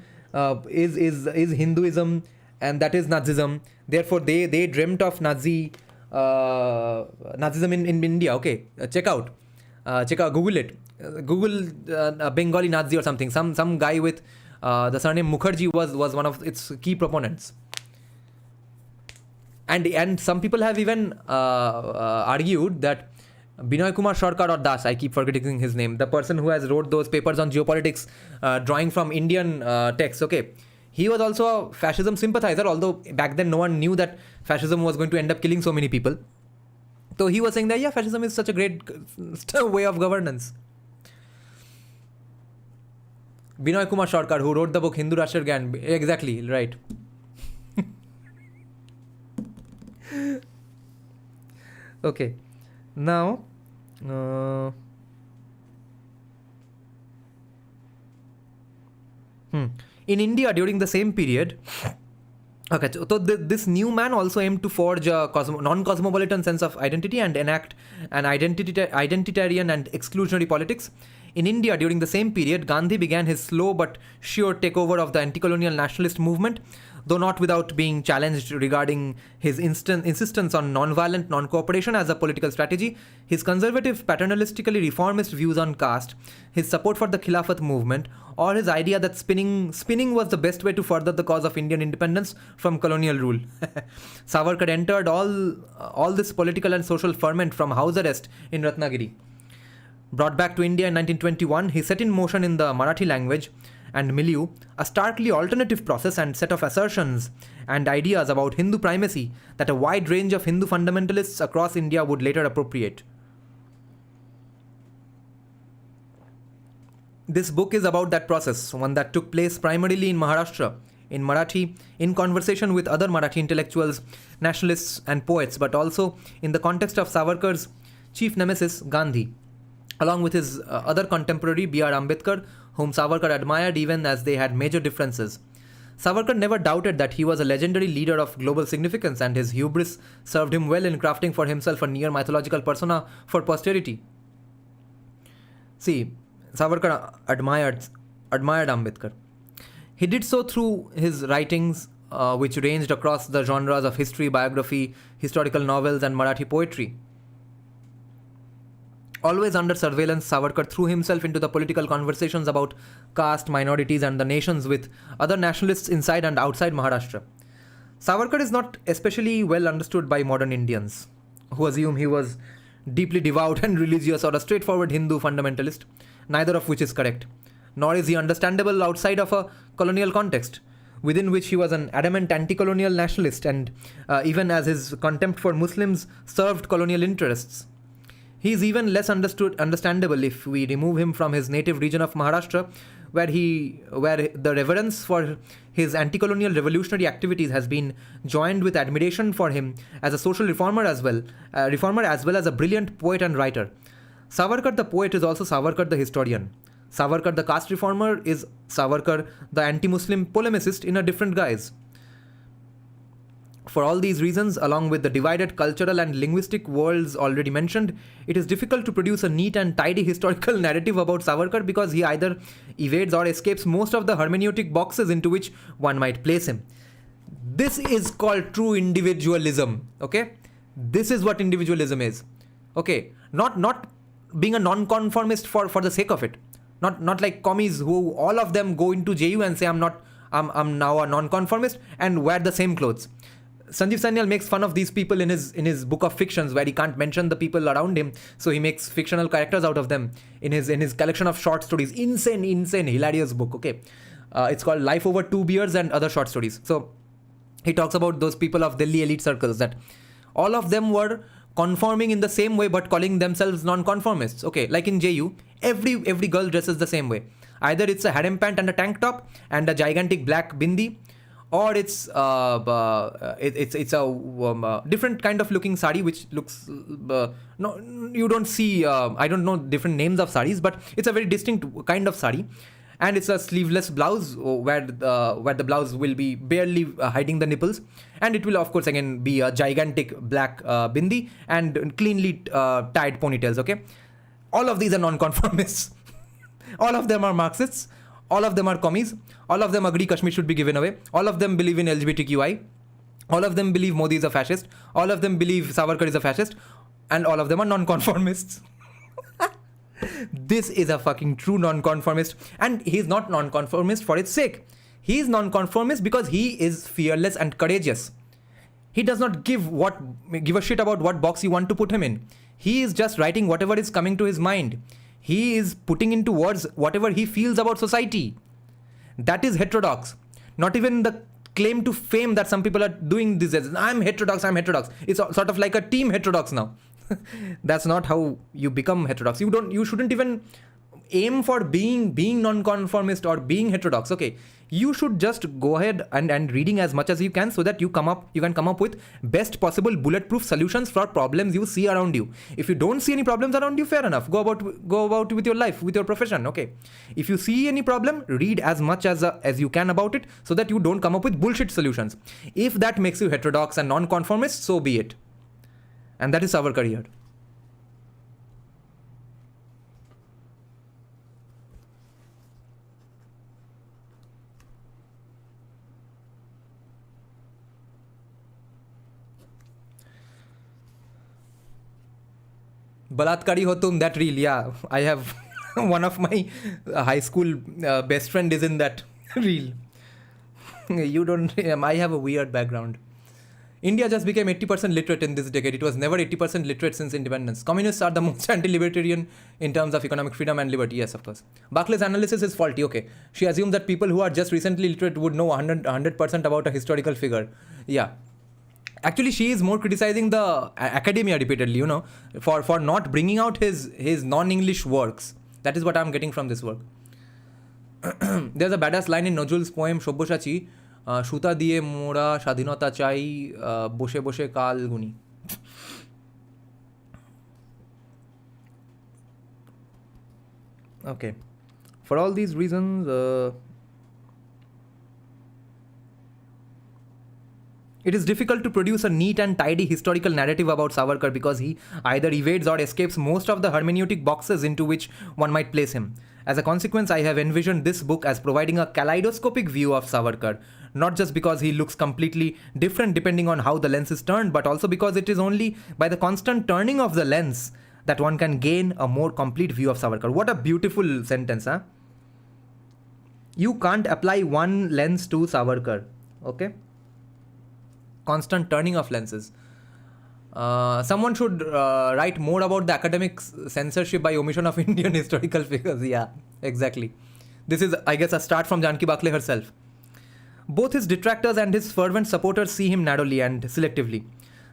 is Hinduism, and that is Nazism. Therefore, they dreamt of Nazism in India. Okay, check out, Google it. Google Bengali Nazi or something. Some guy with the surname Mukherjee was one of its key proponents. And some people have even argued that Binoy Kumar Sarkar or Das, I keep forgetting his name, the person who has wrote those papers on geopolitics, drawing from Indian texts, okay, he was also a fascism sympathizer, although back then no one knew that fascism was going to end up killing so many people. So he was saying that, yeah, fascism is such a great way of governance. Binoy Kumar Sarkar, who wrote the book Hindu Rashtra Gyan, exactly, right. Okay, now in India during the same period, Okay, so this new man also aimed to forge a non-cosmopolitan sense of identity and enact an identitarian and exclusionary politics. In India, during the same period, Gandhi began his slow but sure takeover of the anti-colonial nationalist movement, though not without being challenged regarding his insistence on non-violent non-cooperation as a political strategy, his conservative, paternalistically reformist views on caste, his support for the Khilafat movement, or his idea that spinning was the best way to further the cause of Indian independence from colonial rule. Savarkar entered all this political and social ferment from house arrest in Ratnagiri. Brought back to India in 1921, he set in motion in the Marathi language and milieu a starkly alternative process and set of assertions and ideas about Hindu primacy that a wide range of Hindu fundamentalists across India would later appropriate. This book is about that process, one that took place primarily in Maharashtra, in Marathi, in conversation with other Marathi intellectuals, nationalists and poets, but also in the context of Savarkar's chief nemesis, Gandhi, along with his other contemporary B.R. Ambedkar, whom Savarkar admired even as they had major differences. Savarkar never doubted that he was a legendary leader of global significance, and his hubris served him well in crafting for himself a near mythological persona for posterity. See, Savarkar admired Ambedkar. He did so through his writings, which ranged across the genres of history, biography, historical novels, and Marathi poetry. Always under surveillance, Savarkar threw himself into the political conversations about caste, minorities, and the nations with other nationalists inside and outside Maharashtra. Savarkar is not especially well understood by modern Indians, who assume he was deeply devout and religious or a straightforward Hindu fundamentalist, neither of which is correct. Nor is he understandable outside of a colonial context, within which he was an adamant anti-colonial nationalist, and even as his contempt for Muslims served colonial interests. He is even less understandable if we remove him from his native region of Maharashtra, where the reverence for his anti-colonial revolutionary activities has been joined with admiration for him as a social reformer as well as a brilliant poet and writer. Savarkar the poet is also Savarkar the historian. Savarkar the caste reformer is Savarkar the anti-Muslim polemicist in a different guise. For all these reasons, along with the divided cultural and linguistic worlds already mentioned, it is difficult to produce a neat and tidy historical narrative about Savarkar because he either evades or escapes most of the hermeneutic boxes into which one might place him. This is called true individualism, okay? This is what individualism is, okay? Not being a non-conformist for the sake of it. Not like commies who all of them go into JU and say I'm now a non-conformist and wear the same clothes. Sanjeev Sanyal makes fun of these people in his book of fictions, where he can't mention the people around him, so he makes fictional characters out of them in his collection of short stories. Insane, hilarious book. Okay, it's called Life Over Two Beers and Other Short Stories. So he talks about those people of Delhi elite circles, that all of them were conforming in the same way but calling themselves non-conformists. Okay, like in JU, every girl dresses the same way. Either it's a harem pant and a tank top and a gigantic black bindi, or it's a different kind of looking sari, which looks no, you don't see. I don't know different names of saris, but it's a very distinct kind of sari, and it's a sleeveless blouse where the blouse will be barely hiding the nipples, and it will of course again be a gigantic black bindi and cleanly tied ponytails. Okay, all of these are non-conformists. All of them are Marxists. All of them are commies. All of them agree Kashmir should be given away. All of them believe in LGBTQI. All of them believe Modi is a fascist. All of them believe Savarkar is a fascist. And all of them are non-conformists. This is a fucking true non-conformist. And he's not non-conformist for its sake. He is non-conformist because he is fearless and courageous. He does not give a shit about what box you want to put him in. He is just writing whatever is coming to his mind. He is putting into words whatever he feels about society. That is heterodox. Not even the claim to fame that some people are doing these days. I'm heterodox. It's sort of like a team heterodox now. That's not how you become heterodox. You shouldn't even aim for being non-conformist or being heterodox, okay, you should just go ahead and reading as much as you can, so that you can come up with best possible bulletproof solutions for problems you see around you. If you don't see any problems around you, fair enough, go about with your life, with your profession, okay. If you see any problem, read as much as you can about it, so that you don't come up with bullshit solutions. If that makes you heterodox and non-conformist, so be it. And that is Savarkar here. Balatkari ho tum, that reel, yeah. I have one of my high school best friend is in that reel. You don't, I have a weird background. India just became 80% literate in this decade. It was never 80% literate since independence. Communists are the most anti-libertarian in terms of economic freedom and liberty. Yes, of course. Bakhle's analysis is faulty. Okay. She assumes that people who are just recently literate would know 100% about a historical figure. Yeah. Actually, she is more criticizing the academia repeatedly, for not bringing out his non-English works. That is what I'm getting from this work. There's a badass line in Nojrul's poem Shobboshachi, Shuta diye mora shadhinota chai boshe boshe kal guni. Okay. For all these reasons, it is difficult to produce a neat and tidy historical narrative about Savarkar, because he either evades or escapes most of the hermeneutic boxes into which one might place him. As a consequence, I have envisioned this book as providing a kaleidoscopic view of Savarkar, not just because he looks completely different depending on how the lens is turned, but also because it is only by the constant turning of the lens that one can gain a more complete view of Savarkar. What a beautiful sentence, huh? You can't apply one lens to Savarkar, okay? Constant turning of lenses. Someone should write more about the academic censorship by omission of Indian historical figures. Yeah, exactly. This is, I guess, a start from Janki Bakhle herself. Both his detractors and his fervent supporters see him narrowly and selectively.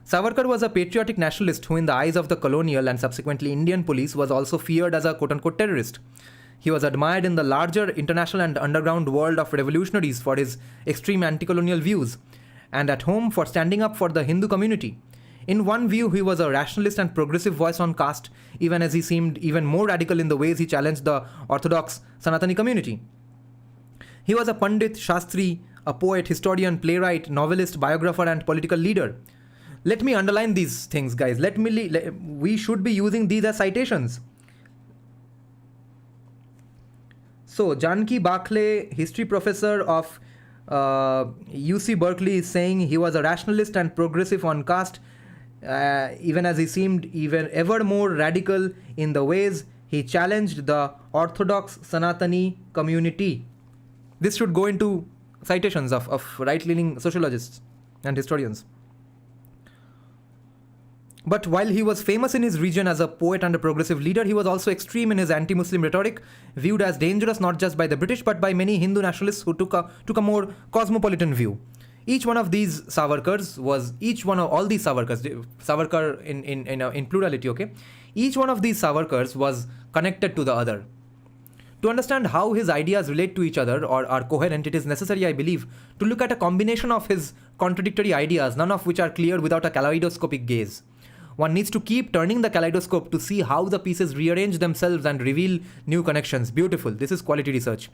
Savarkar was a patriotic nationalist who, in the eyes of the colonial and subsequently Indian police, was also feared as a quote-unquote terrorist. He was admired in the larger international and underground world of revolutionaries for his extreme anti-colonial views, and at home for standing up for the Hindu community. In one view, he was a rationalist and progressive voice on caste, even as he seemed even more radical in the ways he challenged the orthodox Sanatani community. He was a Pandit, Shastri, a poet, historian, playwright, novelist, biographer, and political leader. Let me underline these things, guys. We should be using these as citations. So, Janki Bakhle, history professor of UC Berkeley, is saying he was a rationalist and progressive on caste, even as he seemed even ever more radical in the ways he challenged the orthodox Sanatani community. This should go into citations of right-leaning sociologists and historians. But while he was famous in his region as a poet and a progressive leader, he was also extreme in his anti-Muslim rhetoric, viewed as dangerous not just by the British but by many Hindu nationalists who took a more cosmopolitan view. Each one of these Savarkars was, Savarkar in plurality, okay? Each one of these Savarkars was connected to the other. To understand how his ideas relate to each other or are coherent, it is necessary, I believe, to look at a combination of his contradictory ideas, none of which are clear without a kaleidoscopic gaze. One needs to keep turning the kaleidoscope to see how the pieces rearrange themselves and reveal new connections. Beautiful. This is quality research.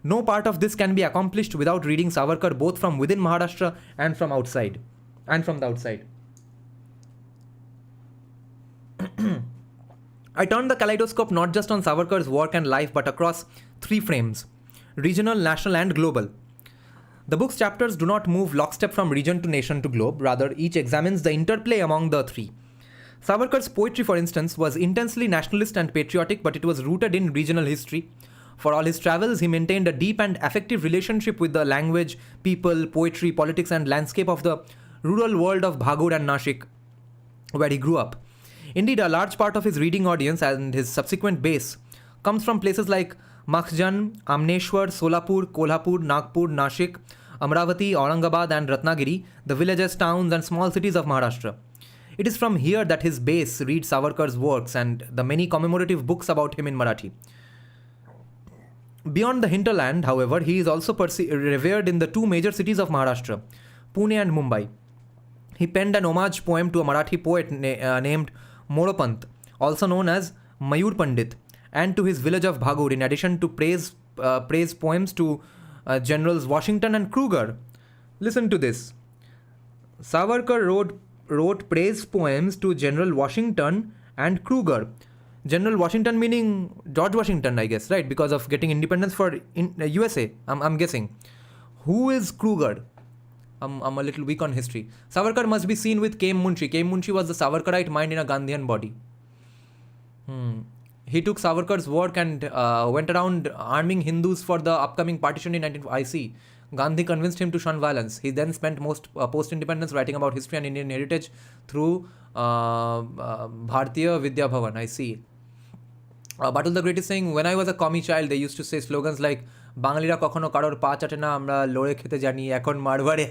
No part of this can be accomplished without reading Savarkar both from within Maharashtra and from outside. And from the outside. I turned the kaleidoscope not just on Savarkar's work and life but across three frames: regional, national, and global. The book's chapters do not move lockstep from region to nation to globe. Rather, each examines the interplay among the three. Savarkar's poetry, for instance, was intensely nationalist and patriotic, but it was rooted in regional history. For all his travels, he maintained a deep and affective relationship with the language, people, poetry, politics, and landscape of the rural world of Bhagur and Nashik, where he grew up. Indeed, a large part of his reading audience and his subsequent base comes from places like Makhjan, Amneshwar, Solapur, Kolhapur, Nagpur, Nashik, Amravati, Aurangabad, and Ratnagiri, the villages, towns, and small cities of Maharashtra. It is from here that his base reads Savarkar's works and the many commemorative books about him in Marathi. Beyond the hinterland, however, he is also revered in the two major cities of Maharashtra, Pune and Mumbai. He penned an homage poem to a Marathi poet named Moropant, also known as Mayur Pandit, and to his village of Bhagur, in addition to praise poems to Generals Washington and Kruger. Listen to this. Savarkar wrote praise poems to General Washington and Kruger. General Washington meaning George Washington, I guess, right? Because of getting independence for USA, I'm guessing. Who is Kruger? I'm a little weak on history. Savarkar must be seen with K. Munshi. K. Munshi was the Savarkarite mind in a Gandhian body. He took Savarkar's work and went around arming Hindus for the upcoming partition in 19... I see. Gandhi convinced him to shun violence. He then spent most post-independence writing about history and Indian heritage through Bharatiya Vidya Bhavan. I see. Batul the Great is saying, when I was a commie child, they used to say slogans like, Bangalira kokhono karor pa chate na, amra lore khete jani, ekhon marware.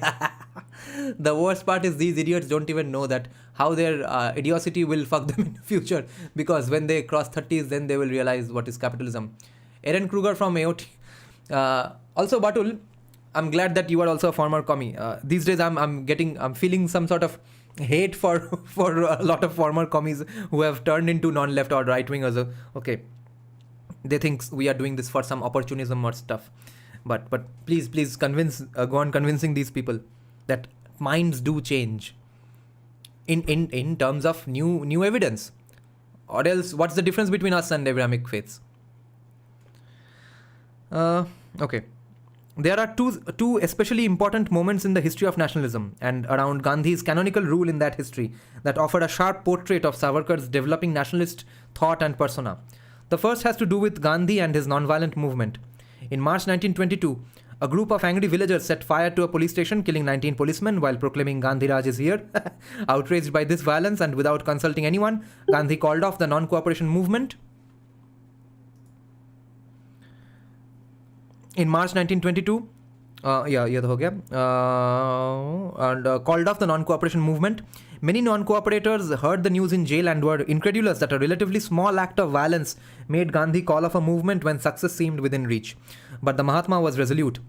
The worst part is these idiots don't even know that how their idiocy will fuck them in the future, because when they cross 30s, then they will realize what is capitalism. Aaron Kruger from AOT. Also, Batul, I'm glad that you are also a former commie. These days, I'm feeling some sort of hate for a lot of former commies who have turned into non-left or right-wingers. Okay, they think we are doing this for some opportunism or stuff, but please go on convincing these people that minds do change in terms of new evidence, or else what's the difference between us and Abrahamic faiths? Okay. There are two especially important moments in the history of nationalism and around Gandhi's canonical rule in that history that offer a sharp portrait of Savarkar's developing nationalist thought and persona. The first has to do with Gandhi and his nonviolent movement. In March 1922, a group of angry villagers set fire to a police station, killing 19 policemen while proclaiming Gandhi Raj is here. Outraged by this violence and without consulting anyone, Gandhi called off the non-cooperation movement. In March 1922, called off the non-cooperation movement. Many non-cooperators heard the news in jail and were incredulous that a relatively small act of violence made Gandhi call off a movement when success seemed within reach. But the Mahatma was resolute.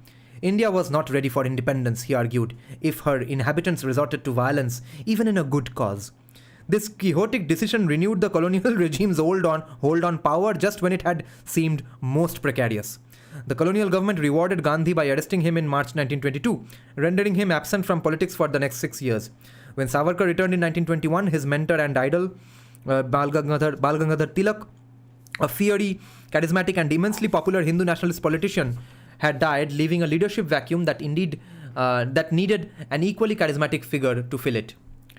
India was not ready for independence, he argued, if her inhabitants resorted to violence, even in a good cause. This quixotic decision renewed the colonial regime's hold on power just when it had seemed most precarious. The colonial government rewarded Gandhi by arresting him in March 1922, rendering him absent from politics for the next 6 years. When Savarkar returned in 1921, his mentor and idol, Bal Gangadhar Tilak, a fiery, charismatic and immensely popular Hindu nationalist politician, had died, leaving a leadership vacuum that needed an equally charismatic figure to fill it.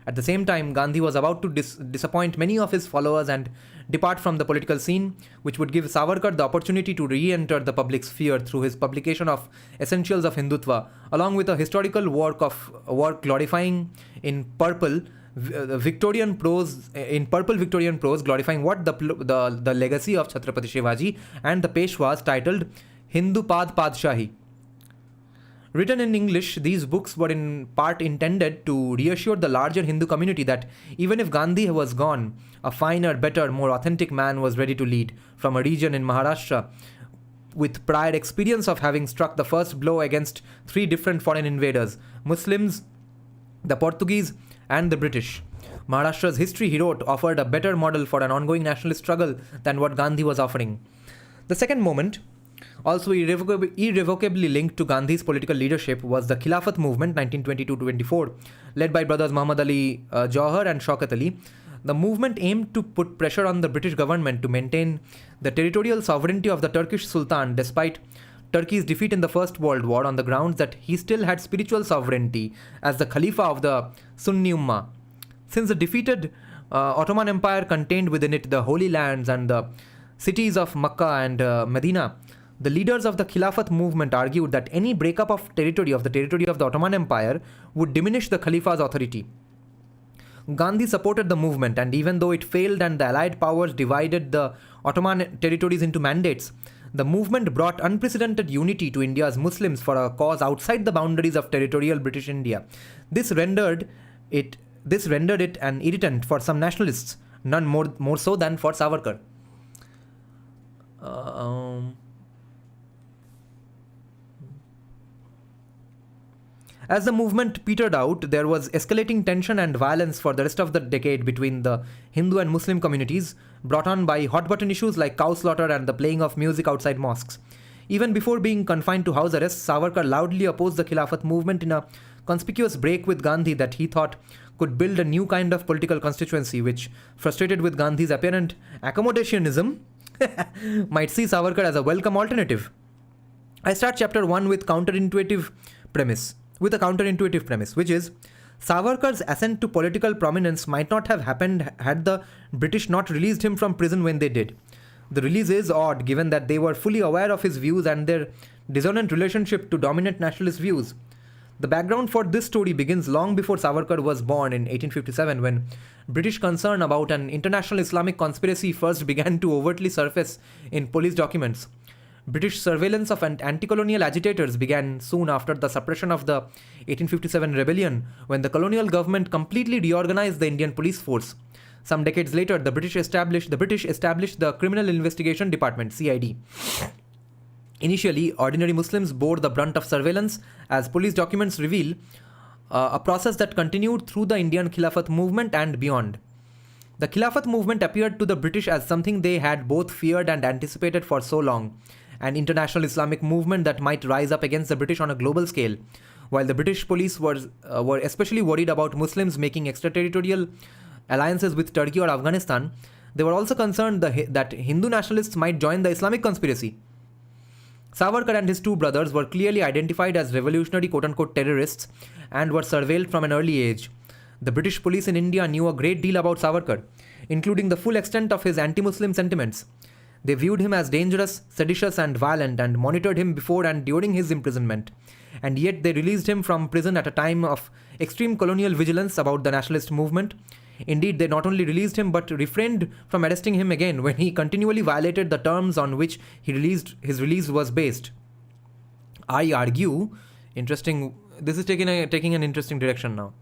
At the same time, Gandhi was about to disappoint many of his followers and depart from the political scene, which would give Savarkar the opportunity to re-enter the public sphere through his publication of Essentials of Hindutva, along with a historical work glorifying in purple Victorian prose, glorifying what the legacy of Chhatrapati Shivaji and the Peshwas, titled Hindu Padshahi. Written in English, these books were in part intended to reassure the larger Hindu community that even if Gandhi was gone, a finer, better, more authentic man was ready to lead from a region in Maharashtra with prior experience of having struck the first blow against 3 different foreign invaders: Muslims, the Portuguese, and the British. Maharashtra's history, he wrote, offered a better model for an ongoing nationalist struggle than what Gandhi was offering. The second moment, also irrevocably linked to Gandhi's political leadership, was the Khilafat movement 1922-24, led by brothers Muhammad Ali Jauhar and Shaukat Ali. The movement aimed to put pressure on the British government to maintain the territorial sovereignty of the Turkish Sultan despite Turkey's defeat in the First World War, on the grounds that he still had spiritual sovereignty as the Khalifa of the Sunni Ummah. Since the defeated Ottoman Empire contained within it the Holy Lands and the cities of Makkah and Medina, the leaders of the Khilafat movement argued that any breakup of the territory of the Ottoman Empire would diminish the Khalifa's authority. Gandhi supported the movement, and even though it failed and the Allied powers divided the Ottoman territories into mandates, the movement brought unprecedented unity to India's Muslims for a cause outside the boundaries of territorial British India. This rendered it an irritant for some nationalists, none more so than for Savarkar. As the movement petered out, there was escalating tension and violence for the rest of the decade between the Hindu and Muslim communities, brought on by hot-button issues like cow slaughter and the playing of music outside mosques. Even before being confined to house arrest, Savarkar loudly opposed the Khilafat movement in a conspicuous break with Gandhi that he thought could build a new kind of political constituency, which, frustrated with Gandhi's apparent accommodationism, might see Savarkar as a welcome alternative. I start chapter 1 with a counterintuitive premise, which is Savarkar's ascent to political prominence might not have happened had the British not released him from prison when they did. The release is odd given that they were fully aware of his views and their dissonant relationship to dominant nationalist views. The background for this story begins long before Savarkar was born in 1857, when British concern about an international Islamic conspiracy first began to overtly surface in police documents. British surveillance of anti-colonial agitators began soon after the suppression of the 1857 rebellion, when the colonial government completely reorganized the Indian police force. Some decades later, the British established the Criminal Investigation Department, CID. Initially, ordinary Muslims bore the brunt of surveillance, as police documents reveal, a process that continued through the Indian Khilafat movement and beyond. The Khilafat movement appeared to the British as something they had both feared and anticipated for so long, an international Islamic movement that might rise up against the British on a global scale. While the British police were especially worried about Muslims making extraterritorial alliances with Turkey or Afghanistan, they were also concerned that Hindu nationalists might join the Islamic conspiracy. Savarkar and his two brothers were clearly identified as revolutionary quote-unquote terrorists and were surveilled from an early age. The British police in India knew a great deal about Savarkar, including the full extent of his anti-Muslim sentiments. They viewed him as dangerous, seditious and violent, and monitored him before and during his imprisonment. And yet they released him from prison at a time of extreme colonial vigilance about the nationalist movement. Indeed, they not only released him but refrained from arresting him again when he continually violated the terms on which his release was based. I argue, this is taking an interesting direction now.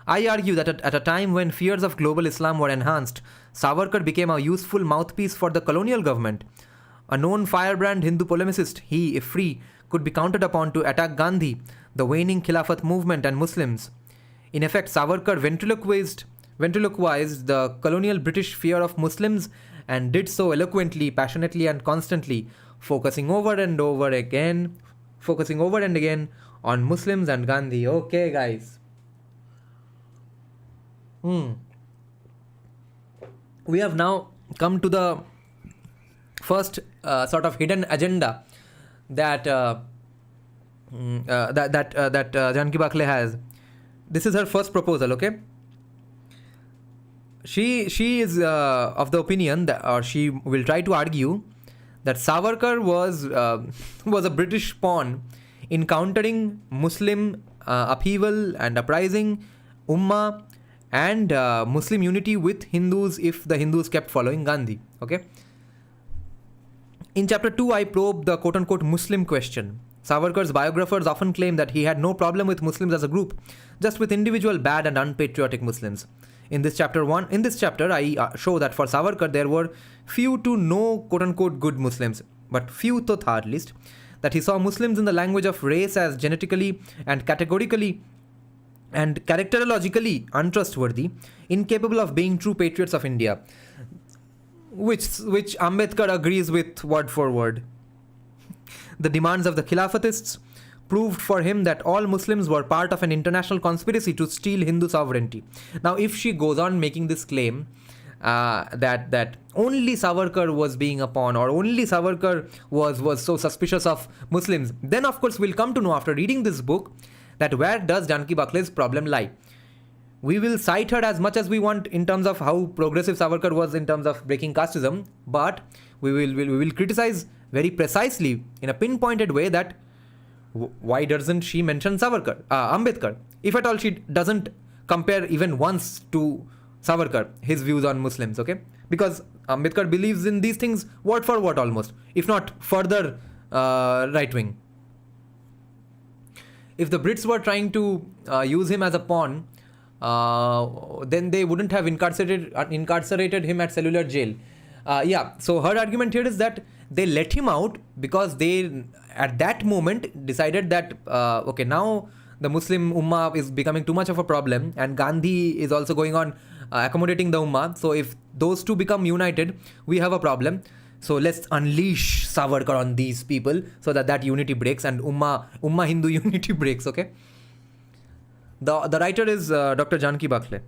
I argue that at a time when fears of global Islam were enhanced, Savarkar became a useful mouthpiece for the colonial government. A known firebrand Hindu polemicist, he, if free, could be counted upon to attack Gandhi, the waning Khilafat movement and Muslims. In effect, Savarkar ventriloquized the colonial British fear of Muslims and did so eloquently, passionately and constantly, focusing over and again on Muslims and Gandhi. Okay, guys. We have now come to the first sort of hidden agenda that Janki Bakhle has. This is her first proposal, okay? She is of the opinion that, or she will try to argue, that Savarkar was a British pawn in countering Muslim upheaval and uprising, Ummah, and Muslim unity with Hindus if the Hindus kept following Gandhi. Okay. In chapter 2, I probe the quote-unquote Muslim question. Savarkar's biographers often claim that he had no problem with Muslims as a group, just with individual bad and unpatriotic Muslims. In this chapter, I show that for Savarkar there were few to no quote-unquote good Muslims, but few to tha at least, that he saw Muslims in the language of race as genetically and categorically and characterologically untrustworthy, incapable of being true patriots of India, which Ambedkar agrees with word for word. The demands of the Khilafatists proved for him that all Muslims were part of an international conspiracy to steal Hindu sovereignty. Now, if she goes on making this claim that only Savarkar was being a pawn, or only Savarkar was so suspicious of Muslims, then of course we'll come to know after reading this book that where does Janki Bakhle's problem lie. We will cite her as much as we want in terms of how progressive Savarkar was in terms of breaking casteism, but we will criticize very precisely in a pinpointed way that why doesn't she mention Ambedkar? If at all she doesn't compare even once to Savarkar, his views on Muslims, okay? Because Ambedkar believes in these things word for word almost, if not further right-wing. If the Brits were trying to use him as a pawn, then they wouldn't have incarcerated him at cellular jail. So her argument here is that they let him out because they, at that moment, decided that, now the Muslim Ummah is becoming too much of a problem, and Gandhi is also going on accommodating the Ummah. So if those two become united, we have a problem. So let's unleash Savarkar on these people so that unity breaks and Ummah Hindu unity breaks, okay? The writer is Dr. Janki Bakhle.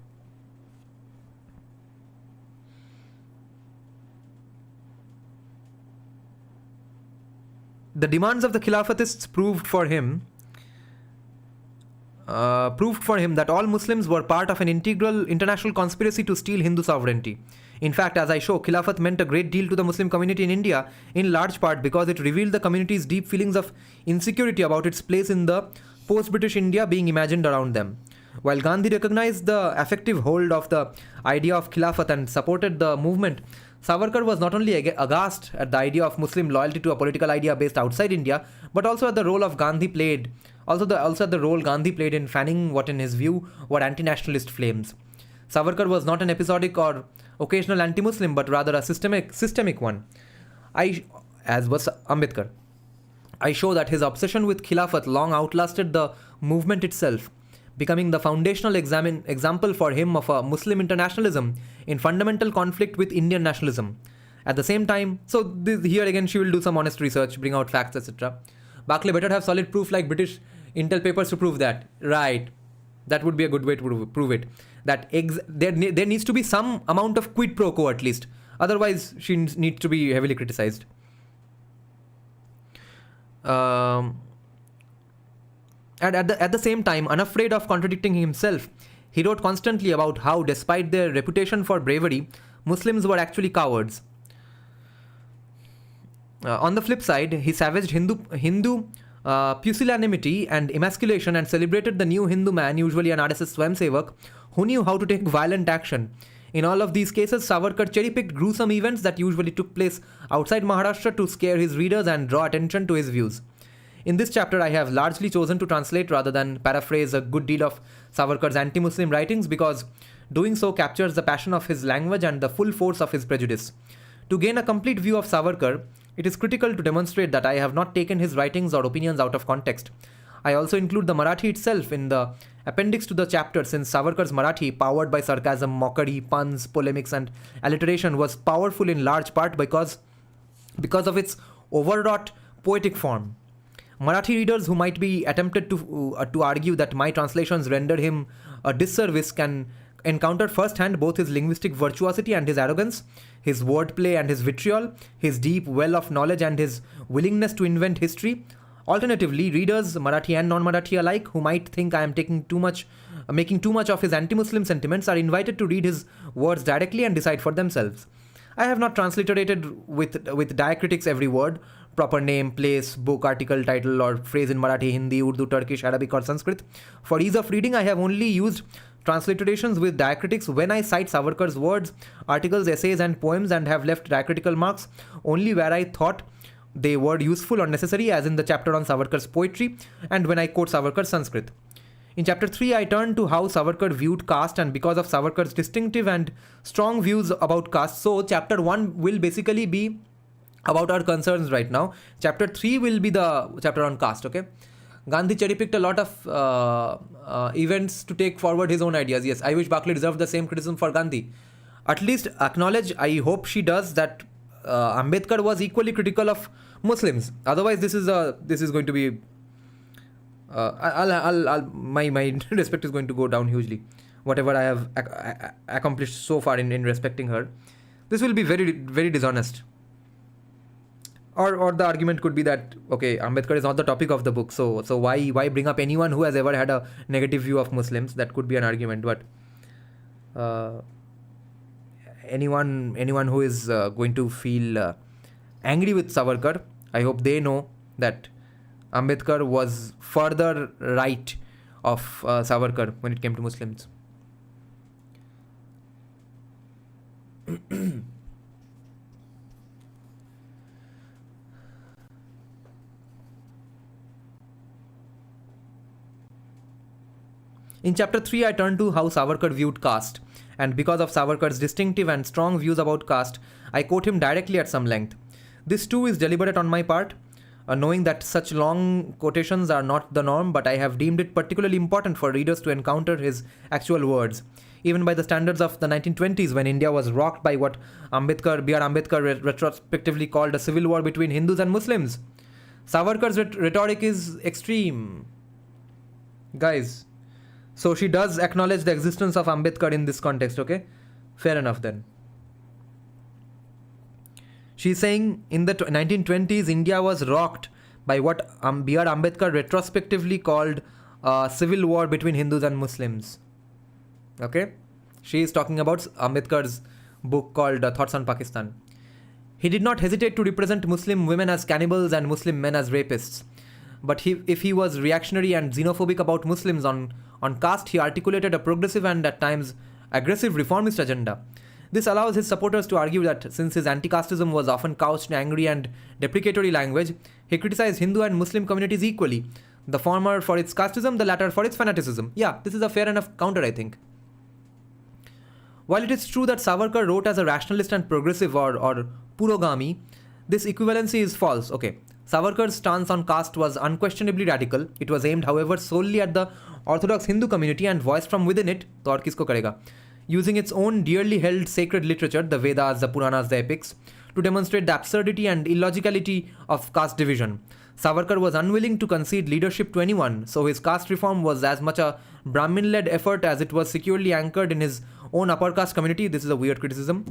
The demands of the Khilafatists proved for him that all Muslims were part of an integral international conspiracy to steal Hindu sovereignty. In fact, as I show, Khilafat meant a great deal to the Muslim community in India, in large part because it revealed the community's deep feelings of insecurity about its place in the post-British India being imagined around them. While Gandhi recognized the effective hold of the idea of Khilafat and supported the movement, Savarkar was not only aghast at the idea of Muslim loyalty to a political idea based outside India, but also at the role Gandhi played in fanning what, in his view, were anti-nationalist flames. Savarkar was not an episodic or occasional anti-Muslim, but rather a systemic one. As was Ambedkar. I show that his obsession with Khilafat long outlasted the movement itself, becoming the foundational example for him of a Muslim internationalism in fundamental conflict with Indian nationalism. At the same time, here again she will do some honest research, bring out facts, etc. Bakhle better have solid proof like British Intel papers to prove that. Right. That would be a good way to prove it. That there needs to be some amount of quid pro quo at least. Otherwise, she needs to be heavily criticized. And at the same time, unafraid of contradicting himself, he wrote constantly about how, despite their reputation for bravery, Muslims were actually cowards. On the flip side, he savaged Hindu pusillanimity and emasculation and celebrated the new Hindu man, usually an RSS Swayamsevak, who knew how to take violent action. In all of these cases, Savarkar cherry-picked gruesome events that usually took place outside Maharashtra to scare his readers and draw attention to his views. In this chapter, I have largely chosen to translate rather than paraphrase a good deal of Savarkar's anti-Muslim writings because doing so captures the passion of his language and the full force of his prejudice. To gain a complete view of Savarkar, it is critical to demonstrate that I have not taken his writings or opinions out of context. I also include the Marathi itself in the appendix to the chapter since Savarkar's Marathi, powered by sarcasm, mockery, puns, polemics and alliteration, was powerful in large part because of its overwrought poetic form. Marathi readers who might be attempted to argue that my translations render him a disservice can encounter firsthand both his linguistic virtuosity and his arrogance, his wordplay and his vitriol, his deep well of knowledge and his willingness to invent history. Alternatively, readers, Marathi and non-Marathi alike, who might think I am making too much of his anti-Muslim sentiments, are invited to read his words directly and decide for themselves. I have not transliterated with diacritics every word, proper name, place, book, article, title, or phrase in Marathi, Hindi, Urdu, Turkish, Arabic, or Sanskrit. For ease of reading, I have only used transliterations with diacritics when I cite Savarkar's words, articles, essays, and poems, and have left diacritical marks only where I thought they were useful or necessary, as in the chapter on Savarkar's poetry, and when I quote Savarkar's Sanskrit. In chapter 3, I turn to how Savarkar viewed caste and because of Savarkar's distinctive and strong views about caste. So, chapter 1 will basically be about our concerns right now. Chapter 3 will be the chapter on caste, okay? Gandhi cherry-picked a lot of events to take forward his own ideas. Yes, I wish Bakhle deserved the same criticism for Gandhi. At least acknowledge, I hope she does, that Ambedkar was equally critical of Muslims. Otherwise, this is going to be... my respect is going to go down hugely. Whatever I have accomplished so far in respecting her. This will be very, very dishonest. Or the argument could be that, okay, Ambedkar is not the topic of the book, so why bring up anyone who has ever had a negative view of Muslims? That could be an argument, but anyone who is going to feel angry with Savarkar, I hope they know that Ambedkar was further right of Savarkar when it came to Muslims. In chapter 3, I turn to how Savarkar viewed caste, and because of Savarkar's distinctive and strong views about caste, I quote him directly at some length. This too is deliberate on my part. knowing that such long quotations are not the norm, but I have deemed it particularly important for readers to encounter his actual words. Even by the standards of the 1920s, when India was rocked by what B.R. Ambedkar retrospectively called a civil war between Hindus and Muslims. Savarkar's rhetoric is extreme. Guys, so she does acknowledge the existence of Ambedkar in this context, okay? Fair enough then. She's saying in the 1920s, India was rocked by what B.R. Ambedkar retrospectively called a civil war between Hindus and Muslims. Okay? She is talking about Ambedkar's book called Thoughts on Pakistan. He did not hesitate to represent Muslim women as cannibals and Muslim men as rapists. But if he was reactionary and xenophobic about Muslims on caste, he articulated a progressive and at times aggressive reformist agenda. This allows his supporters to argue that since his anti-casteism was often couched in angry and deprecatory language, he criticized Hindu and Muslim communities equally. The former for its casteism, the latter for its fanaticism. Yeah, this is a fair enough counter, I think. While it is true that Savarkar wrote as a rationalist and progressive or purogami, this equivalency is false. Okay, Savarkar's stance on caste was unquestionably radical. It was aimed, however, solely at the orthodox Hindu community and voiced from within it, to aur kisko karega, using its own dearly held sacred literature, the Vedas, the Puranas, the epics, to demonstrate the absurdity and illogicality of caste division. Savarkar was unwilling to concede leadership to anyone, so his caste reform was as much a Brahmin-led effort as it was securely anchored in his own upper caste community. This is a weird criticism.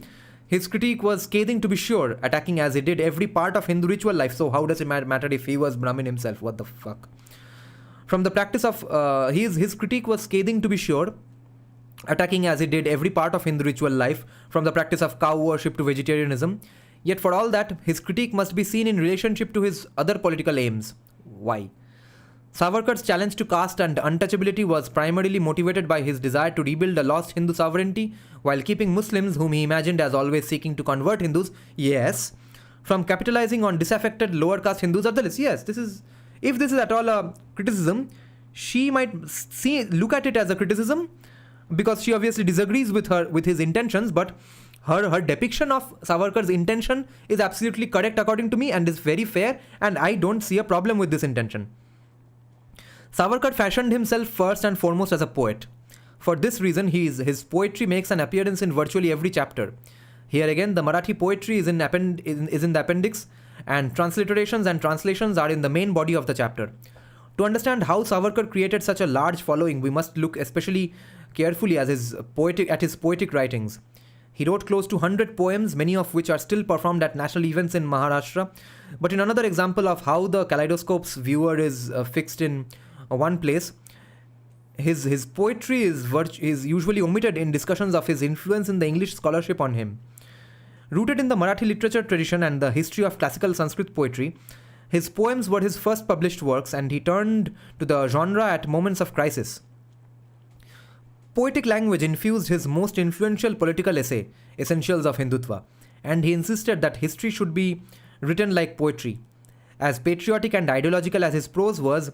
His critique was scathing to be sure, attacking as he did every part of Hindu ritual life. So how does it matter if he was Brahmin himself? What the fuck? From the practice of, his critique was scathing to be sure, attacking as he did every part of Hindu ritual life, from the practice of cow worship to vegetarianism. Yet for all that, his critique must be seen in relationship to his other political aims. Why? Savarkar's challenge to caste and untouchability was primarily motivated by his desire to rebuild a lost Hindu sovereignty while keeping Muslims, whom he imagined as always seeking to convert Hindus, yes, from capitalizing on disaffected lower caste Hindus of the list. Yes, if this is at all a criticism, she might look at it as a criticism because she obviously disagrees with his intentions, but her depiction of Savarkar's intention is absolutely correct according to me and is very fair, and I don't see a problem with this intention. Savarkar fashioned himself first and foremost as a poet. For this reason, his poetry makes an appearance in virtually every chapter. Here again, the Marathi poetry is in the appendix, and transliterations and translations are in the main body of the chapter. To understand how Savarkar created such a large following, we must look especially carefully at his poetic writings. He wrote close to 100 poems, many of which are still performed at national events in Maharashtra. But in another example of how the kaleidoscope's viewer is fixed in one place, his poetry is usually omitted in discussions of his influence in the English scholarship on him. Rooted in the Marathi literature tradition and the history of classical Sanskrit poetry, his poems were his first published works, and he turned to the genre at moments of crisis. Poetic language infused his most influential political essay, Essentials of Hindutva, and he insisted that history should be written like poetry. As patriotic and ideological as his prose was,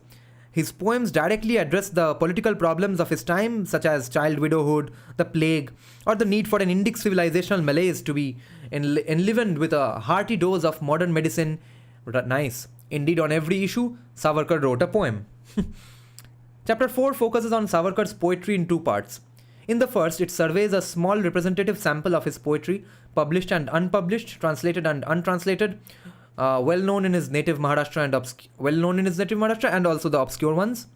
his poems directly addressed the political problems of his time, such as child widowhood, the plague, or the need for an Indic civilizational malaise to be enlivened with a hearty dose of modern medicine. Nice. Indeed, on every issue, Savarkar wrote a poem. Chapter 4 focuses on Savarkar's poetry in two parts. In the first, it surveys a small representative sample of his poetry, published and unpublished, translated and untranslated, well known in his native Maharashtra and also the obscure ones.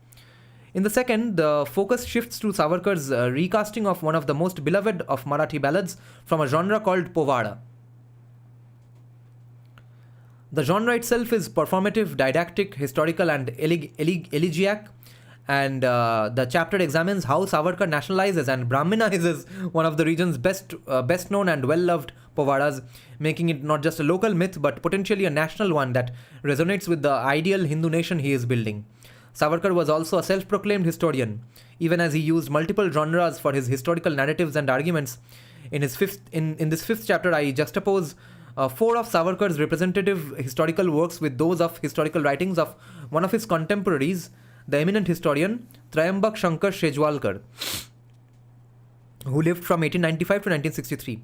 In the second, the focus shifts to Savarkar's recasting of one of the most beloved of Marathi ballads from a genre called Povada. The genre itself is performative, didactic, historical, and elegiac. And the chapter examines how Savarkar nationalizes and Brahminizes one of the region's best known and well-loved Povadas, making it not just a local myth but potentially a national one that resonates with the ideal Hindu nation he is building. Savarkar was also a self-proclaimed historian, even as he used multiple genres for his historical narratives and arguments. In this fifth chapter, I juxtapose 4 of Savarkar's representative historical works with those of historical writings of one of his contemporaries, the eminent historian Trayambak Shankar Shejwalkar, who lived from 1895 to 1963.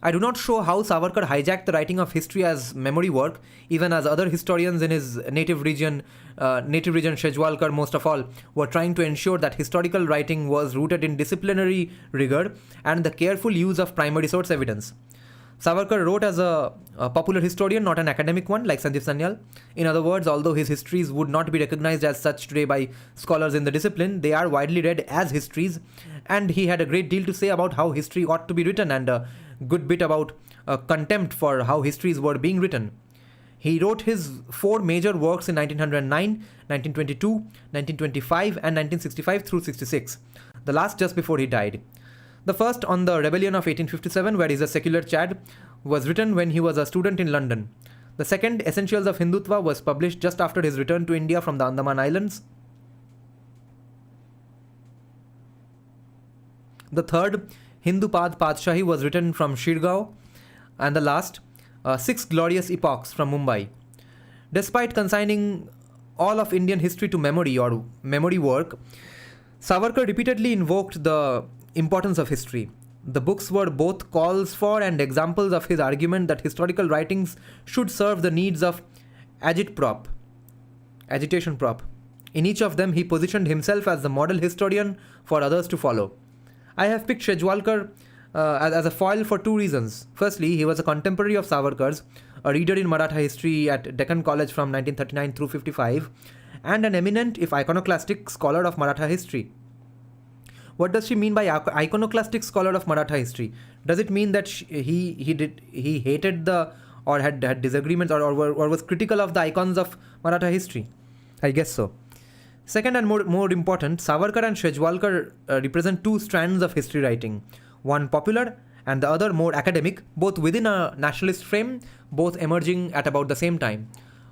I do not show how Savarkar hijacked the writing of history as memory work, even as other historians in his native region Shejwalkar most of all, were trying to ensure that historical writing was rooted in disciplinary rigor and the careful use of primary source evidence. Savarkar wrote as a popular historian, not an academic one like Sanjeev Sanyal. In other words, although his histories would not be recognized as such today by scholars in the discipline, they are widely read as histories, and he had a great deal to say about how history ought to be written and a good bit about contempt for how histories were being written. He wrote his 4 major works in 1909, 1922, 1925 and 1965 through 66, the last just before he died. The first, on the rebellion of 1857, where he is a secular Chad, was written when he was a student in London. The second, Essentials of Hindutva, was published just after his return to India from the Andaman Islands. The third, Hindu Padshahi, was written from Shirgaon. And the last, 6 Glorious Epochs from Mumbai. Despite consigning all of Indian history to memory or memory work, Savarkar repeatedly invoked the importance of history. The books were both calls for and examples of his argument that historical writings should serve the needs of agitation prop. In each of them, he positioned himself as the model historian for others to follow. I have picked Shejwalkar as a foil for 2 reasons. Firstly, he was a contemporary of Savarkar's, a reader in Maratha history at Deccan College from 1939 through 55, and an eminent, if iconoclastic, scholar of Maratha history. What does she mean by iconoclastic scholar of Maratha history? Does it mean that he hated the, or had disagreements or was critical of the icons of Maratha history? I guess so. Second and more important, Savarkar and Shejwalkar represent 2 strands of history writing. One popular and the other more academic, both within a nationalist frame, both emerging at about the same time.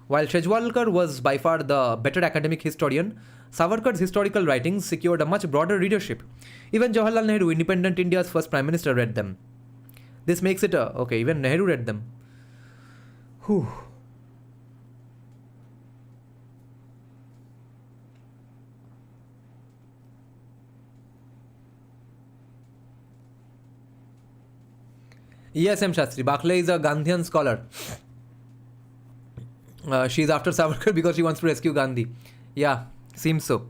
While Shejwalkar was by far the better academic historian, Savarkar's historical writings secured a much broader readership. Even Jawaharlal Nehru, independent India's first Prime Minister, read them. This makes it okay, even Nehru read them. Whew. Yes, M. Shastri. Bakhle is a Gandhian scholar. She's after Savarkar because she wants to rescue Gandhi. Yeah, seems so.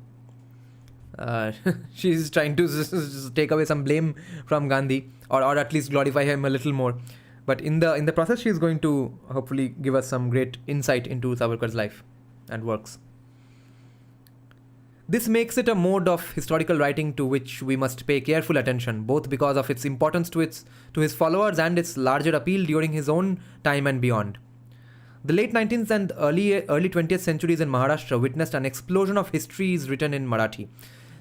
She's trying to just take away some blame from Gandhi, or at least glorify him a little more. But in the process, she's going to hopefully give us some great insight into Savarkar's life and works. This makes it a mode of historical writing to which we must pay careful attention, both because of its importance to his followers and its larger appeal during his own time and beyond. The late 19th and early 20th centuries in Maharashtra witnessed an explosion of histories written in Marathi.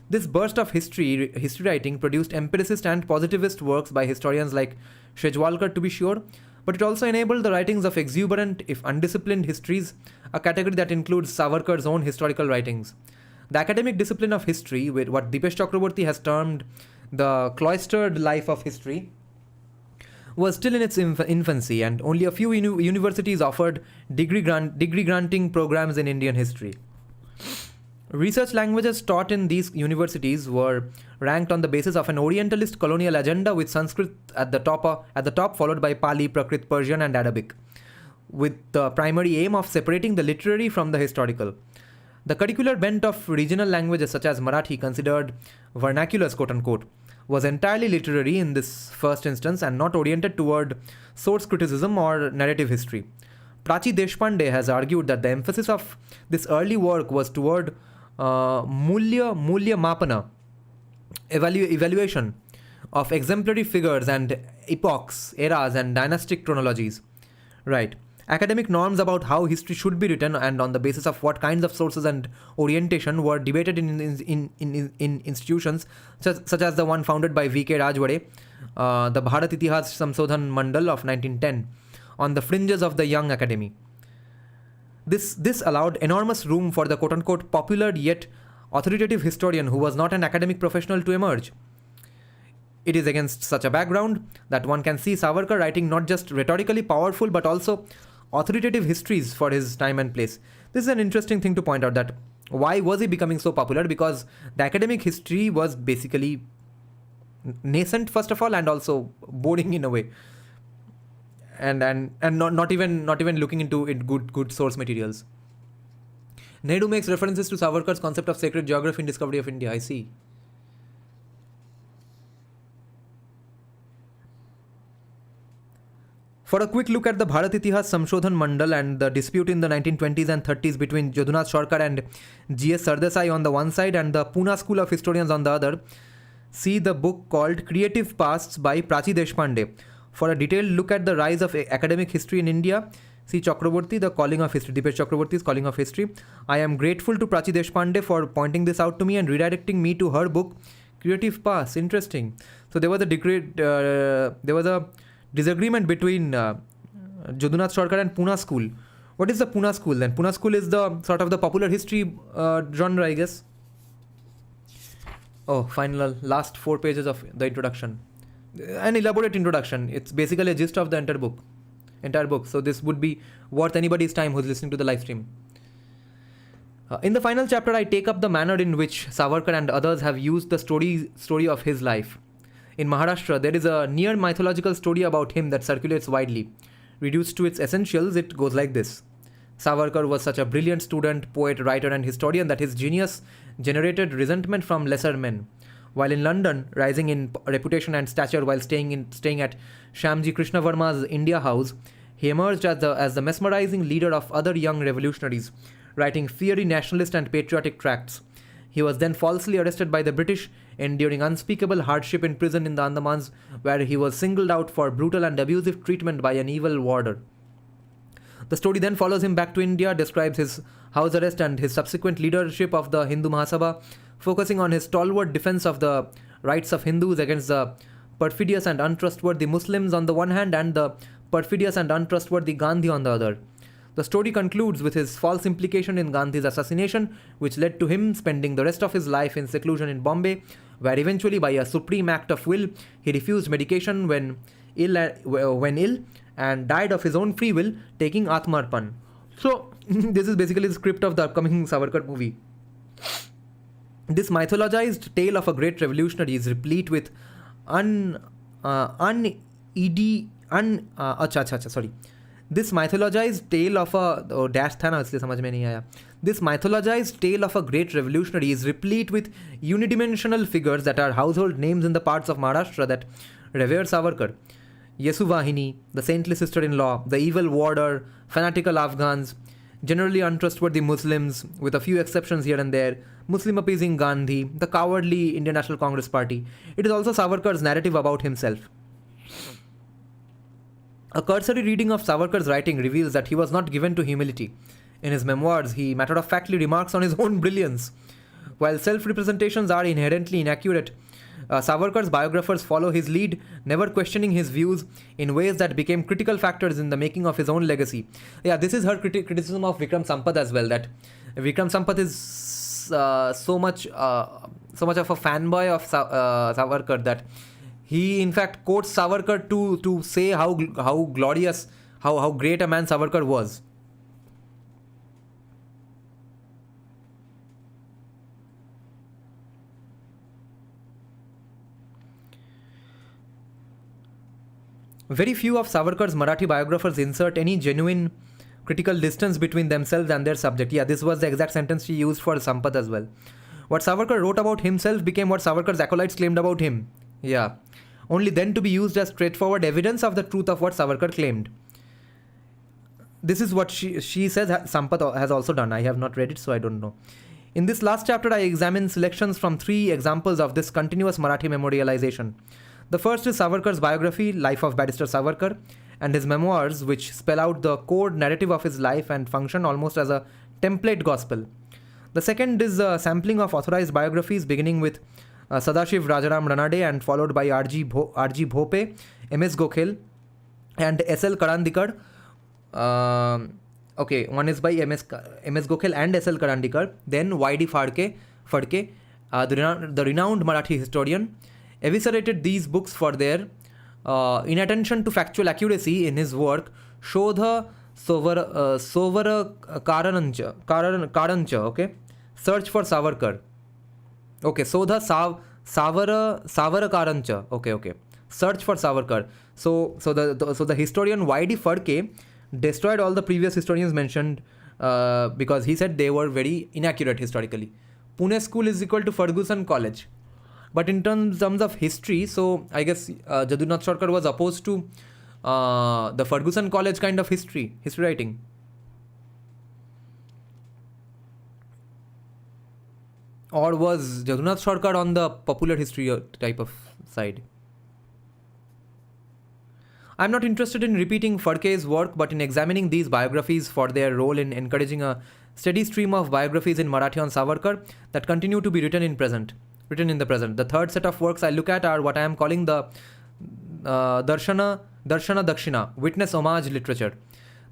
This burst of history writing produced empiricist and positivist works by historians like Shejwalkar, to be sure, but it also enabled the writings of exuberant, if undisciplined histories, a category that includes Savarkar's own historical writings. The academic discipline of history, with what Dipesh Chakraborty has termed the cloistered life of history, was still in its infancy, and only a few universities offered degree-granting programs in Indian history. Research languages taught in these universities were ranked on the basis of an Orientalist colonial agenda, with Sanskrit at the top, followed by Pali, Prakrit, Persian, and Arabic, with the primary aim of separating the literary from the historical. The curricular bent of regional languages such as Marathi, considered vernaculars, quote-unquote, was entirely literary in this first instance and not oriented toward source criticism or narrative history. Prachi Deshpande has argued that the emphasis of this early work was toward mulya mapana, evaluation of exemplary figures and epochs, eras, and dynastic chronologies. Right. Academic norms about how history should be written and on the basis of what kinds of sources and orientation were debated in institutions such as the one founded by V.K. Rajwade, the Bharat Itihas Samsodhan Mandal of 1910, on the fringes of the young academy. This allowed enormous room for the quote-unquote popular yet authoritative historian who was not an academic professional to emerge. It is against such a background that one can see Savarkar writing not just rhetorically powerful but also authoritative histories for his time and place. This is an interesting thing to point out, that why was he becoming so popular? Because the academic history was basically nascent, first of all, and also boring in a way. and not even looking into it good source materials. Nehru makes references to Savarkar's concept of sacred geography in Discovery of India. I see. For a quick look at the Bharat Itihas Samshodhan Mandal and the dispute in the 1920s and 30s between Jadunath Sarkar and G.S. Sardesai on the one side and the Pune School of Historians on the other, see the book called Creative Pasts by Prachi Deshpande. For a detailed look at the rise of academic history in India, see Chakraborty, The Calling of History, Dipesh Chakraborty's Calling of History. I am grateful to Prachi Deshpande for pointing this out to me and redirecting me to her book, Creative Paths. Interesting. So there was a disagreement between Jadunath Sarkar and Pune School. What is the Pune School then? Pune School is the sort of the popular history genre, I guess. Oh, last 4 pages of the introduction. An elaborate introduction. It's basically a gist of the entire book. So this would be worth anybody's time who's listening to the live stream. In the final chapter, I take up the manner in which Savarkar and others have used the story of his life. In Maharashtra, there is a near mythological story about him that circulates widely. Reduced to its essentials, it goes like this. Savarkar was such a brilliant student, poet, writer and historian that his genius generated resentment from lesser men. While in London, rising in reputation and stature while staying at Shyamji Krishnavarma's India House, he emerged as the mesmerizing leader of other young revolutionaries, writing fiery nationalist and patriotic tracts. He was then falsely arrested by the British, enduring unspeakable hardship in prison in the Andamans, where he was singled out for brutal and abusive treatment by an evil warder. The story then follows him back to India, describes his house arrest and his subsequent leadership of the Hindu Mahasabha, focusing on his stalwart defense of the rights of Hindus against the perfidious and untrustworthy Muslims on the one hand and the perfidious and untrustworthy Gandhi on the other. The story concludes with his false implication in Gandhi's assassination, which led to him spending the rest of his life in seclusion in Bombay, where eventually by a supreme act of will, he refused medication when ill and died of his own free will, taking Atmarpan. So, this is basically the script of the upcoming Savarkar movie. This mythologized tale of a great revolutionary is replete with This mythologized tale of a great revolutionary is replete with unidimensional figures that are household names in the parts of Maharashtra that revere Savarkar. Yesuvahini, the saintly sister-in-law, the evil warder, fanatical Afghans, generally untrustworthy Muslims, with a few exceptions here and there, Muslim-appeasing Gandhi, the cowardly Indian National Congress Party. It is also Savarkar's narrative about himself. A cursory reading of Savarkar's writing reveals that he was not given to humility. In his memoirs, he matter-of-factly remarks on his own brilliance. While self-representations are inherently inaccurate, Savarkar's biographers follow his lead, never questioning his views in ways that became critical factors in the making of his own legacy. Yeah, this is her criticism of Vikram Sampath as well, that Vikram Sampath is so much of a fanboy of Savarkar that he in fact quotes Savarkar to say how glorious, how great a man Savarkar was. Very few of Savarkar's Marathi biographers insert any genuine critical distance between themselves and their subject. Yeah, this was the exact sentence she used for Sampath as well. What Savarkar wrote about himself became what Savarkar's acolytes claimed about him. Yeah. Only then to be used as straightforward evidence of the truth of what Savarkar claimed. This is what she says Sampath has also done. I have not read it, so I don't know. In this last chapter, I examine selections from 3 examples of this continuous Marathi memorialization. The first is Savarkar's biography, Life of Barrister Savarkar, and his memoirs, which spell out the core narrative of his life and function almost as a template gospel. The second is a sampling of authorized biographies, beginning with Sadashiv Rajaram Ranade and followed by R.G. Bhope, M.S. Gokhale, and S.L. Karandikar. One is by M.S. Gokhale and S.L. Karandikar. Then Y.D. Phadke, the renowned Marathi historian, eviscerated these books for their inattention to factual accuracy in his work Shodha Sovara Karancha, okay? Search for Savarkar. Okay, Sodha Savara Karancha. Okay. search for Savarkar. So the historian Y.D. Furke destroyed all the previous historians mentioned because he said they were very inaccurate historically. Pune School is equal to Ferguson College. But in terms of history, so I guess Jadunath Sarkar was opposed to the Ferguson College kind of history writing. Or was Jadunath Sarkar on the popular history type of side? I'm not interested in repeating Furke's work, but in examining these biographies for their role in encouraging a steady stream of biographies in Marathi on Savarkar that continue to be written in the present. The third set of works I look at are what I am calling the Darshana Dakshina, witness homage literature.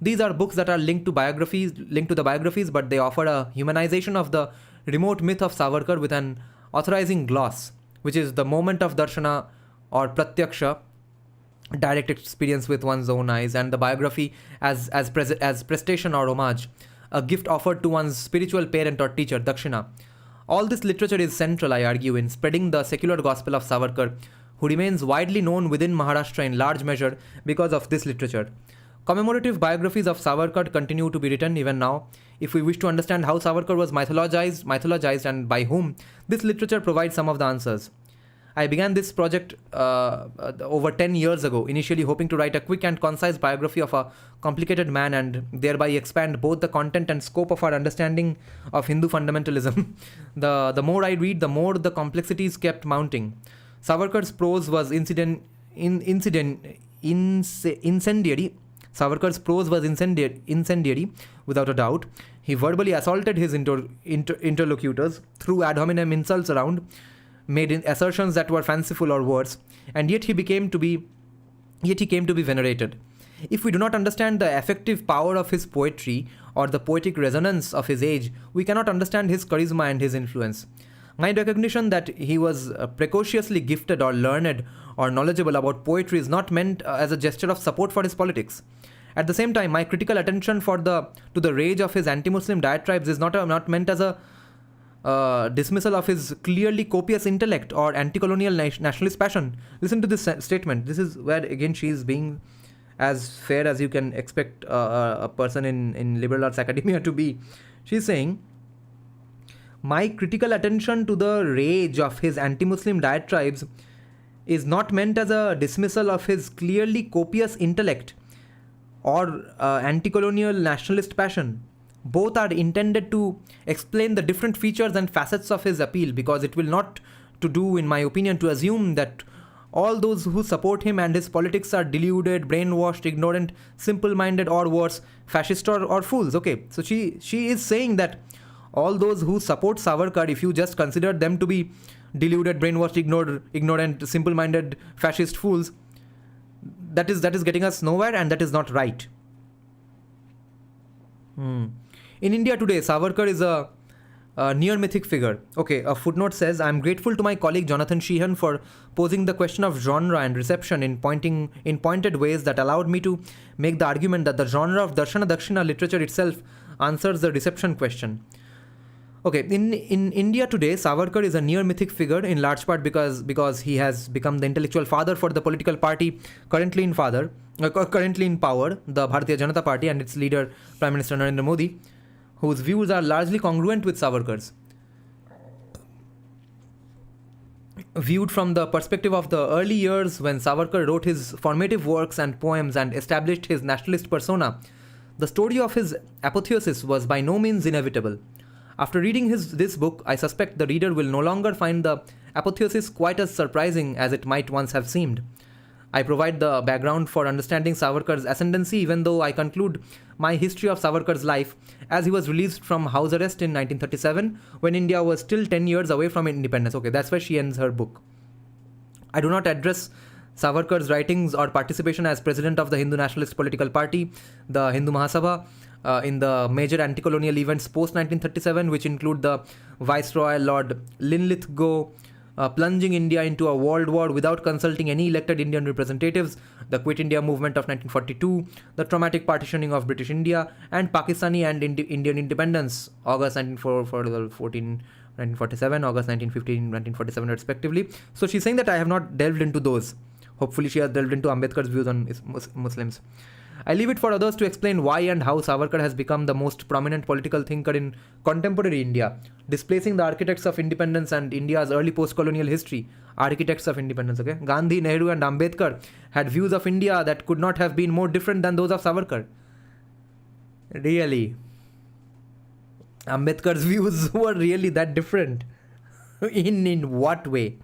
These are books that are linked to the biographies, but they offer a humanization of the remote myth of Savarkar with an authorizing gloss, which is the moment of darshana or pratyaksha, direct experience with one's own eyes, and the biography as prestation or homage, a gift offered to one's spiritual parent or teacher, dakshina. All this literature is central, I argue, in spreading the secular gospel of Savarkar, who remains widely known within Maharashtra in large measure because of this literature. Commemorative biographies of Savarkar continue to be written even now. If we wish to understand how Savarkar was mythologized and by whom, this literature provides some of the answers. I began this project over 10 years ago, initially hoping to write a quick and concise biography of a complicated man and thereby expand both the content and scope of our understanding of Hindu fundamentalism. The more I read, the more the complexities kept mounting. Savarkar's prose was incendiary. Savarkar's prose was incendiary, without a doubt. He verbally assaulted his interlocutors, threw ad hominem insults around, made assertions that were fanciful or worse, and yet he came to be venerated. If we do not understand the effective power of his poetry or the poetic resonance of his age, we cannot understand his charisma and his influence. My recognition that he was precociously gifted or learned or knowledgeable about poetry is not meant as a gesture of support for his politics. At the same time, my critical attention to the rage of his anti-Muslim diatribes is not meant as a dismissal of his clearly copious intellect or anti-colonial nationalist passion. Listen to this statement. This is where again she is being as fair as you can expect a person in liberal arts academia to be. She is saying, my critical attention to the rage of his anti-Muslim diatribes is not meant as a dismissal of his clearly copious intellect or anti-colonial nationalist passion. Both are intended to explain the different features and facets of his appeal, because it will not to do, in my opinion, to assume that all those who support him and his politics are deluded, brainwashed, ignorant, simple-minded, or worse, fascist or fools. Okay, so she is saying that all those who support Savarkar, if you just consider them to be deluded, brainwashed, ignorant, simple-minded, fascist fools, that is getting us nowhere, and that is not right. In India today, Savarkar is a near mythic figure. Okay, a footnote says, I am grateful to my colleague Jonathan Sheehan for posing the question of genre and reception in pointed ways that allowed me to make the argument that the genre of Darshana Dakshina literature itself answers the reception question. Okay, in India today, Savarkar is a near mythic figure in large part because he has become the intellectual father for the political party currently in power, the Bharatiya Janata Party, and its leader, Prime Minister Narendra Modi, whose views are largely congruent with Savarkar's. Viewed from the perspective of the early years when Savarkar wrote his formative works and poems and established his nationalist persona, the story of his apotheosis was by no means inevitable. After reading this book, I suspect the reader will no longer find the apotheosis quite as surprising as it might once have seemed. I provide the background for understanding Savarkar's ascendancy, even though I conclude my history of Savarkar's life as he was released from house arrest in 1937 when India was still 10 years away from independence. Okay, that's where she ends her book. I do not address Savarkar's writings or participation as president of the Hindu Nationalist Political Party, the Hindu Mahasabha, in the major anti-colonial events post-1937, which include the Viceroy Lord Linlithgow plunging India into a world war without consulting any elected Indian representatives, the Quit India movement of 1942, the traumatic partitioning of British India, and Pakistani and Indian independence, August 1947, August 1915, 1947 respectively. So she's saying that I have not delved into those. Hopefully she has delved into Ambedkar's views on Muslims. I leave it for others to explain why and how Savarkar has become the most prominent political thinker in contemporary India, displacing the architects of independence and India's early post-colonial history. Architects of independence, okay? Gandhi, Nehru and Ambedkar had views of India that could not have been more different than those of Savarkar. Really? Ambedkar's views were really that different? In what way?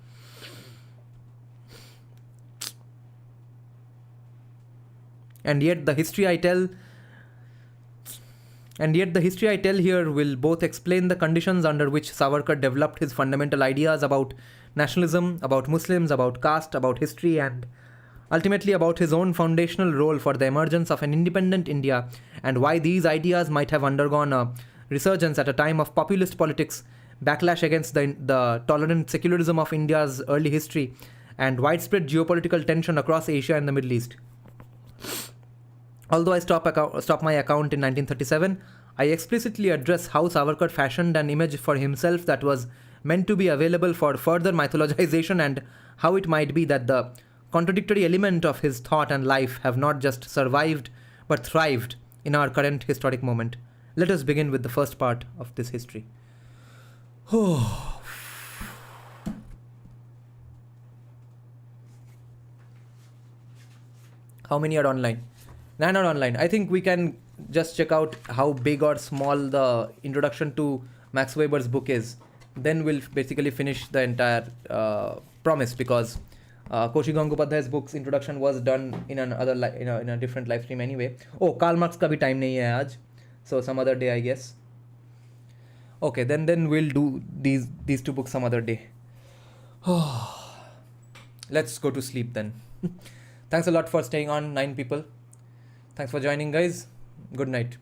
And yet the history I tell here will both explain the conditions under which Savarkar developed his fundamental ideas about nationalism, about Muslims, about caste, about history, and ultimately about his own foundational role for the emergence of an independent India, and why these ideas might have undergone a resurgence at a time of populist politics, backlash against the tolerant secularism of India's early history, and widespread geopolitical tension across Asia and the Middle East. Although I stop my account in 1937, I explicitly address how Savarkar fashioned an image for himself that was meant to be available for further mythologization, and how it might be that the contradictory element of his thought and life have not just survived but thrived in our current historic moment. Let us begin with the first part of this history. How many are online? 9 are online. I think we can just check out how big or small the introduction to Max Weber's book is. Then we'll basically finish the entire promise, because Kaushik Gangopadhyay's book's introduction was done in another in a different live stream anyway. Oh, Karl Marx ka bhi time nahi hai aaj, so some other day I guess. Okay, then we'll do these two books some other day. Let's go to sleep then. Thanks a lot for staying on, 9 people. Thanks for joining, guys. Good night.